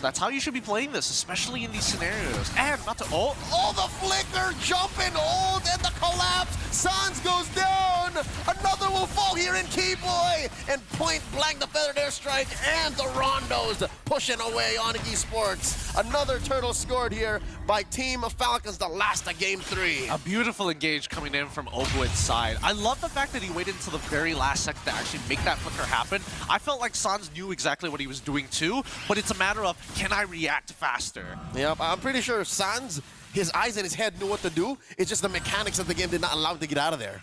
That's how you should be playing this, especially in these scenarios. And not to the flicker, jumping ult, and the collapse. Sans goes down. Another will fall here in Keyboy, and point blank the Feathered Airstrike and the Rondos pushing away on Esports. Another turtle scored here by Team Falcons, the last of Game 3. A beautiful engage coming in from Ogwin's side. I love the fact that he waited until the very last second to actually make that flicker happen. I felt like Sans knew exactly what he was doing too, but it's a matter of, can I react faster? Yep, I'm pretty sure Sans, his eyes and his head knew what to do. It's just the mechanics of the game did not allow him to get out of there.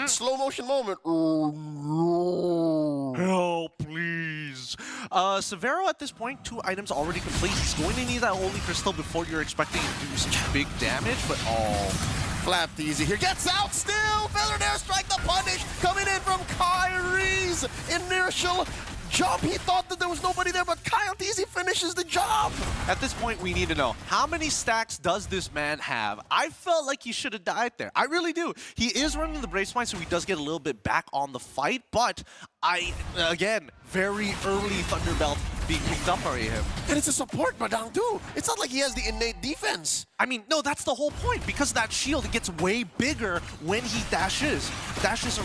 Slow motion moment. Help, please. Severo at this point, 2 items already complete. He's going to need that Holy Crystal before you're expecting him to do some big damage, but flapped easy here. Gets out still. Feathered Airstrike, the punish coming in from Kyrie's initial jump. He thought that there was nobody there, but Kyle TZ finishes the job. At this point, we need to know, how many stacks does this man have? I felt like he should have died there. I really do. He is running the Brave Smite, so he does get a little bit back on the fight, but again, very early Thunderbelt being picked up by him. And it's a support Badang too. It's not like he has the innate defense. I mean, no, that's the whole point. Because of that shield, it gets way bigger when he dashes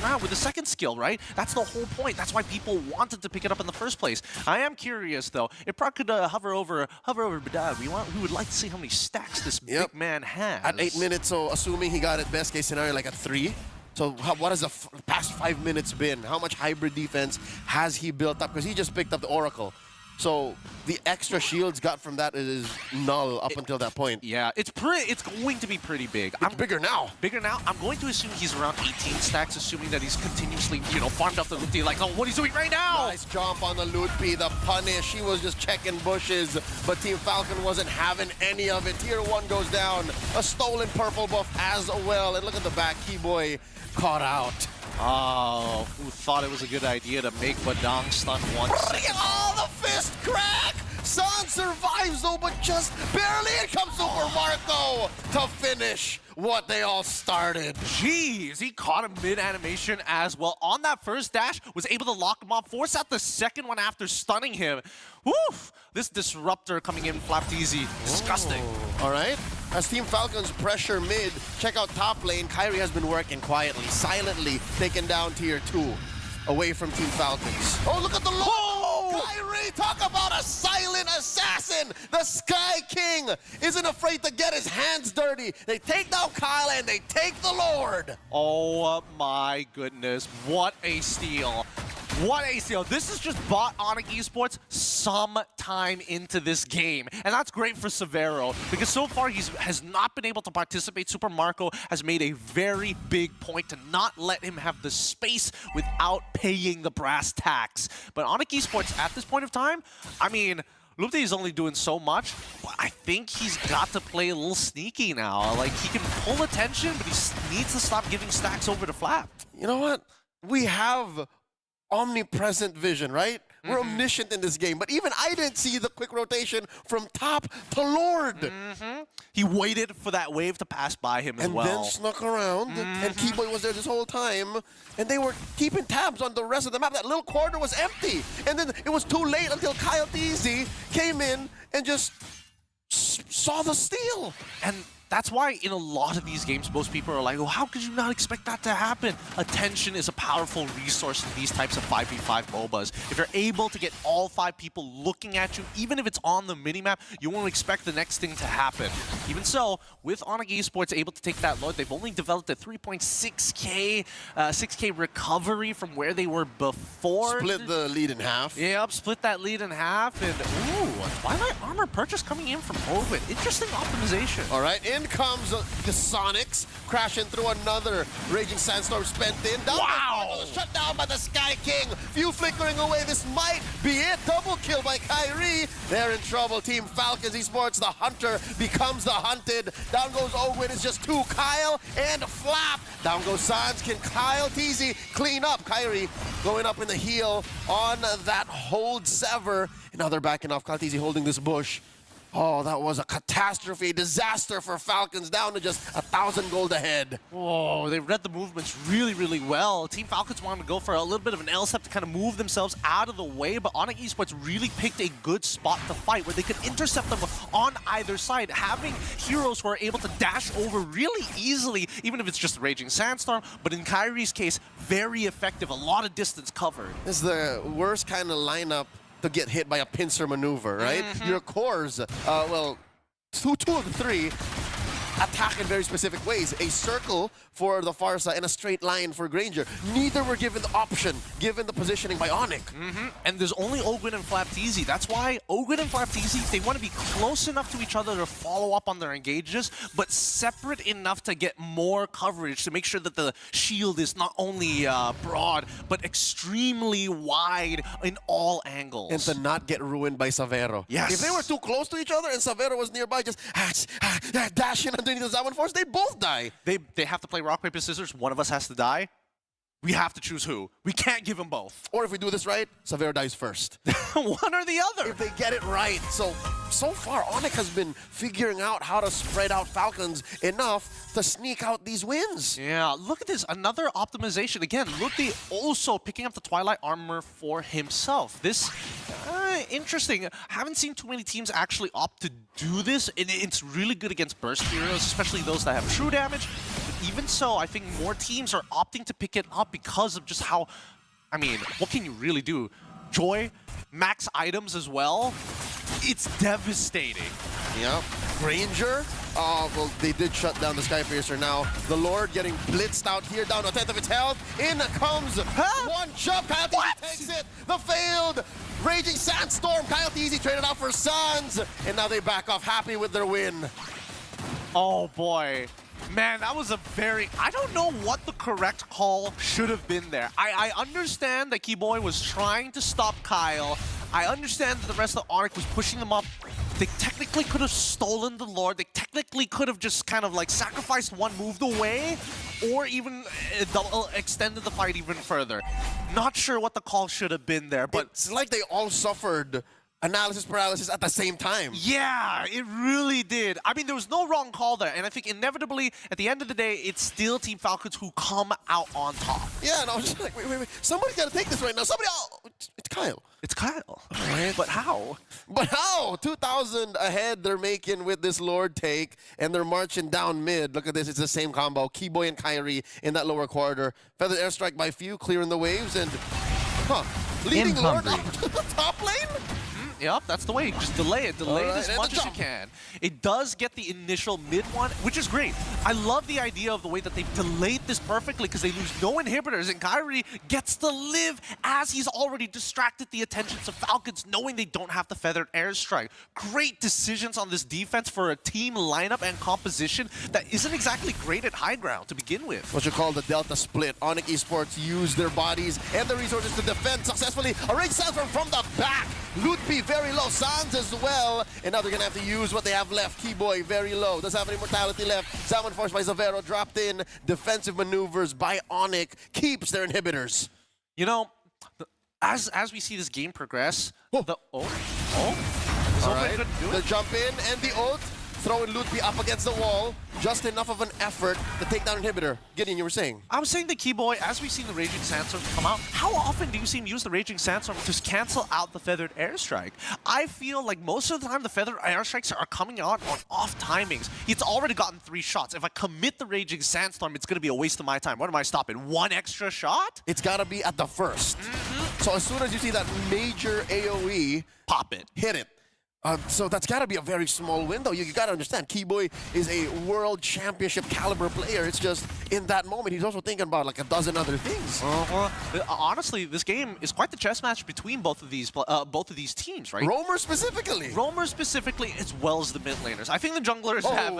around with the second skill, right? That's the whole point. That's why people wanted to pick it up in the first place. I am curious, though. If Prague could hover over Badang, we would like to see how many stacks this big man has. At 8 minutes, so assuming he got it best case scenario like a 3. So what has the past 5 minutes been? How much hybrid defense has he built up? Because he just picked up the Oracle. So the extra shields got from that is null up until that point. Yeah, it's going to be pretty big. It's bigger now. Bigger now. I'm going to assume he's around 18 stacks, assuming that he's continuously, farmed off the Lutpi. Like, oh, what he's doing right now. Nice jump on the Lutpi, the punish. He was just checking bushes, but Team Falcon wasn't having any of it. Tier 1 goes down. A stolen purple buff as well. And look at the back. Keyboy caught out. Oh, who thought it was a good idea to make Badang stun once? Oh, the fist crack! San survives though, but just barely. It comes Super Marco to finish what they all started. Jeez, he caught him mid-animation as well. On that first dash, was able to lock him up, force out the second one after stunning him. Woof! This disruptor coming in flapped easy. Disgusting. All right. As Team Falcons pressure mid, check out top lane. Kyrie has been working quietly, silently, taking down tier 2 away from Team Falcons. Oh, look at the Lord! Kyrie, talk about a silent assassin! The Sky King isn't afraid to get his hands dirty. They take down Kyle and they take the Lord. Oh my goodness, what a steal. What a steal. This has just bought Onyx Esports some time into this game. And that's great for Severo, because so far he has not been able to participate. Super Marco has made a very big point to not let him have the space without paying the brass tacks. But Onyx Esports at this point of time, I mean, Lupte is only doing so much, but I think he's got to play a little sneaky now. Like, he can pull attention, but he needs to stop giving stacks over to Flap. You know what? We have omnipresent vision, right? We're omniscient in this game, but even I didn't see the quick rotation from top to Lord. He waited for that wave to pass by him as well. And then snuck around, and Keyboy was there this whole time, and they were keeping tabs on the rest of the map. That little corner was empty, and then it was too late until Kyle TZ came in and just saw the steal. And that's why in a lot of these games, most people are like, oh, how could you not expect that to happen? Attention is a powerful resource in these types of 5v5 MOBAs. If you're able to get all 5 people looking at you, even if it's on the minimap, you won't expect the next thing to happen. Even so, with Onyx Esports able to take that load, they've only developed a 3.6k 6k recovery from where they were before. Split the lead in half. Yep, split that lead in half. And, ooh, a Twilight Armor purchase coming in from Open. Interesting optimization. All right, in comes the Sonics, crashing through another Raging Sandstorm spent in. Down shut down by the Sky King. Few flickering away. This might be it. Double kill by Kyrie. They're in trouble. Team Falcons Esports, the hunter becomes the hunted. Down goes Ogwin. It's just 2. Kyle and Flap. Down goes Sans. Can Kyle TZ clean up? Kyrie going up in the heel on that hold sever. And now they're backing off. Kyle TZ holding this bush. Oh, that was a catastrophe, disaster for Falcons, down to just 1,000 gold ahead. Oh, they read the movements really, really well. Team Falcons wanted to go for a little bit of an L-step to kind of move themselves out of the way, but Onyx Esports really picked a good spot to fight where they could intercept them on either side, having heroes who are able to dash over really easily, even if it's just Raging Sandstorm, but in Kyrie's case, very effective, a lot of distance covered. This is the worst kind of lineup to get hit by a pincer maneuver, right? Your cores, well, two of the 3 attack in very specific ways. A circle for the far side and a straight line for Granger. Neither were given the option, given the positioning by Onyx. And there's only Ogwin and Flapteezy. That's why Ogwin and Flapteezy, they want to be close enough to each other to follow up on their engages, but separate enough to get more coverage to make sure that the shield is not only broad, but extremely wide in all angles. And to not get ruined by Severo. Yes. If they were too close to each other and Severo was nearby, just dashing underneath the Zaman Force, they both die. They have to play rock, paper, scissors. One of us has to die. We have to choose who. We can't give them both. Or if we do this right, Severo dies first. One or the other. If they get it right. So far, Onyx has been figuring out how to spread out Falcons enough to sneak out these wins. Yeah, look at this. Another optimization. Again, Lupti also picking up the Twilight Armor for himself. This, interesting. Haven't seen too many teams actually opt to do this. It's really good against burst heroes, especially those that have true damage. But even so, I think more teams are opting to pick it up because of just how, I mean, what can you really do? Joy, max items as well. It's devastating. Yep. Granger, well, they did shut down the Skypiercer now. The Lord getting blitzed out here, down to a 10th of its health. In comes one jump. Kyle TZ takes it. The failed Raging Sandstorm. Kyle TZ traded out for Sans, and now they back off happy with their win. Oh boy. Man, that was a very... I don't know what the correct call should have been there. I understand that Keyboy was trying to stop Kyle. I understand that the rest of Onyx was pushing them up. They technically could have stolen the Lord. They technically could have just kind of like sacrificed one, moved away, or even extended the fight even further. Not sure what the call should have been there, but... It's like they all suffered analysis paralysis at the same time. Yeah, it really did. I mean, there was no wrong call there. And I think inevitably, at the end of the day, it's still Team Falcons who come out on top. Yeah, and I was just like, wait. Somebody's got to take this right now. It's Kyle. It's Kyle. Right. But how? 2,000 ahead they're making with this Lord take, and they're marching down mid. Look at this. It's the same combo. Keyboy and Kyrie in that lower quarter. Feathered airstrike by few, clearing the waves, and leading Lord up to the top lane? Yep, that's the way. Just delay it. Delay it as much as you can. It does get the initial mid one, which is great. I love the idea of the way that they've delayed this perfectly because they lose no inhibitors, and Kyrie gets to live as he's already distracted the attentions of Falcons, knowing they don't have the feathered airstrike. Great decisions on this defense for a team lineup and composition that isn't exactly great at high ground to begin with. What you call the Delta split. Onyx Esports use their bodies and their resources to defend successfully. A ring Sandstorm from the back. Lootby very low. Sans as well. And now they're going to have to use what they have left. Keyboy very low. Doesn't have any mortality left. Salmon forced by Zavero. Dropped in. Defensive maneuvers by Onyx. Keeps their inhibitors. You know, as we see this game progress, the All right. The jump in and the ult. Throwing Lootby up against the wall. Just enough of an effort to take down inhibitor. Gideon, you were saying? I was saying the Keyboy, as we've seen the Raging Sandstorm come out, how often do you see him use the Raging Sandstorm to cancel out the Feathered Airstrike? I feel like most of the time the Feathered Airstrikes are coming out on off timings. He's already gotten 3 shots. If I commit the Raging Sandstorm, it's going to be a waste of my time. What am I stopping? 1 extra shot? It's got to be at the first. So as soon as you see that major AoE, pop it. Hit it. So that's got to be a very small window. You got to understand, Keyboy is a world championship caliber player. It's just in that moment, he's also thinking about like a dozen other things. Honestly, this game is quite the chess match between both of these teams, right? Roamer specifically. Roamer specifically, as well as the mid laners. I think the junglers have...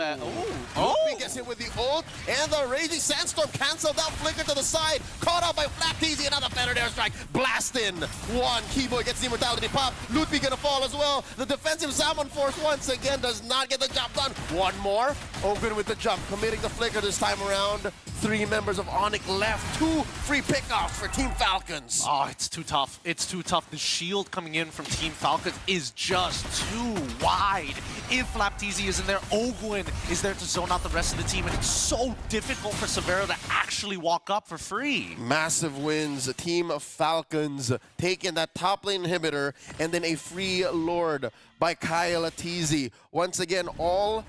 Loopy gets hit with the ult, and the Raging Sandstorm canceled out, flicker to the side, caught out by Flapteasy, another Feathered Airstrike, blast in. 1, Keyboy gets the immortality pop, Loopy gonna fall as well. The defensive Salmon Force once again does not get the job done. 1 more. Open with the jump, committing the flicker this time around. 3 members of Onyx left. 2 free pickoffs for Team Falcons. Oh, it's too tough. It's too tough. The shield coming in from Team Falcons is just too wide. If Flapteasy is in there, Ogwin is there to zone out the rest of the team, and it's so difficult for Severo to actually walk up for free. Massive wins. A team of Falcons taking that top lane inhibitor, and then a free Lord by Kyle Atizi. Once again, all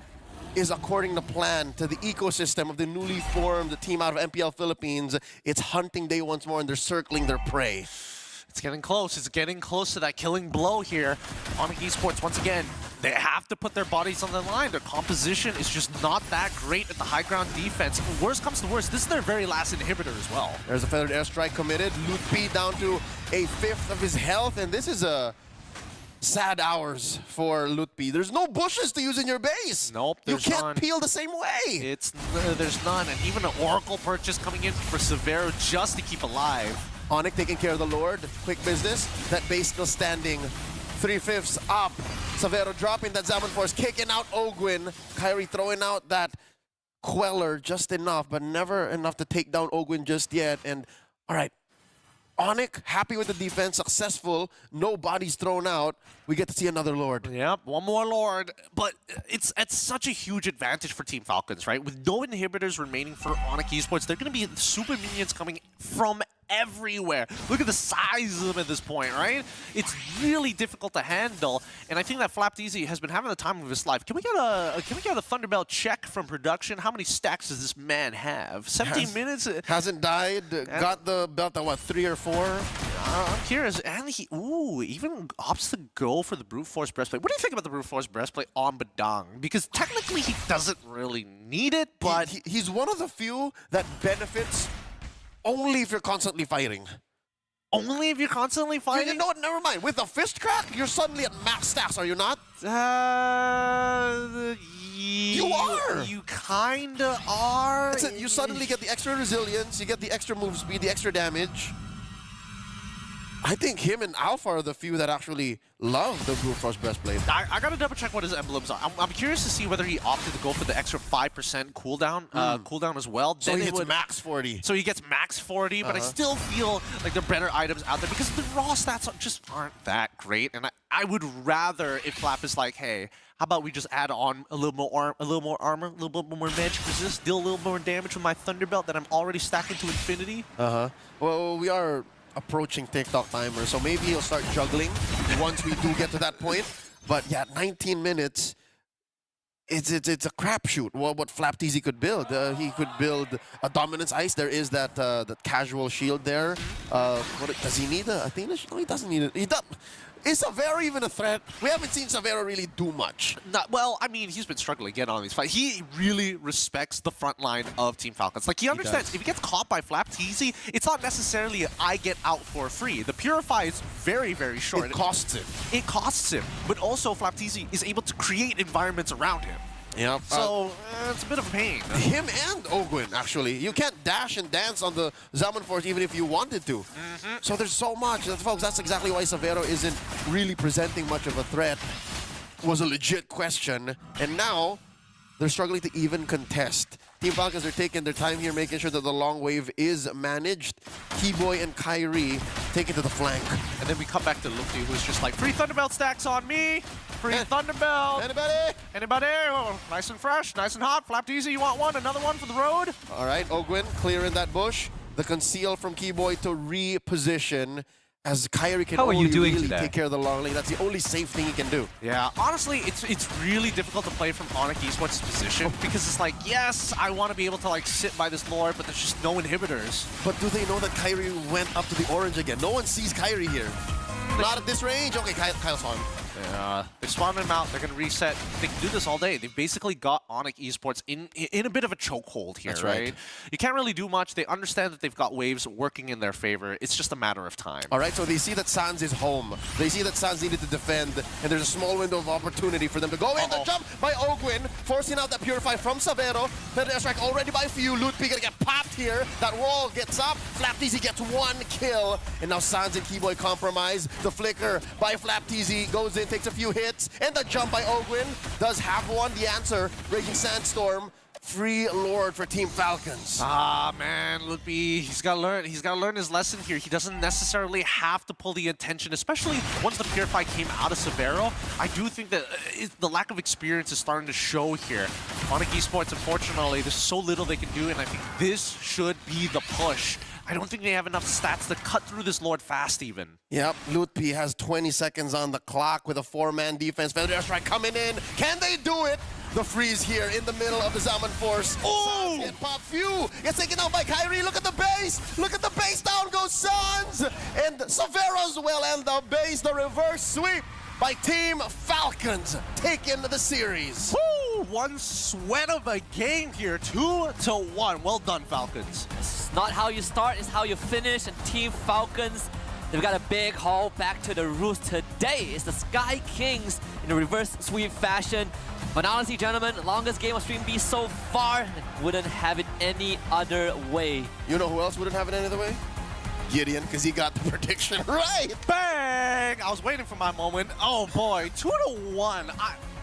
is according to plan to the ecosystem of the newly formed team out of MPL Philippines. It's hunting day once more, and they're circling their prey. It's getting close. It's getting close to that killing blow here. Onyx Esports, once again, they have to put their bodies on the line. Their composition is just not that great at the high ground defense. Worst comes to worst, this is their very last inhibitor as well. There's a Feathered Airstrike committed. Lootby down to 1/5 of his health, and this is a sad hours for Lootby. There's no bushes to use in your base. Nope, you there's can't none. peel the same way. There's none, and even an Oracle purchase coming in for Severo just to keep alive. Onyx taking care of the Lord. Quick business. That base still standing. 3/5 up. Severo dropping that Salmon Force, kicking out Ogwin. Kyrie throwing out that Queller just enough, but never enough to take down Ogwin just yet. And all right, Onyx happy with the defense, successful, no bodies thrown out. We get to see another Lord. Yep, 1 more Lord, but it's at such a huge advantage for Team Falcons, right? With no inhibitors remaining for Onyx Esports, they're going to be super minions coming from everywhere. Look at the size of them at this point, right? It's really difficult to handle, and I think that Flapteasy has been having the time of his life. Can we get a Thunderbelt check from production? How many stacks does this man have? 17 minutes? Hasn't died. Got the belt at what, 3 or 4? I'm curious, and he even opts to go for the Brute Force Breastplate. What do you think about the Brute Force Breastplate on Badang? Because technically he doesn't really need it, but he's one of the few that benefits only if you're constantly fighting. Only if you're constantly fighting? You know what? Never mind. With a fist crack, you're suddenly at max stats, are you not? You are! You kinda are. You suddenly get the extra resilience, you get the extra move speed, the extra damage. I think him and Alpha are the few that actually love the Blue Frost breastplate. I gotta double check what his emblems are. I'm curious to see whether he opted to go for the extra 5% cooldown as well. So he gets max 40. So he gets max 40, but I still feel like there are better items out there because the raw stats just aren't that great. And I would rather if Flap is like, hey, how about we just add on a little more armor, a little bit more magic resist, deal a little more damage with my Thunderbelt that I'm already stacking to infinity? Well, we are approaching TikTok timer, so maybe he'll start juggling once we do get to that point. But yeah, 19 minutes, it's a crapshoot. What Flap TZ could build. He could build a Dominance Ice. There is that casual shield there. Does he need a Athena shield? No, he doesn't need it. Is Savero even a threat? We haven't seen Savero really do much. Well, I mean, he's been struggling again on these fights. He really respects the front line of Team Falcons. Like, he understands if he gets caught by Flap TZ, it's not necessarily I get out for free. The Purify is very, very short. It costs him. It costs him. But also, Flap TZ is able to create environments around him. Yeah. So, it's a bit of a pain. Him and Ogwin, actually. You can't dash and dance on the Zaman Force even if you wanted to. So there's so much. Folks, that's exactly why Savero isn't really presenting much of a threat. Was a legit question. And now, they're struggling to even contest. Team Falcons are taking their time here, making sure that the long wave is managed. Keyboy and Kyrie take it to the flank. And then we come back to Lupti, who's just like, free Thunderbelt stacks on me! Free Thunderbelt! Anybody? Anybody? Oh, nice and fresh, nice and hot. Flap TZ, you want one? Another one for the road? All right, Ogwin clearing that bush. The conceal from Keyboy to reposition. As Kyrie can only really take care of the long lane. That's the only safe thing he can do. Yeah, honestly, it's really difficult to play from Onyx Esports' position because it's like, yes, I want to be able to like sit by this Lord, but there's just no inhibitors. But do they know that Kyrie went up to the orange again? No one sees Kyrie here. Not at this range. Okay, Kyle saw him. Yeah, they spawned him out. They're going to reset. They can do this all day. They've basically got Onyx Esports in a bit of a chokehold here, That's right? You can't really do much. They understand that they've got waves working in their favor. It's just a matter of time. All right, so they see that Sans is home. They see that Sans needed to defend, and there's a small window of opportunity for them to go in. The jump by Ogwin, forcing out that Purify from Savero. Feather Strike already by few. Lootpi gonna get popped here. That wall gets up. Flap TZ gets one kill, and now Sans and Keyboy compromise. The flicker by Flap TZ goes in, takes a few hits, and the jump by Ogwin does have one. The answer, Raging Sandstorm. Free Lord for Team Falcons. Ah, man, Lootpi, he's got to learn his lesson here. He doesn't necessarily have to pull the attention, especially once the Purify came out of Savero. I do think that the lack of experience is starting to show here. Onyx Esports, unfortunately, there's so little they can do, and I think this should be the push. I don't think they have enough stats to cut through this Lord fast even. Yep, Lootpi has 20 seconds on the clock with a 4-man defense. Feather Strike coming in. Can they do it? The freeze here in the middle of the Zaman Force. Oh! Get pop few. Gets taken out by Kyrie. Look at the base. Look at the base. Down goes Sans. And Savero as well. And the base, the reverse sweep by Team Falcons, taking the series. Woo! One sweat of a game here. 2-1. Well done, Falcons. It's not how you start, it's how you finish. And Team Falcons, they've got a big haul back to the roost today. It's the Sky Kings in a reverse sweep fashion. But honestly, gentlemen, longest game of Stream B so far, wouldn't have it any other way. You know who else wouldn't have it any other way? Gideon, because he got the prediction right. Bang! I was waiting for my moment. Oh boy, 2-1.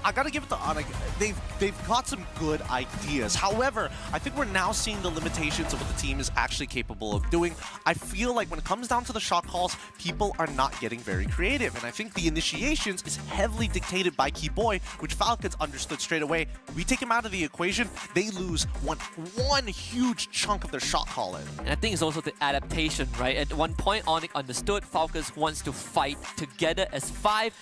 I gotta give it to Onyx. They've got some good ideas. However, I think we're now seeing the limitations of what the team is actually capable of doing. I feel like when it comes down to the shot calls, people are not getting very creative. And I think the initiations is heavily dictated by Keyboy, which Falcons understood straight away. We take him out of the equation, they lose one huge chunk of their shot calling. And I think it's also the adaptation, right? At one point, Onyx understood Falcons wants to fight together as 5.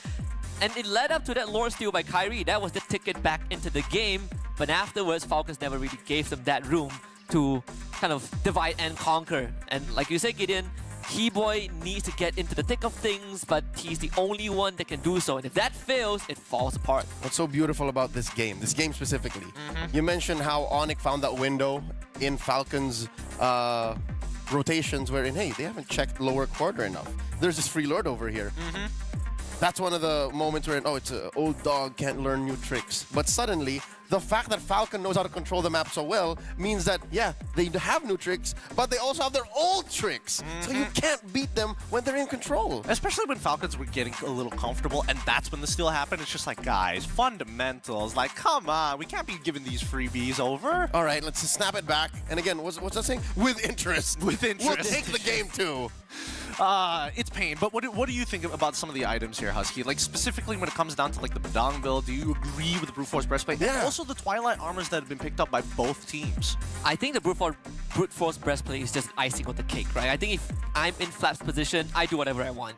And it led up to that Lord steal by Kyrie. That was the ticket back into the game. But afterwards, Falcons never really gave them that room to kind of divide and conquer. And like you said, Gideon, Keyboy needs to get into the thick of things, but he's the only one that can do so. And if that fails, it falls apart. What's so beautiful about this game specifically, you mentioned how Onyx found that window in Falcons' rotations wherein, hey, they haven't checked lower quarter enough. There's this Free Lord over here. That's one of the moments where, oh, it's an old dog, can't learn new tricks. But suddenly, the fact that Falcon knows how to control the map so well means that, yeah, they have new tricks, but they also have their old tricks. So you can't beat them when they're in control. Especially when Falcons were getting a little comfortable, and that's when the steal happened. It's just like, guys, fundamentals. Like, come on, we can't be giving these freebies over. All right, let's snap it back. And again, what's that saying? With interest. With interest. We'll take the game too. It's pain, but what do you think about some of the items here, Husky? Like, specifically when it comes down to like the Badang build, do you agree with the Brute Force Breastplate? Yeah. And also the Twilight armors that have been picked up by both teams. I think the Brute Force Breastplate is just icing on the cake, right? I think if I'm in Flap's position, I do whatever I want.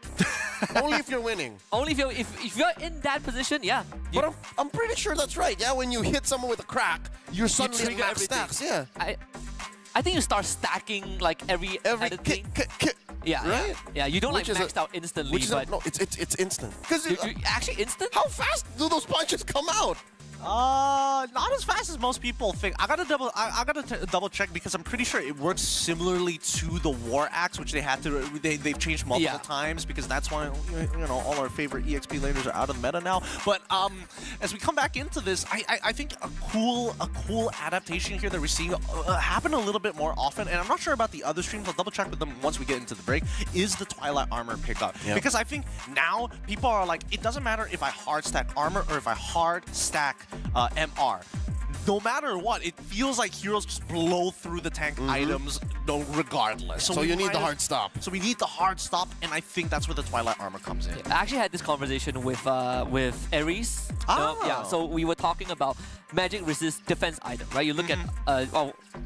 Only if you're winning. Only if you're in that position, yeah. But I'm pretty sure that's right. Yeah, when you hit someone with a crack, you're suddenly trigger at max stacks. Yeah. I think you start stacking like every kick. Yeah, right? Yeah, you don't Which like is maxed out instantly, but no, it's instant. Because actually instant? How fast do those punches come out? Not as fast as most people think. I gotta double check because I'm pretty sure it works similarly to the War Axe, which they've changed multiple times because that's why all our favorite EXP laners are out of the meta now. But as we come back into this, I think a cool adaptation here that we're seeing happen a little bit more often, and I'm not sure about the other streams. I'll double check with them once we get into the break. Is the Twilight armor pickup because I think now people are like, it doesn't matter if I hard stack armor or if I hard stack MR. No matter what, it feels like heroes just blow through the tank items regardless. So you need the hard stop. So we need the hard stop, and I think that's where the Twilight armor comes in. I actually had this conversation with Ares. Yeah, so we were talking about magic resist defense item, right? You look at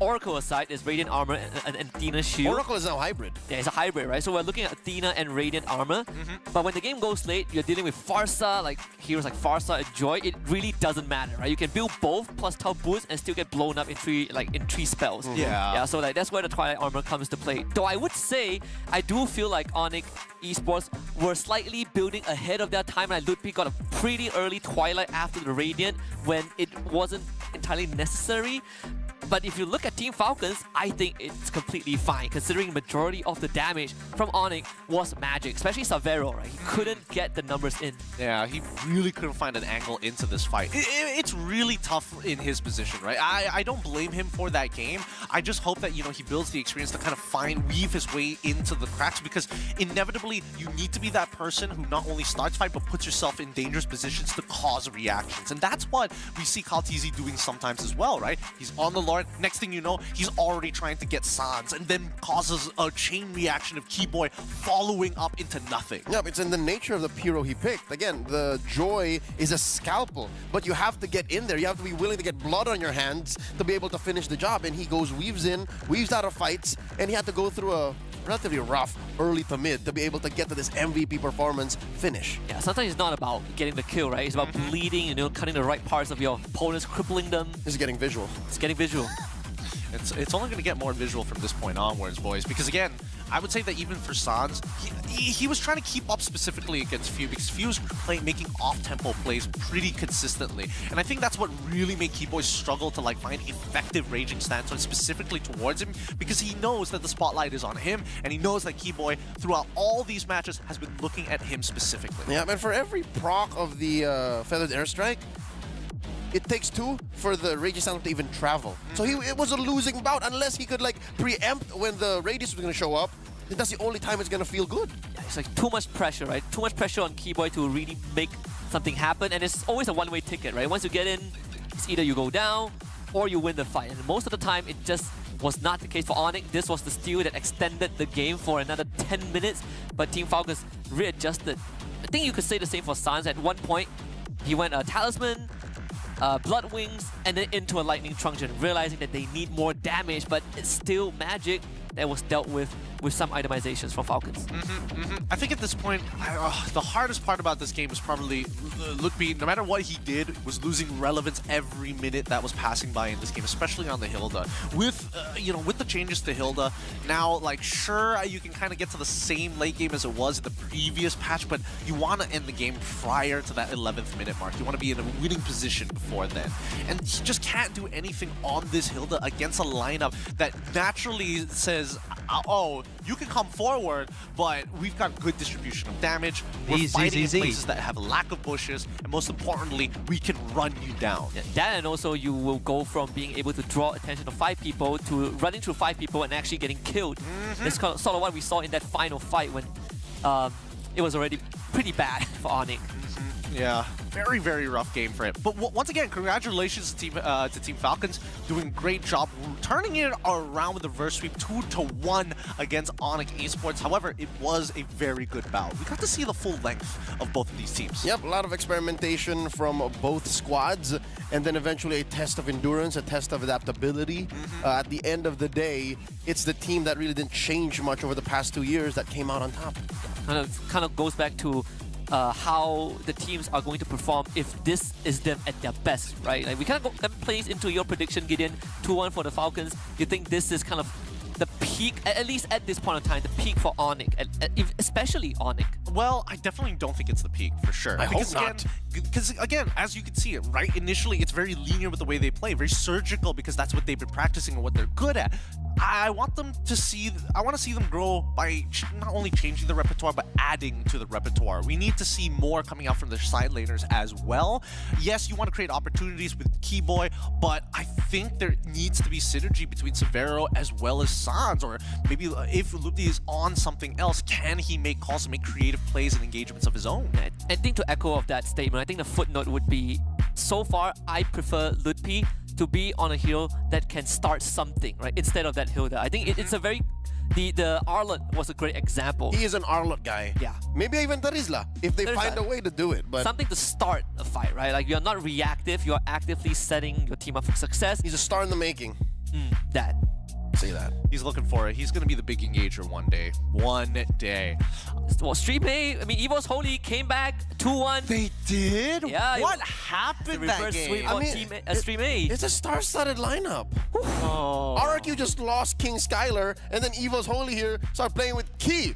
Oracle aside, there's Radiant Armor and Athena Shield. Oracle is now hybrid. Yeah, it's a hybrid, right? So we're looking at Athena and Radiant Armor. But when the game goes late, you're dealing with Farsa, like heroes like Farsa and Joy. It really doesn't matter, right? You can build both plus Tau boost and still get blown up in three spells. Yeah, so like that's where the Twilight Armor comes to play. Though I would say, I do feel like Onyx Esports were slightly building ahead of their time, and Ludwig got a pretty early Twilight after the Radiant when it wasn't entirely necessary. But if you look at Team Falcons, I think it's completely fine, considering the majority of the damage from Onyx was magic, especially Savero, right? He couldn't get the numbers in. Yeah, he really couldn't find an angle into this fight. It's really tough in his position, right? I don't blame him for that game. I just hope that, he builds the experience to kind of weave his way into the cracks, because inevitably you need to be that person who not only starts fight, but puts yourself in dangerous positions to cause reactions. And that's what we see Kaltizi doing sometimes as well, right? He's on the Lord. Next thing you know, he's already trying to get Sans, and then causes a chain reaction of Keyboy following up into nothing. Yeah, it's in the nature of the hero he picked. Again, the Joy is a scalpel, but you have to get in there. You have to be willing to get blood on your hands to be able to finish the job. And he weaves out of fights, and he had to go through a relatively rough early to mid to be able to get to this MVP performance finish. Yeah, sometimes it's not about getting the kill, right? It's about bleeding, cutting the right parts of your opponents, crippling them. It's getting visual. It's getting visual. It's only going to get more visual from this point onwards, boys, because again, I would say that even for Sans, he was trying to keep up specifically against Few, because Few was making off-tempo plays pretty consistently. And I think that's what really made Keyboy struggle to find effective raging stance on specifically towards him, because he knows that the spotlight is on him, and he knows that Keyboy, throughout all these matches, has been looking at him specifically. Yeah, and for every proc of the Feathered Airstrike, it takes two for the Raging Sound to even travel. So it was a losing bout unless he could preempt when the Radius was going to show up. And that's the only time it's going to feel good. Yeah, it's too much pressure, right? Too much pressure on Keyboy to really make something happen. And it's always a one-way ticket, right? Once you get in, it's either you go down or you win the fight. And most of the time, it just was not the case for Onyx. This was the steal that extended the game for another 10 minutes. But Team Falcons readjusted. I think you could say the same for Sans. At one point, he went Talisman, Blood Wings, and then into a Lightning Truncheon, realizing that they need more damage, but it's still magic that was dealt with some itemizations from Falcons. I think at this point, the hardest part about this game was probably Ludwig, no matter what he did, was losing relevance every minute that was passing by in this game, especially on the Hilda. With the changes to Hilda, now, sure, you can kind of get to the same late game as it was in the previous patch, but you want to end the game prior to that 11th minute mark. You want to be in a winning position before then. And he just can't do anything on this Hilda against a lineup that naturally says, oh, you can come forward, but we've got good distribution of damage. We're fighting in places that have a lack of bushes, and most importantly, we can run you down. Yeah, that, and also you will go from being able to draw attention of 5 people to running through 5 people and actually getting killed. That's sort of what we saw in that final fight when it was already pretty bad for Onyx. Yeah, very, very rough game for him. But once again, congratulations to Team Falcons. Doing a great job turning it around with the reverse sweep 2-1 against Onyx Esports. However, it was a very good bout. We got to see the full length of both of these teams. Yep, a lot of experimentation from both squads, and then eventually a test of endurance, a test of adaptability. At the end of the day, it's the team that really didn't change much over the past 2 years that came out on top. Kind of goes back to how the teams are going to perform if this is them at their best, right? Like we kind of plays into your prediction, Gideon, 2-1 for the Falcons. You think this is kind of the peak, at least at this point in time, the peak for Onyx, especially Onyx? Well, I definitely don't think it's the peak, for sure. I hope not. Because again, as you can see it, right? Initially, it's very linear with the way they play, very surgical because that's what they've been practicing and what they're good at. I want them to see, I want to see them grow by not only changing the repertoire, but adding to the repertoire. We need to see more coming out from their side laners as well. Yes, you want to create opportunities with Keyboy, but I think there needs to be synergy between Severo as well as Sans, or maybe if Lupti is on something else, can he make calls and make creative plays and engagements of his own? I think to echo of that statement, I think the footnote would be, so far, I prefer Lutpi to be on a hero that can start something, right? Instead of that Hilda. I think it's a very... The Arlott was a great example. He is an Arlott guy. Yeah. Maybe even Tarizla, if they find a way to do it. But something to start a fight, right? Like, you're not reactive, you're actively setting your team up for success. He's a star in the making. That. Say that. He's looking for it. He's going to be the big engager one day. One day. Well, Stream A, I mean, Evo's Holy came back 2-1. They did? Yeah. What happened that game? I mean, Stream A. It's a star-studded lineup. Oh. RRQ just lost King Skylar, and then Evo's Holy here start playing with Key.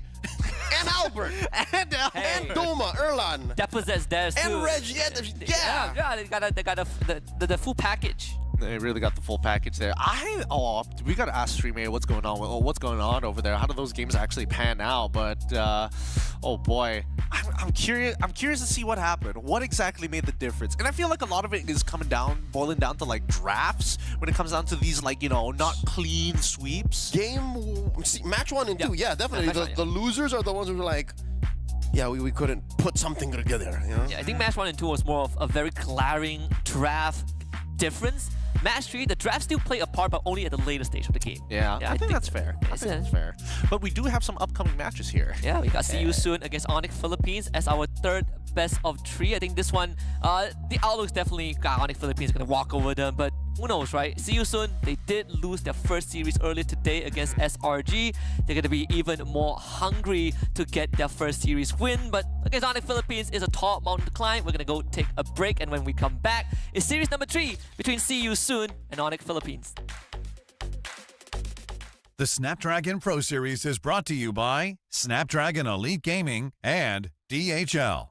And Albert. and Doma, Erlan. That possessed theirs too. And Reg, yeah, they got the full package. They really got the full package there. We gotta ask Stream A what's going on. What's going on over there? How do those games actually pan out? But oh boy, I'm curious. I'm curious to see what happened. What exactly made the difference? And I feel like a lot of it is boiling down to like drafts when it comes down to these, like, you know, not clean sweeps. Match 1 and 2, yeah, definitely. The losers are the ones who are like, yeah, we couldn't put something together. You know? Yeah, I think match 1 and 2 was more of a very glaring draft difference. Match 3, the draft still play a part, but only at the later stage of the game. Yeah, I think that's fair. I think that's fair. But we do have some upcoming matches here. Yeah, we got See You Soon against Onyx Philippines as our third best of 3. I think this one, the outlook's definitely Onyx Philippines gonna walk over them, but who knows, right? See You Soon, they did lose their first series earlier today against SRG. They're gonna be even more hungry to get their first series win, but against Onyx Philippines is a tall mountain to climb. We're gonna go take a break, and when we come back, it's series number 3 between See You Soon and Onyx Philippines. The Snapdragon Pro Series is brought to you by Snapdragon Elite Gaming and DHL.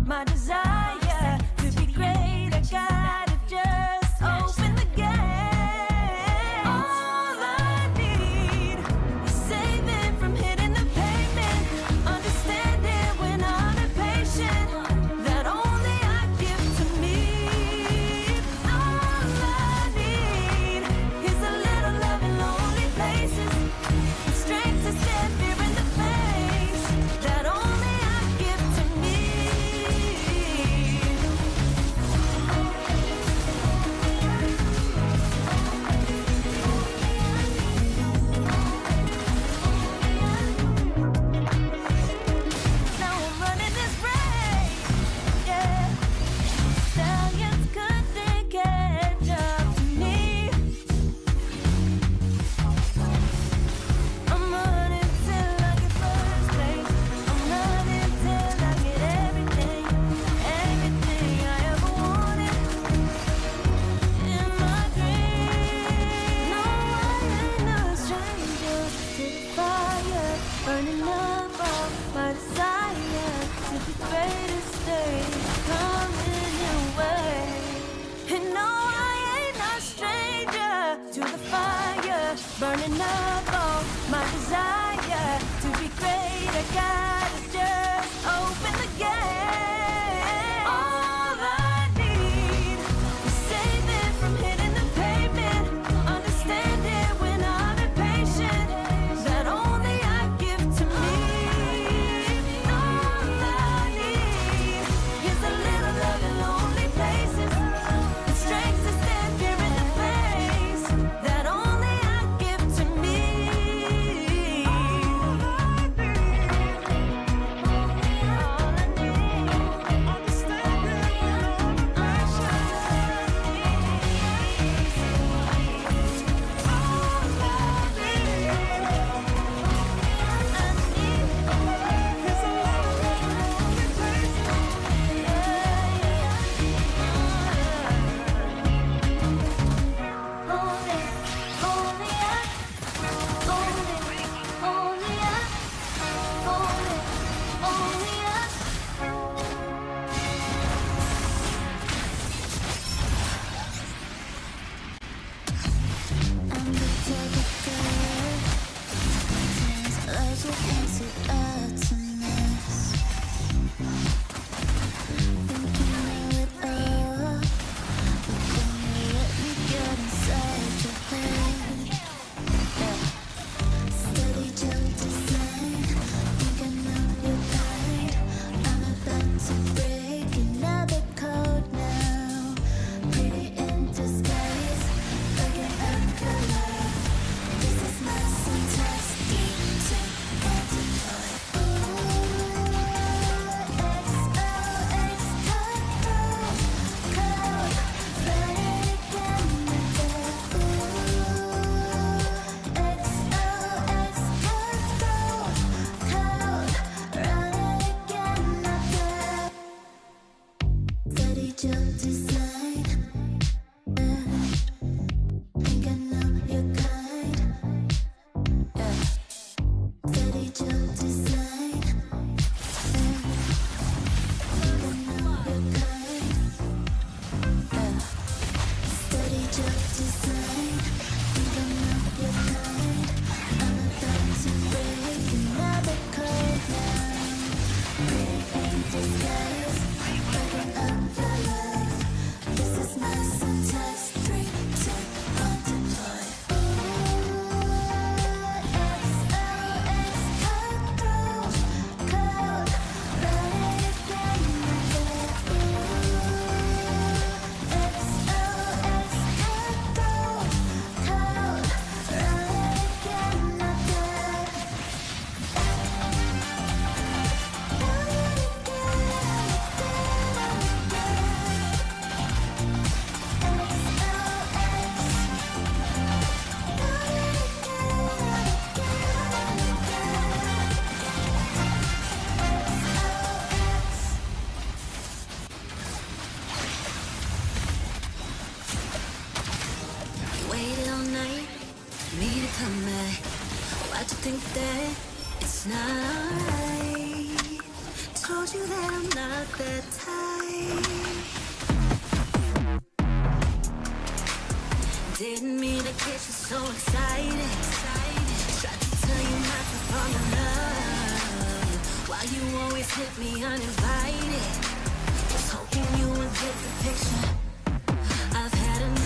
My desire to be great again. burning up all my desire to be great. I gotta just open the gate. All I need is save it from hitting the pavement. Understand it when I'm impatient. That only I give to me. All I need is a little love in lonely places. The strength to stand here in the face. That only I give to me. Waited all night for me to come back. Why'd you think that it's not alright? Told you that I'm not that type. Didn't mean to get you so excited. Tried to tell you not to fall in love. Why you always hit me uninvited? Was hoping you would get the picture. I've had enough.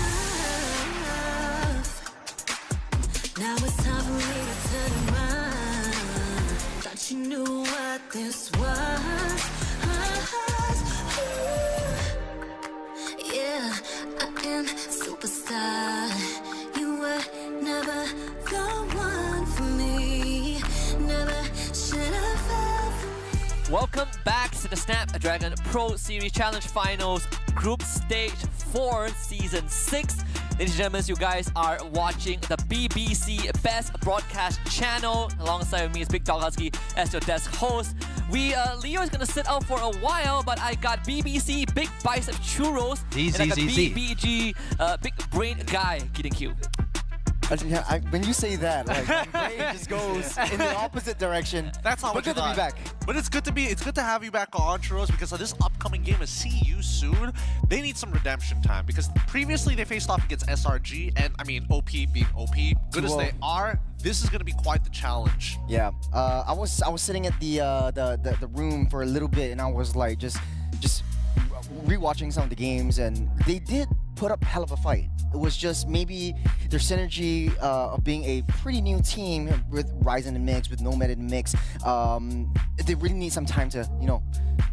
Now it's time for me to turn around. Thought you knew what this was. Yeah, I am superstar. You were never the one for me. Never should have fell for me. Welcome back to the Snapdragon Pro Series Challenge Finals Group Stage 4 Season 6. Ladies and gentlemen, you guys are watching the BBC Best Broadcast Channel. Alongside with me is Big Dog Husky as your desk host. Leo is gonna sit out for a while, but I got BBC Big Bicep Churros and I got BBG Big Brain Guy getting cute. When you say that, like, my brain just goes in the opposite direction. That's how But good to be back. But it's good to have you back on, Churros, because of this upcoming game is See You Soon. They need some redemption time because previously they faced off against SRG, and I mean OP being OP, good as they are, this is going to be quite the challenge. Yeah, I was sitting at the room for a little bit, and I was like just rewatching some of the games, and they did put up a hell of a fight. It was just maybe their synergy of being a pretty new team with Ryzen in the mix, with Nomad in the mix. They really need some time to,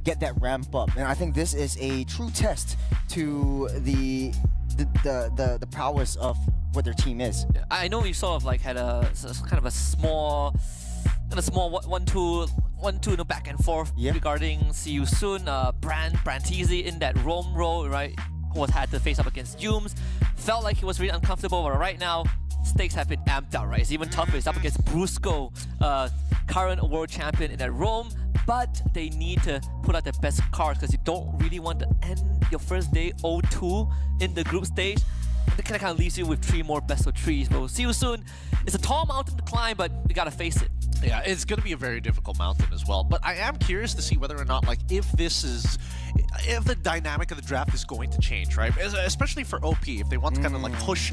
get that ramp up. And I think this is a true test to the prowess of what their team is. I know we sort of like had a kind of a small 1-2 back and forth regarding See You Soon. Brantizi in that roam role, right? Who had to face up against Jooms. Felt like he was really uncomfortable, but right now, stakes have been amped up, right? It's even tougher. It's up against Brusco, current world champion in that roam. But they need to put out their best cards because you don't really want to end your first day 0-2 in the group stage. It kind of leaves you with 3 more best of 3s. But we'll see you soon. It's a tall mountain to climb, but we gotta face it. Yeah, it's going to be a very difficult mountain as well. But I am curious to see whether or not, like, if the dynamic of the draft is going to change, right? Especially for OP, if they want to kind of like push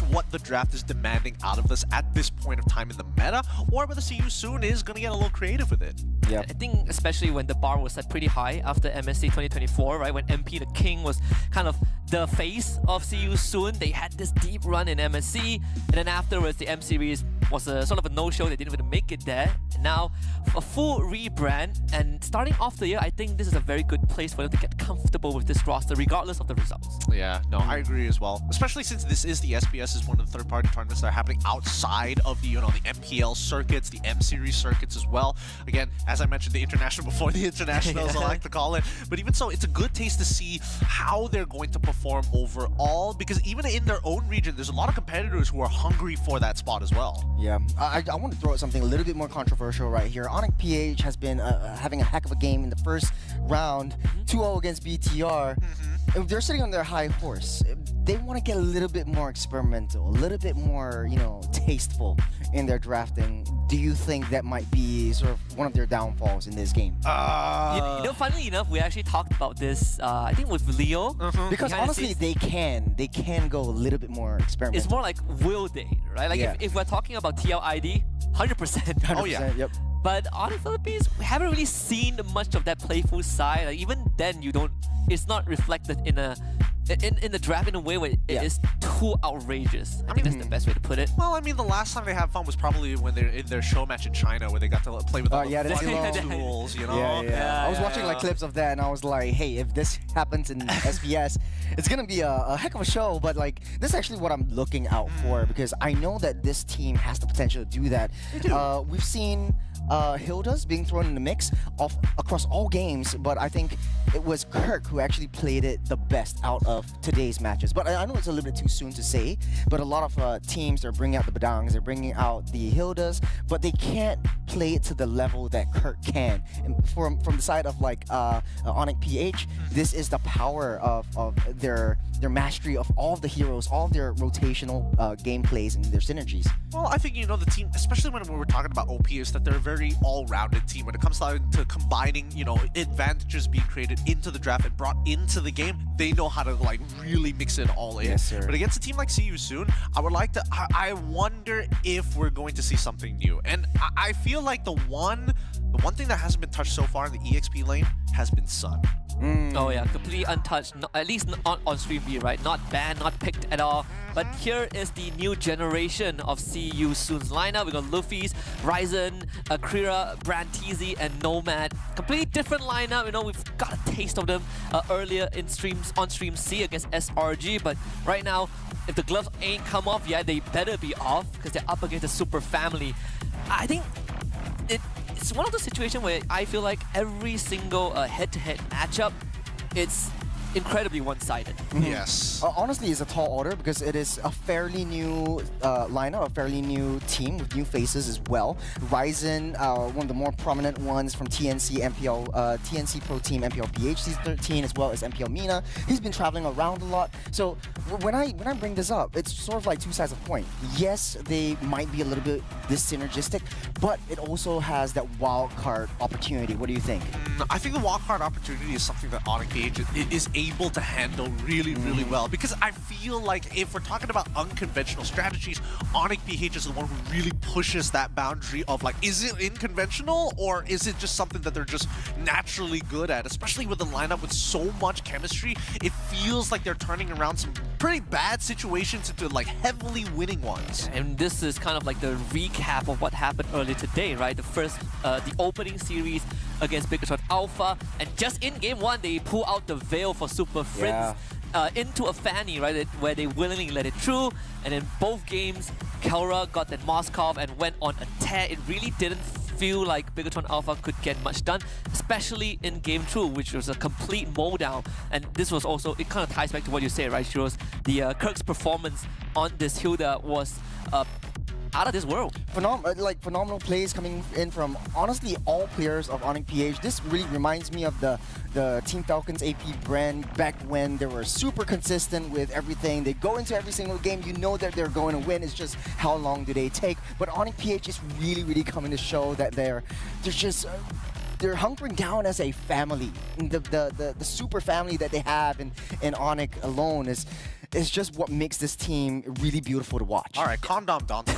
what the draft is demanding out of us at this point of time in the meta, or whether See You Soon is going to get a little creative with it. Yeah, I think especially when the bar was set pretty high after MSC 2024, right? When MP the King was kind of the face of See You Soon, they had this deep run in MSC, and then afterwards the M Series was a sort of a no-show. They didn't even make it there. And now a full rebrand, and starting off the year, I think this is a very good place for them to get comfortable with this roster, regardless of the results. Yeah, no, I agree as well. Especially since this is the SBS, is one of the third-party tournaments that are happening outside of the the MPL circuits, the M Series circuits as well. Again, as I mentioned, the international before the internationals, I like to call it. But even so, it's a good taste to see how they're going to perform overall, because even in their own region, there's a lot of competitors who are hungry for that spot as well. Yeah, I want to throw out something a little bit more controversial right here. Onyx PH has been having a heck of a game in the first round, 2-0 against BTR. If they're sitting on their high horse, they want to get a little bit more experimental, a little bit more, tasteful in their drafting. Do you think that might be sort of one of their downfalls in this game? Funnily enough, we actually talked about this, I think with Leo. Because honestly, they can go a little bit more experimental. It's more like will they, right? Like if we're talking about TLID, 100%. Oh yeah. Yep. But on the Philippines, we haven't really seen much of that playful side. Like even then, it's not reflected in the draft in a way where it is too outrageous. I think that's the best way to put it. Well, I mean, the last time they had fun was probably when they're in their show match in China, where they got to play with all the tools, Yeah. I was watching like clips of that, and I was like, hey, if this happens in SBS, it's gonna be a heck of a show. But like, this is actually what I'm looking out for, because I know that this team has the potential to do that. We've seen Hilda's being thrown in the mix across all games, but I think it was Kirk who actually played it the best out of today's matches. But I know it's a little bit too soon to say, but a lot of teams are bringing out the Badangs, they're bringing out the Hildas, but they can't play it to the level that Kirk can. And from the side of like Onyx PH, this is the power of their mastery of all of the heroes, all of their rotational gameplays and their synergies. Well, I think, the team, especially when we're talking about OP, is that they're a very all-rounded team. When it comes to combining, advantages being created into the draft and brought into the game, they know how to, like, really mix it all in. Yes, sir. But against a team like See You Soon, I wonder if we're going to see something new. And I feel like the one thing that hasn't been touched so far in the EXP lane has been Sun. Oh yeah, completely untouched, at least on Stream B, right? Not banned, not picked at all. But here is the new generation of See You Soon's lineup. We got Luffy's, Ryzen, Akira, Brantizi, and Nomad. Completely different lineup. We've got a taste of them earlier in on Stream C against SRG. But right now, if the gloves ain't come off yet, they better be off because they're up against a super family. I think it's one of those situations where I feel like every single head-to-head matchup, it's incredibly one-sided. Yes. Honestly, it's a tall order because it is a fairly new lineup, a fairly new team with new faces as well. Ryzen, one of the more prominent ones from TNC TNC Pro Team MPL PH Season 13, as well as MPL Mina. He's been traveling around a lot. So when I bring this up, it's sort of like two sides of the coin. Yes, they might be a little bit synergistic, but it also has that wild card opportunity. What do you think? I think the wildcard opportunity is something that Onyx PH is able to handle really well, because I feel like if we're talking about unconventional strategies, Onyx PH is the one who really pushes that boundary of like, is it unconventional or is it just something that they're just naturally good at? Especially with a lineup with so much chemistry, it feels like they're turning around some pretty bad situations into like heavily winning ones. And this is kind of like the recap of what happened earlier today, right? The opening series against Bigotron Alpha, and just in game 1 they pull out the veil for Super Friends into a Fanny, right, where they willingly let it through, and in both games Kelra got that Moskov and went on a tear. It really didn't feel like Bigotron Alpha could get much done, especially in game 2, which was a complete mow down. And this was also, it kind of ties back to what you say, right, Shiros? The Kirk's performance on this Hilda was out of this world. Phenomenal plays coming in from honestly all players of Onyx PH. This really reminds me of the Team Falcons AP brand back when they were super consistent with everything. They go into every single game, you know that they're going to win. It's just how long do they take. But Onyx PH is really coming to show that they're just they're hunkering down as a family. The super family that they have in Onyx alone is just what makes this team really beautiful to watch. All right, calm down, Don. All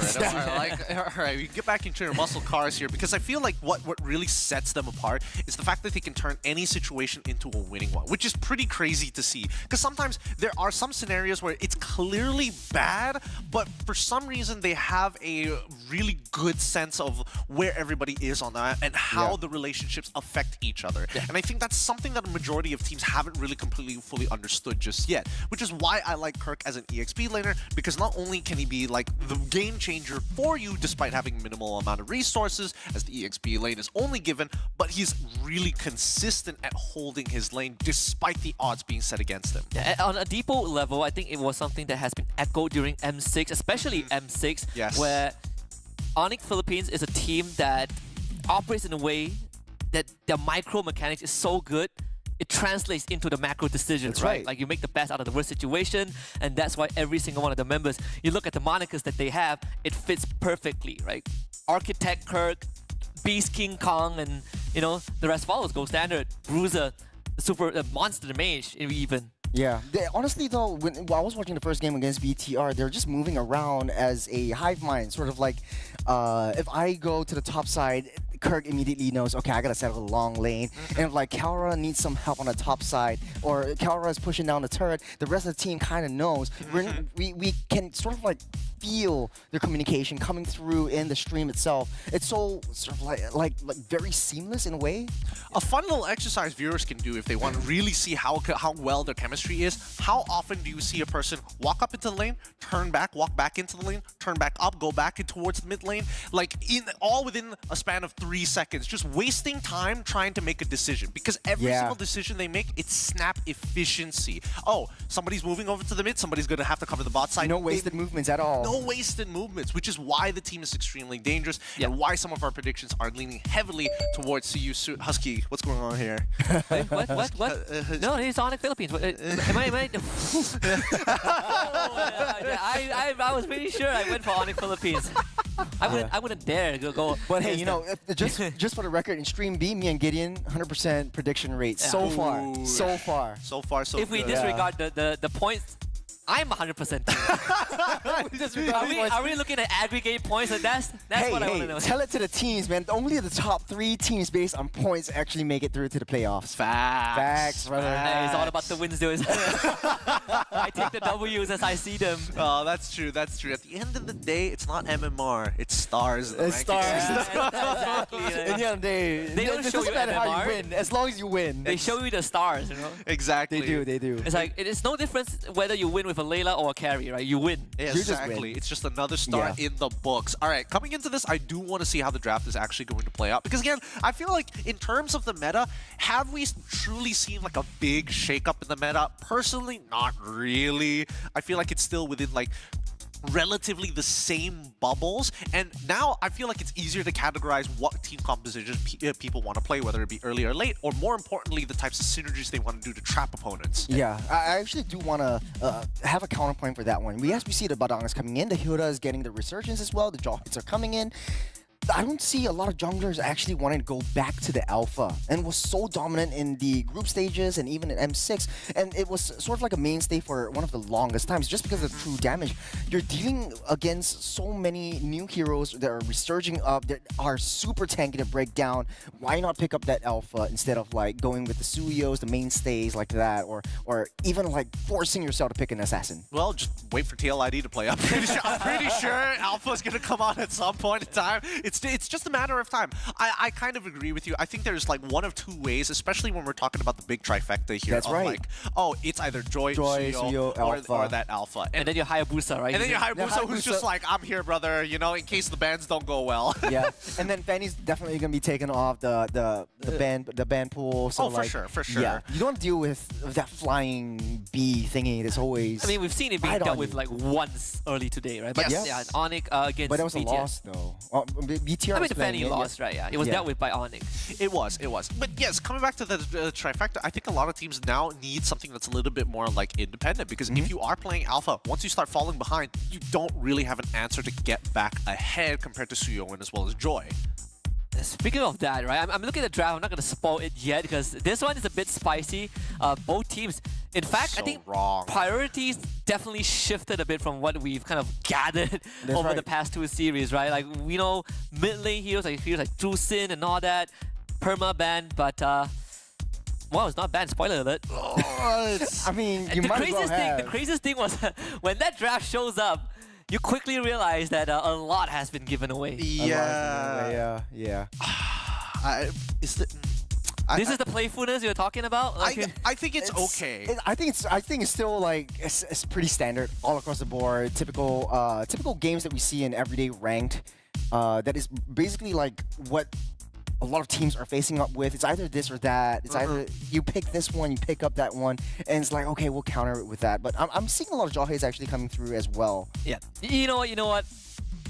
right, we get back into your muscle cars here, because I feel like what really sets them apart is the fact that they can turn any situation into a winning one, which is pretty crazy to see. Because sometimes there are some scenarios where it's clearly bad, but for some reason they have a really good sense of where everybody is on that and how the relationships affect each other. And I think that's something that a majority of teams haven't really completely fully understood just yet, which is why I like Kirk as an EXP laner, because not only can he be like the game changer for you despite having minimal amount of resources, as the EXP lane is only given, but he's really consistent at holding his lane despite the odds being set against him. On a depot level, I think it was something that has been echoed during M6, especially M6, where Onyx Philippines is a team that operates in a way that their micro mechanics is so good, it translates into the macro decisions, right? Like you make the best out of the worst situation, and that's why every single one of the members, you look at the monikers that they have, it fits perfectly, right? Architect Kirk, Beast King Kong, and you know, the rest follows. Gold Standard, Bruiser, Super Monster Mage, even. Yeah, honestly though, when I was watching the first game against BTR, they're just moving around as a hive mind, sort of like if I go to the top side, Kirk immediately knows, okay, I gotta settle the long lane. And if like Kelra needs some help on the top side, or Kelra is pushing down the turret, the rest of the team kind of knows. We can sort of like feel their communication coming through in the stream itself. It's so sort of like very seamless in a way. A fun little exercise viewers can do if they want to really see how well their chemistry is. How often do you see a person walk up into the lane, turn back, walk back into the lane, turn back up, go back in towards the mid lane, like all within a span of 3 seconds, just wasting time trying to make a decision, because every single decision they make, it's snap efficiency. Oh, somebody's moving over to the mid, somebody's gonna have to cover the bot side. No wasted movements at all. No wasted movements, which is why the team is extremely dangerous and why some of our predictions are leaning heavily towards CU Husky. What's going on here? What? No, it's Onyx Philippines. Am I? I was pretty sure I went for Onyx Philippines. I wouldn't dare go. But hey, you know, just for the record, in Stream B, me and Gideon, 100% prediction rate so far. So far, so if we disregard the points, I'm 100%. Are we looking at aggregate points? And that's what I want to know. Tell it to the teams, man. Only the top 3 teams based on points actually make it through to the playoffs. Facts, brother. Hey, it's all about the wins, dude. I take the W's as I see them. Oh, that's true. That's true. At the end of the day, it's not MMR. It's stars. It's stars. Exactly. At the end of the day, they don't show you MMR. How you MMR. win, as long as you win. They show you the stars, you know? They Exactly. do. It's like, it's no difference whether you win with with a Layla or a carry, right? You win. Yeah, exactly. It's just another start in the books. All right, coming into this, I do want to see how the draft is actually going to play out. Because again, I feel like in terms of the meta, have we truly seen like a big shakeup in the meta? Personally, not really. I feel like it's still within like relatively the same bubbles, and now I feel like it's easier to categorize what team compositions people want to play, whether it be early or late, or more importantly, the types of synergies they want to do to trap opponents. Yeah, I actually do want to have a counterpoint for that one. We see the Badang is coming in, the Hilda is getting the resurgence as well, the jaw hits are coming in. I don't see a lot of junglers actually wanting to go back to the alpha, and was so dominant in the group stages and even in M6, and it was sort of like a mainstay for one of the longest times just because of the true damage. You're dealing against so many new heroes that are resurging up, that are super tanky to break down. Why not pick up that alpha instead of like going with the Suyos, the mainstays like that, or even like forcing yourself to pick an assassin? Well, just wait for TLID to play. I'm pretty sure alpha's gonna come out at some point in time. It's just a matter of time. I kind of agree with you. I think there's like one of two ways, especially when we're talking about the big trifecta here. That's right. Like, oh, it's either Joy Suyo, or that alpha. And then your Hayabusa, right? And then your Hayabusa, who's just like, I'm here, brother, you know, in case the bans don't go well. Yeah, and then Fanny's definitely gonna be taken off the ban pool. So for sure. Yeah, you don't deal with that flying bee thingy that's always. I mean, we've seen it being dealt with like once early today, right? But yeah, Onyx against But that was a BTS. loss though. BTR I mean, the Fanny lost, right? Yeah, it was dealt with by Onyx. It was. But yes, coming back to the trifecta, I think a lot of teams now need something that's a little bit more like independent, because if you are playing alpha, once you start falling behind, you don't really have an answer to get back ahead compared to Suyoin as well as Joy. Speaking of that, right, I'm looking at the draft. I'm not going to spoil it yet because this one is a bit spicy. Both teams, in fact, I think priorities definitely shifted a bit from what we've kind of gathered over the past two series, right? Like, we know mid lane heroes like Drusin and all that, perma banned, but well, it's not banned. Spoiler alert. I mean, you might as well have. The craziest thing was when that draft shows up, you quickly realize that a lot has been given away. Yeah. This is the playfulness you're talking about? Like, I think it's okay. I think it's still like it's pretty standard all across the board. Typical games that we see in everyday ranked. That is basically like what a lot of teams are facing up with. It's either this or that. It's either you pick this one, you pick up that one, and it's like, okay, we'll counter it with that. But I'm seeing a lot of Jawheads actually coming through as well. Yeah. You know what?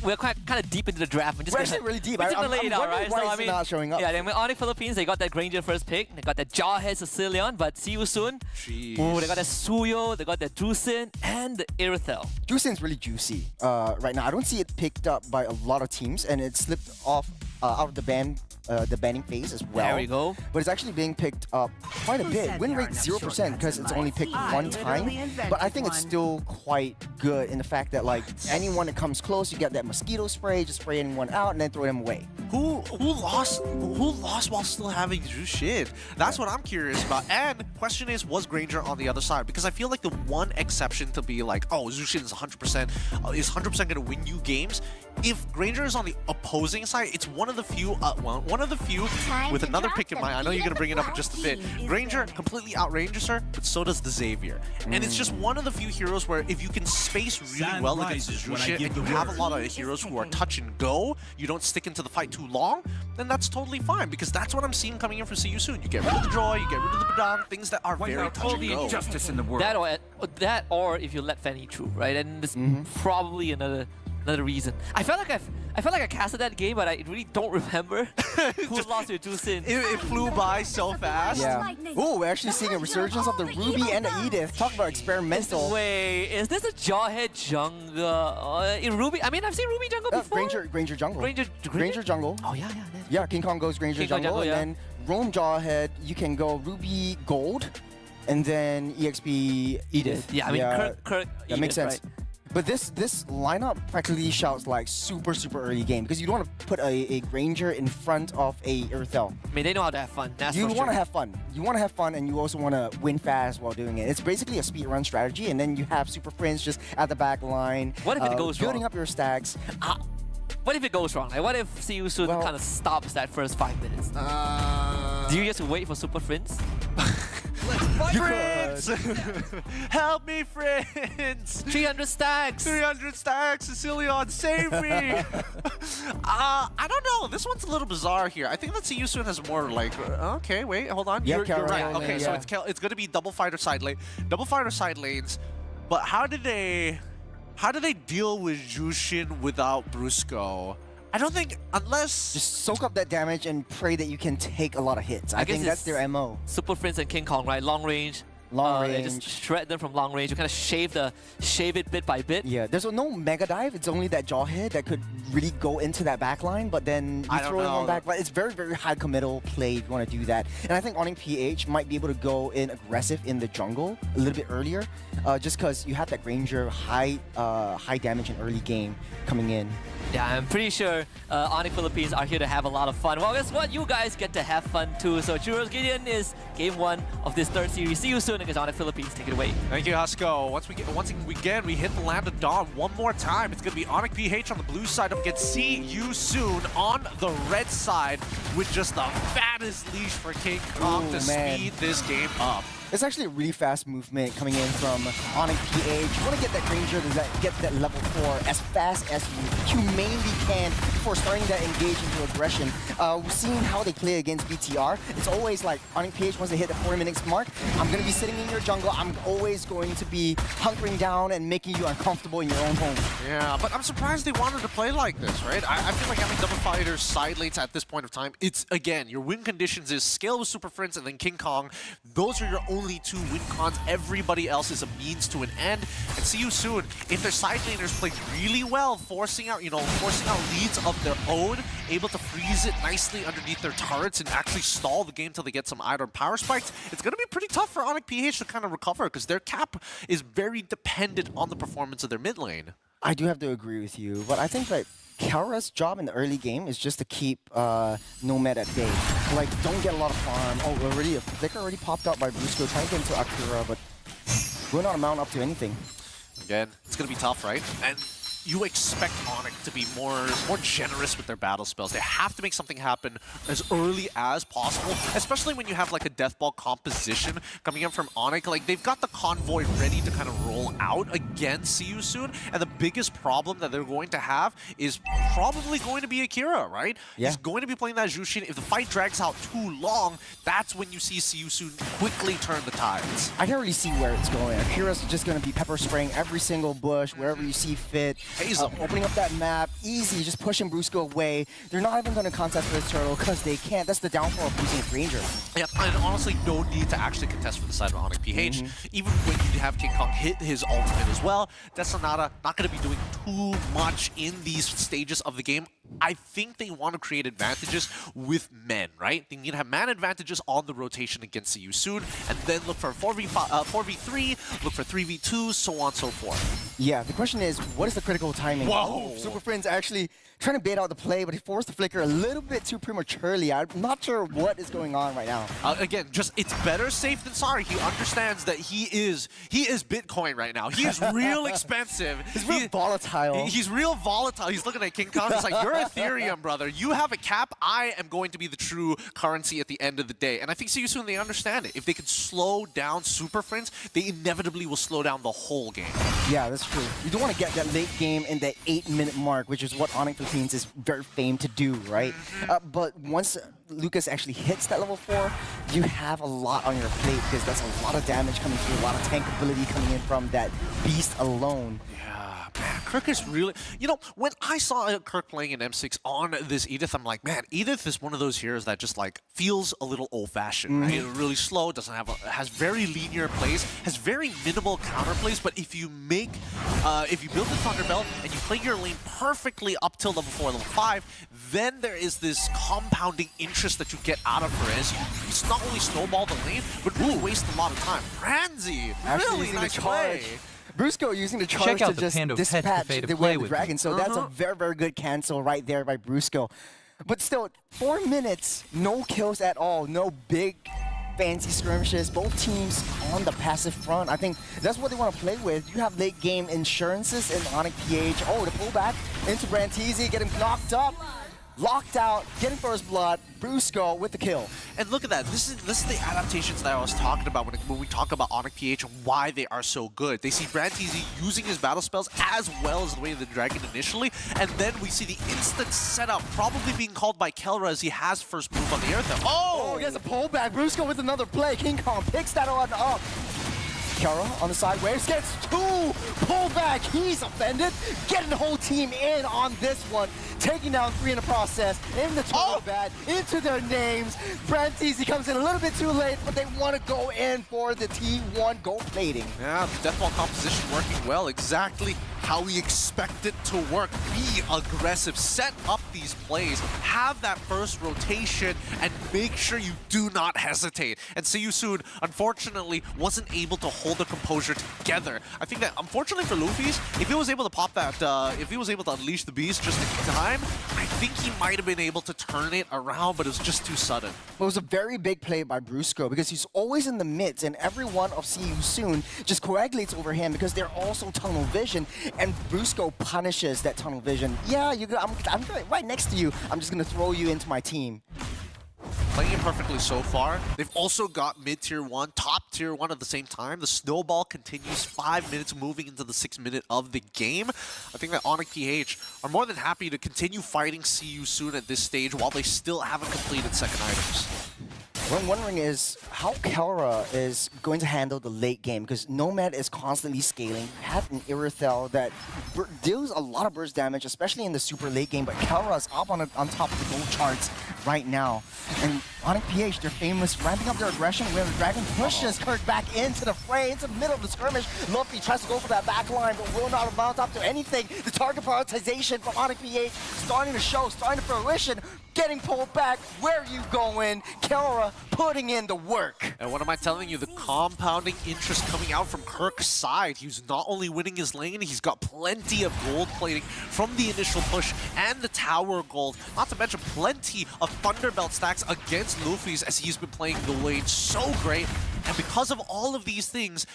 We're kind of deep into the draft. We're actually really deep. We're just lay it out, right? Why is it not showing up? Yeah, then with Onyx Philippines, they got that Granger first pick. They got that Jawhead Sicilian, but see you soon. Jeez. Ooh, they got that Suyo, they got that Drusin, and the Irithel. Drusin's really juicy right now. I don't see it picked up by a lot of teams, and it slipped off out of the banning phase as well. There we go. But it's actually being picked up quite a bit. Win rate 0% because it's only picked one time. But I think it's still quite good in the fact that like anyone that comes close, you get that mosquito spray, just spray anyone out and then throw them away. Who lost while still having Jushin? That's what I'm curious about. And question is, was Granger on the other side? Because I feel like the one exception to be like, oh, Jushin is 100% going to win you games. If Granger is on the opposing side, it's one of the few with another pick in mind. I know you're going to bring it up in just a bit. Granger completely outranges her, but so does the Xavier. And it's just one of the few heroes where if you can space really well against Jushin and you have a lot of heroes who are touch and go, you don't stick into the fight too long, then that's totally fine, because that's what I'm seeing coming in for See You Soon. You get rid of the Joy, you get rid of the Badang, things that are very touch and go. Justice in the world. That or if you let Fanny through, right? And there's probably another reason. I felt like I casted that game, but I really don't remember who lost to Drusin. It flew by so fast. Yeah. Oh, we're actually seeing a resurgence of the Ruby and the Edith. Talk about experimental. Wait, is this a Jawhead jungle? In Ruby, I mean, I've seen Ruby jungle before. Granger jungle. Granger jungle. Oh yeah. Yeah, King Kong goes Granger jungle, and then Roam Jawhead. You can go Ruby Gold, and then EXP Edith. Yeah, I mean Kirk that makes sense. Right? But this lineup practically shouts like super early game, because you don't want to put a Granger in front of a Irithel. I mean, they know how to have fun. You want to have fun. You want to have fun, and you also want to win fast while doing it. It's basically a speedrun strategy, and then you have Super Friends just at the back line. What if it goes building wrong? Up your stacks. What if it goes wrong? Like, what if See You Soon kind of stops that first 5 minutes? Do you just wait for Super Friends? Friends! Help me, friends! 300 stacks! 300 stacks! Cecilion, save me! I don't know. This one's a little bizarre here. I think that Yusun has more like... okay, wait, hold on. Yeah, you're right. Caroline, Okay, so yeah. it's going to be double fighter side lane. Double fighter side lanes. But how do they deal with Jushin without Brusco? I don't think, unless... Just soak up that damage and pray that you can take a lot of hits. I think that's their MO. Super Friends and King Kong, right? Long range. Long They range. just shred them from long range. You kind of shave it bit by bit. Yeah, there's no mega dive. It's only that jaw hit that could really go into that back line, but then you throw it on back line. It's very, very high committal play if you want to do that. And I think Onyx PH might be able to go in aggressive in the jungle a little bit earlier, just because you have that Ranger high damage in early game coming in. Yeah, I'm pretty sure Onyx Philippines are here to have a lot of fun. Well, guess what? You guys get to have fun too. So Churros Gideon is game 1 of this 3rd series. See you soon against Onyx Philippines. Take it away. Thank you, Husko. Once again we hit the land of dawn one more time. It's gonna be Onyx PH on the blue side up against See You Soon on the red side with just the fattest leash for King Kong to speed this game up. It's actually a really fast movement coming in from Onyx PH. You want to get that Ranger to get that level 4 as fast as you humanely can before starting that engage into aggression. We've seen how they play against BTR. It's always like Onyx PH, once they hit the 40 minutes mark, I'm going to be sitting in your jungle. I'm always going to be hunkering down and making you uncomfortable in your own home. Yeah, but I'm surprised they wanted to play like this, right? I feel like having double fighters side lanes at this point of time, it's, again, your win conditions is scale with Super Friends and then King Kong. Those are your only 2 win cons. Everybody else is a means to an end. And See You Soon, if their side laners play really well, forcing out leads of their own, able to freeze it nicely underneath their turrets and actually stall the game till they get some iron power spikes, it's going to be pretty tough for Onyx PH to kind of recover because their cap is very dependent on the performance of their mid lane. I do have to agree with you, but I think that Kara's job in the early game is just to keep Nomad at bay. Like, don't get a lot of farm. Oh, already a flicker already popped up by Brusco trying to get into Akira, but we're not mount up to anything. Again, it's going to be tough, right? And you expect Onyx to be more generous with their battle spells. They have to make something happen as early as possible, especially when you have like a death ball composition coming in from Onyx. Like, they've got the convoy ready to kind of roll out against See You Soon, and the biggest problem that they're going to have is probably going to be Akira, right? Yeah. He's going to be playing that Jushin. If the fight drags out too long, that's when you see See You Soon quickly turn the tides. I can't really see where it's going. Akira's just going to be pepper spraying every single bush, wherever you see fit. Opening up that map, easy, just pushing Brusco away. They're not even going to contest for his turtle because they can't. That's the downfall of using Ranger. Yep, and honestly, no need to actually contest for the side of Onyx PH. Even when you have King Kong hit his ultimate as well, Desonata not going to be doing too much in these stages of the game. I think they want to create advantages with men, right? They need to have man advantages on the rotation against See You Soon, and then look for 4v3, look for 3v2, so on and so forth. Yeah, the question is, what is the critical timing? Whoa! Oh, Super Friends actually trying to bait out the play, but he forced the flicker a little bit too prematurely. I'm not sure what is going on right now. Again, just it's better safe than sorry. He understands that he is Bitcoin right now. He is real expensive. He's real volatile. He's real volatile. He's looking at King Kong. It's like, you're Ethereum, brother. You have a cap. I am going to be the true currency at the end of the day. And I think See You Soon, they understand it. If they can slow down Super Friends, they inevitably will slow down the whole game. Yeah, that's true. You don't want to get that late game in that 8-minute mark, which is what Onyx Philippines is very famed to do, right? But once Lucas actually hits that level 4, you have a lot on your plate because that's a lot of damage coming through, a lot of tank ability coming in from that beast alone. Man, Kirk is really... You know, when I saw Kirk playing in M6 on this Edith, I'm like, man, Edith is one of those heroes that just, like, feels a little old-fashioned, right? Really slow, doesn't have has very linear plays, has very minimal counter plays, but if you make... if you build the Thunderbelt and you play your lane perfectly up till level 4, level 5, then there is this compounding interest that you get out of her as you not only snowball the lane, but really waste a lot of time. Ranzi, really nice play. Brusco using the charge to just dispatch the Wave Dragon, so that's a very, very good cancel right there by Brusco. But still, 4 minutes, no kills at all, no big fancy skirmishes, both teams on the passive front. I think that's what they want to play with. You have late game insurances in Onyx PH. Oh, the pullback into Brantizi, get him knocked up. locked out, getting first blood, Brusco with the kill. And look at that. This is the adaptations that I was talking about when we talk about Onyx PH and why they are so good. They see Brantizi using his battle spells as well as the way of the dragon initially, and then we see the instant setup probably being called by Kelra as he has first move on the earth. Oh, he gets a pullback. Brusco with another play. King Kong picks that one up. Kelra on the side waves gets 2 pullback. He's offended. Getting the whole team in on this one. Taking down 3 in the process. In the turtle bat. Into their names. Brantizi comes in a little bit too late, but they want to go in for the T1 gold plating. Yeah, the death ball composition working well. Exactly how we expect it to work. Be aggressive. Set up these plays. Have that first rotation and make sure you do not hesitate. And see you soon, unfortunately, wasn't able to hold the composure together. I think that unfortunately for Luffy's, if he was able to pop that, if he was able to unleash the beast just in time, I think he might have been able to turn it around, but it was just too sudden. It was a very big play by Brusco because he's always in the midst, and every one of See You Soon just coagulates over him because they're also tunnel vision, and Brusco punishes that tunnel vision. Yeah, I'm right next to you. I'm just going to throw you into my team. Playing it perfectly so far. They've also got mid-tier 1, top-tier 1 at the same time. The snowball continues 5 minutes moving into the 6th minute of the game. I think that Onyx PH are more than happy to continue fighting See You Soon at this stage while they still haven't completed second items. What I'm wondering is how Kelra is going to handle the late game because Nomad is constantly scaling. You have an Irithel that deals a lot of burst damage, especially in the super late game, but Kelra is up on top of the gold charts right now. And Onyx PH, they're famous ramping up their aggression where the Dragon pushes Kirk back into the fray, into the middle of the skirmish. Luffy tries to go for that back line, but will not mount up to anything. The target prioritization from Onyx PH starting to show, starting to fruition, getting pulled back. Where are you going? Kelra putting in the work. And what am I telling you? The compounding interest coming out from Kirk's side. He's not only winning his lane, he's got plenty of gold plating from the initial push and the tower gold. Not to mention plenty of Thunderbelt stacks against Luffy's as he's been playing the lane so great. And because of all of these things,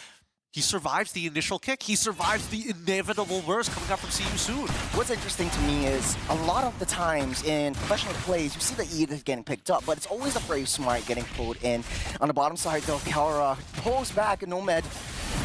he survives the initial kick. He survives the inevitable burst coming up from See You Soon. What's interesting to me is a lot of the times in professional plays, you see the Edith getting picked up, but it's always the Brave Smite getting pulled in. On the bottom side, though, Kelra pulls back, and Nomad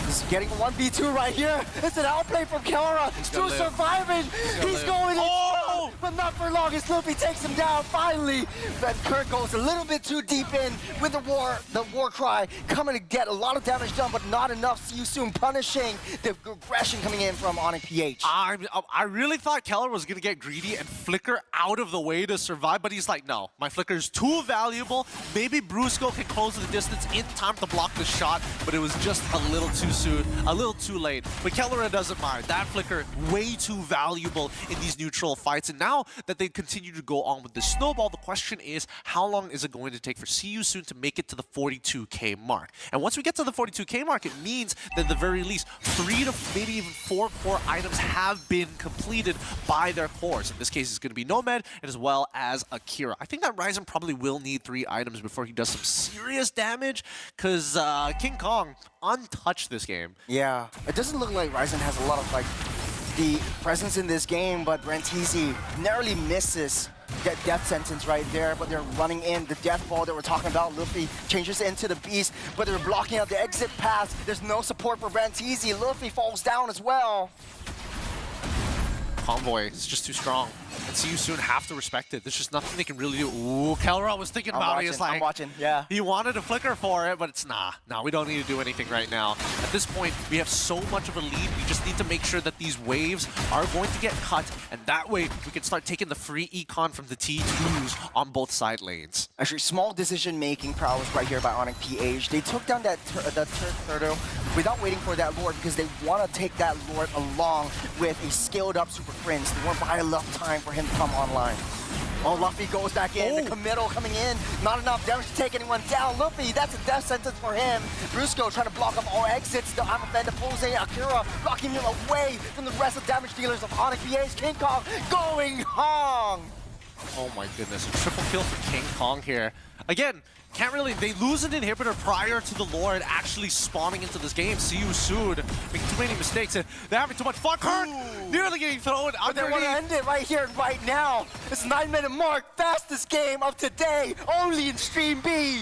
is getting 1v2 right here. It's an outplay from Kelra. Still surviving. He's going in, but not for long as Luffy takes him down finally. But Kirk goes a little bit too deep in with the war cry, coming to get a lot of damage done, but not enough. See You Soon punishing the aggression coming in from Onyx PH. I really thought Kelra was going to get greedy and flicker out of the way to survive, but he's like, no, my flicker is too valuable. Maybe Brusco can close the distance in time to block the shot, but it was just a little too soon, a little too late. But Kelra doesn't mind. That flicker, way too valuable in these neutral fights. And now that they continue to go on with the snowball, the question is, how long is it going to take for See You Soon to make it to the 42K mark? And once we get to the 42K mark, it means that at the very least, 3 to maybe even 4 core items have been completed by their cores. In this case, it's going to be Nomad as well as Akira. I think that Ryzen probably will need 3 items before he does some serious damage, because King Kong untouched this game. Yeah, it doesn't look like Ryzen has a lot of the presence in this game, but Brantizi narrowly misses that death sentence right there, but they're running in the death ball that we're talking about. Luffy changes into the beast, but they're blocking out the exit path. There's no support for Brantizi. Luffy falls down as well. Convoy is just too strong. And See You Soon have to respect it. There's just nothing they can really do. Ooh, Kelra was thinking about it. It's like, I'm watching, yeah. He wanted to flicker for it, but it's nah, we don't need to do anything right now. At this point, we have so much of a lead. We just need to make sure that these waves are going to get cut, and that way we can start taking the free econ from the T2s on both side lanes. Actually, small decision-making prowess right here by Onyx PH. They took down that turtle without waiting for that Lord because they want to take that Lord along with a scaled-up Super Prince. They want to buy enough time for him to come online. Oh, Luffy goes back in. The committal coming in. Not enough damage to take anyone down. Luffy, that's a death sentence for him. Brusco trying to block up all exits. The Amafenda Pose, Akira blocking him away from the rest of the damage dealers of Onyx PH. King Kong going home. Oh my goodness, a triple kill for King Kong here. again, can't really, they lose an inhibitor prior to the Lord actually spawning into this game. See you soon. Making too many mistakes. They're having too much fun. Kirk nearly getting thrown But they want to end it right here, right now. It's 9-minute mark. Fastest game of today. Only in Stream B.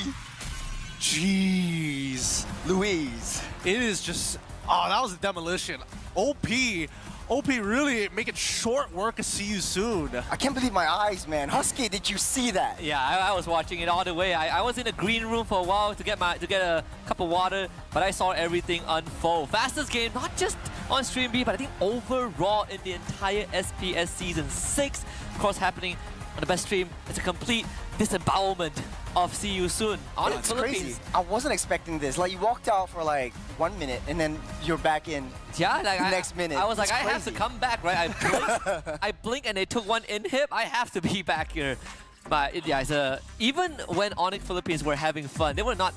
Jeez. Louise. It is just, oh, that was a demolition. OP really making short work of See You Soon. I can't believe my eyes, man. Husky, did you see that? Yeah, I was watching it all the way. I was in a green room for a while to get a cup of water, but I saw everything unfold. Fastest game, not just on Stream B, but I think overall in the entire SPS Season 6. Of course, happening on the best stream. It's a complete disembowelment of See You Soon. It's crazy. I wasn't expecting this. Like, you walked out for like 1 minute, and then you're back in. Yeah, like the next minute. I was like, It's I have to crazy. come back, right? I blink and they took one inhib. I have to be back here. But yeah, even when Onyx Philippines were having fun, they were not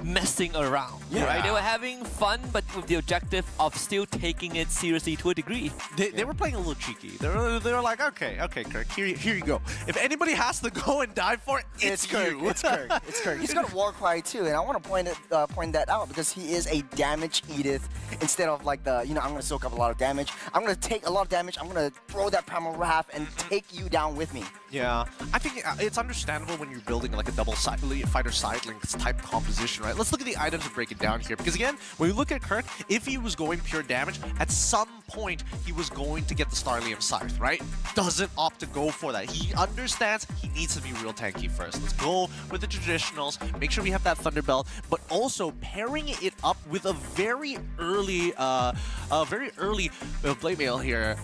messing around. Yeah. Right? They were having fun, but with the objective of still taking it seriously to a degree. They were playing a little cheeky. They were like, okay, Kirk, here you go. If anybody has to go and die for it, it's Kirk. you. It's Kirk. It's Kirk. He's got a war cry too, and I want to point that out because he is a damage Edith instead of like the, I'm going to soak up a lot of damage. I'm going to take a lot of damage. I'm going to throw that Primal Wrath and take you down with me. Yeah, I think it's understandable when you're building like a double fighter side link type composition, right? Let's look at the items and break it down here. Because again, when you look at Kirk, if he was going pure damage, at some point he was going to get the Starlium Scythe, right? Doesn't opt to go for that. He understands he needs to be real tanky first. Let's go with the traditionals, make sure we have that Thunder Belt, but also pairing it up with a very early Blade Mail here.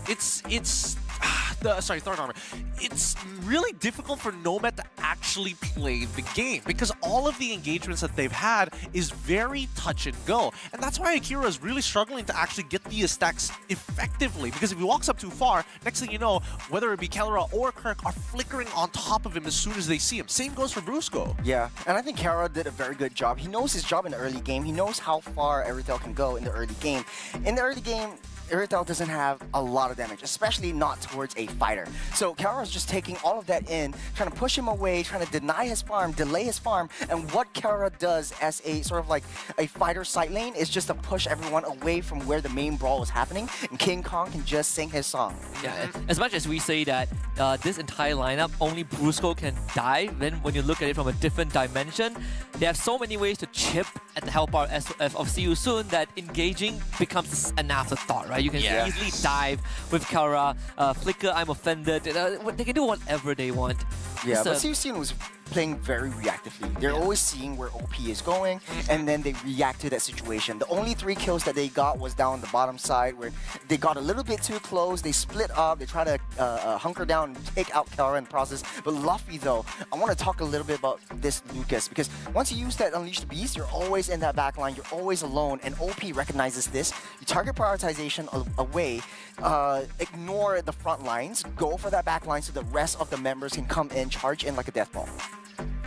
Third armor. It's really difficult for Nomad to actually play the game because all of the engagements that they've had is very touch and go. And that's why Akira is really struggling to actually get the stacks effectively, because if he walks up too far, next thing you know, whether it be Kellera or Kirk are flickering on top of him as soon as they see him. Same goes for Brusco. Yeah, and I think Kara did a very good job. He knows his job in the early game. He knows how far Erythel can go in the early game. In the early game, Erythel doesn't have a lot of damage, especially not towards a fighter. So Kara is just taking all of that in, trying to push him away, trying to deny his farm, delay his farm, and what Kara does as a sort of like a fighter side lane is just to push everyone away from where the main brawl is happening, and King Kong can just sing his song. Yeah, as much as we say that this entire lineup, only Brusco can die, then when you look at it from a different dimension, they have so many ways to chip at the health bar of See You Soon that engaging becomes an afterthought, right? You can easily dive with Kara, Flicker, I'm offended. They can do whatever they want. Yeah, but See You Soon was playing very reactively. They're always seeing where OP is going, and then they react to that situation. The only 3 kills that they got was down the bottom side, where they got a little bit too close, they split up, they try to hunker down and take out Kara in the process. But Luffy, though, I want to talk a little bit about this Lucas, because once you use that Unleash the Beast, you're always in that back line, you're always alone, and OP recognizes this. You target prioritization away, ignore the front lines, go for that back line so the rest of the members can come in, charge in like a death ball.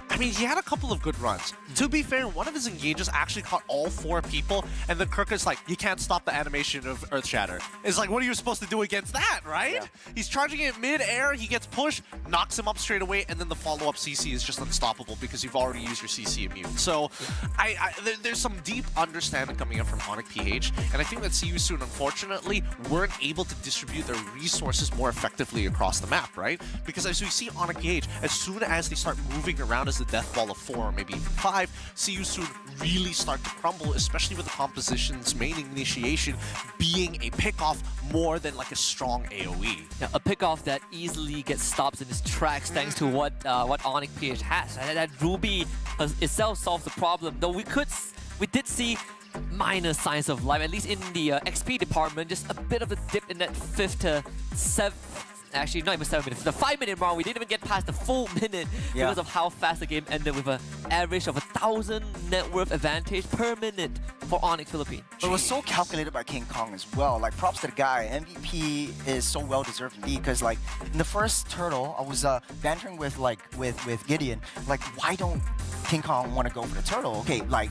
I mean, he had a couple of good runs. To be fair, one of his engages actually caught all 4 people, and then Kirk is like, you can't stop the animation of Earth Shatter. It's like, what are you supposed to do against that, right? Yeah. He's charging it mid-air, he gets pushed, knocks him up straight away, and then the follow-up CC is just unstoppable because you've already used your CC immune. So, there's some deep understanding coming in from Onyx PH, and I think that See You Soon, unfortunately, weren't able to distribute their resources more effectively across the map, right? Because as we see Onyx PH, as soon as they start moving around as the death ball of 4 or maybe even 5, See You Soon really start to crumble, especially with the composition's main initiation being a pickoff more than like a strong AoE. Yeah, a pickoff that easily gets stopped in its tracks thanks to what Onyx PH has. And that Ruby itself solved the problem, though we did see minor signs of life, at least in the XP department, just a bit of a dip in that 5th to 7th. Actually, not even 7 minutes. The 5-minute round, we didn't even get past the full minute because of how fast the game ended, with an average of 1,000 net worth advantage per minute for Onyx Philippines. But it was so calculated by King Kong as well. Like, props to the guy. MVP is so well deserved indeed, because like in the first turtle, I was bantering with Gideon. Like, why don't King Kong want to go for the turtle? Okay, like,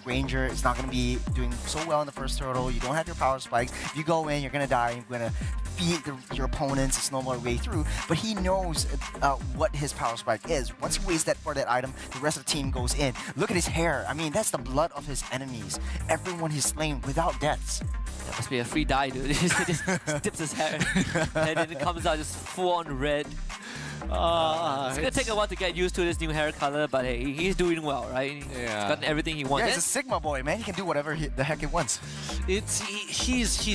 Granger is not going to be doing so well in the first turtle. You don't have your power spikes. If you go in, you're going to die. You're going to beat your opponents, snowball your way through, but he knows what his power spike is. Once he waits for that item, the rest of the team goes in. Look at his hair. I mean, that's the blood of his enemies. Everyone he's slain without deaths. That must be a free dye, dude. He just dips his hair and then it comes out just full on red. It's gonna take a while to get used to this new hair color, but hey, he's doing well, right? Yeah. He's gotten everything he wants. Yeah, he's a Sigma boy, man. He can do whatever the heck he wants. He's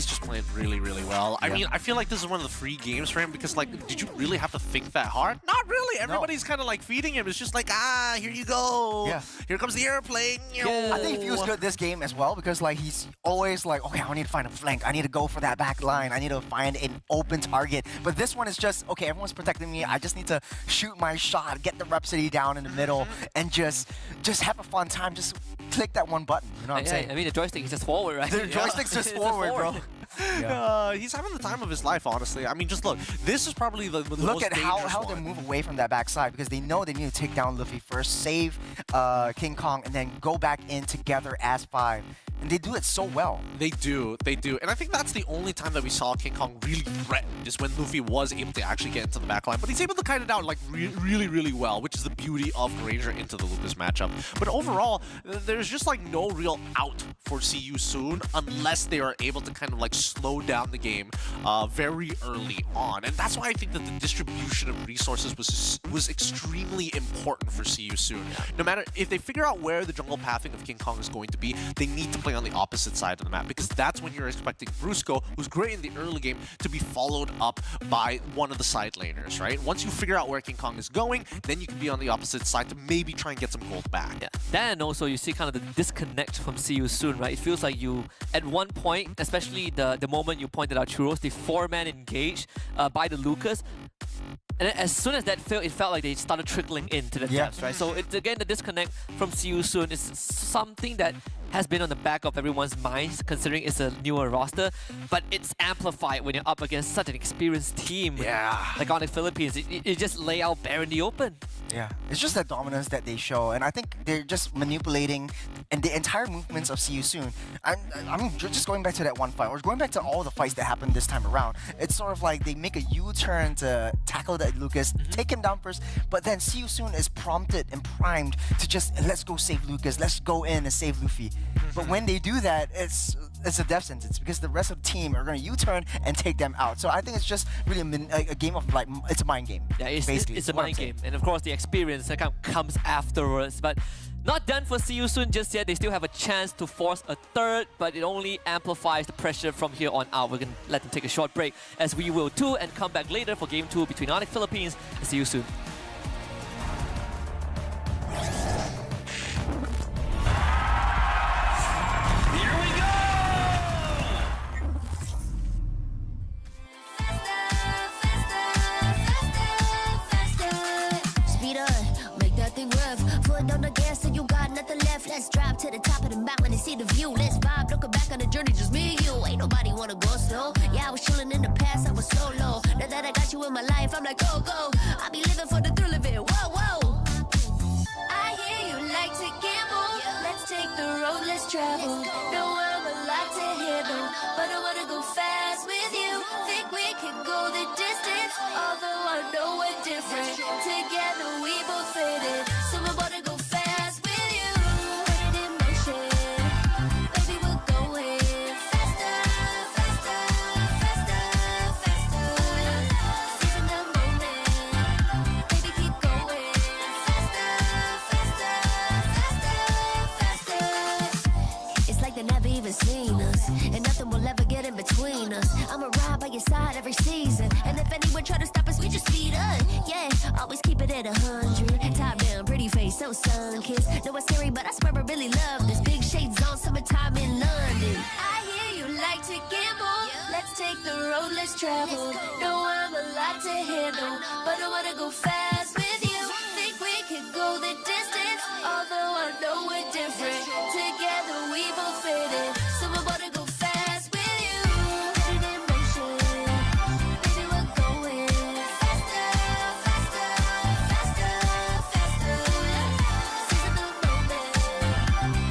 just playing really, really well. I mean, I feel like this is one of the free games for him because, like, did you really have to think that hard? Not really. Everybody's kind of like feeding him. It's just like, here you go. Yeah. Here comes the airplane. I think he feels good this game as well because like he's always like, okay, I need to find a flank. I need to go for that back line. I need to find an open target. But this one is just, okay, everyone's protecting me. I just need to shoot my shot, get the Rhapsody down in the middle, and just have a fun time. Just click that one button. You know what I'm saying? I mean, the joystick is just forward, right? The joystick's just forward, bro. He's having the time of his life, honestly. I mean, just look. This is probably the most Look at how one. they move away from that backside because they know they need to take down Luffy first, save King Kong, and then go back in together as 5. And they do it so well. They do. And I think that's the only time that we saw King Kong really threatened is when Luffy was able to actually get into the backline. But he's able to kite it out like really, really well, which is the beauty of Granger into the Lucas matchup. But overall, there's just like no real out for CU soon unless they are able to kind of like slow down the game very early on. And that's why I think that the distribution of resources was extremely important for CU soon. No matter if they figure out where the jungle pathing of King Kong is going to be, they need to play on the opposite side of the map because that's when you're expecting Brusco, who's great in the early game, to be followed up by one of the side laners, right? Once you figure out where King Kong is going, then you can be on the opposite side to maybe try and get some gold back. Yeah. Then also you see kind of the disconnect from CU soon, right? It feels like you, at one point, especially the moment you pointed out Churros, the 4-man engage by the Lucas, and as soon as that failed, it felt like they started trickling into the depths, right? So it's again the disconnect from CU soon is something that has been on the back of everyone's minds, considering it's a newer roster, but it's amplified when you're up against such an experienced team like on the Philippines. It just lay out bare in the open. Yeah, it's just that dominance that they show, and I think they're just manipulating and the entire movements of CU soon. I'm just going back to that one fight, or going back to all the fights that happened this time around. It's sort of like they make a U-turn to tackle that Lucas, take him down first, but then CU soon is prompted and primed to just let's go save Lucas, let's go in and save Luffy. But when they do that, it's a death sentence because the rest of the team are going to U-turn and take them out. So I think it's just really a game of like, it's a mind game. Yeah, it's a mind game. And of course the experience that kind of comes afterwards. But not done for CU soon just yet. They still have a chance to force a third, but it only amplifies the pressure from here on out. We're going to let them take a short break, as we will too, and come back later for Game 2 between Onyx Philippines and CU soon. Foot on the gas so you got nothing left. Let's drive to the top of the mountain and see the view. Let's vibe, looking back on the journey, just me and you. Ain't nobody wanna go slow. Yeah, I was chilling in the past, I was solo. Now that I got you in my life, I'm like, go, go. I be living for the thrill of it, whoa, whoa. I hear you like to gamble. Let's take the road, let's travel. No, I'm a lot to handle, but I wanna go fast with you. Think we can go the distance, although I know we're different. Together we both fit it, so I wanna go fast with you. Put it in motion, baby, we're going faster, faster, faster, faster. Seizing the moment, baby, keep going faster, faster, faster, faster. It's like they never even seen us, and nothing will ever get in between us. I'ma ride by your side every season, and if anyone try to stop us, we just speed up. Yeah, always keep it at 100. Top down, pretty face, so sun-kissed. Know it's scary, but I swear I really love this. Big shades on, summertime in London. I hear you like to gamble. Let's take the road, let's travel. No, I'm a lot to handle, but I wanna go fast with you. Think we can go the distance, although I know we're different. Together we both fit it, so I wanna go fast with you. Put it in motion, baby, we're going faster, faster, faster, faster. Seizing the moment,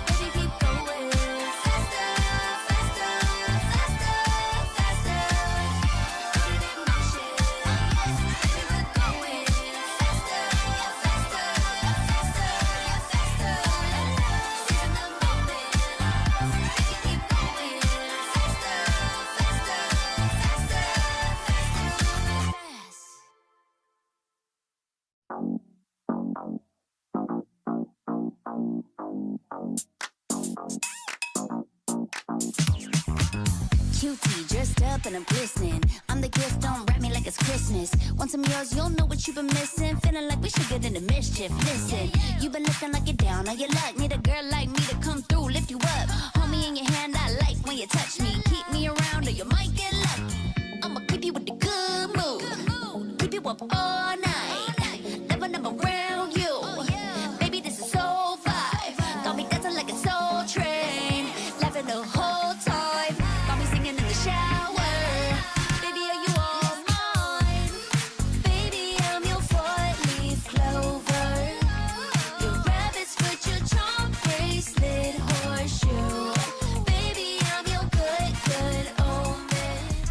baby, keep going faster, faster, faster, faster. cutie, dressed up and I'm glistening. I'm the gift, don't wrap me like it's Christmas. Want some yours, you'll know what you've been missing. Feeling like we should get into mischief. Listen, you've been looking like you're down on your luck. Need a girl like me to come through, lift you up. Hold me in your hand, I like when you touch me. Keep me around or you might get lucky. I'ma keep you with the good mood. Keep you up all night. Never, never around you. Baby, this is so vibe. Got me dancing like a soul train. Laughing the whole time. Got me singing in the shower. Baby, are you all mine? Baby, I'm your four-leaf clover. Your rabbit's foot, your charm bracelet, horseshoe. Baby, I'm your good, good omen.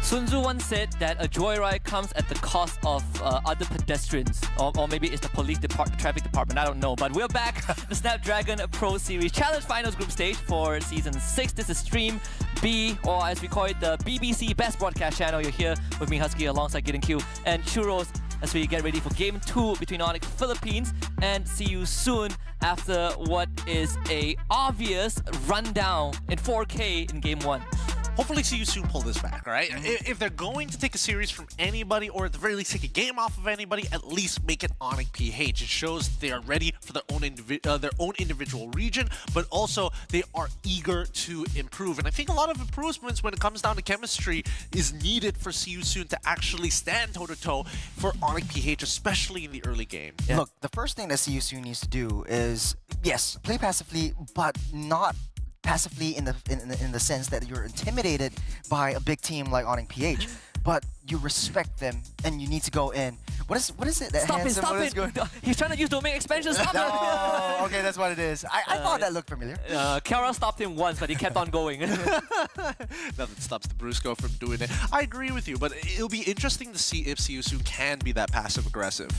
Sun Tzu once said that a joyride comes at the cost of other pedestrians, or maybe it's the police department, traffic department, I don't know. But we're back, the Snapdragon Pro Series Challenge Finals Group Stage for Season 6. This is Stream B, or as we call it, the BBC Best Broadcast Channel. You're here with me, Husky, alongside Gideon Q and Churros, as we get ready for Game 2 between Onyx Philippines, and see you soon after what is a obvious rundown in 4K in Game 1. Hopefully see you soon pull this back, right? If they're going to take a series from anybody, or at the very least take a game off of anybody, at least make it Onyx PH. It shows they are ready for their own individual region, but also they are eager to improve. And I think a lot of improvements when it comes down to chemistry is needed for See You Soon to actually stand toe-to-toe for Onyx PH, especially in the early game. Yeah. Look, the first thing that See You Soon needs to do is, yes, play passively, but not passively in the sense that you're intimidated by a big team like Onyx PH, but you respect them and you need to go in. What is it? That Stop it! Stop it! He's trying to use domain expansion. Stop it! Okay, that's what it is. I thought that looked familiar. Kiara stopped him once, but he kept on going. Nothing stops the Brusco from doing it. I agree with you, but it'll be interesting to see if See You Soon can be that passive aggressive.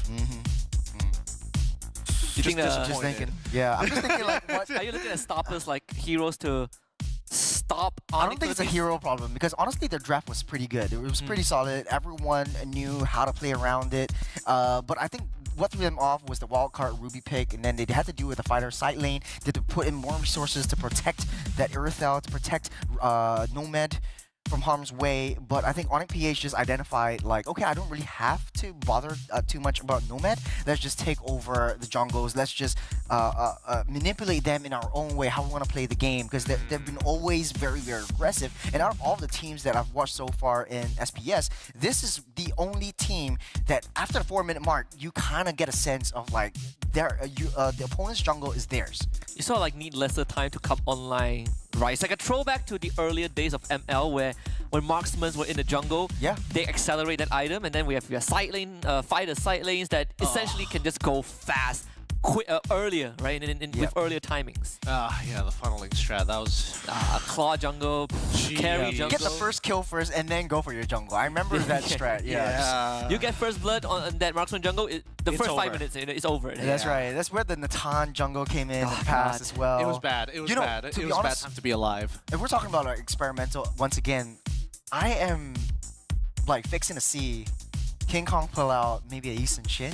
Just thinking. Yeah, I'm just thinking like, what? Are you looking at stoppers like heroes to stop? I don't think it's a hero problem, because honestly their draft was pretty good. It was pretty solid. Everyone knew how to play around it. But I think what threw them off was the wildcard Ruby pick, and then they had to do with the fighter side lane. They had to put in more resources to protect that Irithel, to protect Nomad from harm's way. But I think Onyx PH just identified like, okay, I don't really have to bother too much about Nomad. Let's just take over the jungles. Let's just manipulate them in our own way, how we want to play the game, because they've been always very, very aggressive. And out of all the teams that I've watched so far in SPS, this is the only team that after the 4-minute mark, you kind of get a sense of like, the opponent's jungle is theirs. You sort of like need lesser time to come online, right? It's like a throwback to the earlier days of ML, where when marksmen were in the jungle, they accelerate that item, and then we have side lane fighter side lanes that essentially can just go fast, earlier, right? With earlier timings. Yeah, the funneling strat, that was claw jungle, carry jungle. Get the first kill first, and then go for your jungle. I remember that strat. Yeah. You get first blood on that marksman jungle. The first 5 minutes, it's over. That's right. That's where the Natan jungle came in and passed as well. It was bad. It was bad. It was bad time to be alive. If we're talking about experimental, once again, I am like fixing to see King Kong pull out maybe a Eastern Shin.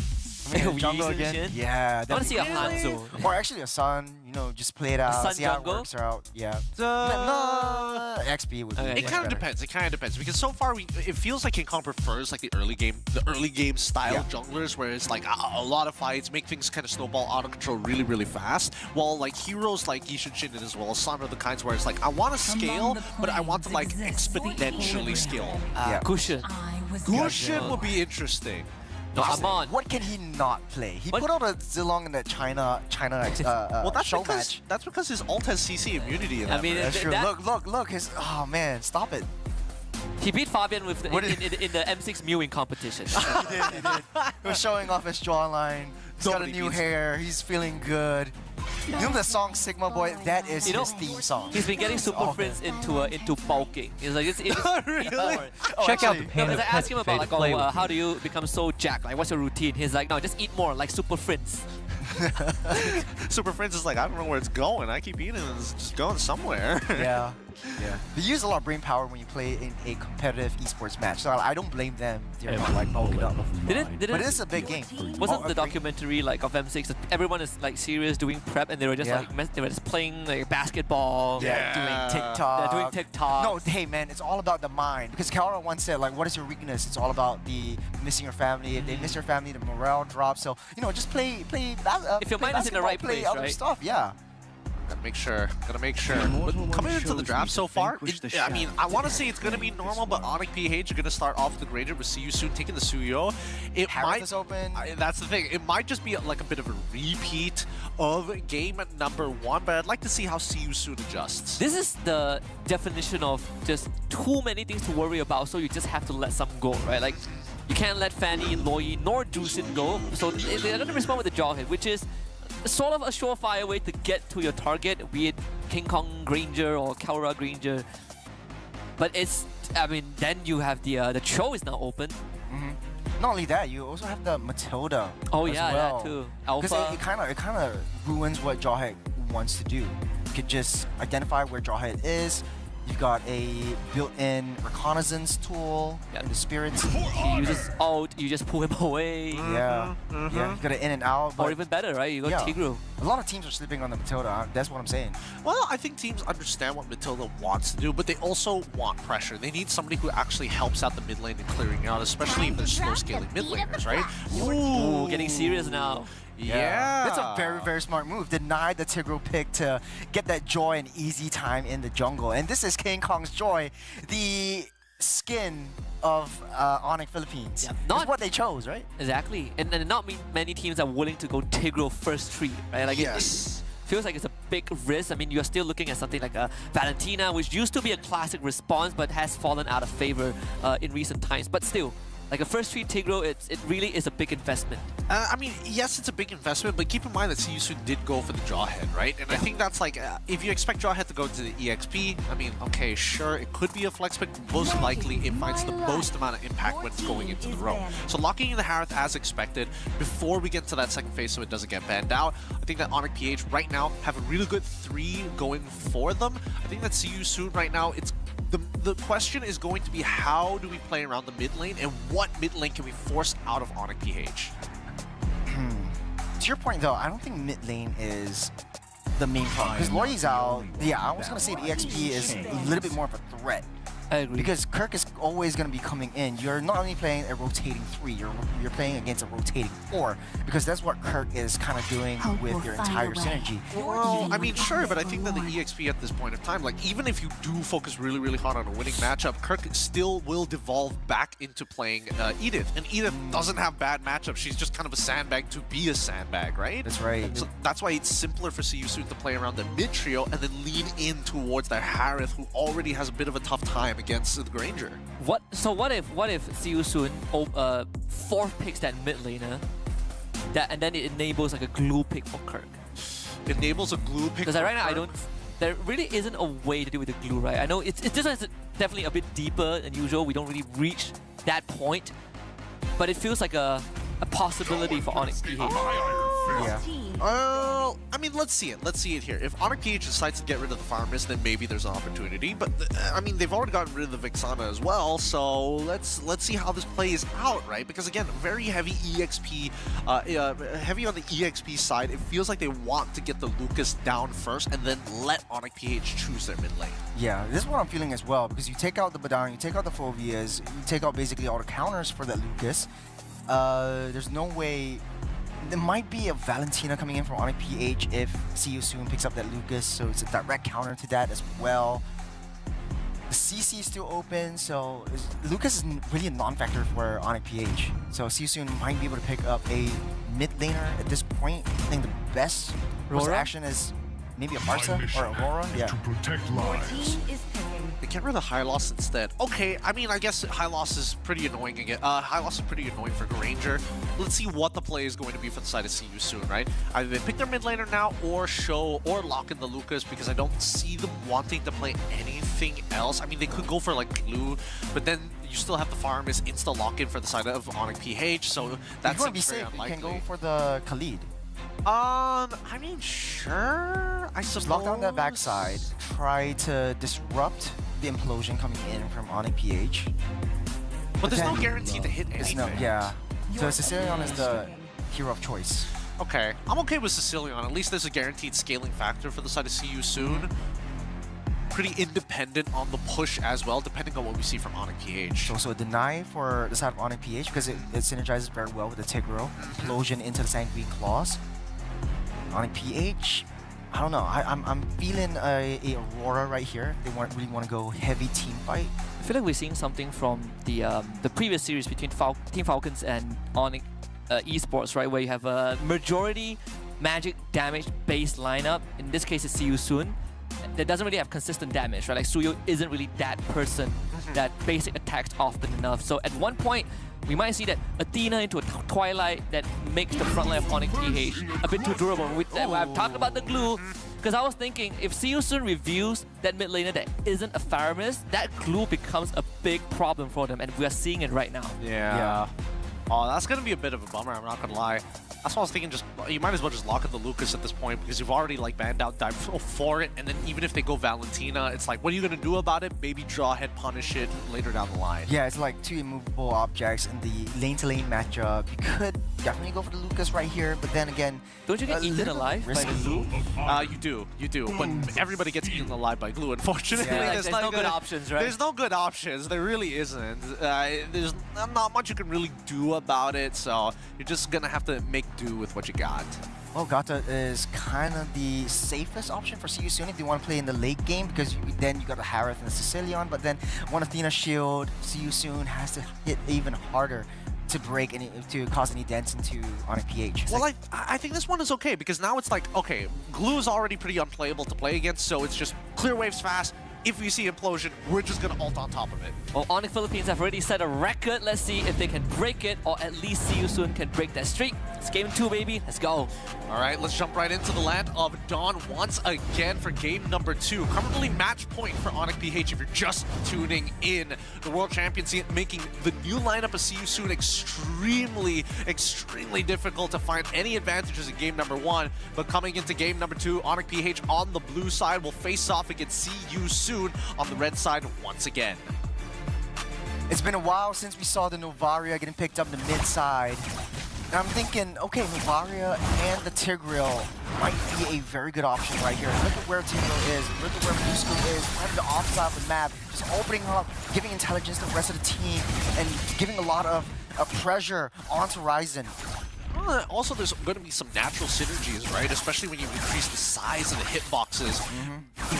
Jungle again. Yeah. I want to see a Hanzo. Or actually a Sun, just play it out, see how it works out. Yeah. XP would be It kind of depends. It kind of depends, because so far it feels like King Kong prefers like the early game style junglers, where it's like a lot of fights, make things kind of snowball out of control really, really fast. While like heroes like Yishin Shin as well, Sun are the kinds where it's like, I want to scale, but I want to like exponentially scale. Gusion. Gusion would be interesting. No, come on. What can he not play? He put out a Zilong in the China well, that's show because, match. That's because his ult has CC immunity in that. That's true. Look. Oh man, stop it. He beat Fabian with in the M6 mewing competition. He did. He was showing off his jawline. He's got a new hair. He's feeling good. You know the song Sigma Boy? That is his theme song. He's been getting Super Friends into bulking. He's like, really? Check out the pain of I asked him about like, how do you become so jacked? Like, what's your routine? He's like, no, just eat more, like Super Friends. Super Friends is like, I don't know where it's going. I keep eating and it's just going somewhere. Yeah. Yeah. They use a lot of brain power when you play in a competitive esports match. So I don't blame them. They're not like bulking up. But it is a big game. Wasn't the documentary like of M6 that everyone is like serious doing prep and they were just like they were just playing like basketball, doing TikTok. doing TikTok. No, hey man, it's all about the mind. Because Kaora once said, like, what is your weakness? It's all about the missing your family. If they miss your family, the morale drops. So just play. If your mind is in the right play place, other right? stuff, yeah. Gotta make sure. But coming into the draft so far, I mean, I want to say it's gonna be normal, but Onyx PH are gonna start off the Granger with See You Soon taking the Suyo. It might. Is open. That's the thing. It might just be like a bit of a repeat of game number 1, but I'd like to see how See You Soon adjusts. This is the definition of just too many things to worry about, so you just have to let some go, right? Like, you can't let Fanny, Loi, nor Juicin go, so they're gonna respond with the jaw hit, which is sort of a surefire way to get to your target, be it King Kong Granger or Kaora Granger. But it's, I mean, then you have the Cho is now open. Not only that, you also have the Matilda. Oh as yeah, well. that too. Alpha. Because it kind of ruins what Jawhead wants to do. You could just identify where Jawhead is. You've got a built-in reconnaissance tool in the spirits. He uses ult, you just pull him away. Yeah, you got to in and out. Or even better, right? You got Tigru. A lot of teams are sleeping on the Matilda. That's what I'm saying. Well, I think teams understand what Matilda wants to do, but they also want pressure. They need somebody who actually helps out the mid lane and clearing out, especially if they're slow scaling mid laners, right? Ooh, getting serious now. Yeah. That's a very, very smart move. Deny the Tigro pick to get that Joy and easy time in the jungle. And this is King Kong's Joy, the skin of Onyx Philippines. Yeah, That's what they chose, right? Exactly. And not many teams are willing to go Tigro first tree, right? Like it feels like it's a big risk. I mean, you're still looking at something like a Valentina, which used to be a classic response, but has fallen out of favor in recent times. But still, like a first tree Tigro, it really is a big investment. I mean, yes, it's a big investment, but keep in mind that See You Soon did go for the Jawhead, right? And I think that's like, if you expect Jawhead to go to the EXP, I mean, okay, sure, it could be a flex pick, but most likely it finds the most amount of impact when it's going into the roam. So locking in the Harith as expected before we get to that second phase so it doesn't get banned out. I think that Onyx PH right now have a really good 3 going for them. I think that See You Soon right now, it's the question is going to be how do we play around the mid lane and what mid lane can we force out of Onyx PH? To your point though, I don't think mid lane is the main problem. Because Lori's out, I was going to say the EXP is a little bit more of a threat. I agree. Because Kirk is always going to be coming in. You're not only playing a rotating 3, you're playing against a rotating 4. Because that's what Kirk is kind of doing with your entire synergy. Well, I mean, sure, but I think that the EXP at this point of time, like, even if you do focus really, really hard on a winning matchup, Kirk still will devolve back into playing Edith. And Edith doesn't have bad matchups. She's just kind of a sandbag to be a sandbag, right? That's right. So that's why it's simpler for See You Soon to play around the mid trio and then lean in towards that Harith, who already has a bit of a tough time against the Granger. What if See You Soon 4th picks that mid laner, and then it enables like a glue pick for Kirk? Enables a glue pick. Because right now there really isn't a way to do with the glue, right? I know it's this one's definitely a bit deeper than usual. We don't really reach that point, but it feels like a possibility for Onyx PH. Yeah. I mean, let's see it. Let's see it here. If Onyx PH decides to get rid of the Fire Mist, then maybe there's an opportunity. But I mean, they've already gotten rid of the Vixana as well. So let's see how this plays out, right? Because again, very heavy EXP, heavy on the EXP side. It feels like they want to get the Lucas down first and then let Onyx PH choose their mid lane. Yeah, this is what I'm feeling as well. Because you take out the Badang, you take out the Phobias, you take out basically all the counters for that Lucas. There's no way. There might be a Valentina coming in from Onyx PH if See You Soon picks up that Lucas, so it's a direct counter to that as well. The CC is still open, so Lucas is really a non-factor for Onyx PH. So See You Soon might be able to pick up a mid laner at this point. I think the best course of action is maybe a Marsa or Aurora. Yeah. To protect lives. They get rid of High Loss instead. Okay, I mean, I guess High Loss is pretty annoying again. High Loss is pretty annoying for Granger. Let's see what the play is going to be for the side of See You Soon, right? Either they pick their mid laner now or show or lock in the Lucas, because I don't see them wanting to play anything else. I mean, they could go for like glue, but then you still have the farm is insta lock in for the side of Onyx PH, so that's going to be safe. You can go for the Khalid. I mean, sure. I suppose. Just lock down that backside. Try to disrupt the implosion coming in from Onyx PH. But there's no guarantee to hit anything. Yeah. So Sicilian is the hero of choice. Okay, I'm okay with Sicilian. At least there's a guaranteed scaling factor for the side of See You Soon. Pretty independent on the push as well, depending on what we see from Onyx PH. So a deny for the side of Onyx PH because it synergizes very well with the Tigreal. Implosion into the Sanguine Claws. Onyx PH, I don't know. I'm feeling a Aurora right here. They really want to go heavy team fight. I feel like we're seeing something from the previous series between Team Falcons and Onyx esports, right? Where you have a majority magic damage based lineup. In this case, it's See You Soon. That doesn't really have consistent damage, right? Like Suyo isn't really that person that basic attacks often enough. So at one point, we might see that Athena into a Twilight that makes the front line of Onyx PH a bit too durable. I've talked about the glue, because I was thinking if See You Soon reveals that mid laner that isn't a Faramis, that glue becomes a big problem for them, and we are seeing it right now. Yeah. Oh, that's going to be a bit of a bummer, I'm not going to lie. That's what I was thinking, just you might as well just lock in the Lucas at this point because you've already like banned out dive for it, and then even if they go Valentina, it's like, what are you going to do about it? Maybe draw head punish it later down the line. Yeah, it's like two immovable objects in the lane-to-lane matchup. You could definitely go for the Lucas right here, but then again... Don't you get eaten alive by the glue? You do, but everybody gets eaten alive by glue, unfortunately. Yeah, there's no good options, right? There's no good options, there really isn't. There's not much you can really do about it, so you're just going to have to make do with what you got. Well, Gata is kind of the safest option for See You Soon if you want to play in the late game, because then you got the Harith and the Sicilian, but then one Athena shield, See You Soon has to hit even harder to break any, to cause any dents into Onyx PH. Well, I think this one is okay, because now it's like, okay, glue is already pretty unplayable to play against, so it's just clear waves fast. If we see implosion, we're just going to ult on top of it. Well, Onyx Philippines have already set a record. Let's see if they can break it, or at least See You Soon can break that streak. It's game 2, baby. Let's go. All right, let's jump right into the land of Dawn once again for game number 2. Currently match point for Onyx PH if you're just tuning in. The World Champions making the new lineup of See You Soon extremely difficult to find any advantages in game number 1. But coming into game number 2, Onyx PH on the blue side will face off against See You Soon on the red side once again. It's been a while since we saw the Novaria getting picked up the mid side. And I'm thinking, okay, Novaria and the Tigreal might be a very good option right here. Look at where Tigreal is, look at where Busco is, right at the offside of the map, just opening up, giving intelligence to the rest of the team, and giving a lot of pressure onto Ryzen. Also, there's going to be some natural synergies, right? Especially when you increase the size of the hitboxes.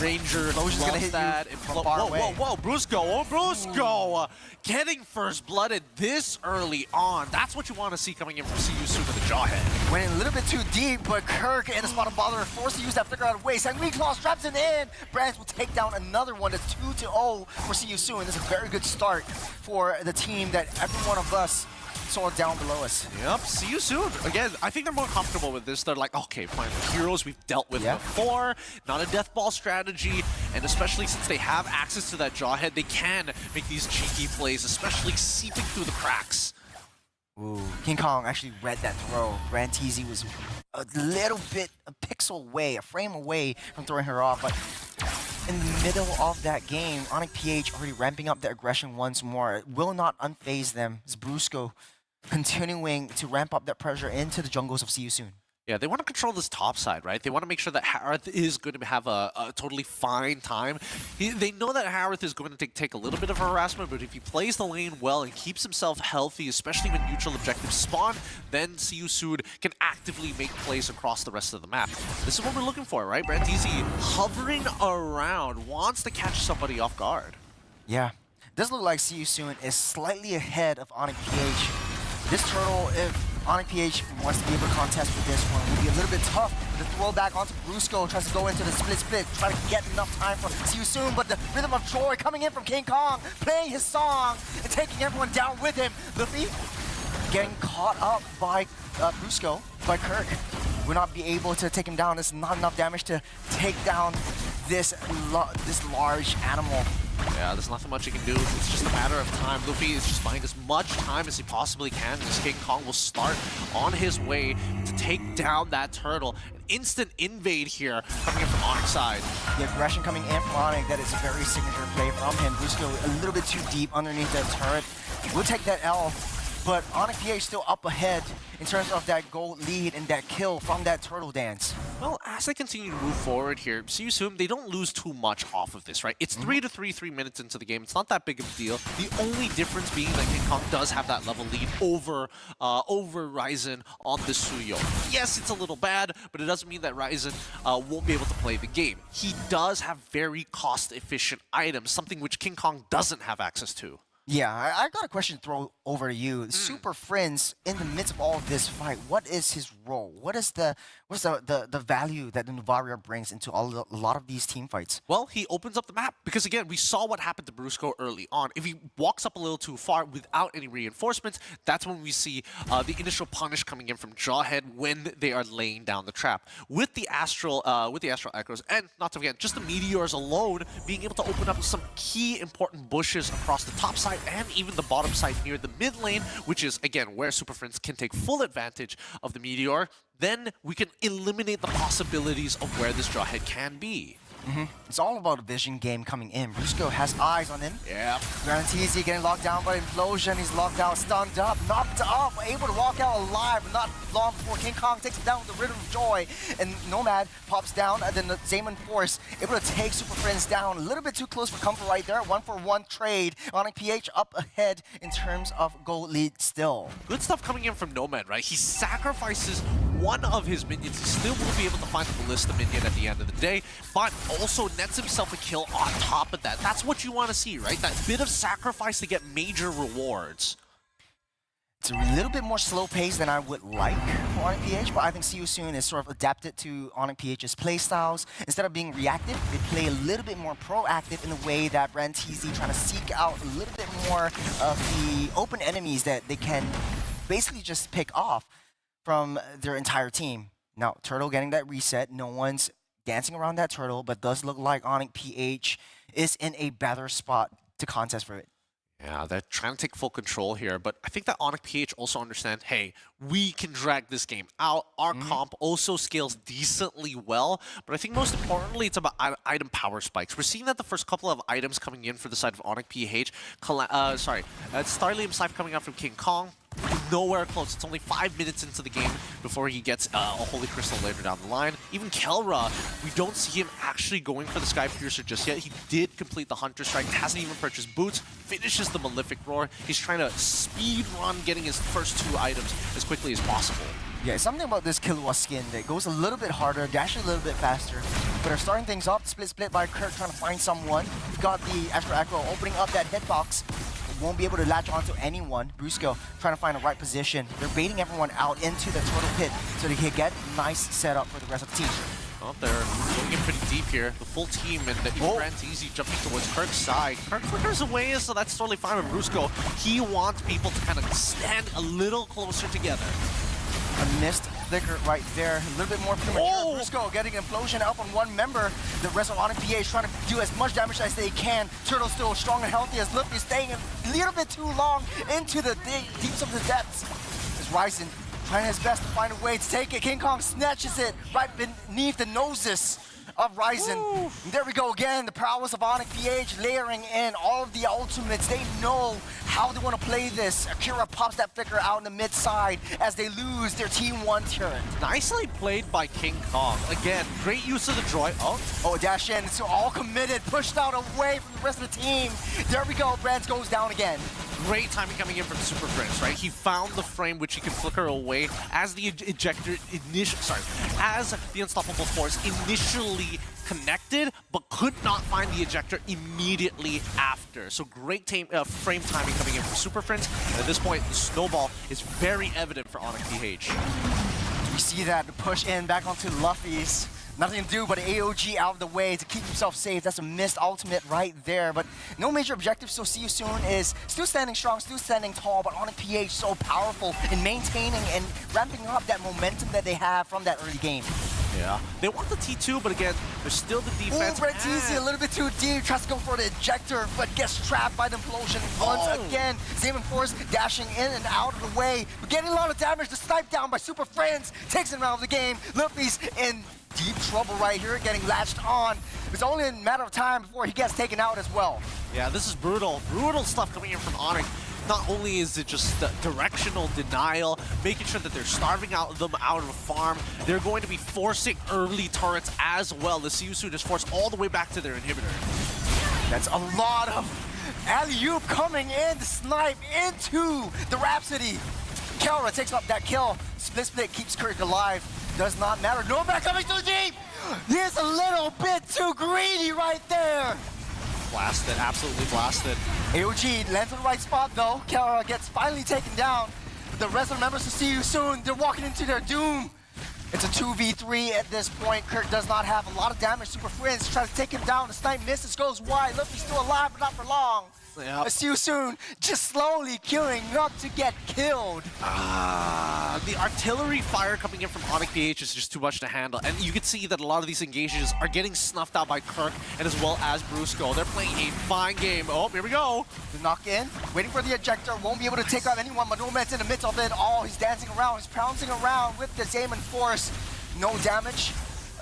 Ranger loves gonna hit that. you from far away. Whoa, Brusco! Oh, Brusco! Getting first blooded this early on. That's what you want to see coming in from See You Soon with the Jawhead. Went in a little bit too deep, but Kirk and the Spot and Bother are forced to use that flicker out of the way. Sanguine Claw straps it in. Brands will take down another one. That's 2-0 for See You Soon. This is a very good start for the team that every one of us saw down below us. Yep, See You Soon. Again, I think they're more comfortable with this. They're like, okay, fine, the heroes we've dealt with before, not a death ball strategy, and especially since they have access to that Jawhead, they can make these cheeky plays, especially seeping through the cracks. Ooh, King Kong actually read that throw. Rantizi was a little bit, a pixel away, a frame away from throwing her off, but in the middle of that game, Onyx PH already ramping up their aggression once more. It will not unfaze them. It's Brusco continuing to ramp up that pressure into the jungles of See You Soon. Yeah, they want to control this top side, right? They want to make sure that Harith is going to have a totally fine time. They know that Harith is going to take a little bit of harassment, but if he plays the lane well and keeps himself healthy, especially when neutral objectives spawn, then See You Soon can actively make plays across the rest of the map. This is what we're looking for, right? Brandeezy hovering around, wants to catch somebody off guard. Yeah, does look like See You Soon is slightly ahead of Onyx PH. This turtle, if Onyx PH wants to be able to contest with this one, will be a little bit tough. The throw back onto Brusco, tries to go into the split, try to get enough time for See You Soon, but the rhythm of Troy coming in from King Kong, playing his song, and taking everyone down with him. Luffy getting caught up by Brusco, by Kirk. Will not be able to take him down. There's not enough damage to take down this large animal. Yeah, there's nothing much he can do. It's just a matter of time. Luffy is just buying as much time as he possibly can. This King Kong will start on his way to to take down that turtle. An instant invade here coming in from Onyx side. The aggression coming in from Onyx, that is a very signature play from him. Brusco a little bit too deep underneath that turret. We'll take that L. But Onyx PH still up ahead in terms of that gold lead and that kill from that turtle dance. Well, as they continue to move forward here, so you assume they don't lose too much off of this, right? It's 3 minutes into the game. It's not that big of a deal. The only difference being that King Kong does have that level lead over Ryzen on the Suyo. Yes, it's a little bad, but it doesn't mean that Ryzen won't be able to play the game. He does have very cost-efficient items, something which King Kong doesn't have access to. Yeah, I got a question to throw over to you. Super Friends, in the midst of all of this fight, what is his role? What's the value that the Novaria brings into a lot of these team fights? Well, he opens up the map because, again, we saw what happened to Brusco early on. If he walks up a little too far without any reinforcements, that's when we see the initial punish coming in from Jawhead when they are laying down the trap. With the Astral Echoes, and not to forget, just the Meteors alone, being able to open up some key important bushes across the top side and even the bottom side near the mid lane, which is, again, where Super Friends can take full advantage of the Meteor, then we can eliminate the possibilities of where this Jawhead can be. It's all about a vision game coming in. Brusco has eyes on him. Yeah. Guarantees he getting locked down by Implosion. He's locked out, stunned up, knocked up, able to walk out alive. Not long before King Kong takes him down with the Rhythm of Joy. And Nomad pops down, and then the Zaman Force able to take Super Friends down. A little bit too close for comfort right there. 1-for-1 trade. Onyx PH up ahead in terms of goal lead still. Good stuff coming in from Nomad, right? He sacrifices one of his minions. He still will be able to find the Ballista minion at the end of the day, but also nets himself a kill on top of that. That's what you want to see, right? That bit of sacrifice to get major rewards. It's a little bit more slow pace than I would like for Onyx PH, but I think See You Soon is sort of adapted to Onyx PH's playstyles. Instead of being reactive, they play a little bit more proactive in the way that Brand-TZ trying to seek out a little bit more of the open enemies that they can basically just pick off from their entire team. Now, Turtle getting that reset. No one's dancing around that turtle, but does look like Onyx PH is in a better spot to contest for it. Yeah, they're trying to take full control here, but I think that Onyx PH also understand, hey, we can drag this game out. Our comp also scales decently well, but I think most importantly, it's about item power spikes. We're seeing that the first couple of items coming in for the side of Onyx PH, Starlium Scythe coming out from King Kong, nowhere close. It's only 5 minutes into the game before he gets a Holy Crystal later down the line. Even Kelra, we don't see him actually going for the Sky Piercer just yet. He did complete the Hunter Strike, hasn't even purchased boots, finishes the Malefic Roar. He's trying to speed run getting his first 2 items as quickly as possible. Yeah, something about this Killua skin that goes a little bit harder, dash a little bit faster, but are starting things up. Split by Kurt trying to find someone. We've got the Astral Echo opening up that hitbox. Won't be able to latch onto anyone. Brusco trying to find the right position. They're baiting everyone out into the turtle pit so they can get nice setup for the rest of the team. Well, they're going in pretty deep here. The full team and the Brand-TZ jumping towards Kirk's side. Kirk flickers away, so that's totally fine with Brusco. He wants people to kind of stand a little closer together. A missed flicker right there. A little bit more premature. Brusco getting an implosion up on one member. The rest of Onyx PH trying to do as much damage as they can. Turtle still strong and healthy as Luffy staying a little bit too long into the deeps of the depths. As Ryzen trying his best to find a way to take it. King Kong snatches it right beneath the noses of Ryzen. There we go again, the prowess of Onyx PH layering in all of the ultimates. They know how they want to play this. Akira pops that flicker out in the mid side as they lose their Team 1 turret. Nicely played by King Kong. Again, great use of the droid. Oh, dash in, so all committed, pushed out away from the rest of the team. There we go, Brands goes down again. Great timing coming in from Super Friends, right? He found the frame which he can flicker away as the as the Unstoppable Force initially connected, but could not find the ejector immediately after. So great frame timing coming in from Super Friends, and at this point, the snowball is very evident for Onyx PH. We see that push in back onto Luffy's. Nothing to do but AOG out of the way to keep himself safe. That's a missed ultimate right there. But no major objective, so See You Soon is still standing strong, still standing tall, but Onyx PH so powerful in maintaining and ramping up that momentum that they have from that early game. Yeah, they want the T2, but again, there's still the defense. Ooh, Brentisi a little bit too deep, tries to go for the ejector, but gets trapped by the implosion once again. Xamen Force dashing in and out of the way, but getting a lot of damage. The snipe down by Super Friends takes him out of the game. Luffy's in deep trouble right here, getting latched on. It's only a matter of time before he gets taken out as well. Yeah, this is brutal. Brutal stuff coming in from Onyx. Not only is it just the directional denial, making sure that they're starving them out of a farm, they're going to be forcing early turrets as well. The Siusun is forced all the way back to their inhibitor. That's a lot of alley-oop coming in to snipe into the Rhapsody. Kelra takes up that kill. Split keeps Kirk alive. Does not matter. No back coming too deep. He's a little bit too greedy right there. Blasted, absolutely blasted. AOG lands in the right spot though. Kelra gets finally taken down. The rest of the members will see you soon. They're walking into their doom. It's a 2v3 at this point. Kirk does not have a lot of damage. Super Friends tries to take him down. The snipe misses, goes wide. Luffy's still alive, but not for long. Yep. See you soon. Just slowly queuing up to get killed. The artillery fire coming in from Onyx PH is just too much to handle. And you can see that a lot of these engages are getting snuffed out by Kirk and as well as Brusco. They're playing a fine game. Oh, here we go. The knock in, waiting for the ejector. Won't be able to take out anyone. Madomet's in the midst of it all. He's dancing around. He's pouncing around with the Xamen Force. No damage.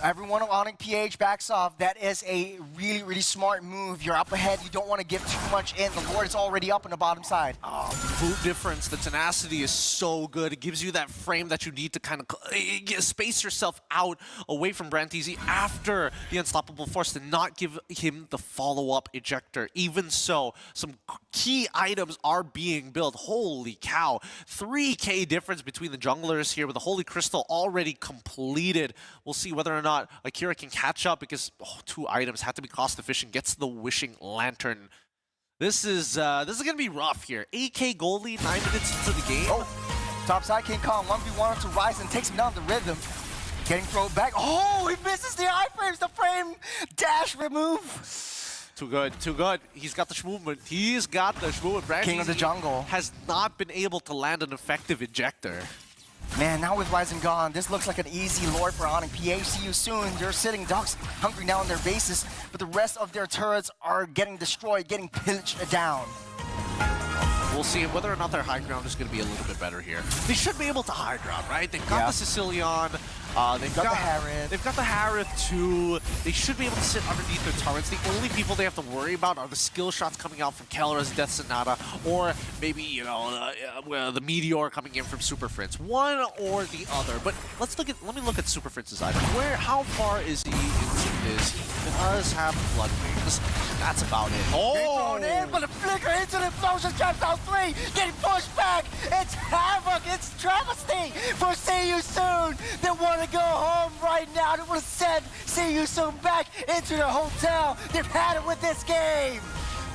Everyone on Onyx PH backs off. That is a really, really smart move. You're up ahead. You don't want to give too much in. The Lord is already up on the bottom side. Boot difference. The tenacity is so good. It gives you that frame that you need to kind of space yourself out away from Brantisi after the Unstoppable Force to not give him the follow-up ejector. Even so, some key items are being built. Holy cow. 3K difference between the junglers here with the Holy Crystal already completed. We'll see whether or not Akira can catch up because 2 items had to be cost efficient. Gets the Wishing Lantern. This is gonna be rough here. 8K gold lead, 9 minutes into the game. Top side King Kong 1v1 to Rise and takes him down the rhythm. Getting thrown back. Oh, he misses the iframes. The frame dash remove. Too good, too good. He's got the movement. He's got the movement. King of the jungle has not been able to land an effective ejector. Man, now with Ryzen gone, this looks like an easy lord for Onyx PH. See you soon. They're sitting ducks hungry now on their bases, but the rest of their turrets are getting destroyed, getting pillaged down. We'll see whether or not their high ground is going to be a little bit better here. They should be able to high ground, right? They've got the Sicilian. They've got the Harith. They've got the Harith too. They should be able to sit underneath their turrets. The only people they have to worry about are the skill shots coming out from Kelra's Death Sonata, or maybe, you know, the Meteor coming in from Super Friends. One or the other. But let me look at Super Friends' item. How far is he into this? He does have Blood Wings. That's about it. Oh! Thrown in, but a flicker into the explosion traps out 3, getting pushed back. It's havoc. It's travesty for See You Soon. They want to go home right now. They want to send See You Soon back into their hotel. They've had it with this game.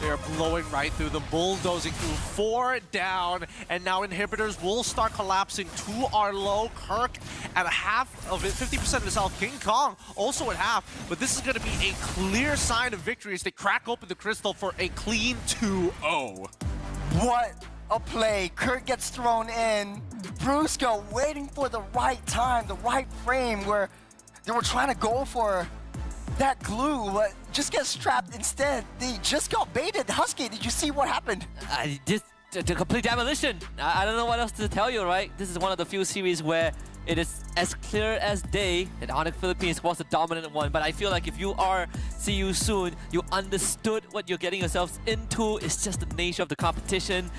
They're blowing right through them, bulldozing through. 4 down, and now inhibitors will start collapsing to our low. Kirk at a half of it, 50% of his health. King Kong also at half, but this is going to be a clear sign of victory as they crack open the crystal for a clean 2-0. What a play. Kirk gets thrown in. Brusco waiting for the right time, the right frame where they were trying to go for that glue, but just gets trapped instead. They just got baited. Husky, did you see what happened? Just the complete demolition. I don't know what else to tell you, right? This is one of the few series where it is as clear as day that Onyx Philippines was the dominant one. But I feel like if you are See You Soon, you understood what you're getting yourselves into. It's just the nature of the competition.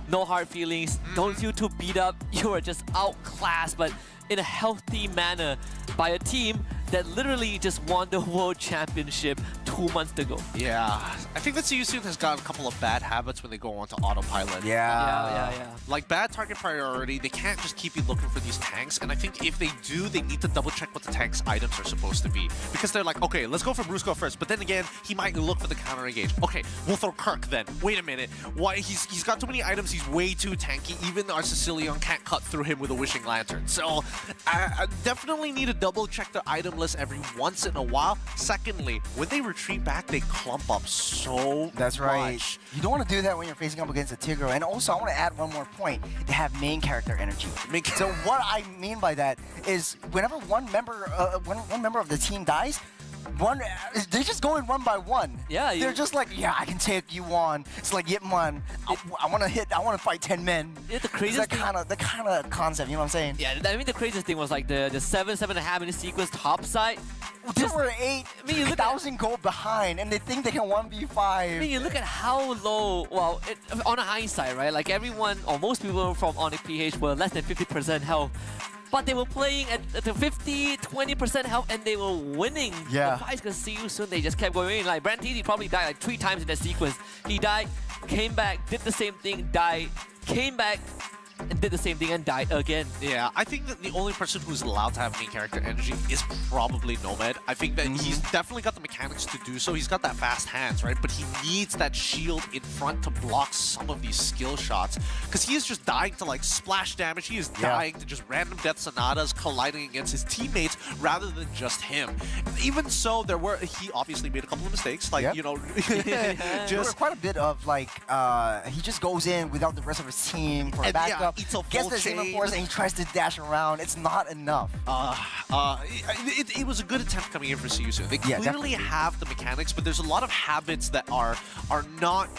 No hard feelings. Don't feel too beat up. You are just outclassed, but in a healthy manner by a team that literally just won the World Championship 2 months ago. Yeah, I think that See You Soon has got a couple of bad habits when they go onto autopilot. Yeah. Like bad target priority, they can't just keep you looking for these tanks, and I think if they do, they need to double check what the tank's items are supposed to be. Because they're like, okay, let's go for Brusco first, but then again, he might look for the counter engage. Okay, we'll throw Kirk then. Wait a minute, why he's got too many items, he's way too tanky, even our Sicilian can't cut through him with a Wishing Lantern. So, I definitely need to double check their item list every once in a while. Secondly, when they retreat retreat back, they clump up so That's right. much. You don't want to do that when you're facing up against a Tigro. And also, I want to add one more point. They have main character energy. So what I mean by that is whenever one member of the team dies, they just go in one by one. Yeah, they're just like, yeah, I can take you on. It's like, yep, man. I want to fight 10 men. Yeah, the craziest thing, the kind of concept. You know what I'm saying? Yeah, I mean the craziest thing was like the 7.5 minute sequence top side. They were 8,000 gold behind, and they think they can 1v5. I mean, you look at how low. Well, on a hindsight, right? Like everyone or most people from Onyx PH were less than 50% health. But they were playing at the 50, 20% health and they were winning. Yeah. The fight's gonna see you soon. They just kept going in. Like Brand TD probably died like 3 times in that sequence. He died, came back, did the same thing, died, came back, and did the same thing and died again. Yeah, I think that the only person who's allowed to have main character energy is probably Nomad. I think that he's definitely got the mechanics to do so. He's got that fast hands, right? But he needs that shield in front to block some of these skill shots. Because he is just dying to like splash damage. He is dying to just random death sonatas colliding against his teammates rather than just him. Even so, he obviously made a couple of mistakes. Like, you know, there were quite a bit of like, he just goes in without the rest of his team for a backup. Gets the Zima Force and he tries to dash around. It's not enough. It was a good attempt coming in for Seiyusu. They clearly have the mechanics, but there's a lot of habits that are not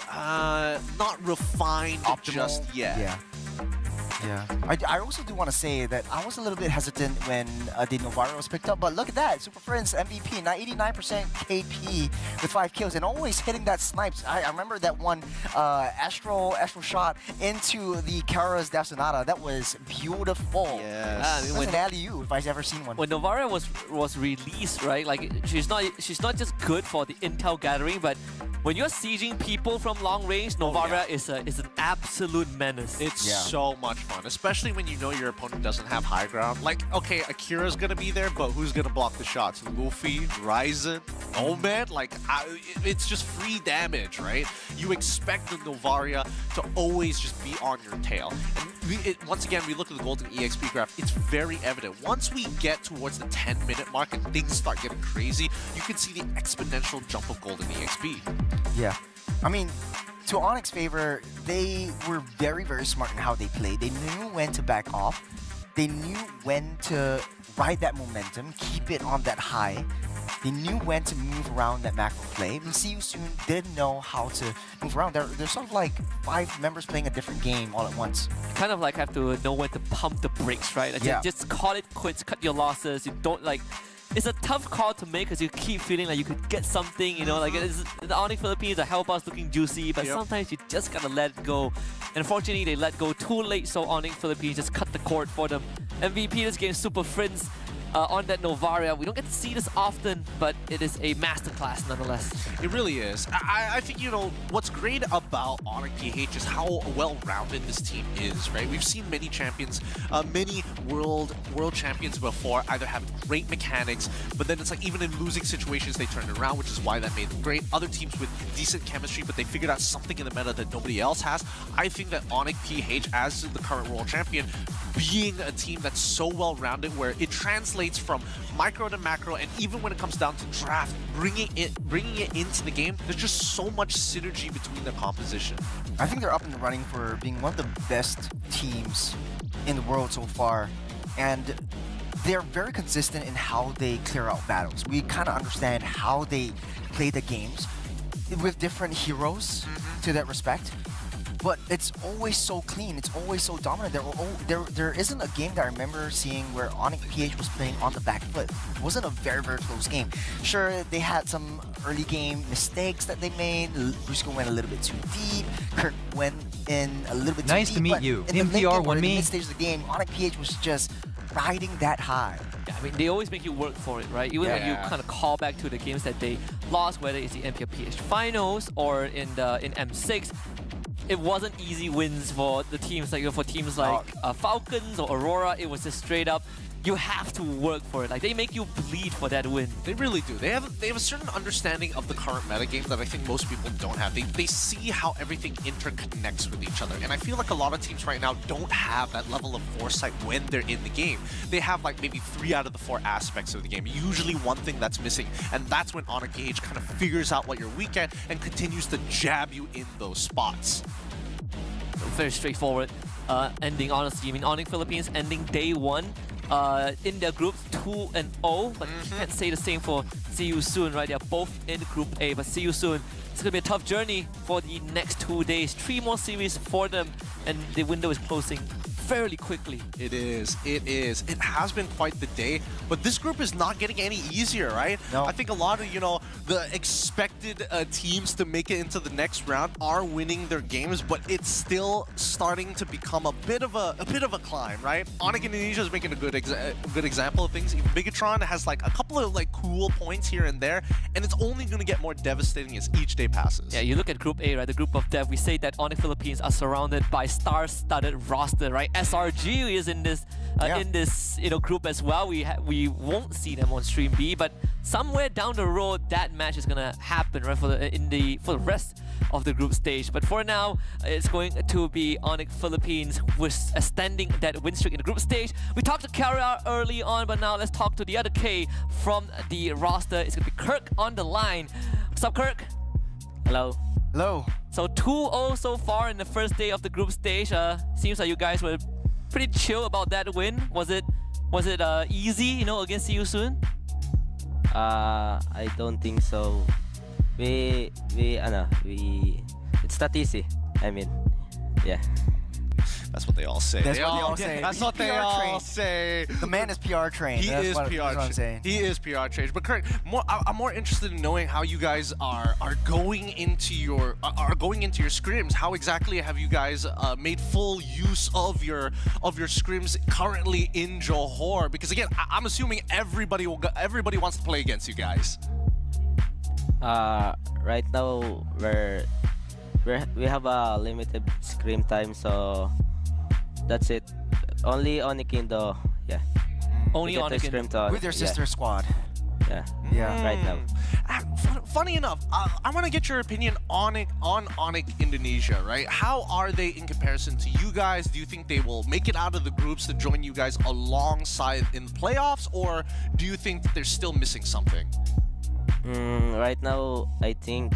refined just yet. Yeah. I also do want to say that I was a little bit hesitant when the Novaria was picked up, but look at that. Super Friends MVP, 89% KP with 5 kills and always hitting that snipes. I remember that one astral shot into the Kara's Death Sonata. That was beautiful. Yes. It was an alley-oop if I've ever seen one. When Novaria was released, right? Like she's not just good for the intel gathering, but when you're sieging people from long range, Novaria is an absolute menace. It's so much fun, especially when you know your opponent doesn't have high ground. Like, okay, Akira's gonna be there, but who's gonna block the shots? Luffy, Ryzen, Nomad? Like, it's just free damage, right? You expect the Novaria to always just be on your tail. And once again, we look at the golden EXP graph, it's very evident. Once we get towards the 10-minute mark and things start getting crazy, you can see the exponential jump of golden EXP. Yeah. I mean, to Onyx's favor, they were very, very smart in how they played. They knew when to back off. They knew when to ride that momentum, keep it on that high. They knew when to move around that macro play. And See You Soon didn't know how to move around. They're sort of like 5 members playing a different game all at once. You kind of like have to know when to pump the brakes, right? Like just call it quits, cut your losses. You don't like... It's a tough call to make because you keep feeling like you could get something, you know, like the Onyx Philippines, the help us looking juicy, but sometimes you just gotta let it go. And unfortunately, they let go too late, so Onyx Philippines just cut the cord for them. MVP this game, Super Friends on that Novaria. We don't get to see this often, but it is a masterclass nonetheless. It really is. I think, you know, what's great about Onyx PH is how well-rounded this team is, right? We've seen many champions, many world champions before either have great mechanics, but then it's like even in losing situations, they turn it around, which is why that made them great. Other teams with decent chemistry, but they figured out something in the meta that nobody else has. I think that Onyx PH, as the current world champion, being a team that's so well-rounded where it translates from micro to macro, and even when it comes down to draft, bringing it into the game, there's just so much synergy between their composition. I think they're up in the running for being one of the best teams in the world so far, and they're very consistent in how they clear out battles. We kind of understand how they play the games with different heroes to that respect. But it's always so clean. It's always so dominant. There isn't a game that I remember seeing where Onyx PH was playing on the back foot. It wasn't a very, very close game. Sure, they had some early game mistakes that they made. Brusco went a little bit too deep. Kirk went in a little bit too deep. Nice to meet you. In the MPR won me. mid stage of the game, Onyx PH was just riding that high. Yeah, I mean, they always make you work for it, right? Even when you kind of call back to the games that they lost, whether it's the MPR PH finals or in M6, it wasn't easy wins for the teams. Like for teams like Falcons or Aurora, it was just straight up you have to work for it. Like, they make you bleed for that win. They really do. They have a certain understanding of the current metagame that I think most people don't have. They see how everything interconnects with each other. And I feel like a lot of teams right now don't have that level of foresight when they're in the game. They have like maybe 3 out of the 4 aspects of the game. Usually one thing that's missing, and that's when Onyx PH kind of figures out what you're weak at and continues to jab you in those spots. Very straightforward ending, honestly. I mean, Onyx Philippines ending day 1 in their groups 2-0, but can't say the same for See You Soon, right? They're both in Group A, but See You Soon, it's going to be a tough journey for the next 2 days. 3 more series for them, and the window is closing fairly quickly. It is. It is. It has been quite the day, but this group is not getting any easier, right? No. I think a lot of, you know, the expected teams to make it into the next round are winning their games, but it's still starting to become a bit of a climb, right? Onyx Indonesia is making a good example of things. Even Bigatron has like a couple of like cool points here and there, and it's only going to get more devastating as each day passes. Yeah, you look at Group A, right? The group of death. We say that Onyx Philippines are surrounded by star-studded roster, right? SRG is in this group as well. We won't see them on Stream B, but somewhere down the road that match is gonna happen, right? For the rest of the group stage. But for now, it's going to be Onyx Philippines with extending that win streak in the group stage. We talked to Carrier early on, but now let's talk to the other K from the roster. It's gonna be Kirk on the line. What's up, Kirk? Hello. Hello. So 2-0 so far in the first day of the group stage. Seems like you guys were pretty chill about that win. Was it easy, you know, against See You Soon? I don't think so. It's not easy. I mean, yeah. That's what they all say. That's what they all say. That's what they all say. The man is PR trained. He is PR trained. He is PR trained. But Kirk, I'm more interested in knowing how you guys are going into your scrims. How exactly have you guys made full use of your scrims currently in Johor? Because again, I'm assuming everybody wants to play against you guys. Right now we have a limited scrim time, so that's it. Only Onikindo, yeah. Only Onikindo. With your sister squad. Yeah. Right now. Funny enough, I want to get your opinion on Onyx Indonesia, right? How are they in comparison to you guys? Do you think they will make it out of the groups to join you guys alongside in the playoffs, or do you think that they're still missing something? Right now, I think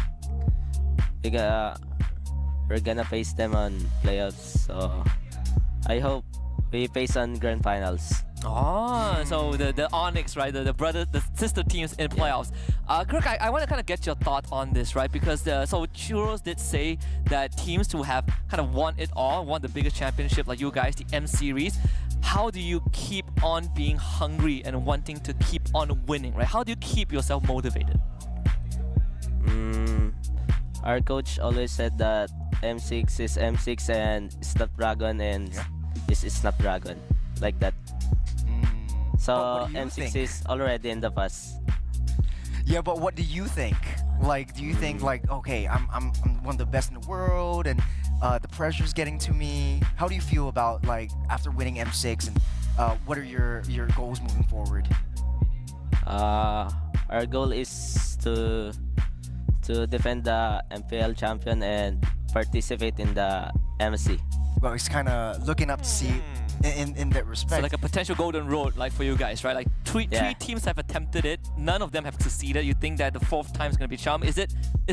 we're gonna face them on playoffs, so I hope we face on grand finals. Oh, so the Onyx, right? The sister teams in playoffs. Kirk, I want to kind of get your thought on this, right? Because so Churros did say that teams who have kind of won it all, won the biggest championship like you guys, the M Series. How do you keep on being hungry and wanting to keep on winning, right? How do you keep yourself motivated? Our coach always said that M6 is M6 and Snapdragon and is Snapdragon, like that. So M6 is already in the past. Yeah, but what do you think? Like, do you think like, okay, I'm one of the best in the world, and the pressure's getting to me? How do you feel about like after winning M6, and what are your goals moving forward? Our goal is to defend the MPL champion and participate in the MC. Well, he's kind of looking up to see in that respect. So like a potential golden road, like for you guys, right? Like three teams have attempted it. None of them have succeeded. You think that the 4th time is going to be charm? Is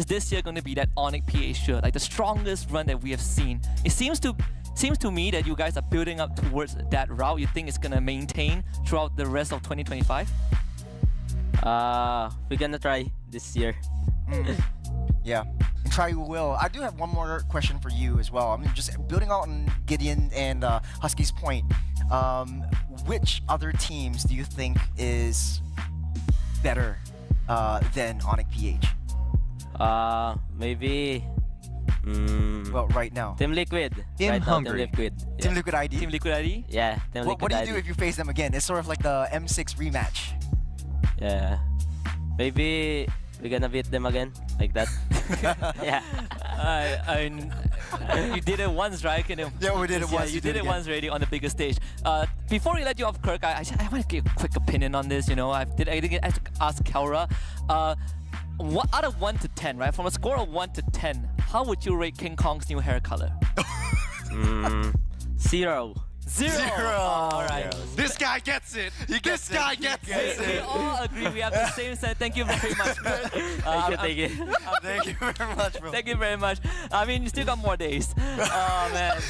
this year going to be that Onyx PH shirt, like the strongest run that we have seen? It seems to me that you guys are building up towards that route. You think it's going to maintain throughout the rest of 2025? We're gonna try this year. Yeah, and try we will. I do have one more question for you as well. I'm just building on Gideon and Husky's point. Which other teams do you think is better than Onyx PH? Maybe. Well, right now. Team Liquid. Team right Hungry. Now, Team Liquid. Yeah. Team Liquid ID. Team Liquid ID. Yeah. Team Liquid what do you ID. do if you face them again? It's sort of like the M6 rematch. Yeah. Maybe we're gonna beat them again, like that. Yeah. You did it once, right? Yeah, we did it once. You did it once already on the bigger stage. Before we let you off, Kirk, I want to give a quick opinion on this. You know, I did ask Kaura. What out of 1 to 10, right? From a score of 1 to 10, how would you rate King Kong's new hair color? 0. 0. All right. This guy gets it. This guy gets it. We all agree. We have the same set. Thank you very much. Thank you. Thank you very much, bro. Thank you very much. I mean, you still got more days. Oh man.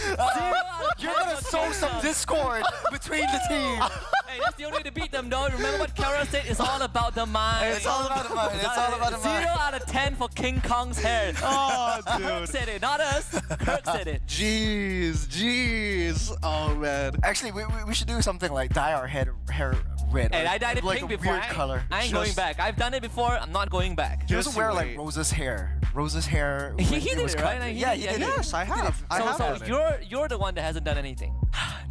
You're gonna sow some discord between the team. Hey, that's the only way to beat them, though. Remember what Kara said? It's all about the mind. It's all about the mind. It's all about the mind. 0 out of 10 for King Kong's hair. Oh, dude. Kirk said it, not us. Kirk said it. Jeez. Oh, man. Actually, we should do something like dye our hair red. And I dyed it like pink a before. weird color. I ain't going back. I've done it before. I'm not going back. He doesn't wear like Rose's hair. Rose's hair. He did it, right? Like, Yeah, he did it. Yes, I have. So you're the one that hasn't done anything.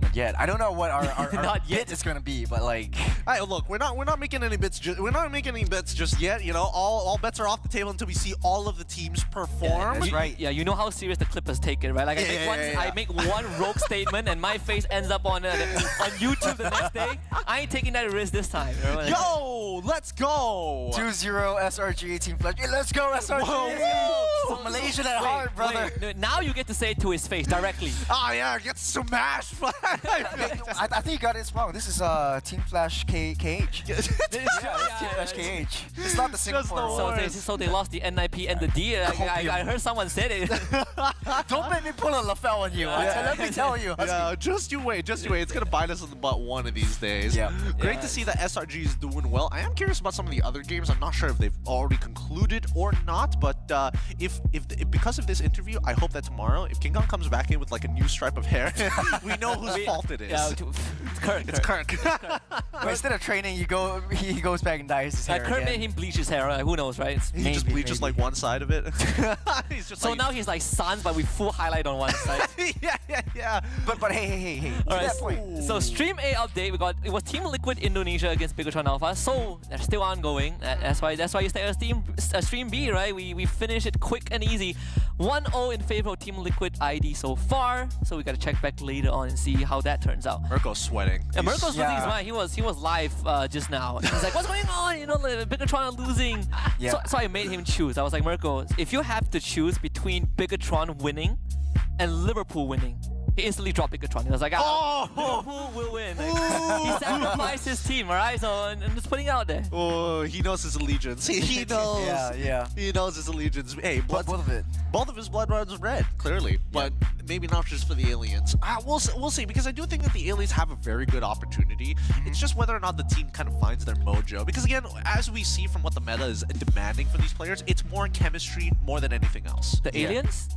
Not yet. I don't know what our Not yet. bit is gonna be, but like. Hey, look, we're not making any bets. We're not making any bets just yet. You know, all bets are off the table until we see all of the teams perform. That's right. Yeah, you know how serious the Clippers take it, right? Like I make one rogue statement and my face ends up on YouTube the next day. I ain't taking that risk this time. You know? Yo, let's go. 2-0 SRG Team Flash. Hey, let's go SRG. Whoa. Malaysian at heart, brother. Wait, now you get to say it to his face directly. Oh yeah, get smashed. I think you got it wrong. This is Team Flash KH. Team Flash KH. It's not the Singapore. So they lost the NIP and the D. I heard someone said it. Don't make me pull a LaFell on you. Let me tell you. Yeah, just you wait. It's gonna bite us in the butt one of these days. Yeah. Great to see that SRG is doing well. I am curious about some of the other games. I'm not sure if they've already concluded or not, but if because of this interview, I hope that tomorrow, if King Kong comes back in with like a new stripe of hair, we know whose fault it is. Yeah, it's Kirk. But instead of training, he goes back and dyes his hair. Kirk again. made him bleach his hair. Who knows, right? He just bleaches like one side of it. He's just so now he's like Sans, but with full highlight on one side. yeah. But hey. All right. That point. So Stream A update. It was Team Liquid Indonesia against Bigatron Alpha. So they're still ongoing. That's why you stay at Stream B, right? We finished it quick and easy. 1-0 in favor of Team Liquid ID so far. So we gotta check back later on and see how that turns out. Mirko's sweating. And Mirko's losing his mind. He was live just now. He's like, what's going on? You know, Bigatron are losing. Yeah. So I made him choose. I was like, Mirko, if you have to choose between Bigatron winning and Liverpool winning, he instantly dropped Bigatron. He was like, Liverpool will win. Like, he sacrificed his team, alright? So I'm just putting it out there. Oh, he knows his allegiance. He knows. Yeah. He knows his allegiance. Hey, Both of it. Both of his blood runs red, clearly. But maybe not just for the aliens. We'll see, because I do think that the aliens have a very good opportunity. It's just whether or not the team kind of finds their mojo. Because again, as we see from what the meta is demanding for these players, it's more chemistry more than anything else. The aliens?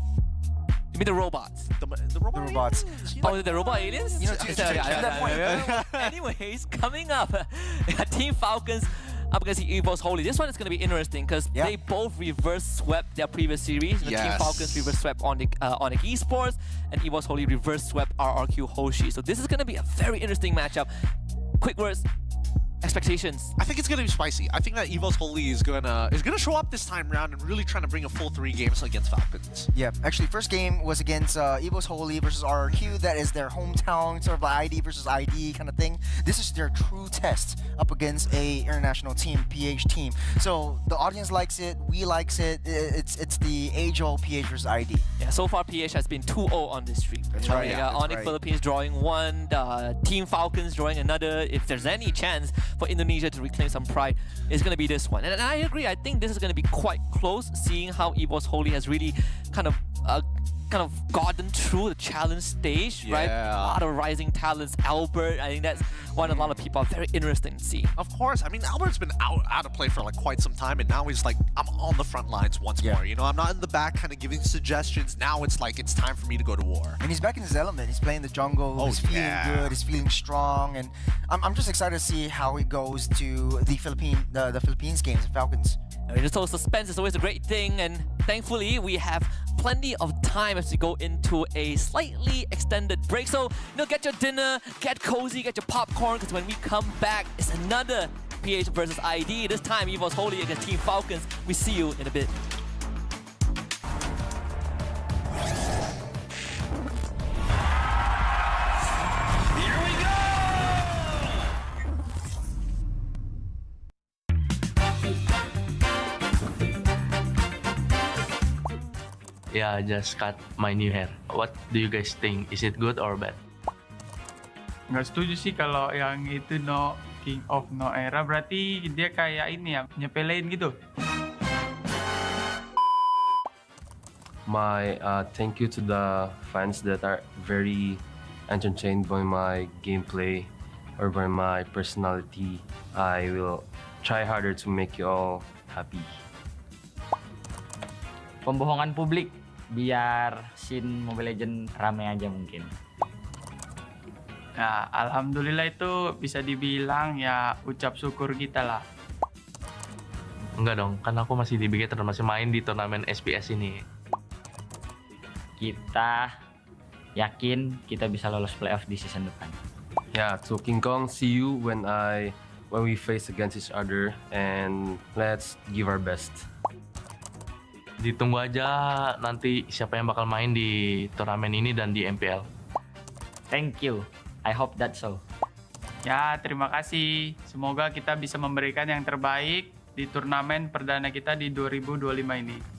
You mean the robots? The robots. Oh, the robot aliens? You know, to that point. Anyways, coming up, Team Falcons up against the EVOS Holy. This one is going to be interesting because they both reverse swept their previous series. The Team Falcons reverse swept Onyx Esports, and EVOS Holy reverse swept RRQ Hoshi. So this is going to be a very interesting matchup. Quick words. Expectations. I think it's gonna be spicy. I think that EVOS Holy is gonna show up this time around and really trying to bring a full 3 games against Falcons. Yeah, actually, first game was against EVOS Holy versus RRQ. That is their hometown sort of ID versus ID kind of thing. This is their true test up against a international team, PH team. So the audience likes it, we likes it. It's the age-old PH versus ID. Yeah, so far PH has been 2-0 on this streak. That's right. Onyx Philippines drawing one, Team Falcons drawing another. If there's any chance for Indonesia to reclaim some pride, it's going to be this one. And I agree, I think this is going to be quite close, seeing how EVOS Holy has really kind of gotten through the challenge stage, right? A lot of rising talents. Albert, I think that's one a lot of people are very interested in seeing. Of course, I mean, Albert's been out of play for like quite some time, and now he's like, I'm on the front lines once more. You know, I'm not in the back kind of giving suggestions. Now it's like, it's time for me to go to war. And he's back in his element. He's playing the jungle. He's feeling good. He's feeling strong. And I'm just excited to see how it goes to the Philippines games, the Falcons. I mean, so suspense is always a great thing, and thankfully we have plenty of time as we go into a slightly extended break. So, get your dinner, get cozy, get your popcorn, because when we come back, it's another PH versus ID. This time, EVOS Holy against Team Falcons. We see you in a bit. Yeah, I just cut my new hair. What do you guys think? Is it good or bad? Nggak setuju sih kalau yang itu no king of no era, berarti dia kayak ini ya, nyepelein gitu. My thank you to the fans that are very entertained by my gameplay or by my personality. I will try harder to make you all happy. Pembohongan publik biar scene Mobile Legends rame aja mungkin. Ya, alhamdulillah itu bisa dibilang ya ucap syukur kita lah. Enggak dong, kan aku masih di BG masih main di turnamen SPS ini. Kita yakin kita bisa lolos playoff di season depan. Yeah, to King Kong, see you when we face against each other, and let's give our best. Ditunggu aja nanti siapa yang bakal main di turnamen ini dan di MPL. Thank you. I hope that's so. Ya, terima kasih. Semoga kita bisa memberikan yang terbaik di turnamen perdana kita di 2025 ini.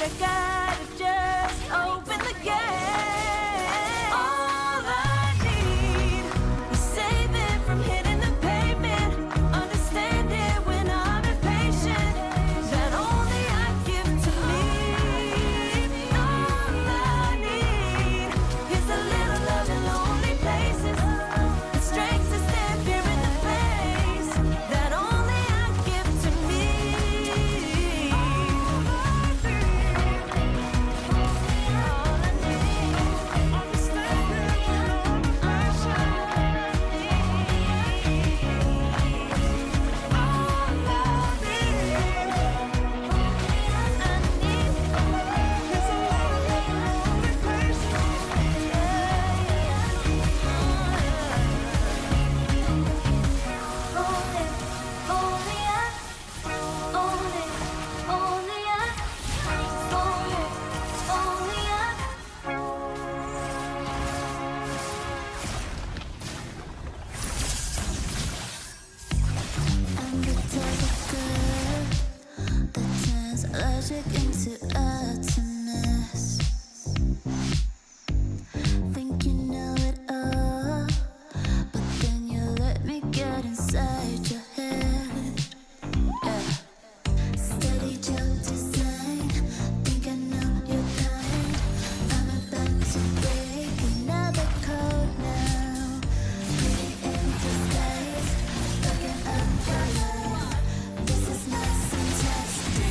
I gotta just open the gate. All I need is saving from hitting the pavement. Understand it when I'm impatient. That only I give to me. All I need is a little love in lonely places. The strength to stand here in the place. That only I give to me. Logic into atoms. Think you know it all, but then you let me get inside your head. Yeah. Steady jump design. Think I know your kind. I'm about to break another code now. Pretty in disguise, looking up your life. This is my fantastic.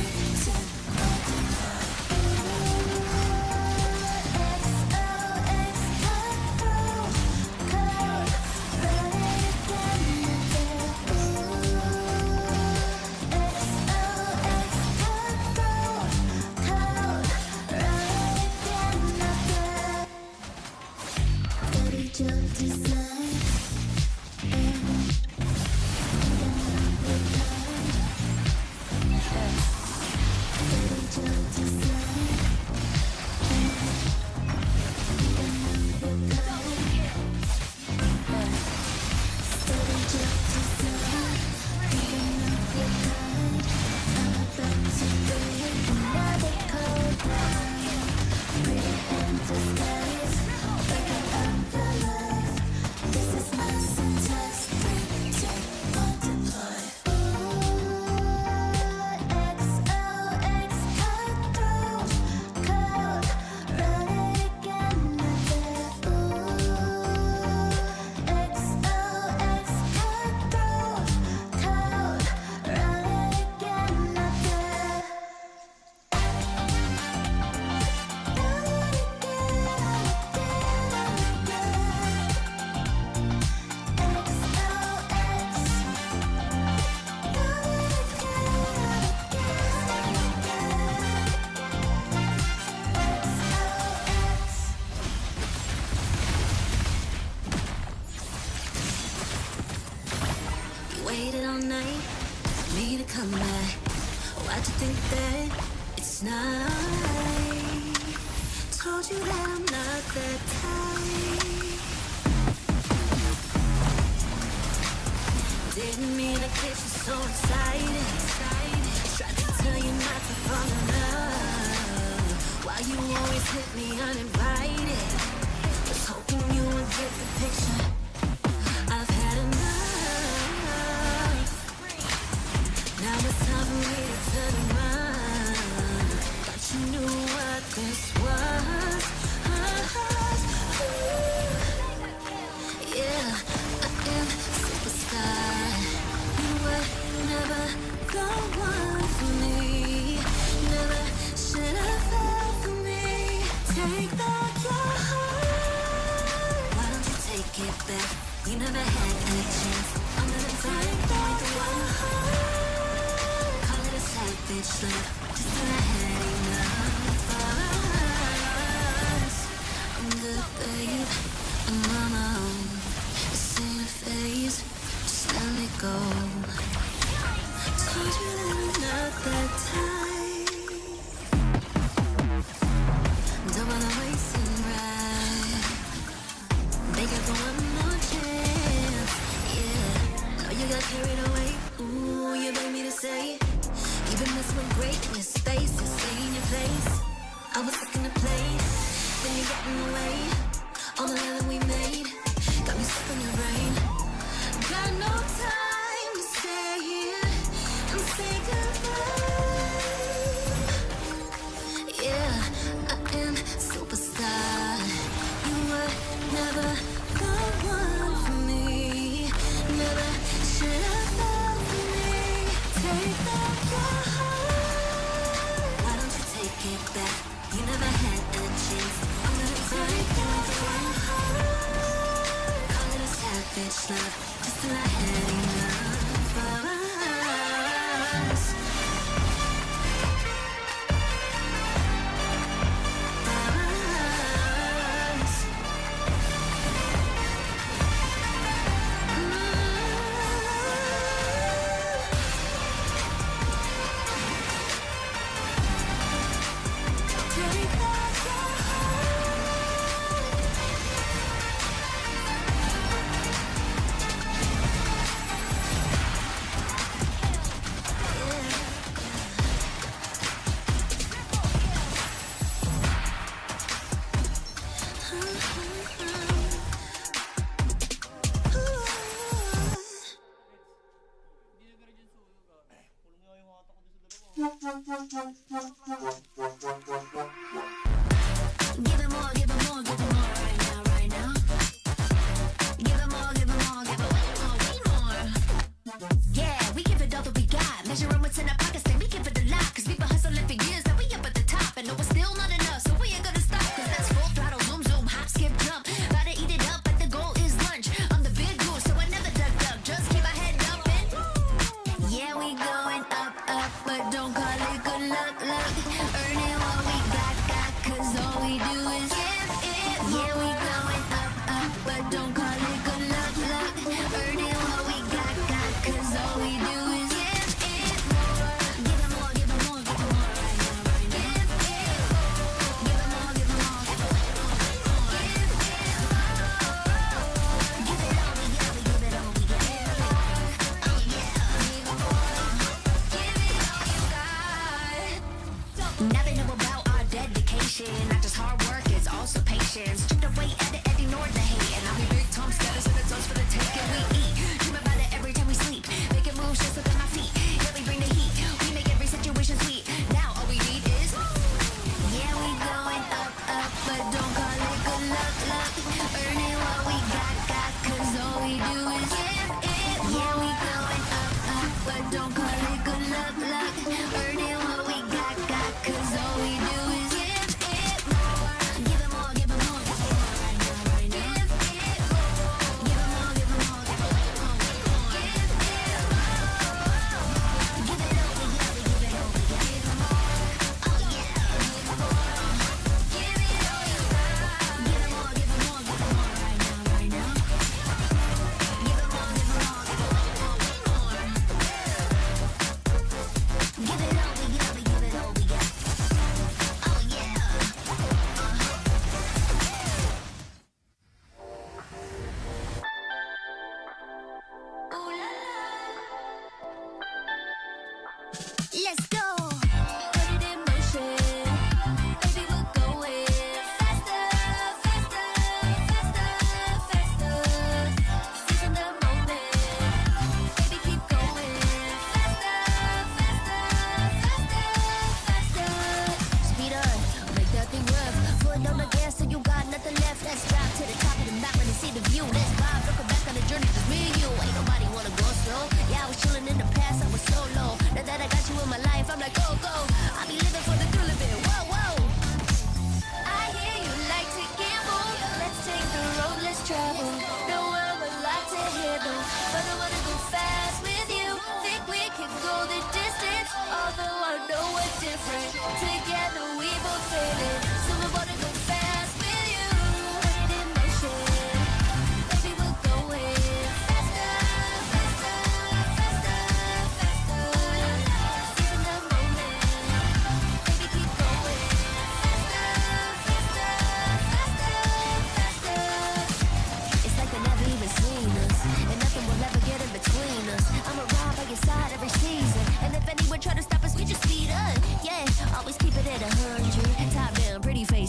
Waited all night for me to come back. Why'd you think that it's not alright? Told you that I'm not that type. Didn't mean to get you so excited. Tried to tell you not to fall in love. Why you always hit me uninvited? Was hoping you would get the picture. I've had enough. Now it's time for me to turn around. Thought you knew what this was. Yeah, I am superstar. You were never the one for me. Never should have fell for me. Take back your heart. Why don't you take it back? You never had a chance. I'm gonna take back your heart. Savage love, just when I had enough of us. I'm good, babe, I'm on my own. This ain't a phase, just let me go. Told you that I'm not that type. Don't bother wasting breath. Begging for one more chance. Yeah, know you got carried away. Ooh, you made me to say. Even mess with greatness, faces, stay in your face. I was looking to play, then you got in the way. All the love that we made got me stuck in the rain. Got no time to stay here and say goodbye. Yeah, I am superstar. You were never the one for me. Never should have felt for me. Take back your heart. Why don't you take it back? You never had a chance. I'm gonna take back your heart. Call it a savage love, just till I had enough of us. Give it more, give it more, give it more right now, right now. Give it more, give it more, give it way more. Yeah, we give it all that we got. Measuring what's in our pockets, then we give it a lot. Cause we've been hustling for years, now we up at the top. And no, it's still not enough, so we ain't gonna stop. Cause that's full throttle, zoom, zoom, hop, skip, jump. Gotta eat it up, but the goal is lunch. I'm the big goose, so I never duck up. Just keep my head up and yeah, we going up, up, but don't call it good luck, luck. Earning what we got, cause all we do is give it more. Yeah, we going up, up, but don't call it good luck, luck. Earning what we got, cause all we do is give it more. Give it more, give it more, give it more right now, right now. Give it more, give it more, give it more, give it more. Give it all, we got, we give it all, we give it all. Oh yeah, give it more. Give it all you got. Now they know about our dedication. Not just hard work, it's also patience. Chipped away at it and ignore the hate. And I'll be big Tom status and it's us for the taking. We eat, dream about it every time we sleep. Making moves just within my feet. Yeah, we bring the heat. We make every situation sweet. Now all we need is yeah, we going up, up, but don't call it good luck, luck. Earning what we got, cause all we do is give it. Yeah, we going up, up, but don't call it good luck, luck. Earning what we got, cause all we do is give it more.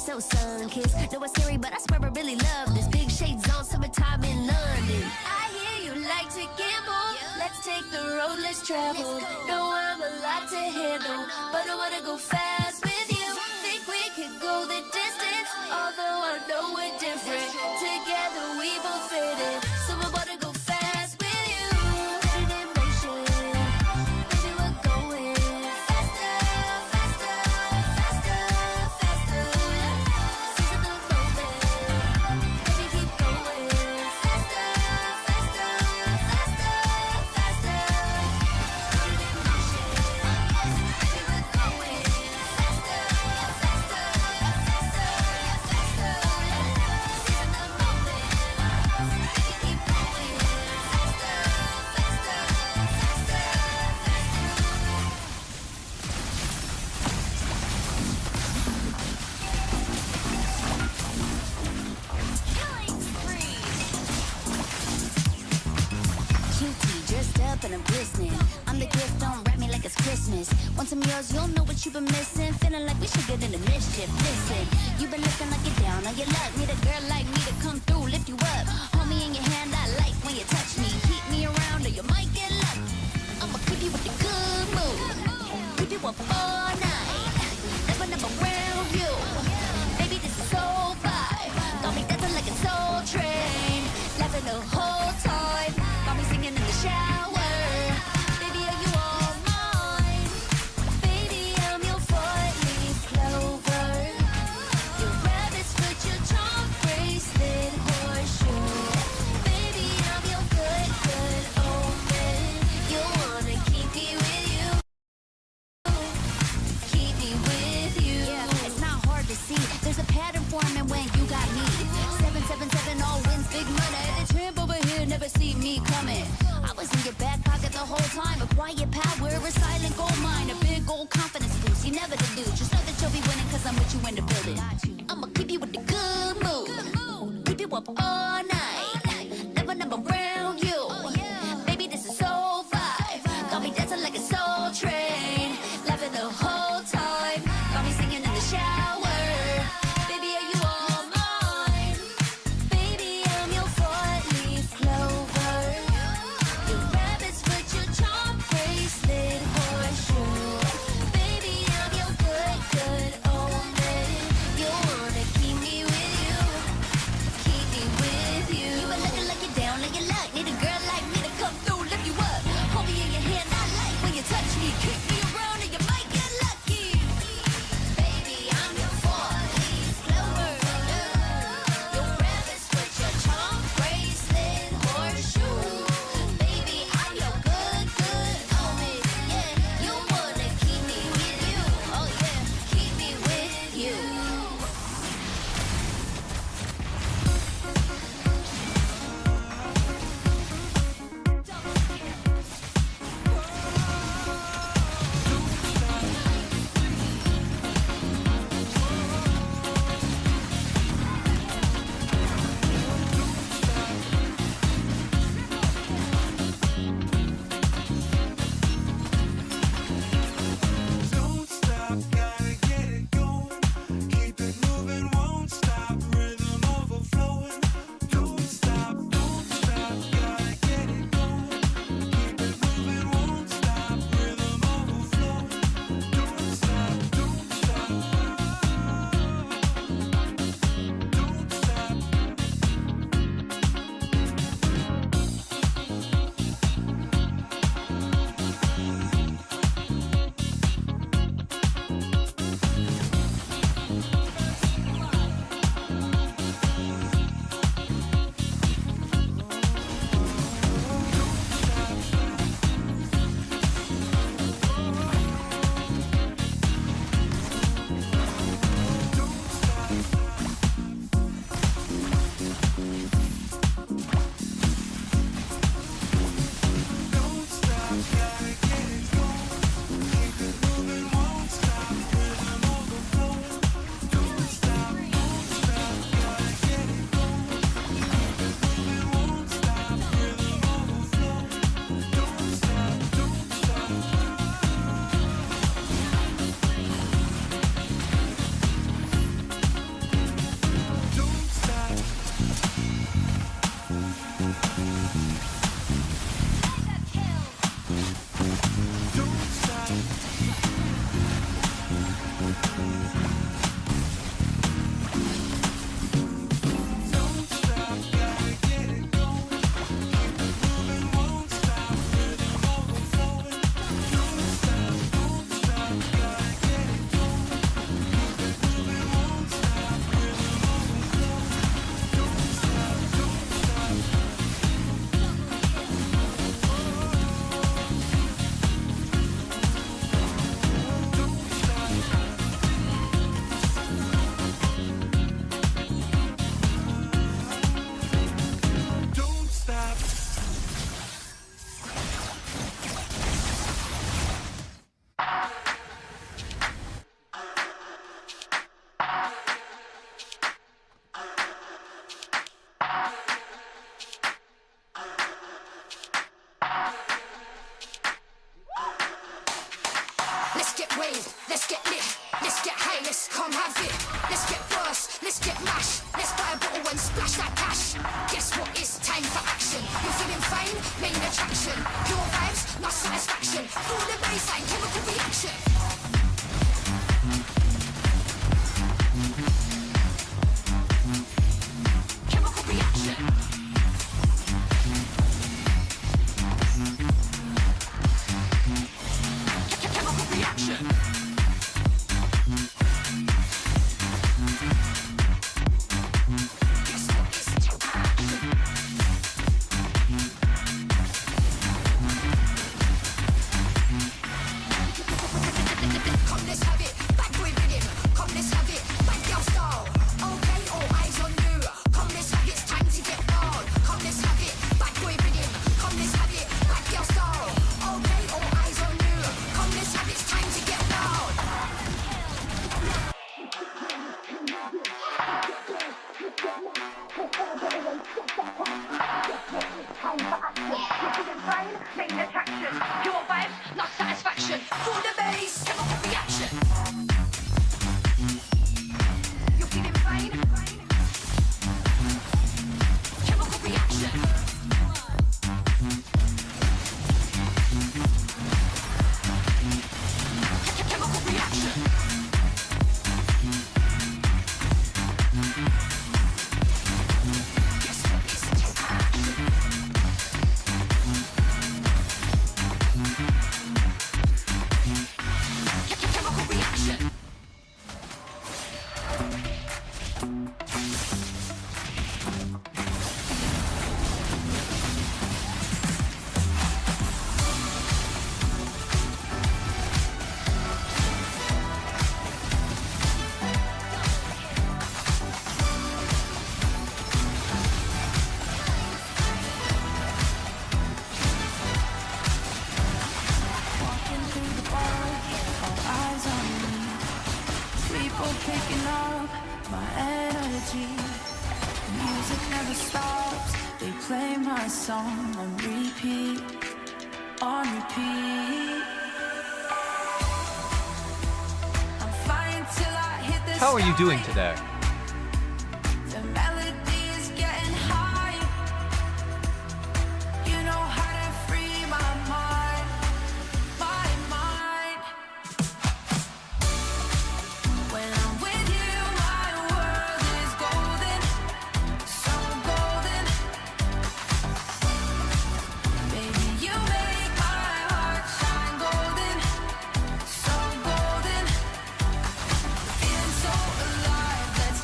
so sun-kissed. Though it's scary, but I swear I really love this. Big shades on, summertime in London. I hear you like to gamble. Let's take the road, let's travel. No, I'm a lot to handle, but I wanna go fast with you. Think we could go the distance, although I know we're different. Together we both fit in, so I wanna go fast with you. Put it in motion, baby, we're going faster, faster, faster, faster. Seize the moment, baby, keep going faster, faster, faster, faster. Put it in motion, baby, we're going faster, faster, faster, faster. Seize the moment, baby, keep going faster, faster, Cutie, dressed up and I'm glistening. I'm the gift, don't wrap me like it's Christmas. Once I'm yours, you'll know what you've been missing. Feeling like we should get into mischief. Listen, you've been looking like you're down on your luck. Need a girl like me to come through, lift you up. Hold me in your hand, I like when you touch me. Keep me around or you might get lucky. I'ma keep you with the good mood. Keep you up all night. Never around you. Baby, this is so vibe. Got me dancing like a soul train. Laughing the whole time. Got me singing in the shower. Baby, are you all mine? Baby, I'm your four-leaf clover. Your rabbit's foot, your charm bracelet, horseshoe. Baby, I'm your good, good omen. You wanna keep me with you. Keep me with you. Yeah, it's not hard to see. There's a pattern forming when you got me. 777 all wins, big money. The tramp over here never see me coming. I was in your back pocket the whole time. A quiet power, a silent gold mine, a big old confidence boost. You never the dude. Just know that you'll be winning cause I'm with you in the building. I'ma keep you with the good mood. Keep you up all night. Never around you. Baby, this is so vibe. Got me dancing like a soul train. Laughing the whole time. Got me singing in the shower. Baby, are you all mine? Baby, I'm your four-leaf clover. Your rabbit's foot, your charm bracelet, horseshoe. Baby, I'm your good, People picking up my energy. Music never stops. They play my song on repeat, on repeat. I'm flying till I hit the How are you sky. doing today? The melody is getting high. You know how to free my mind, my mind. When I'm with you, my world is golden, so golden. Baby, you make my heart shine golden, so golden. Feeling so alive, let's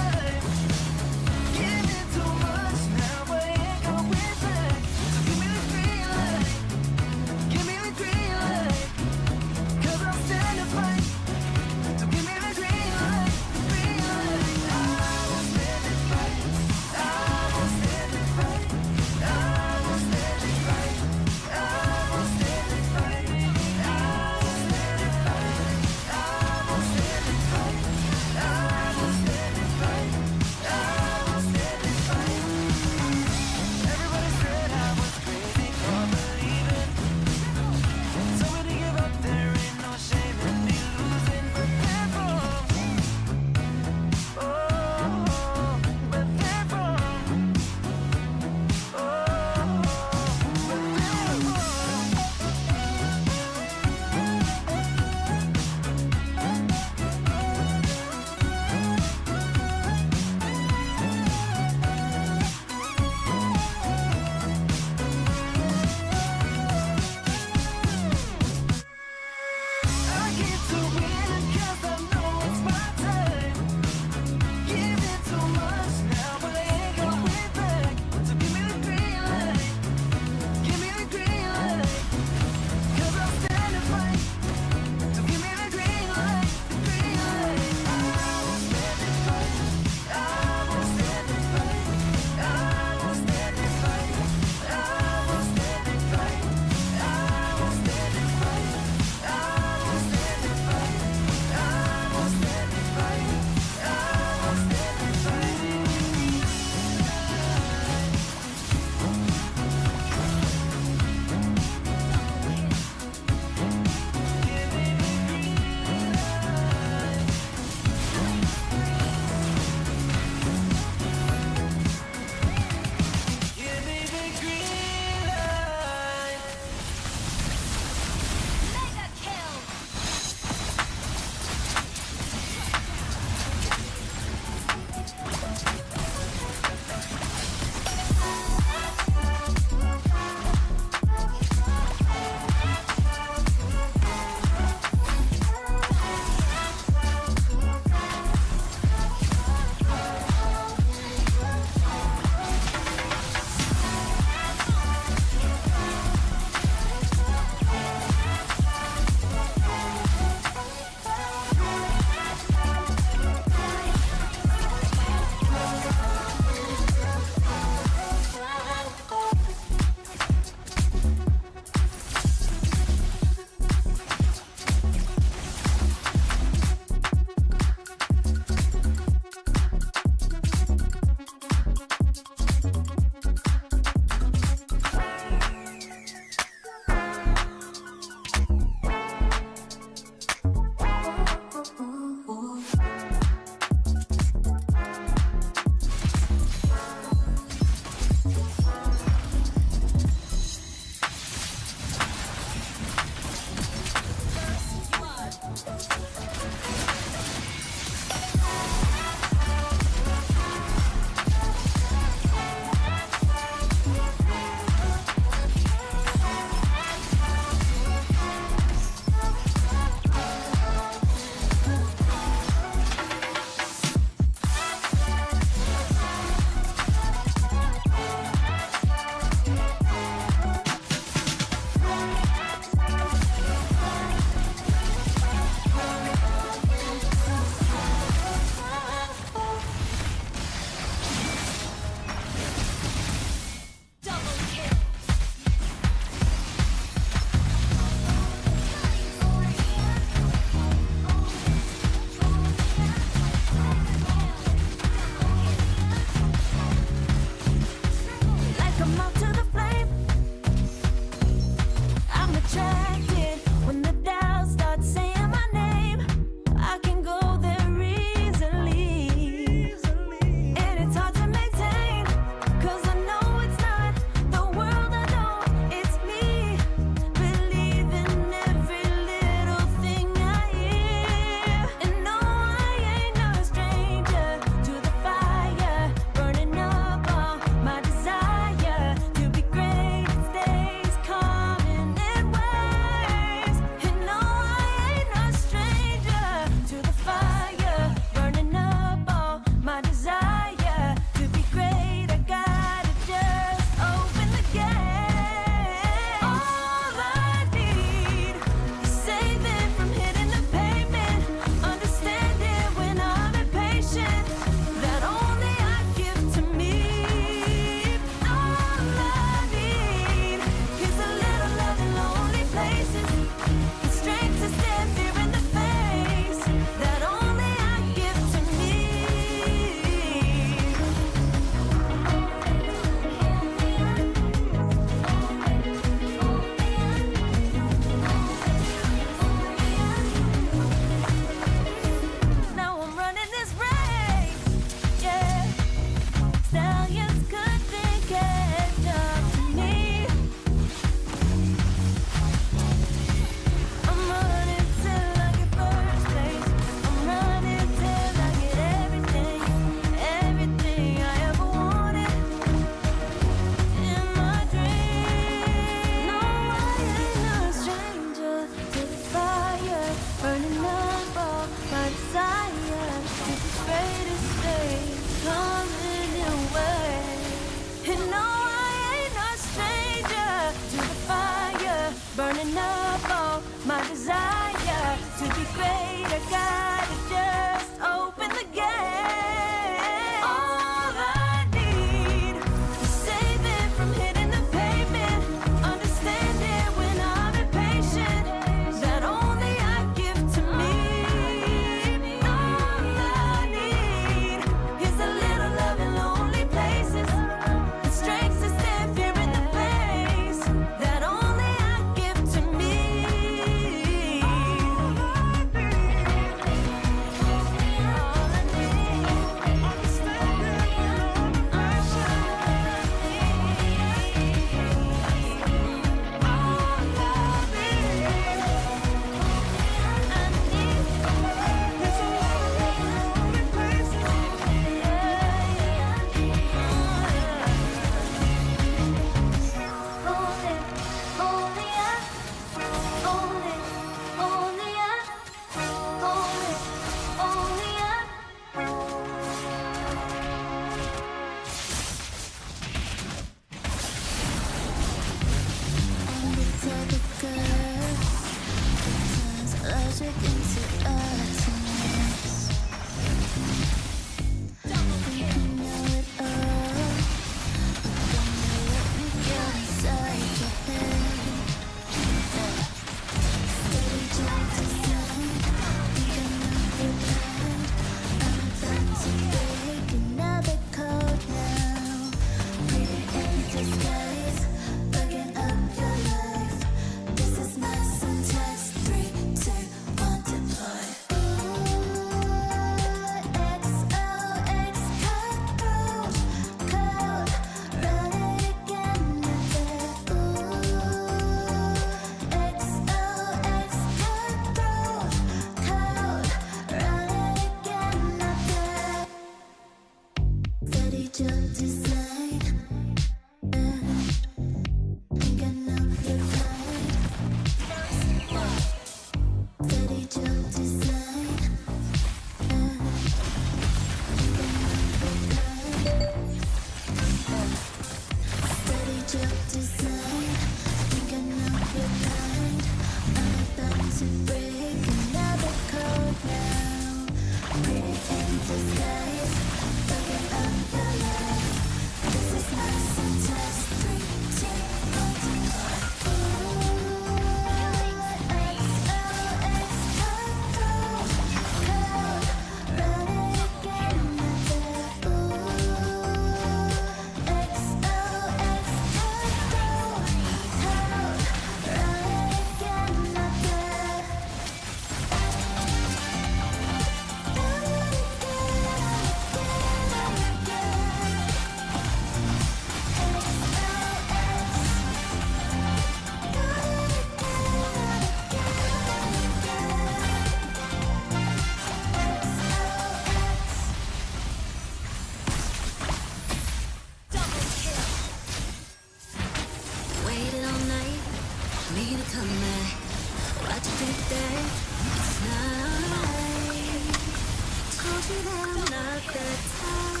that time.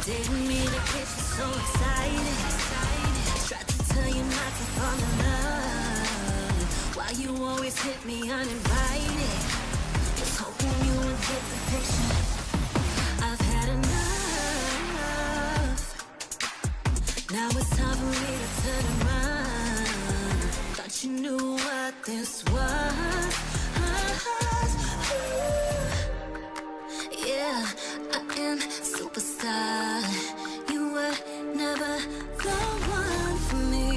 Didn't mean to get you so excited. Tried to tell you not to fall in love. Why you always hit me uninvited? Was hoping you would get the picture. I've had enough. Now it's time for me to turn around. Thought you knew what this was. Yeah, I am superstar. You were never the one for me.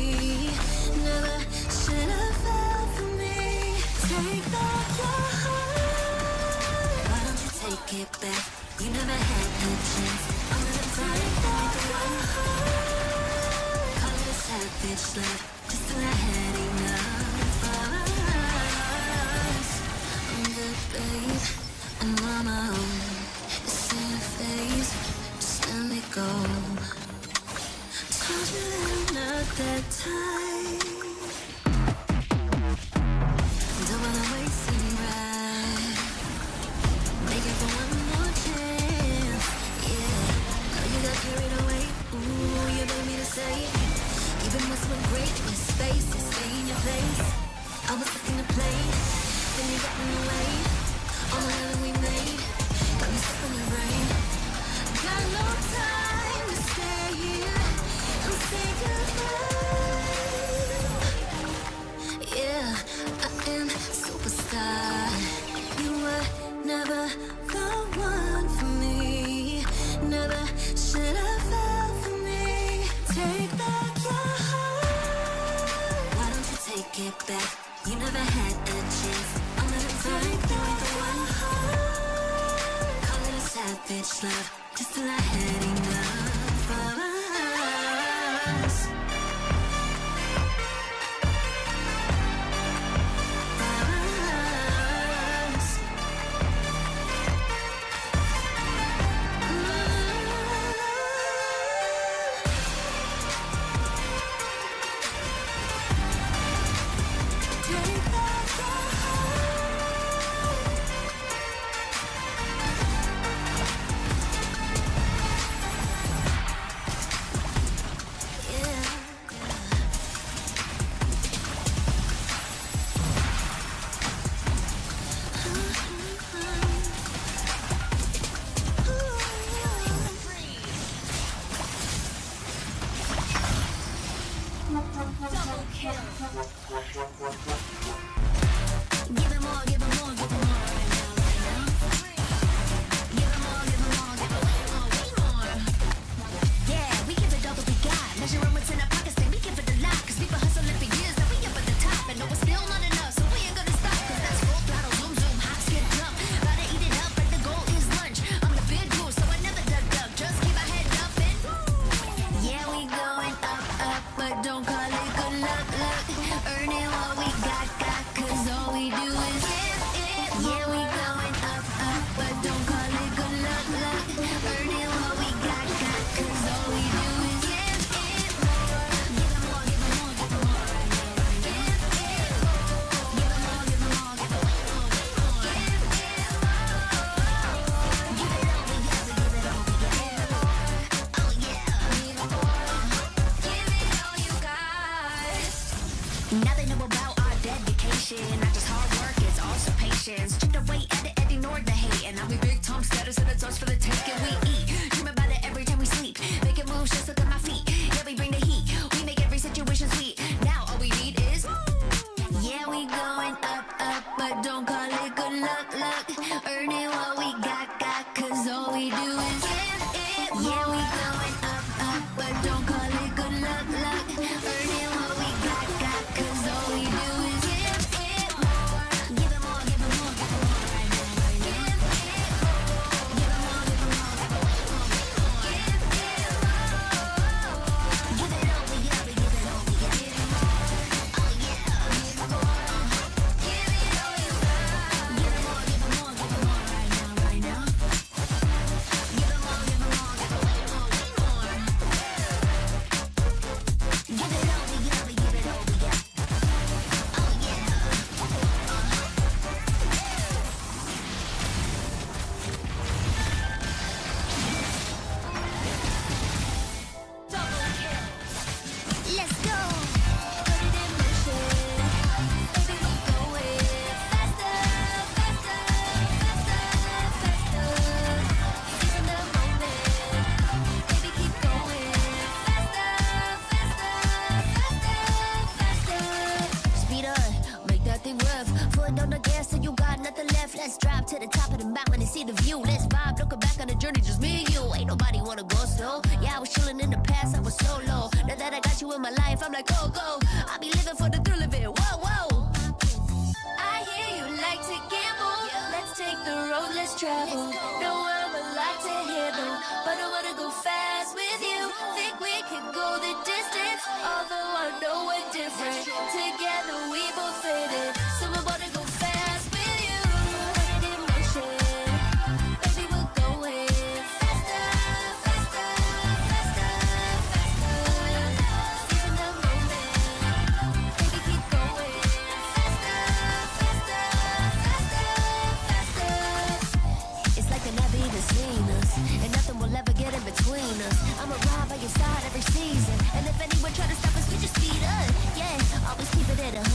Never should have fell for me. Take back your heart. Why don't you take it back? You never had the chance. I'm gonna take back your heart. Call it a savage love, just till I had enough of us. I'm the babe, and mama, it's in a phase. Just let me go. Told you that I'm not that type. Don't wanna waste any ride. Make it for one more chance. Yeah, know you got carried away. Ooh, you made me to say it. You've been messing with great with space to stay in your place. I was looking to play, then you got in the way. All the love we made, got me stuck in the rain. Got no time to stay here and say goodbye. Yeah, I am superstar. You were never the one for me. Never should have fell for me. Take back your heart. Why don't you take it back? You never had a chance. I'm gonna take back the one heart. Call it a savage love, just till I had enough of us. Now they know about our dedication. Not just hard work, it's also patience. Chipped away at it and ignored the hate. And now we big Tom status and it's ours for the take. And we eat, dream about it every time we sleep. Making moves, just look at my feet. Yeah, we bring the heat. We make every situation sweet. Now all we need is, yeah, we going up, up, but don't call it good luck, luck. Earning what we got, cause all we do is give it. Yeah, we going up, up, but don't call it good luck, luck. Earning what we got, cause all we do is give it more. Give it more, give it more, give it more right now, right now. Give it more, give it more, give it more, give it more, give it more. Give it all, we give it all, we give it more. Oh yeah, give it more. Give it all you got. Give it more, give it more, give it more right now, right now. foot on the gas till you got nothing left. Let's drive to the top of the mountain and see the view. Let's vibe, looking back on the journey, just me and you. Ain't nobody wanna go slow. Yeah, I was chilling in the past, I was solo. Now that I got you in my life, I'm like, go, go. I be living for the thrill of it, whoa, whoa. I hear you like to gamble. Let's take the road, let's travel. No, I'm a lot to handle, but I wanna go fast with you. Think we can go the distance, although I know we're different. Together we both fit it, so I wanna go fast with you. Put it in motion, baby, we're going faster, faster, faster, faster. Seizing the moment, baby, keep going faster, faster, faster, faster. It's like they never even seen us, and nothing will ever get in between us. I'ma ride by your side every season, and if anyone try to stop us, we just speed up. Yeah, always keep it at 100.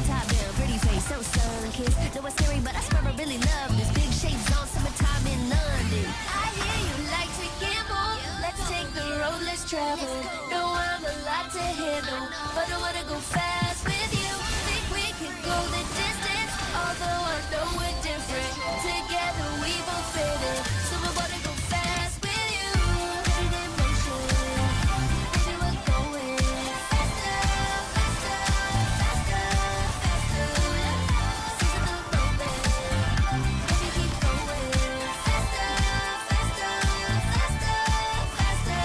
Top down, pretty face, so sun-kissed. Know it's scary, but I swear I really love this. Big shades on, summertime in London. I hear you like to gamble. Let's take the road, let's travel. No, I'm a lot to handle, but I wanna go fast with you. Think we can go the distance, although I know we're different. Together we both fit it, so I wanna go fast with you. Put it in motion, baby, we're going faster, faster, faster, faster. Seizing the moment, baby, keep going faster, faster, faster, faster.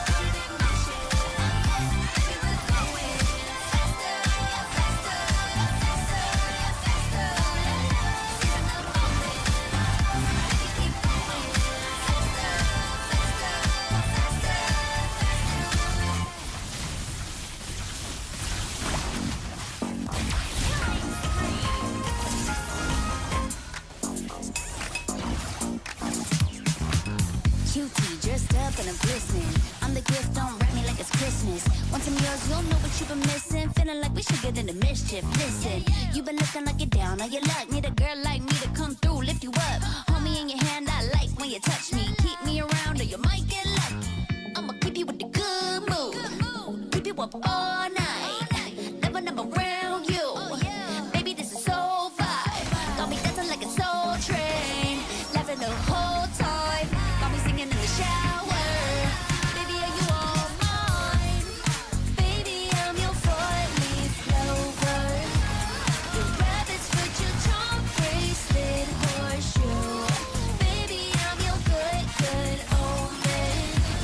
Put it in motion, baby, we're going faster, faster, faster, faster. Seizing the moment, baby, keep going faster, faster, faster, cutie, dressed up and I'm glistening. I'm the gift, don't wrap me like it's Christmas. Once I'm yours, you'll know what you've been missing. Feeling like we should get into mischief. Listen, you've been looking like you're down on your luck. Need a girl like me to come through, lift you up. Hold me in your hand, I like when you touch me. Keep me around or you might get lucky. I'ma keep you with the good mood. Keep you up all night. Never, never around you. Baby, this is so vibe. Got me dancing like a soul train. Laughing the whole time. Got me singing in the shower. Baby, are you all mine? Baby, I'm your four-leaf clover. Your rabbit's foot, your charm bracelet, horseshoe. Baby, I'm your good, good omen.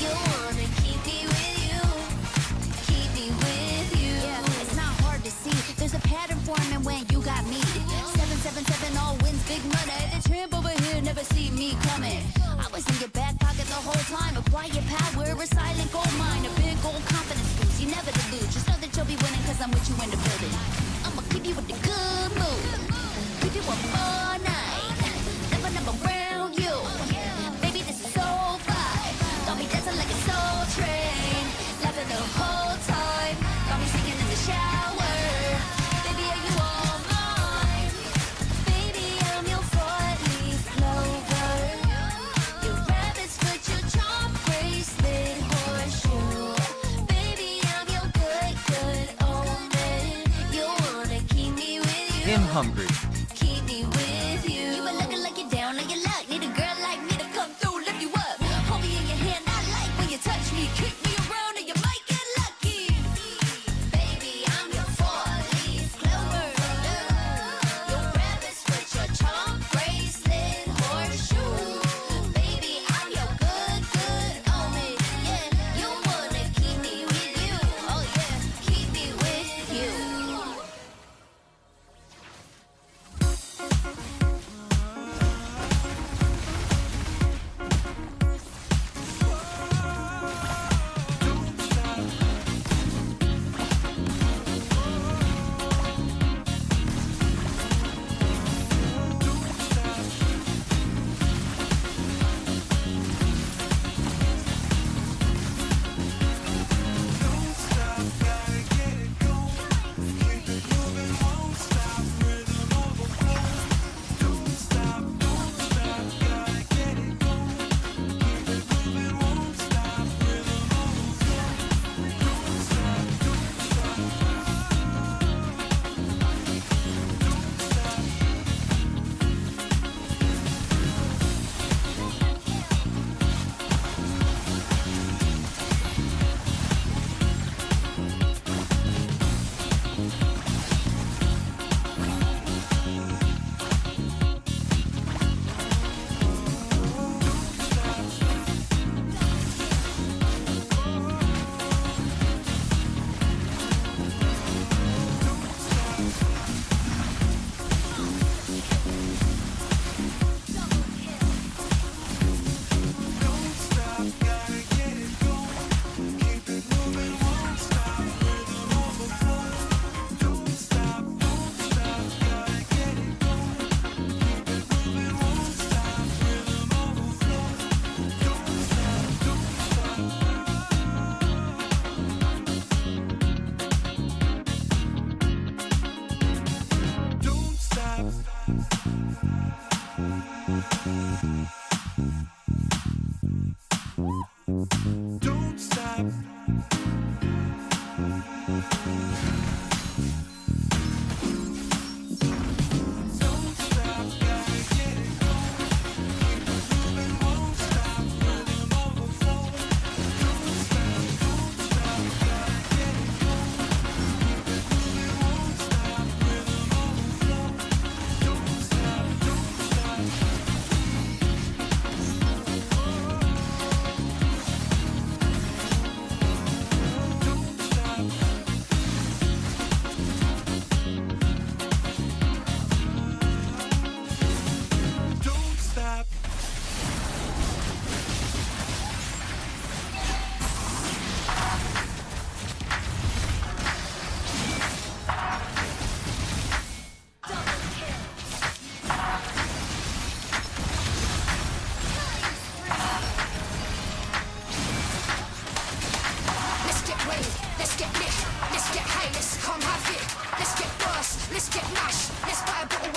You wanna keep me with you. Keep me with you. Yeah, it's not hard to see. There's a pattern forming when you got me. 777 all wins, big money. The tramp over here never see me coming. I was in your back pocket the whole time. A quiet power, a silent gold mine, a big old confidence boost. You never delude. Just know that you'll be winning, cause I'm with you in the building. I'ma keep you with the good mood. Keep you up all night. Never, never around you. Baby, this is so vibe. Got me dancing like a soul train. Laughing the whole time. Got me singing in the shower. Baby, are you all mine? Baby, I'm your four-leaf clover. Your rabbit's foot, your charm bracelet, horseshoe. Baby, I'm your good, good omen. You wanna keep me with you. In Hungary. Keep me with you. You been looking like you're down on your luck. Need a girl like me to come through, lift you up. Hold me in your hand, I like when you touch me. Kick me around and you might get lucky. Baby, I'm your four-leaf clover. Your rabbit's foot, your charm bracelet, horseshoe. Baby, I'm your good, good omen. Yeah, you wanna keep me with you. Oh yeah, keep me with you.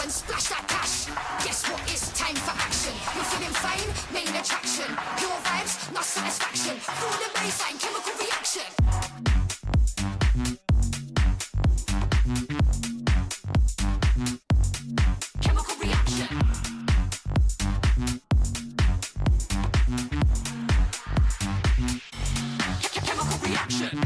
and splash that cash. Guess what? It's time for action. You're feeling fine, main attraction. Your vibes, not satisfaction. Feel the baseline, chemical reaction. Chemical reaction. Chemical reaction.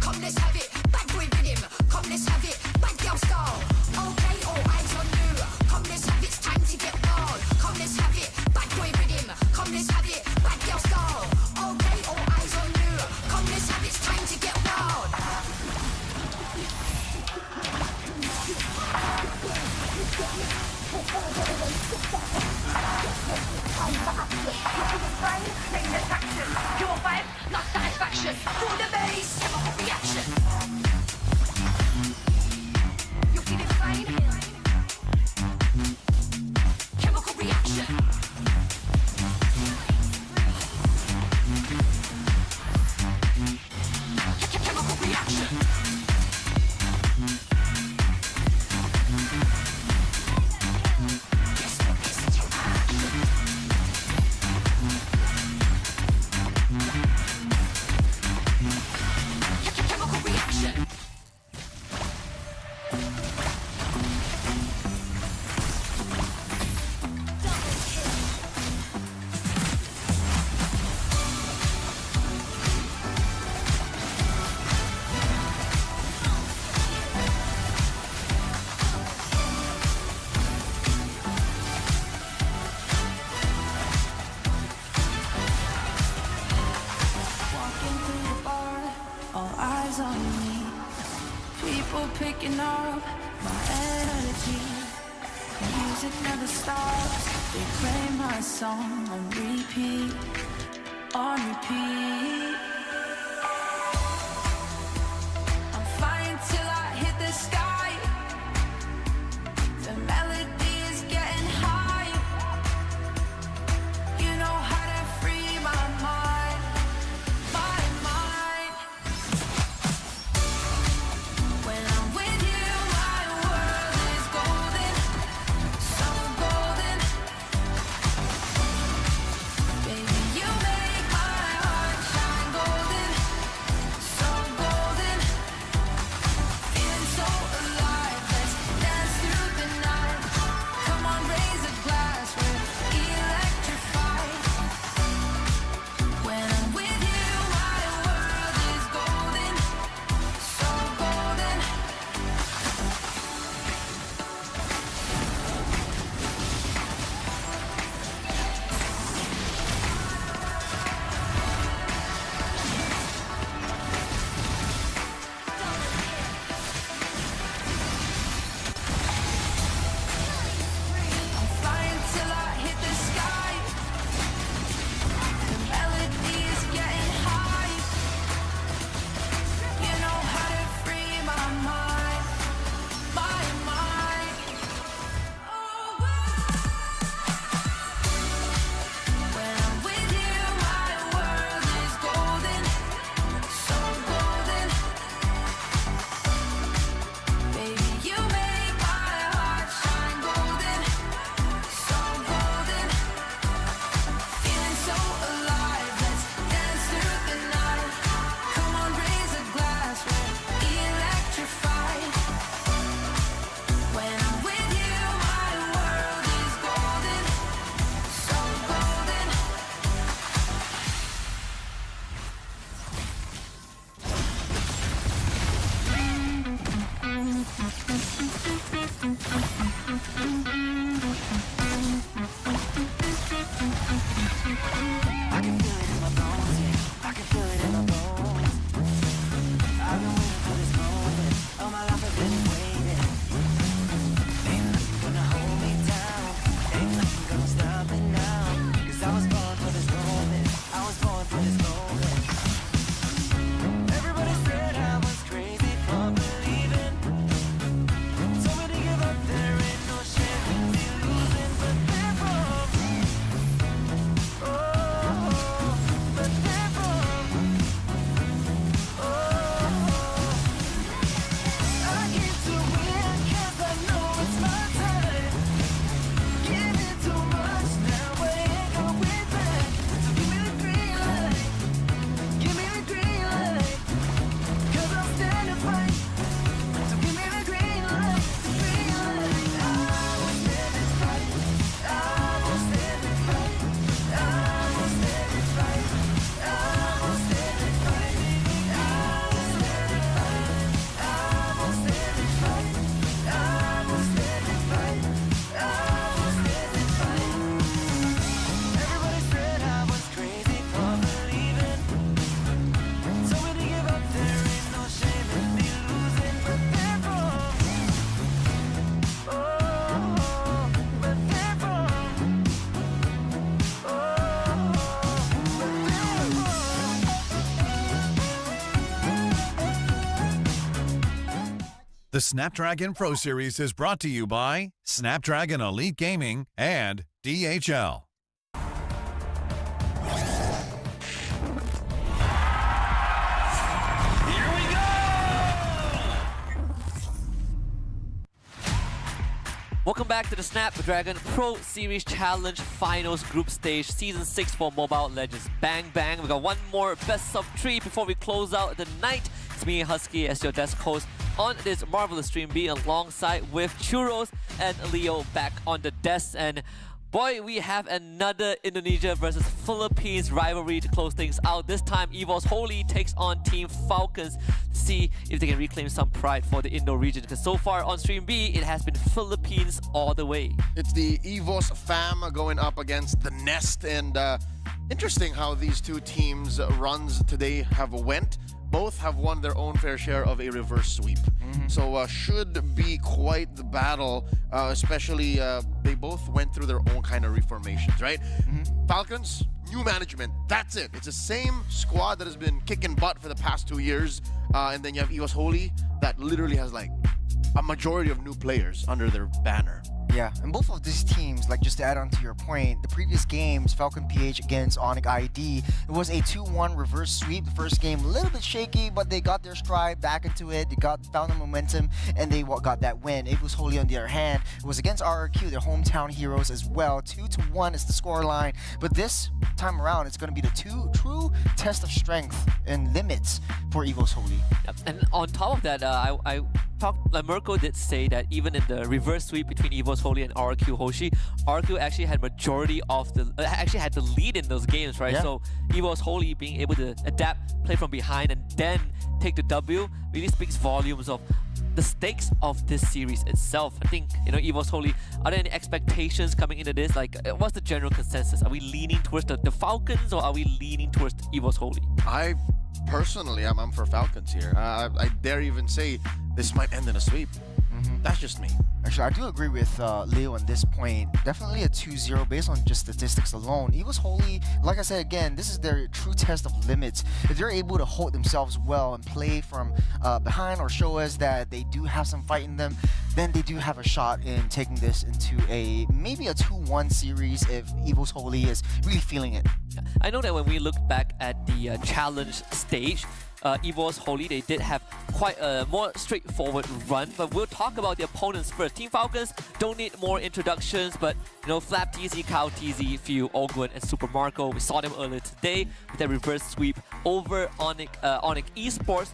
Come, let's have it. Bad boy rhythm. Come, let's have it. Bad girl style. Okay, all eyes on you. Come, let's have it. It's time to get wild. Come, let's have it. Bad boy rhythm. Come, let's have it. Bad girl style. Okay, all eyes on you. Come, let's have it. It's time to get wild. Your vibe, not satisfaction. Feel the bass, chemical reaction. You're feeling fine. Chemical reaction. Chemical reaction. Chemical reaction. Walking through the bar, all eyes on me. People picking up my energy. Music never stops. They play my song on repeat, on repeat. I'm flying till I hit the sky. The melody is getting high. You know how to free my mind. My mind. When I'm with you, my world is golden, so golden. Baby, you make my heart shine golden. The Snapdragon Pro Series is brought to you by Snapdragon Elite Gaming and DHL. Welcome back to the Snapdragon Pro Series Challenge Finals Group Stage Season 6 for Mobile Legends Bang Bang. We got one more best of 3 before we close out the night. It's me, Husky, as your desk host on this marvelous stream B, alongside with Churros and Leo back on the desk. And boy, we have another Indonesia versus Philippines rivalry to close things out. This time, EVOS Holy takes on Team Falcons to see if they can reclaim some pride for the Indo region. Because so far on Stream B, it has been Philippines all the way. It's the EVOS fam going up against the Nest. And interesting how these two teams' runs today have went. Both have won their own fair share of a reverse sweep. So should be quite the battle, especially they both went through their own kind of reformations, right? Falcons, new management, that's it. It's the same squad that has been kicking butt for the past 2 years. And then you have EVOS Holy that literally has like a majority of new players under their banner. Yeah, and both of these teams, like just to add on to your point, the previous games, Falcon PH against Onyx ID, it was a 2-1 reverse sweep. The first game a little bit shaky, but they got their stride back into it. They found the momentum, and they got that win. It was Holy on the other hand. It was against RRQ, their hometown heroes as well. 2-1 is the scoreline. But this time around, it's going to be the true test of strength and limits for EVOS Holy. Yep. And on top of that, I talked, like Mirko did say that even in the reverse sweep between EVOS Holy and RQ Hoshi, RQ actually had majority of the actually had the lead in those games, right? Yeah. So EVOS Holy being able to adapt, play from behind, and then take the W really speaks volumes of the stakes of this series itself. I think, you know, EVOS Holy, are there any expectations coming into this? Like, what's the general consensus? Are we leaning towards the Falcons, or are we leaning towards EVOS Holy? I personally, I'm for Falcons here. I dare even say this might end in a sweep. That's just me. Actually, I do agree with Leo on this point. Definitely a 2-0 based on just statistics alone. EVOS Holy, like I said again, this is their true test of limits. If they're able to hold themselves well and play from behind, or show us that they do have some fight in them, then they do have a shot in taking this into maybe a 2-1 series if EVOS Holy is really feeling it. I know that when we look back at the challenge stage, EVOS Holy, they did have quite a more straightforward run, but we'll talk about the opponents first. Team Falcons don't need more introductions, but you know, Flap TZ, Kao TZ, Few, Ogwen, and Super Marco, we saw them earlier today with their reverse sweep over Onyx esports,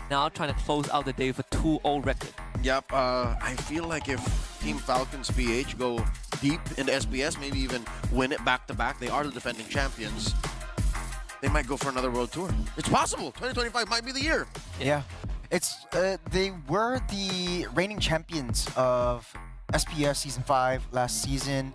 now trying to close out the day with a 2-0 record. Yep, I feel like if Team Falcons PH go deep into SBS, maybe even win it back-to-back, they are the defending champions, they might go for another world tour. It's possible. 2025 might be the year. Yeah. It's they were the reigning champions of SPS Season 5 last season.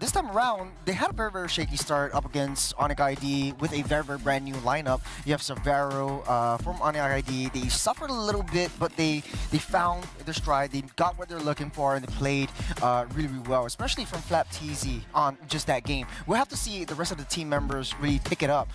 This time around, they had a very, very shaky start up against Onyx ID with a very, very brand new lineup. You have Savaro from Onyx ID. They suffered a little bit, but they found their stride. They got what they're looking for, and they played really, really well, especially from Flap TZ on just that game. We'll have to see the rest of the team members really pick it up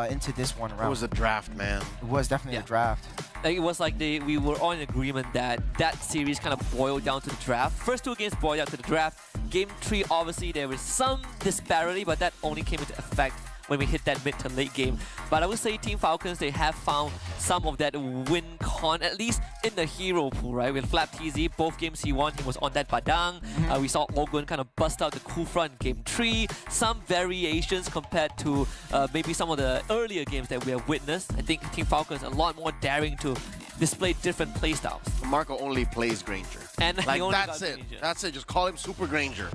into this one round. It was a draft, man. It was definitely a draft. Like, it was like we were all in agreement that that series kind of boiled down to the draft. First 2 games boiled down to the draft. Game 3, obviously, there was some disparity, but that only came into effect when we hit that mid to late game. But I would say Team Falcons, they have found some of that win con, at least in the hero pool, right? With Flap TZ, both games he won, he was on that Padang. We saw Ogwen kind of bust out the Kufra in Game 3. Some variations compared to maybe some of the earlier games that we have witnessed. I think Team Falcons a lot more daring to display different playstyles. Marco only plays Granger. And like, that's it. Granger. That's it. Just call him Super Granger.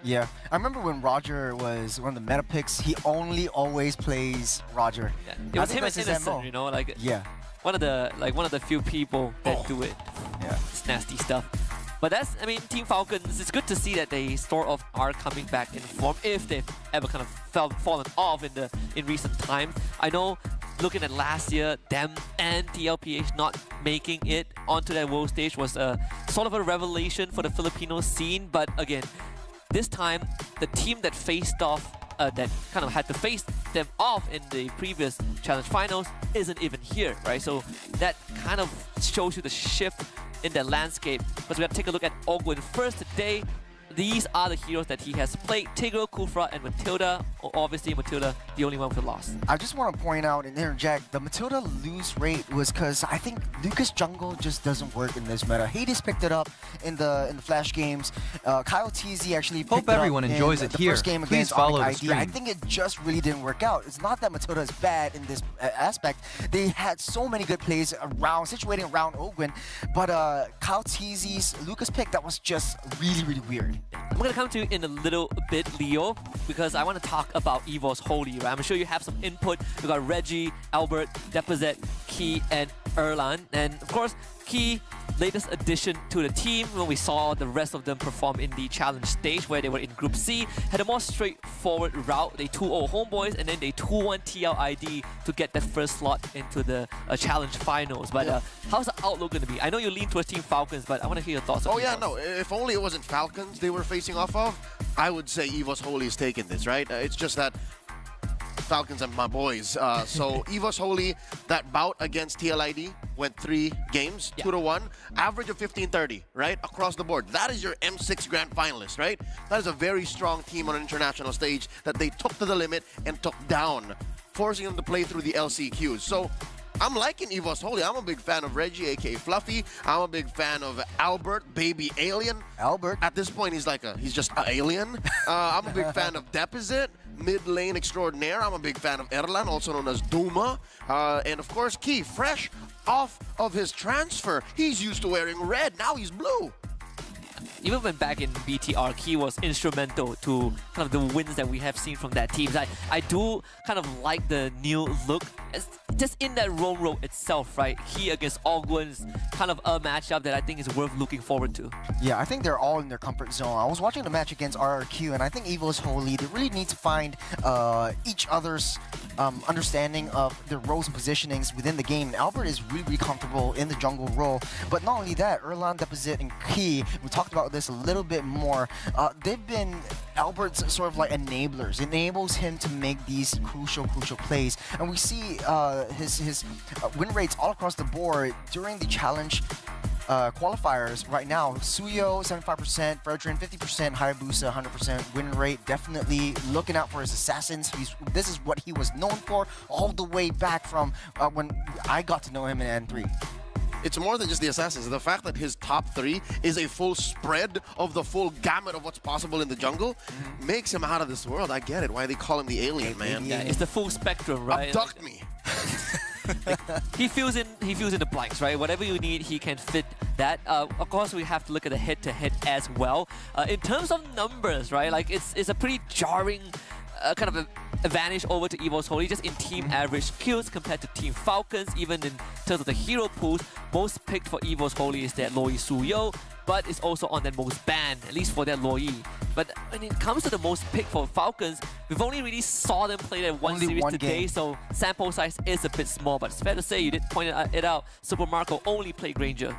Yeah, I remember when Roger was one of the meta picks, he only always plays Roger. Yeah. It was him and Innocent, you know, like one of the few people that do it. Yeah, it's nasty stuff. But that's, I mean, Team Falcons, it's good to see that they sort of are coming back in form if they've ever kind of fallen off in recent times. I know, looking at last year, them and TLPH not making it onto that world stage was sort of a revelation for the Filipino scene. But again, this time, the team that faced off, that kind of had to face them off in the previous challenge finals isn't even here, right? So that kind of shows you the shift in the landscape. Because we have to take a look at Ogwin first today. These are the heroes that he has played: Tigro, Kufra, and Matilda. Obviously, Matilda, the only one with a loss. I just want to point out and interject, the Matilda lose rate was because I think Lucas Jungle just doesn't work in this meta. Hades picked it up in the Flash games. Kyle TZ actually picked Hope it everyone up enjoys in it the here. first game Please against follow Onyx the ID. I stream. think it just really didn't work out. It's not that Matilda is bad in this aspect. They had so many good plays around, situating around Ogwin, but Kyle TZ's Lucas pick, that was just really, really weird. I'm going to come to you in a little bit, Leo, because I want to talk about EVO's Holy, right? I'm sure you have some input. We got Reggie, Albert, Deposit, Key, and Erlan. And of course, Key, latest addition to the team when we saw the rest of them perform in the challenge stage where they were in Group C, had a more straightforward route. They 2-0 Homeboys and then they 2-1 TLID to get that first slot into the challenge finals. But how's the outlook going to be? I know you lean towards Team Falcons, but I want to hear your thoughts on Oh yeah, EVOS. no, if only it wasn't Falcons they were facing off of, I would say EVO's Holy is taking this, right? It's just that Falcons are my boys. So EVO's Holy, that bout against TLID went 3 games, 2-1, average of 15-30, right? Across the board. That is your M6 grand finalist, right? That is a very strong team on an international stage that they took to the limit and took down, forcing them to play through the LCQs. So I'm liking EVO's Holy. I'm a big fan of Reggie, aka Fluffy. I'm a big fan of Albert, Baby Alien. Albert. At this point, he's just an alien. I'm a big fan of Deposit, mid lane extraordinaire. I'm a big fan of Erlan, also known as Duma. And of course, Key, fresh off of his transfer. He's used to wearing red. Now he's blue. Even when back in BTR, Key was instrumental to kind of the wins that we have seen from that team. I do kind of like the new look. It's just in that role itself, right? Key against Ogwin is kind of a matchup that I think is worth looking forward to. Yeah, I think they're all in their comfort zone. I was watching the match against RRQ, and I think EVO's Holy, they really need to find each other's understanding of their roles and positionings within the game. Albert is really, really comfortable in the jungle role, but not only that, Erlan, Deposit, and Key, we talked about this a little bit more. They've been Albert's sort of like enablers. Enables him to make these crucial plays, and we see his win rates all across the board during the challenge qualifiers right now. Suyo 75%, Fredrin 50%, Hayabusa 100% win rate. Definitely looking out for his assassins. This is what he was known for all the way back from when I got to know him in N3. It's more than just the assassins. The fact that his top 3 is a full spread of the full gamut of what's possible in the jungle makes him out of this world. I get it. Why they call him the alien, man. Yeah, it's the full spectrum, right? Abduct me. He fills in the blanks, right? Whatever you need, he can fit that. Of course, we have to look at the head-to-head as well. In terms of numbers, right? Like it's a pretty jarring kind of advantage over to EVO's Holy, just in team average kills compared to Team Falcons. Even in terms of the hero pools, most picked for EVO's Holy is that Loi Suyo, but it's also on that most banned, at least for that Loi. But when it comes to the most picked for Falcons, we've only really saw them play that one series today, game. So sample size is a bit small, but it's fair to say, you did point it out, Super Marco only played Granger.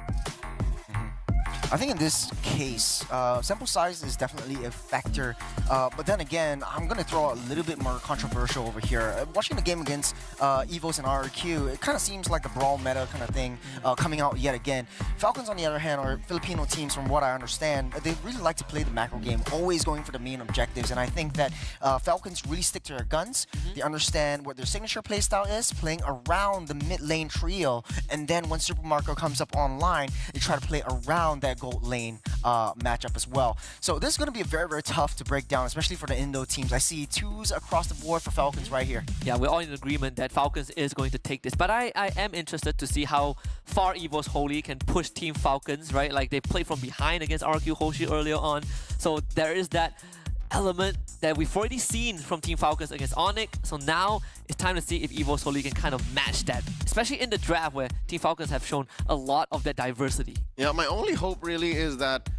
I think in this case, sample size is definitely a factor. But then again, I'm going to throw a little bit more controversial over here. Watching the game against EVOS and RRQ, it kind of seems like the brawl meta kind of thing coming out yet again. Falcons, on the other hand, are Filipino teams, from what I understand. They really like to play the macro game, always going for the main objectives. And I think that Falcons really stick to their guns. They understand what their signature playstyle is, playing around the mid lane trio. And then when Super Marco comes up online, they try to play around that gold lane matchup as well. So this is going to be very, very tough to break down, especially for the Indo teams. I see 2s across the board for Falcons right here. Yeah, we're all in agreement that Falcons is going to take this. But I am interested to see how far EVO's Holy can push Team Falcons, right? Like they played from behind against RQ Hoshi earlier on. So there is that element that we've already seen from Team Falcons against Onyx. So now it's time to see if EVO's Holy can kind of match that, especially in the draft where Team Falcons have shown a lot of that diversity. Yeah, my only hope really is that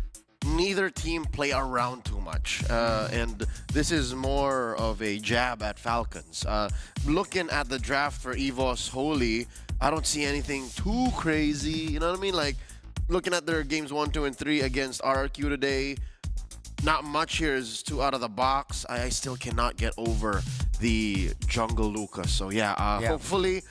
neither team play around too much. And this is more of a jab at Falcons. Looking at the draft for EVO's Holy, I don't see anything too crazy. You know what I mean? Like, looking at their games 1, 2, and 3 against RRQ today, not much here is too out of the box. I still cannot get over the jungle Lucas. So yeah, hopefully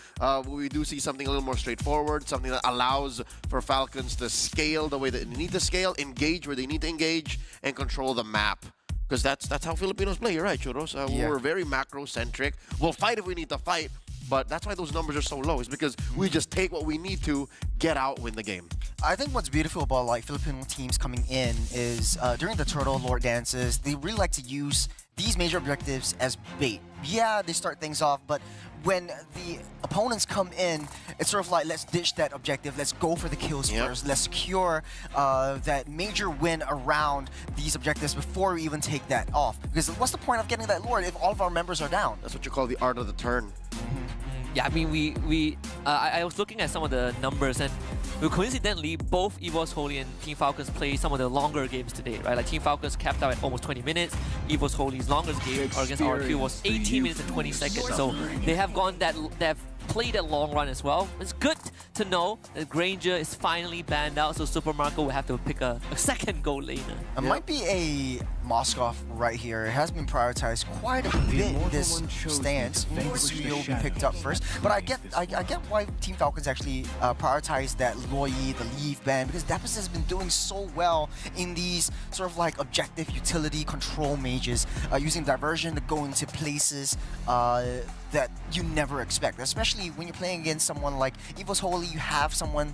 we do see something a little more straightforward, something that allows for Falcons to scale the way that they need to scale, engage where they need to engage, and control the map. Because that's how Filipinos play. You're right, Churros. We're very macro-centric. We'll fight if we need to fight, but that's why those numbers are so low. Is because we just take what we need to, get out, win the game. I think what's beautiful about like Filipino teams coming in is during the Turtle Lord dances, they really like to use these major objectives as bait. Yeah, they start things off, but when the opponents come in, it's sort of like, let's ditch that objective, let's go for the kills first, let's secure that major win around these objectives before we even take that off. Because what's the point of getting that Lord if all of our members are down? That's what you call the art of the turn. Yeah, I mean, I was looking at some of the numbers, and coincidentally, both EVOS Holy and Team Falcons played some of the longer games today, right? Like Team Falcons capped out at almost 20 minutes. EVOS Holy's longest game against RQ was 18 minutes and 20 seconds. So they have played a long run as well. It's good to know that Granger is finally banned out, so Super Marco will have to pick a second goal laner. It might be a Moskov right here. It has been prioritized quite a bit in this stance. Suyo will be picked up first, but I get why Team Falcons actually prioritize that Loyi, the Leaf ban, because Dapis has been doing so well in these sort of like objective utility control mages, using diversion to go into places that you never expect, especially when you're playing against someone like EVOS Holy. You have someone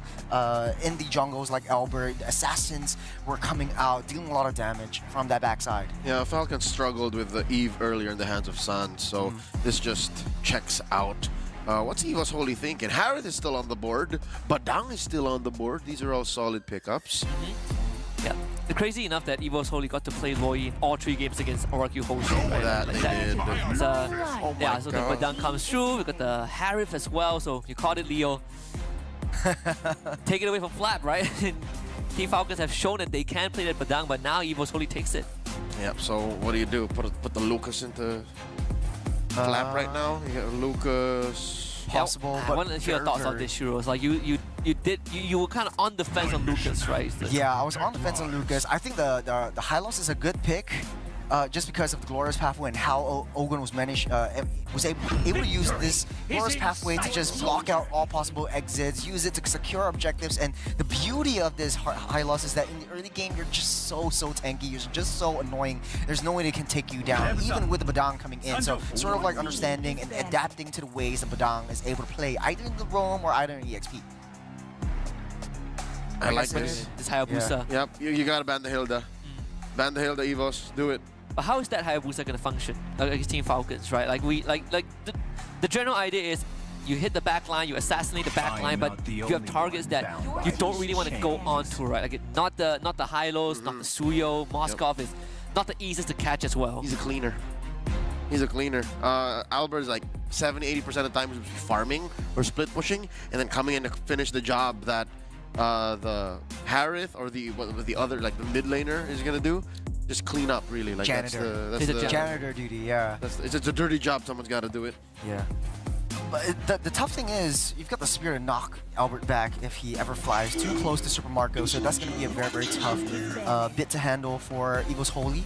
in the jungles like Albert. The assassins were coming out, dealing a lot of damage from that backside. Yeah, Falcons struggled with the Eve earlier in the hands of Sun, so this just checks out. What's EVOS Holy thinking? Harith is still on the board, Badang is still on the board. These are all solid pickups. Yeah. It's crazy enough that EVOS Holy got to play Loyi in all 3 games against RQ Hoshi. Right? So the Badang comes through. We got the Harith as well. So you called it, Leo. Take it away from Flap, right? Team Falcons have shown that they can play that Badang, but now EVOS Holy takes it. Yep. So what do? Put the Lucas into Flap right now. You got Lucas. Possible, I want to hear your thoughts on this, Shuros. Like you were kind of on the fence on Lucas, right? Yeah, I was on the fence on Lucas. I think the Hylos is a good pick, just because of the Glorious Pathway and how Ogun was able to use this Glorious Pathway to just block out all possible exits, use it to secure objectives. And the beauty of this Hylos is that in the early game, you're just so tanky, you're just so annoying. There's no way they can take you down, even with the Badang coming in. So sort of like understanding and adapting to the ways the Badang is able to play, either in the roam or either in EXP. I like this Hayabusa. Yeah. Yep, you gotta ban the Hilda. Ban the Hilda, EVOS. Do it. But how is that Hayabusa gonna function against Team Falcons, right? Like the general idea is you hit the back line, you assassinate the back line, but you have targets that you don't really want to go onto, right? Like not the Hylos, not the Suyo. Moskov is not the easiest to catch as well. He's a cleaner. Albert is like 70-80% of the time he's farming or split pushing, and then coming in to finish the job that the Harith or the other, like the mid laner, is gonna do. Just clean up, really. Like janitor. That's the janitor duty, yeah. It's a dirty job. Someone's got to do it. Yeah. But the tough thing is, you've got the spear to knock Albert back if he ever flies too close to Super Marco. So that's going to be a very tough bit to handle for EVOS Holy.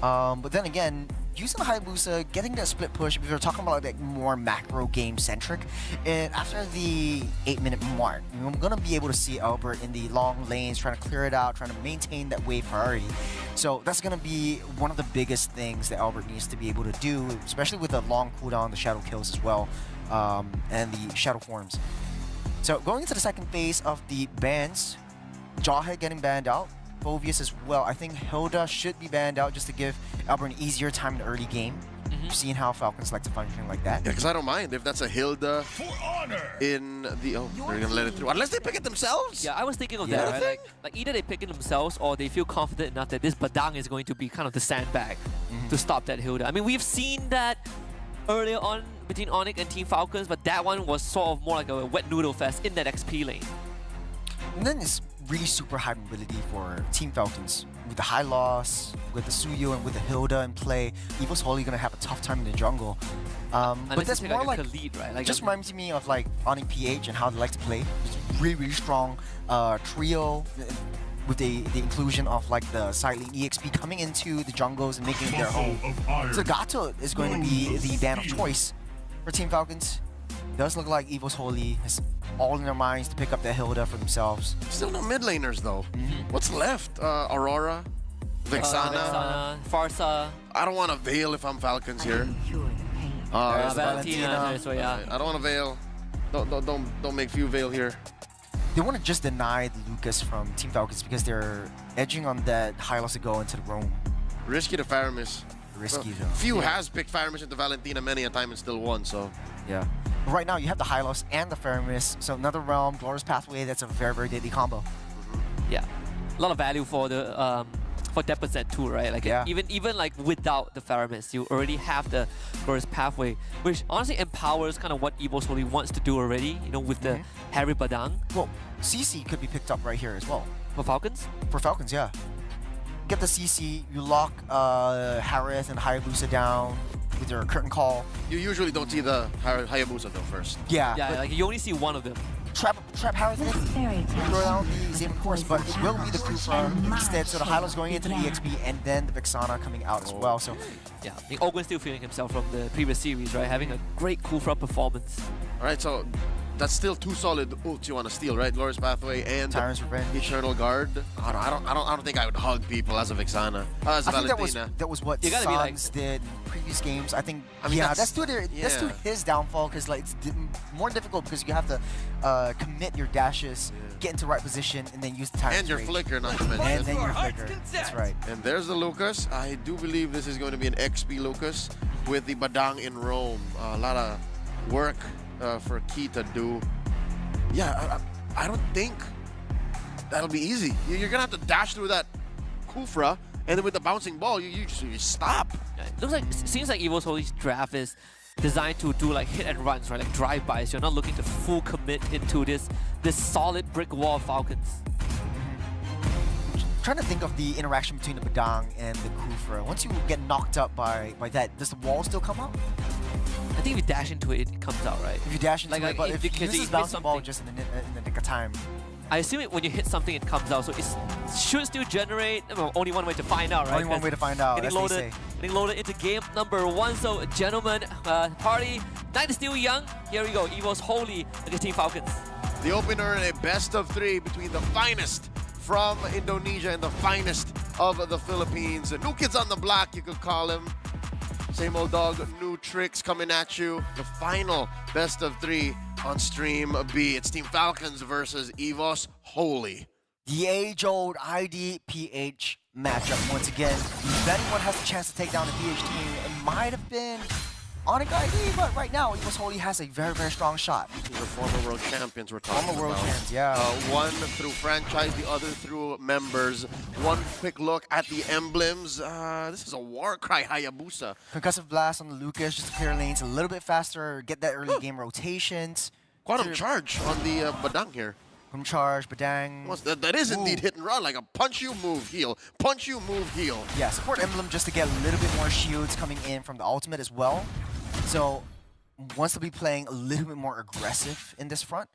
But then again, using the Hayabusa, getting that split push, if you're talking about like more macro game centric, and after the 8-minute mark, we're gonna be able to see Albert in the long lanes trying to clear it out, trying to maintain that wave priority. So that's gonna be one of the biggest things that Albert needs to be able to do, especially with the long cooldown, the shadow kills as well, and the shadow forms. So going into the second phase of the bans, Jawhead getting banned out. Phovius as well. I think Hilda should be banned out just to give Albert an easier time in the early game. You've seen how Falcons like to function like that. Yeah, because I don't mind if that's a Hilda in the... Oh, they're going to let it through. Unless they pick it themselves? Yeah, I was thinking of that, right? Like either they pick it themselves or they feel confident enough that this Badang is going to be kind of the sandbag to stop that Hilda. I mean, we've seen that earlier on between Onyx and Team Falcons, but that one was sort of more like a wet noodle fest in that XP lane. And then it's really super high mobility for Team Falcons. With the high loss, with the Suyo, and with the Hilda in play, EVOS Holy gonna have a tough time in the jungle. But that's more like, Khalid, right? Like just reminds me of like Onyx PH and how they like to play. It's really strong trio. with the inclusion of like the side lane EXP coming into the jungles and making it their home. So Gato is going to be the ban of choice for Team Falcons. Does look like Evo's Holy has all in their minds to pick up that Hilda for themselves. Still no mid laners though. What's left? Aurora, Vexana, Farsa. I don't want to Veil if I'm Falcons here. Valentina. So yeah. I don't want to Veil. Don't make few Veil here. They want to just deny the Lucas from Team Falcons because they're edging on that Hylos to go into the roam. Risky to Faramis. Risky though. Few has picked Faramis into Valentina many a time and still won, so. Yeah. Right now you have the Hylos and the Faramis, so another realm, Glorious Pathway, that's a very, very deadly combo. Yeah. A lot of value for the for Deposit too, right? Like even like without the Faramis, you already have the Glorious Pathway, which honestly empowers kind of what Evo's Holy wants to do already, you know, with the Harry Badang. Well, CC could be picked up right here as well. For Falcons? For Falcons, yeah. Get the CC, you lock Harith and Hayabusa down with your curtain call. You usually don't see the Hayabusa though first. Yeah. Yeah, like you only see one of them. Trap Harith in, throw down the Zane of course, but it will be the Kufra instead. So the Hylos going into the EXP and then the Vexana coming out as well. So yeah, I think Ogwen's still feeling himself from the previous series, right? Having a great Kufra performance. Alright, so that's still two solid ults you want to steal, right? Glorious Pathway and Tyrant's Revenge. Eternal Guard. I don't think I would hug people as a Vexana. As a I think Valentina. that was what Sans did in previous games. I think that's to his downfall because like it's more difficult because you have to commit your dashes, get into right position, and then use the time. And your flicker, not to mention. And then your flicker. That's right. And there's the Lucas. I do believe this is going to be an XP Lucas with the Badang in Rome. A lot of work for Key to do. Yeah, I don't think that'll be easy. You're gonna have to dash through that Kufra, and then with the bouncing ball, you stop. Yeah, it seems like Evo's Holy's draft is designed to do like hit and runs, right? Like drive-bys. You're not looking to full commit into this solid brick wall of Falcons. Trying to think of the interaction between the Badang and the Kufra. Once you get knocked up by that, does the wall still come up? I think if you dash into it, it comes out, right? If you dash into it, but if you use this bouncing ball just in the nick of time. I assume when you hit something, it comes out, so it should still generate. Well, only one way to find out, right? Only one way to find out, getting loaded into game number 1. So, gentlemen, party, night is still young. Here we go, Evo's Holy against Team Falcons. The opener in a best of 3 between the finest from Indonesia and the finest of the Philippines. New kids on the block, you could call him. Same old dog, new tricks coming at you. The final best of 3 on Stream B. It's Team Falcons versus Evo's Holy. The age-old IDPH matchup once again. If anyone has the chance to take down the PH team, it might have been Onyx ID, but right now, Evo's Holy has a very, very strong shot. These are former world champions we're talking Former world about. champions, yeah. One through franchise, the other through members. One quick look at the emblems. This is a Warcry Hayabusa. Concussive Blast on the Lucas, just to clear lanes a little bit faster, get that early game rotations. Quantum Charge on the Badang here. Quantum Charge, Badang. That is indeed hit and run, like a punch you, move, heal. Punch you, move, heal. Yeah, support emblem just to get a little bit more shields coming in from the ultimate as well. So, wants to be playing a little bit more aggressive in this front.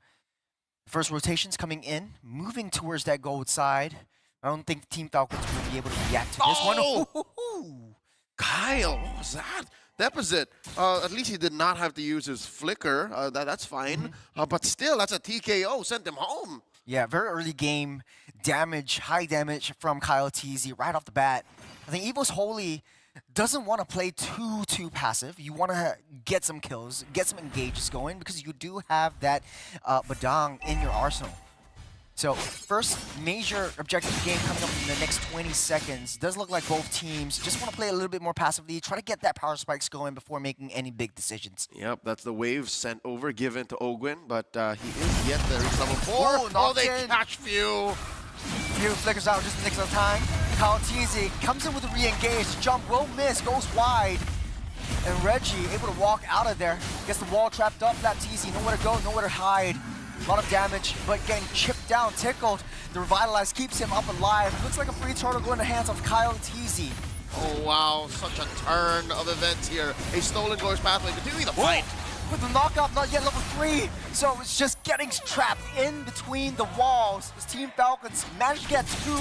First rotations coming in, moving towards that gold side. I don't think Team Falcons will be able to react to this one. Oh! Kyle, what was that? Deposit, at least he did not have to use his flicker. That's fine. But still, that's a TKO. Sent him home. Yeah, very early game damage, high damage from Kyle TZ right off the bat. I think Evo's Holy doesn't want to play too passive. You want to get some kills, get some engages going because you do have that Badang in your arsenal. So first major objective game coming up in the next 20 seconds. Does look like both teams just want to play a little bit more passively, try to get that power spikes going before making any big decisions. Yep, that's the wave sent over, given to Ogwen, but he is yet to reach level 4. Oh, they catch Few. Few flickers out just in the nick of time. Kyle TZ comes in with a re-engage. Jump will miss, goes wide. And Reggie able to walk out of there. Gets the wall trapped up. That TZ, nowhere to go, nowhere to hide. A lot of damage, but getting chipped down, tickled. The Revitalize keeps him up alive. Looks like a free turtle going in the hands of Kyle TZ. Oh wow, such a turn of events here. A stolen Glorious Pathway, continuing the fight. with the knockout, not yet level 3. So it's just getting trapped in between the walls. This Team Falcons managed to get 2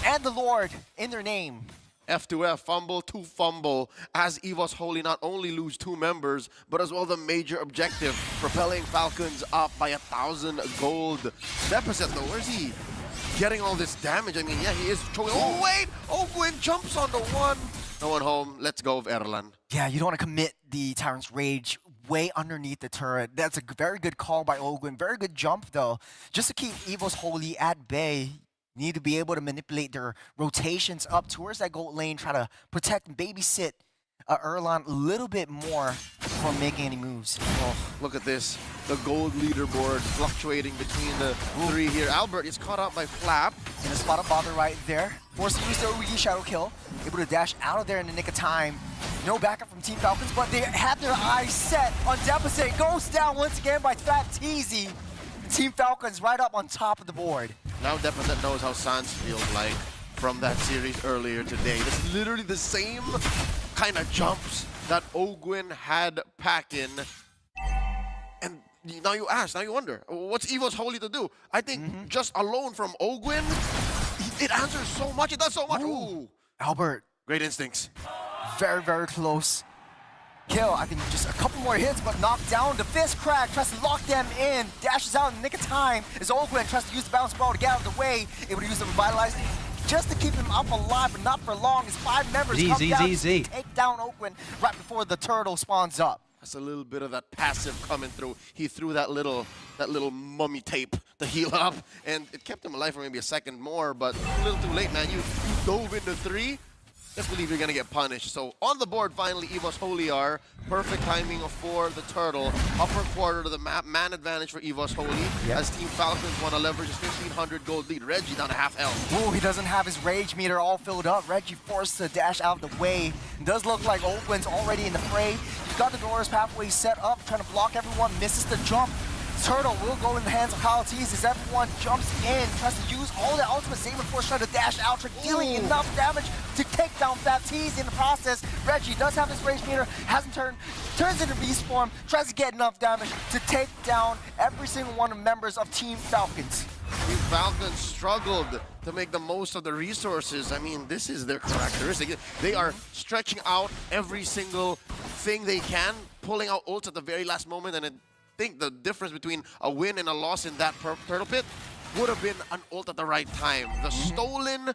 and the Lord in their name. F2F, fumble to fumble, as EVOS Holy not only lose 2 members, but as well the major objective, propelling Falcons up by 1,000 gold deficit. Though, where's he getting all this damage? I mean, yeah, he is choking. Oh, wait! Ogwin jumps on the 1. No one home. Let's go, Erlan. Yeah, you don't want to commit the Tyrant's Rage way underneath the turret. That's a very good call by Ogwin. Very good jump, though. Just to keep EVOS Holy at bay, you need to be able to manipulate their rotations up towards that gold lane, try to protect and babysit Erlan a little bit more before making any moves. Oh, look at this. The gold leaderboard fluctuating between the 3 here. Albert is caught up by Flap. And a spot of bother right there. Forced to use the OEG Shadow Kill. Able to dash out of there in the nick of time. No backup from Team Falcons, but they have their eyes set on Deficit. Goes down once again by Fat Teasy. Team Falcons right up on top of the board. Now Deficit knows how Sans feels like from that series earlier today. This is literally the same kind of jumps that Ogwin had Packin. And now you ask, now you wonder, what's EVOS Holy to do? I think just alone from Ogwin, it answers so much, it does so much. Ooh. Albert. Great instincts. Very, very close. Kill, I think just a couple more hits, but knocked down. The fist crack, tries to lock them in. Dashes out in the nick of time as Ogwin tries to use the bounce ball to get out of the way. Able to use the revitalize just to keep him up alive, but not for long. His 5 members come down to take down Ogwin right before the turtle spawns up. That's a little bit of that passive coming through. He threw that little mummy tape to heal up, and it kept him alive for maybe a second more, but a little too late, man. You dove into 3. Just believe you're gonna get punished. So on the board, finally, EVOS Holy are. Perfect timing for the turtle. Upper quarter to the map. Man advantage for EVOS Holy. Yep. As Team Falcons want to leverage his 1,500 gold lead. Reggie down to half health. Ooh, he doesn't have his rage meter all filled up. Reggie forced to dash out of the way. It does look like Ogwin's already in the fray. He's got the Glorious Pathway set up, trying to block everyone. Misses the jump. Turtle will go in the hands of Kyle Tease as everyone jumps in, tries to use all the ultimate Saber Force, trying to dash out, dealing enough damage to take down Fat Tease in the process. Reggie does have his rage meter, hasn't turns into beast form, tries to get enough damage to take down every single one of the members of Team Falcons. Team Falcons struggled to make the most of the resources. I mean, this is their characteristic. They are stretching out every single thing they can, pulling out ults at the very last moment, and I think the difference between a win and a loss in that turtle pit would have been an ult at the right time. The stolen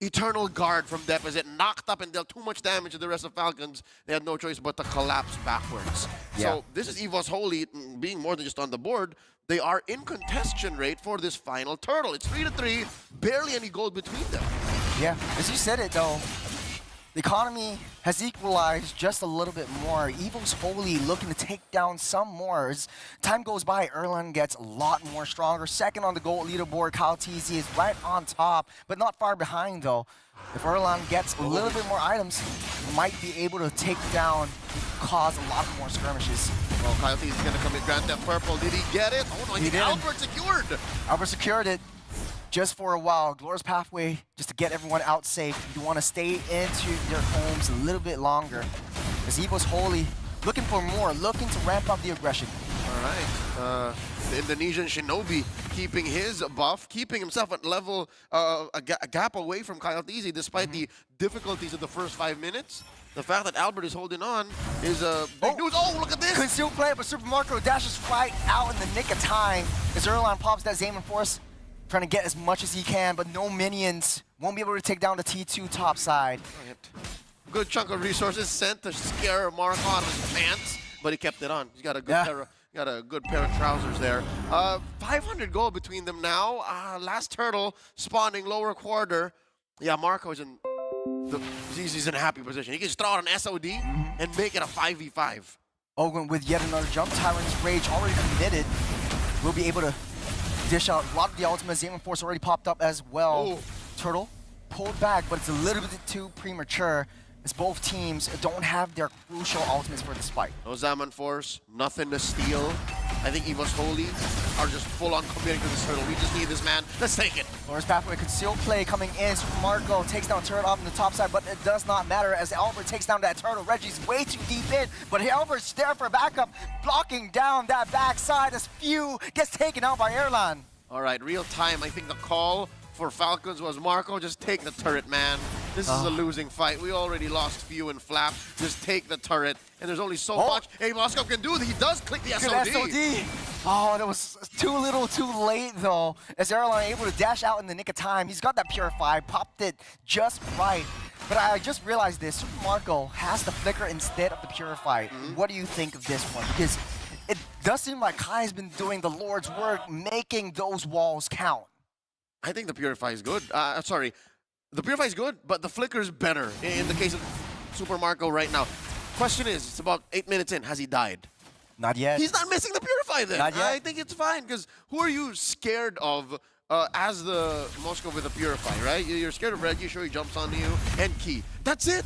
Eternal Guard from Deficit knocked up and dealt too much damage to the rest of Falcons. They had no choice but to collapse backwards. Yeah. So this is EVOS Holy being more than just on the board. They are in contention rate for this final turtle. It's 3-3, barely any gold between them. Yeah, as you said it though, the economy has equalized just a little bit more. EVOS Holy looking to take down some more. As time goes by, Erlan gets a lot more stronger. Second on the gold leaderboard, Kyle TZ is right on top, but not far behind though. If Erlan gets a little bit more items, might be able to take down, cause a lot more skirmishes. Well, Kyle TZ is going to come in Grand Theft Purple. Did he get it? Oh no, he did. Albert secured. Albert secured it. Just for a while. Glorious Pathway, just to get everyone out safe. You want to stay into your homes a little bit longer. As EVOS Holy looking for more, looking to ramp up the aggression. All right. The Indonesian Shinobi keeping his buff, keeping himself at level, a gap away from Kyle TZ despite the difficulties of the first 5 minutes. The fact that Albert is holding on is big news. Oh, look at this! Concealed play, but Super Marco dashes right out in the nick of time. As Erlan pops that Xamen Force, trying to get as much as he can, but no minions. Won't be able to take down the T2 top side. Good chunk of resources sent to scare Marco out of his pants, but he kept it on. He's got a good pair of trousers there. 500 gold between them now. Last turtle spawning lower quarter. Yeah, Marco is he's in a happy position. He can just throw out an SOD and make it a 5v5. Ogwin with yet another jump. Tyrant's Rage already committed. Will be able to dish out a lot of the ultimate. Xamen Force already popped up as well. Ooh. Turtle pulled back, but it's a little bit too premature as both teams don't have their crucial ultimates for this fight. No Xamen Force, nothing to steal. I think EVOS Holy are just full-on committing to this turtle. We just need this, man. Let's take it. Lord's Pathway concealed play coming in. Super Marco takes down turret off on the top side, but it does not matter as Albert takes down that turtle. Reggie's way too deep in, but Albert's there for backup, blocking down that backside as Few gets taken out by Airline. All right, real time. I think the call for Falcons was Marco, just take the turret, man. This is a losing fight. We already lost Few and Flap. Just take the turret. And there's only so much Hey Moscow can do. He does click the SOD. SOD. Oh, that was too little too late, though. As Airline able to dash out in the nick of time. He's got that Purify, popped it just right. But I just realized this. Super Marco has the flicker instead of the Purify. What do you think of this one? Because it does seem like Kai's been doing the Lord's work, making those walls count. I think the Purify is good. Sorry. The Purify is good, but the flicker is better in the case of Super Marco right now. Question is, it's about 8 minutes in. Has he died? Not yet. He's not missing the Purify then. Not yet. I think it's fine, because who are you scared of as the Moscow with the Purify, right? You're scared of Reggie, sure he jumps onto you, and Key. That's it.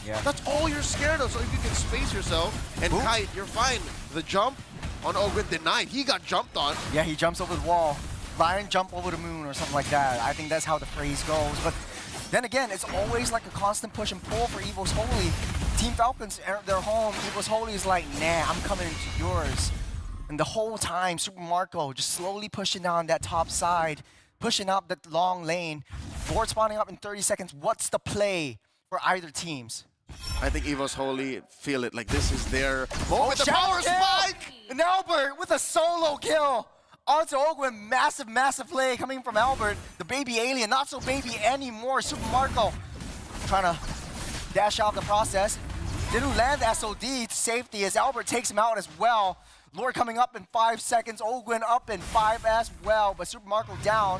Yeah. That's all you're scared of. So if you can space yourself and kite, you're fine. The jump on Ogwin denied. He got jumped on. Yeah, he jumps over the wall. Lion jump over the moon or something like that. I think that's how the phrase goes. But then again, it's always like a constant push and pull for Evo's Holy. Team Falcons enter their home. Evo's Holy is like, nah, I'm coming into yours. And the whole time, Super Marco just slowly pushing down that top side, pushing up that long lane. Board spawning up in 30 seconds. What's the play for either teams? I think Evo's Holy feel it like this is their moment. The power spike! And Albert with a solo kill. Onto Ogwin, massive play coming from Albert. The baby alien, not so baby anymore. Super Marco trying to dash out the process. Didn't land the SOD to safety as Albert takes him out as well. Lord coming up in 5 seconds. Ogwin up in 5 as well, but Super Marco down.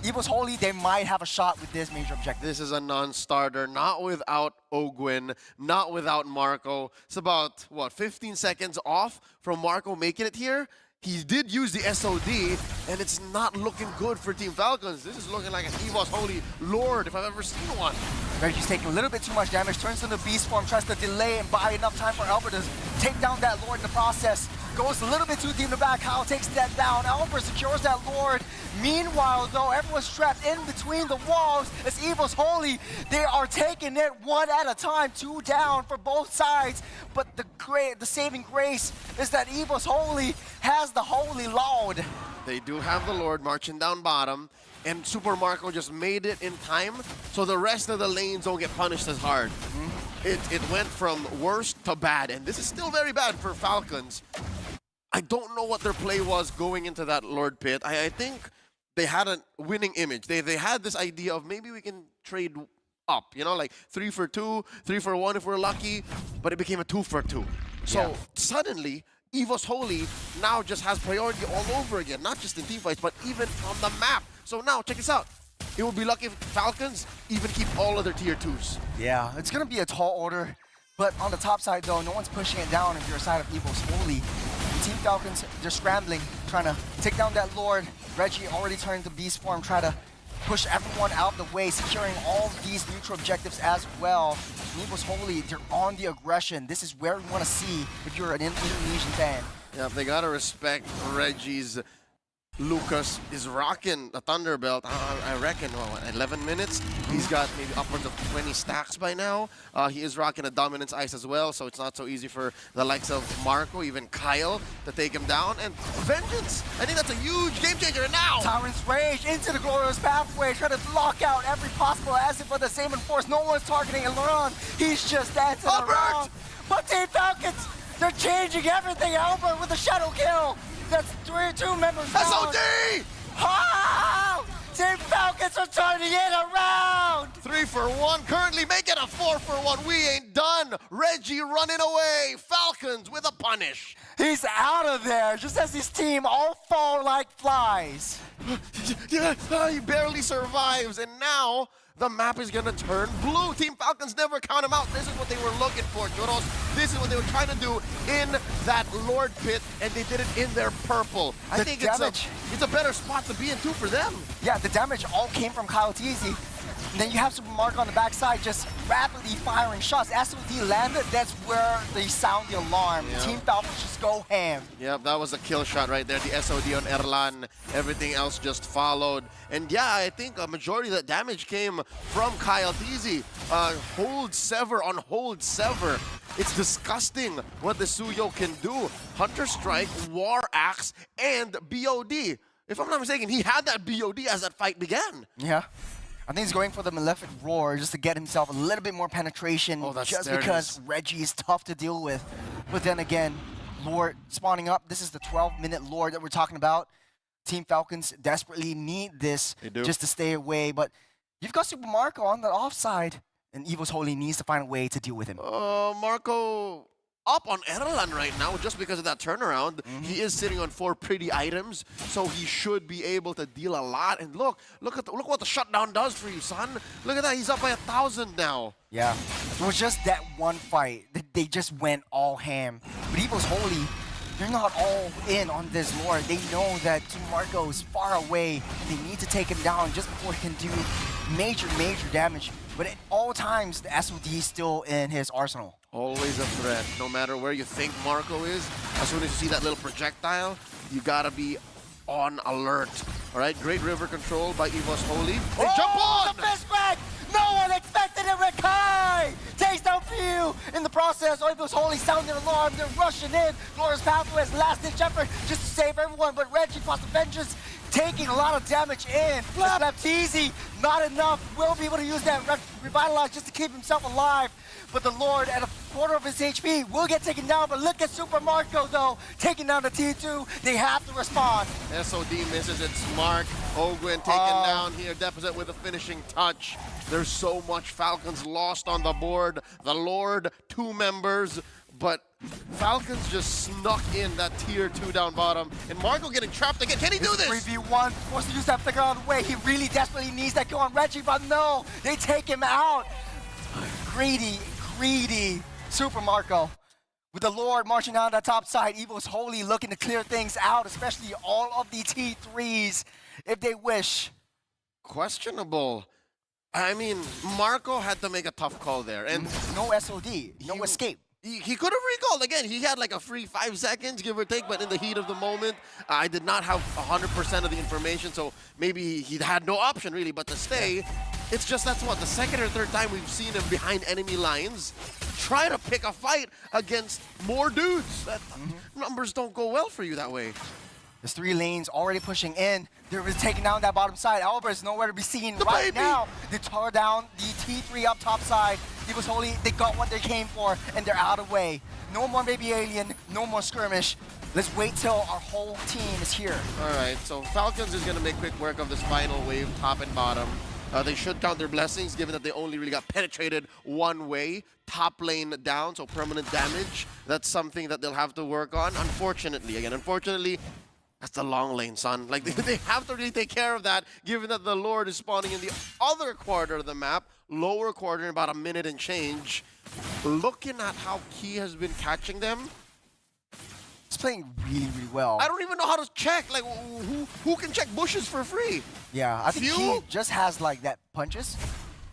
Evo's Holy, they might have a shot with this major objective. This is a non-starter, not without Ogwin, not without Marco. It's about, what, 15 seconds off from Marco making it here? He did use the SOD, and it's not looking good for Team Falcons. This is looking like an Evo's Holy Lord, if I've ever seen one. Reggie's taking a little bit too much damage, turns into beast form, tries to delay and buy enough time for Albert to take down that Lord in the process. Goes a little bit too deep in the back. Kyle takes that down. Albert secures that Lord. Meanwhile, though, everyone's trapped in between the walls. As Evo's Holy, they are taking it one at a time, 2 down for both sides. But the saving grace is that Evo's Holy has the Holy Lord. They do have the Lord marching down bottom, and Super Marco just made it in time, so the rest of the lanes don't get punished as hard. It went from worst to bad, and this is still very bad for Falcons. I don't know what their play was going into that Lord pit. I think they had a winning image. They had this idea of maybe we can trade up, you know, like 3 for 2, 3 for 1 if we're lucky, but it became a 2 for 2. So suddenly, Evo's Holy now just has priority all over again, not just in teamfights, but even on the map. So now, check this out. It would be lucky if Falcons even keep all of their tier 2s. Yeah, it's going to be a tall order. But on the top side, though, no one's pushing it down if you're a side of Evo's Holy. Team Falcons, they're scrambling, trying to take down that Lord. Reggie already turned to beast form, try to push everyone out the way, securing all these neutral objectives as well. Evo's Holy, they're on the aggression. This is where we want to see if you're an Indonesian fan. Yeah, they gotta respect Reggie's. Lucas is rocking the Thunderbelt, I reckon, 11 minutes. He's got maybe upwards of 20 stacks by now. He is rocking a Dominance Ice as well, so it's not so easy for the likes of Marco, even Kyle, to take him down. And Vengeance, I think that's a huge game changer. And now, Tyrant's Rage into the Glorious Pathway, trying to block out every possible asset for the same enforce. No one's targeting Laurent. He's just dancing around. But Team Falcons, they're changing everything. Albert with a shadow kill. That's 2 members down. SOD! Oh! Team Falcons are turning it around! 3 for 1, currently making a 4 for 1. We ain't done. Reggie running away. Falcons with a punish. He's out of there, just as his team all fall like flies. He barely survives, and now the map is gonna turn blue. Team Falcons never count him out. This is what they were looking for, Joros. This is what they were trying to do in that Lord pit, and they did it in their purple. I think it's a better spot to be in too for them. Yeah, the damage all came from Kyle Teasy. And then you have Super Marco on the backside just rapidly firing shots. SOD landed, that's where they sound the alarm. Yeah. Team Falcons just go ham. Yep, that was a kill shot right there. The SOD on Erlan. Everything else just followed. And yeah, I think a majority of that damage came from Kyle TZ. Hold sever on hold sever. It's disgusting what the Suyo can do. Hunter Strike, War Axe, and BOD. If I'm not mistaken, he had that BOD as that fight began. Yeah. I think he's going for the Malefic Roar just to get himself a little bit more penetration just because Reggie is tough to deal with. But then again, Lord spawning up. This is the 12-minute Lord that we're talking about. Team Falcons desperately need this just to stay away. But you've got Super Marco on the offside, and Evo's Holy needs to find a way to deal with him. Marco up on Erlan right now just because of that turnaround. He is sitting on 4 pretty items, so he should be able to deal a lot. And look what the shutdown does for you, son. Look at that, he's up by 1,000 now. Yeah, it was just that one fight. They just went all ham. But Evo's Holy, they're not all in on this Lord. They know that Team Marco is far away. They need to take him down just before he can do major damage. But at all times, the SOD is still in his arsenal. Always a threat, no matter where you think Marco is. As soon as you see that little projectile, you gotta be on alert. All right, great river control by Evo's Holy. They jump on! The fist back! No one expected it, Rikai! Takes down Few! In the process, Evo's Holy sounding their alarm. They're rushing in. Glorious Pathway's last-ditch effort just to save everyone. But Reggie plus the Vengeance taking a lot of damage in. That's easy. Not enough. Will be able to use that Revitalize just to keep himself alive. But the Lord, at a quarter of his HP, will get taken down. But look at Super Marco, though. Taking down the T2. They have to respond. SOD misses its mark. Ogwin taken down here. Deposit with a finishing touch. There's so much Falcons lost on the board. The Lord, 2 members. But Falcons just snuck in that tier 2 down bottom. And Marco getting trapped again. Can he do this? 3v1. Forced to use that flicker on the way. He really desperately needs that kill on Reggie, but no. They take him out. Greedy Super Marco. With the Lord marching down that top side, Evo's Holy looking to clear things out, especially all of the T3s, if they wish. Questionable. I mean, Marco had to make a tough call there. And no SOD, no escape. He could have recalled. Again, he had like a free 5 seconds, give or take, but in the heat of the moment, I did not have 100% of the information, so maybe he had no option really but to stay. It's just that's what, the second or third time we've seen him behind enemy lines try to pick a fight against more dudes. That numbers don't go well for you that way. There's 3 lanes already pushing in. They're taking down that bottom side. Albert's nowhere to be seen right now. They tore down the T3 up top side. Evo's Holy, they got what they came for, and they're out of the way. No more Baby Alien, no more skirmish. Let's wait till our whole team is here. All right, so Falcons is going to make quick work of this final wave, top and bottom. They should count their blessings, given that they only really got penetrated one way. Top lane down, so permanent damage. That's something that they'll have to work on. Unfortunately, that's the long lane, son. Like, they have to really take care of that, given that the Lord is spawning in the other quarter of the map, lower quarter in about a minute and change. Looking at how Key has been catching them, he's playing really well. I don't even know how to check. Like, who can check bushes for free? Yeah, I think he just has like that punches.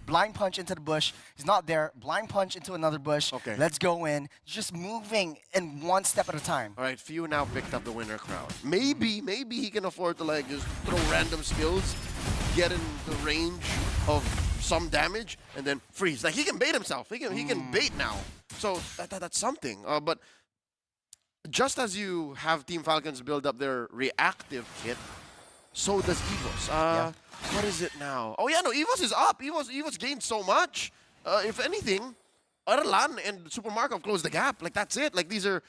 Blind punch into the bush. He's not there. Blind punch into another bush. Okay. Let's go in. Just moving in one step at a time. All right, Few now picked up the winner crown. Maybe he can afford to like just throw random skills, get in the range of some damage, and then freeze. Like he can bait himself. He can bait now. So that's something. But just as you have Team Falcons build up their reactive kit, so does Evos. What is it now? Oh yeah, no, Evos is up. Evos gained so much. If anything, Erlan and Super Marco closed the gap. Like that's it. Like they're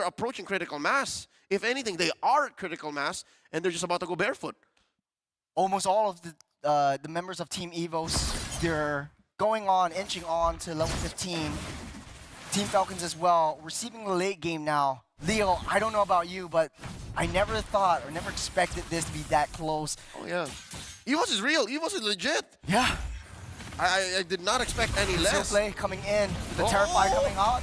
approaching critical mass. If anything, they are at critical mass, and they're just about to go barefoot. Almost all of the members of Team Evos, they're inching on to level 15. Team Falcons as well, receiving the late game now. Leo, I don't know about you, but I never thought or never expected this to be that close. Oh yeah. Evos is real. Evos is legit. Yeah. I did not expect any less. Play coming in with the Terrifier coming out.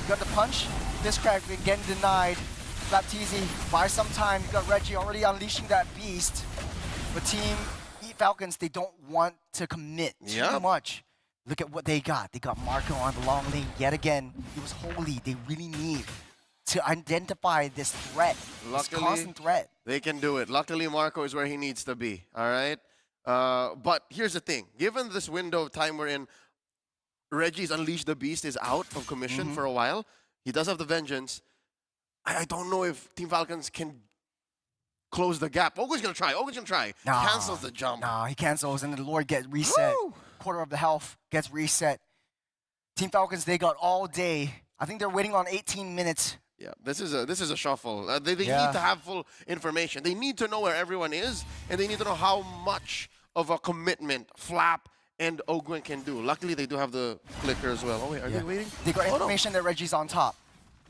You got the punch. This crack getting denied. Flap TZ, buy some time. You got Reggie already unleashing that beast. But Team Team Falcons, they don't want to commit too much. Look at what they got. They got Marco on the long lane yet again. It was Holy. They really need to identify this threat, this constant threat. They can do it. Luckily, Marco is where he needs to be, all right? But here's the thing. Given this window of time we're in, Reggie's Unleash the Beast is out of commission for a while. He does have the Vengeance. I don't know if Team Falcons can close the gap. Ogo's going to try. Ogo's going to try. Nah, Cancels the jump. Nah, he cancels, and the Lord gets reset. Woo! Quarter of the health gets reset. Team Falcons, they got all day. I think they're waiting on 18 minutes. Yeah, this is a shuffle. They need to have full information. They need to know where everyone is, and they need to know how much of a commitment Flap and Ogwen can do. Luckily, they do have the clicker as well. Oh, wait, are they waiting? They got information that Reggie's on top.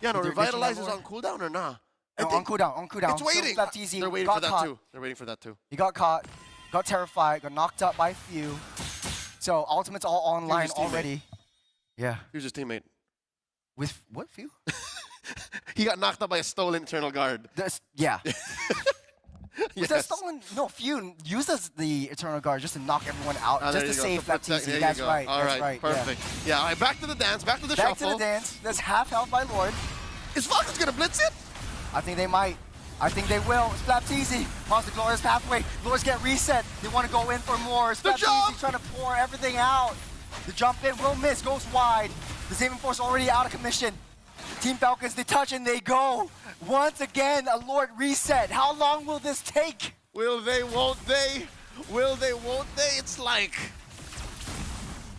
Yeah, no, Revitalize is on cooldown or nah? No, on cooldown, It's waiting. So They're waiting for that too. They're waiting for that too. He got caught, got terrified, got knocked up by a few. So Ultimate's all online already. Yeah. Here's his teammate. With what few? He got knocked up by a stolen Eternal Guard. Yeah. Was that stolen? No, Few uses the Eternal Guard just to knock everyone out, just to save Baptiste. That's right. All right, perfect. Yeah, all right, back to the dance, back to the shuffle. Back to the dance. That's half health by Lord. Is Falcons gonna blitz it? I think they might. I think they will. It's Baptiste. Pause the glorious pathway. Lords get reset. They want to go in for more. It's Baptiste trying to pour everything out. The jump in will miss, goes wide. The Saving Force already out of commission. Team Falcons, they touch and they go. Once again, a Lord reset. How long will this take? Will they, won't they? Will they, won't they? It's like,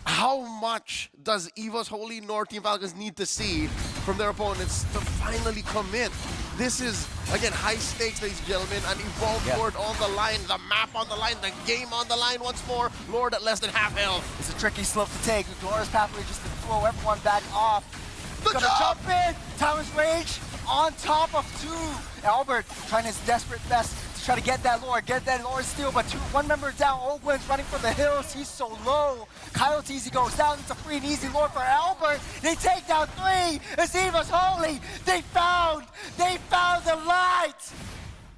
how much does EVO's Holy nor Team Falcons need to see from their opponents to finally commit? This is, again, high stakes, ladies and gentlemen. An Evolved Lord on the line, the map on the line, the game on the line once more. Lord at less than half health. It's a tricky slope to take. The glorious pathway just to throw everyone back off. Gonna jump in. Timeless Rage on top of two. Albert trying his desperate best to try to get that Lord steal, but one member down. Ogwen's running for the hills. He's so low. Coyote Easy goes down. It's a free and easy Lord for Albert. They take down three. Aziva's Holy. They found the light.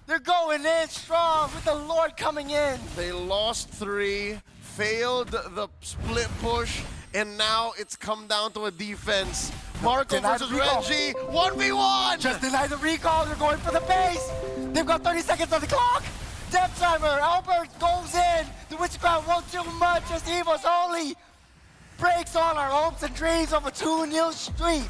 They're going in strong with the Lord coming in. They lost three, failed the split push, and now it's come down to a defense. Marco versus Reggie, 1v1! Just deny the recall, they're going for the base! They've got 30 seconds on the clock! Death Timer, Albert goes in! The Witchcraft won't do much as EVO's Holy breaks all our hopes and dreams of a 2-0 streak!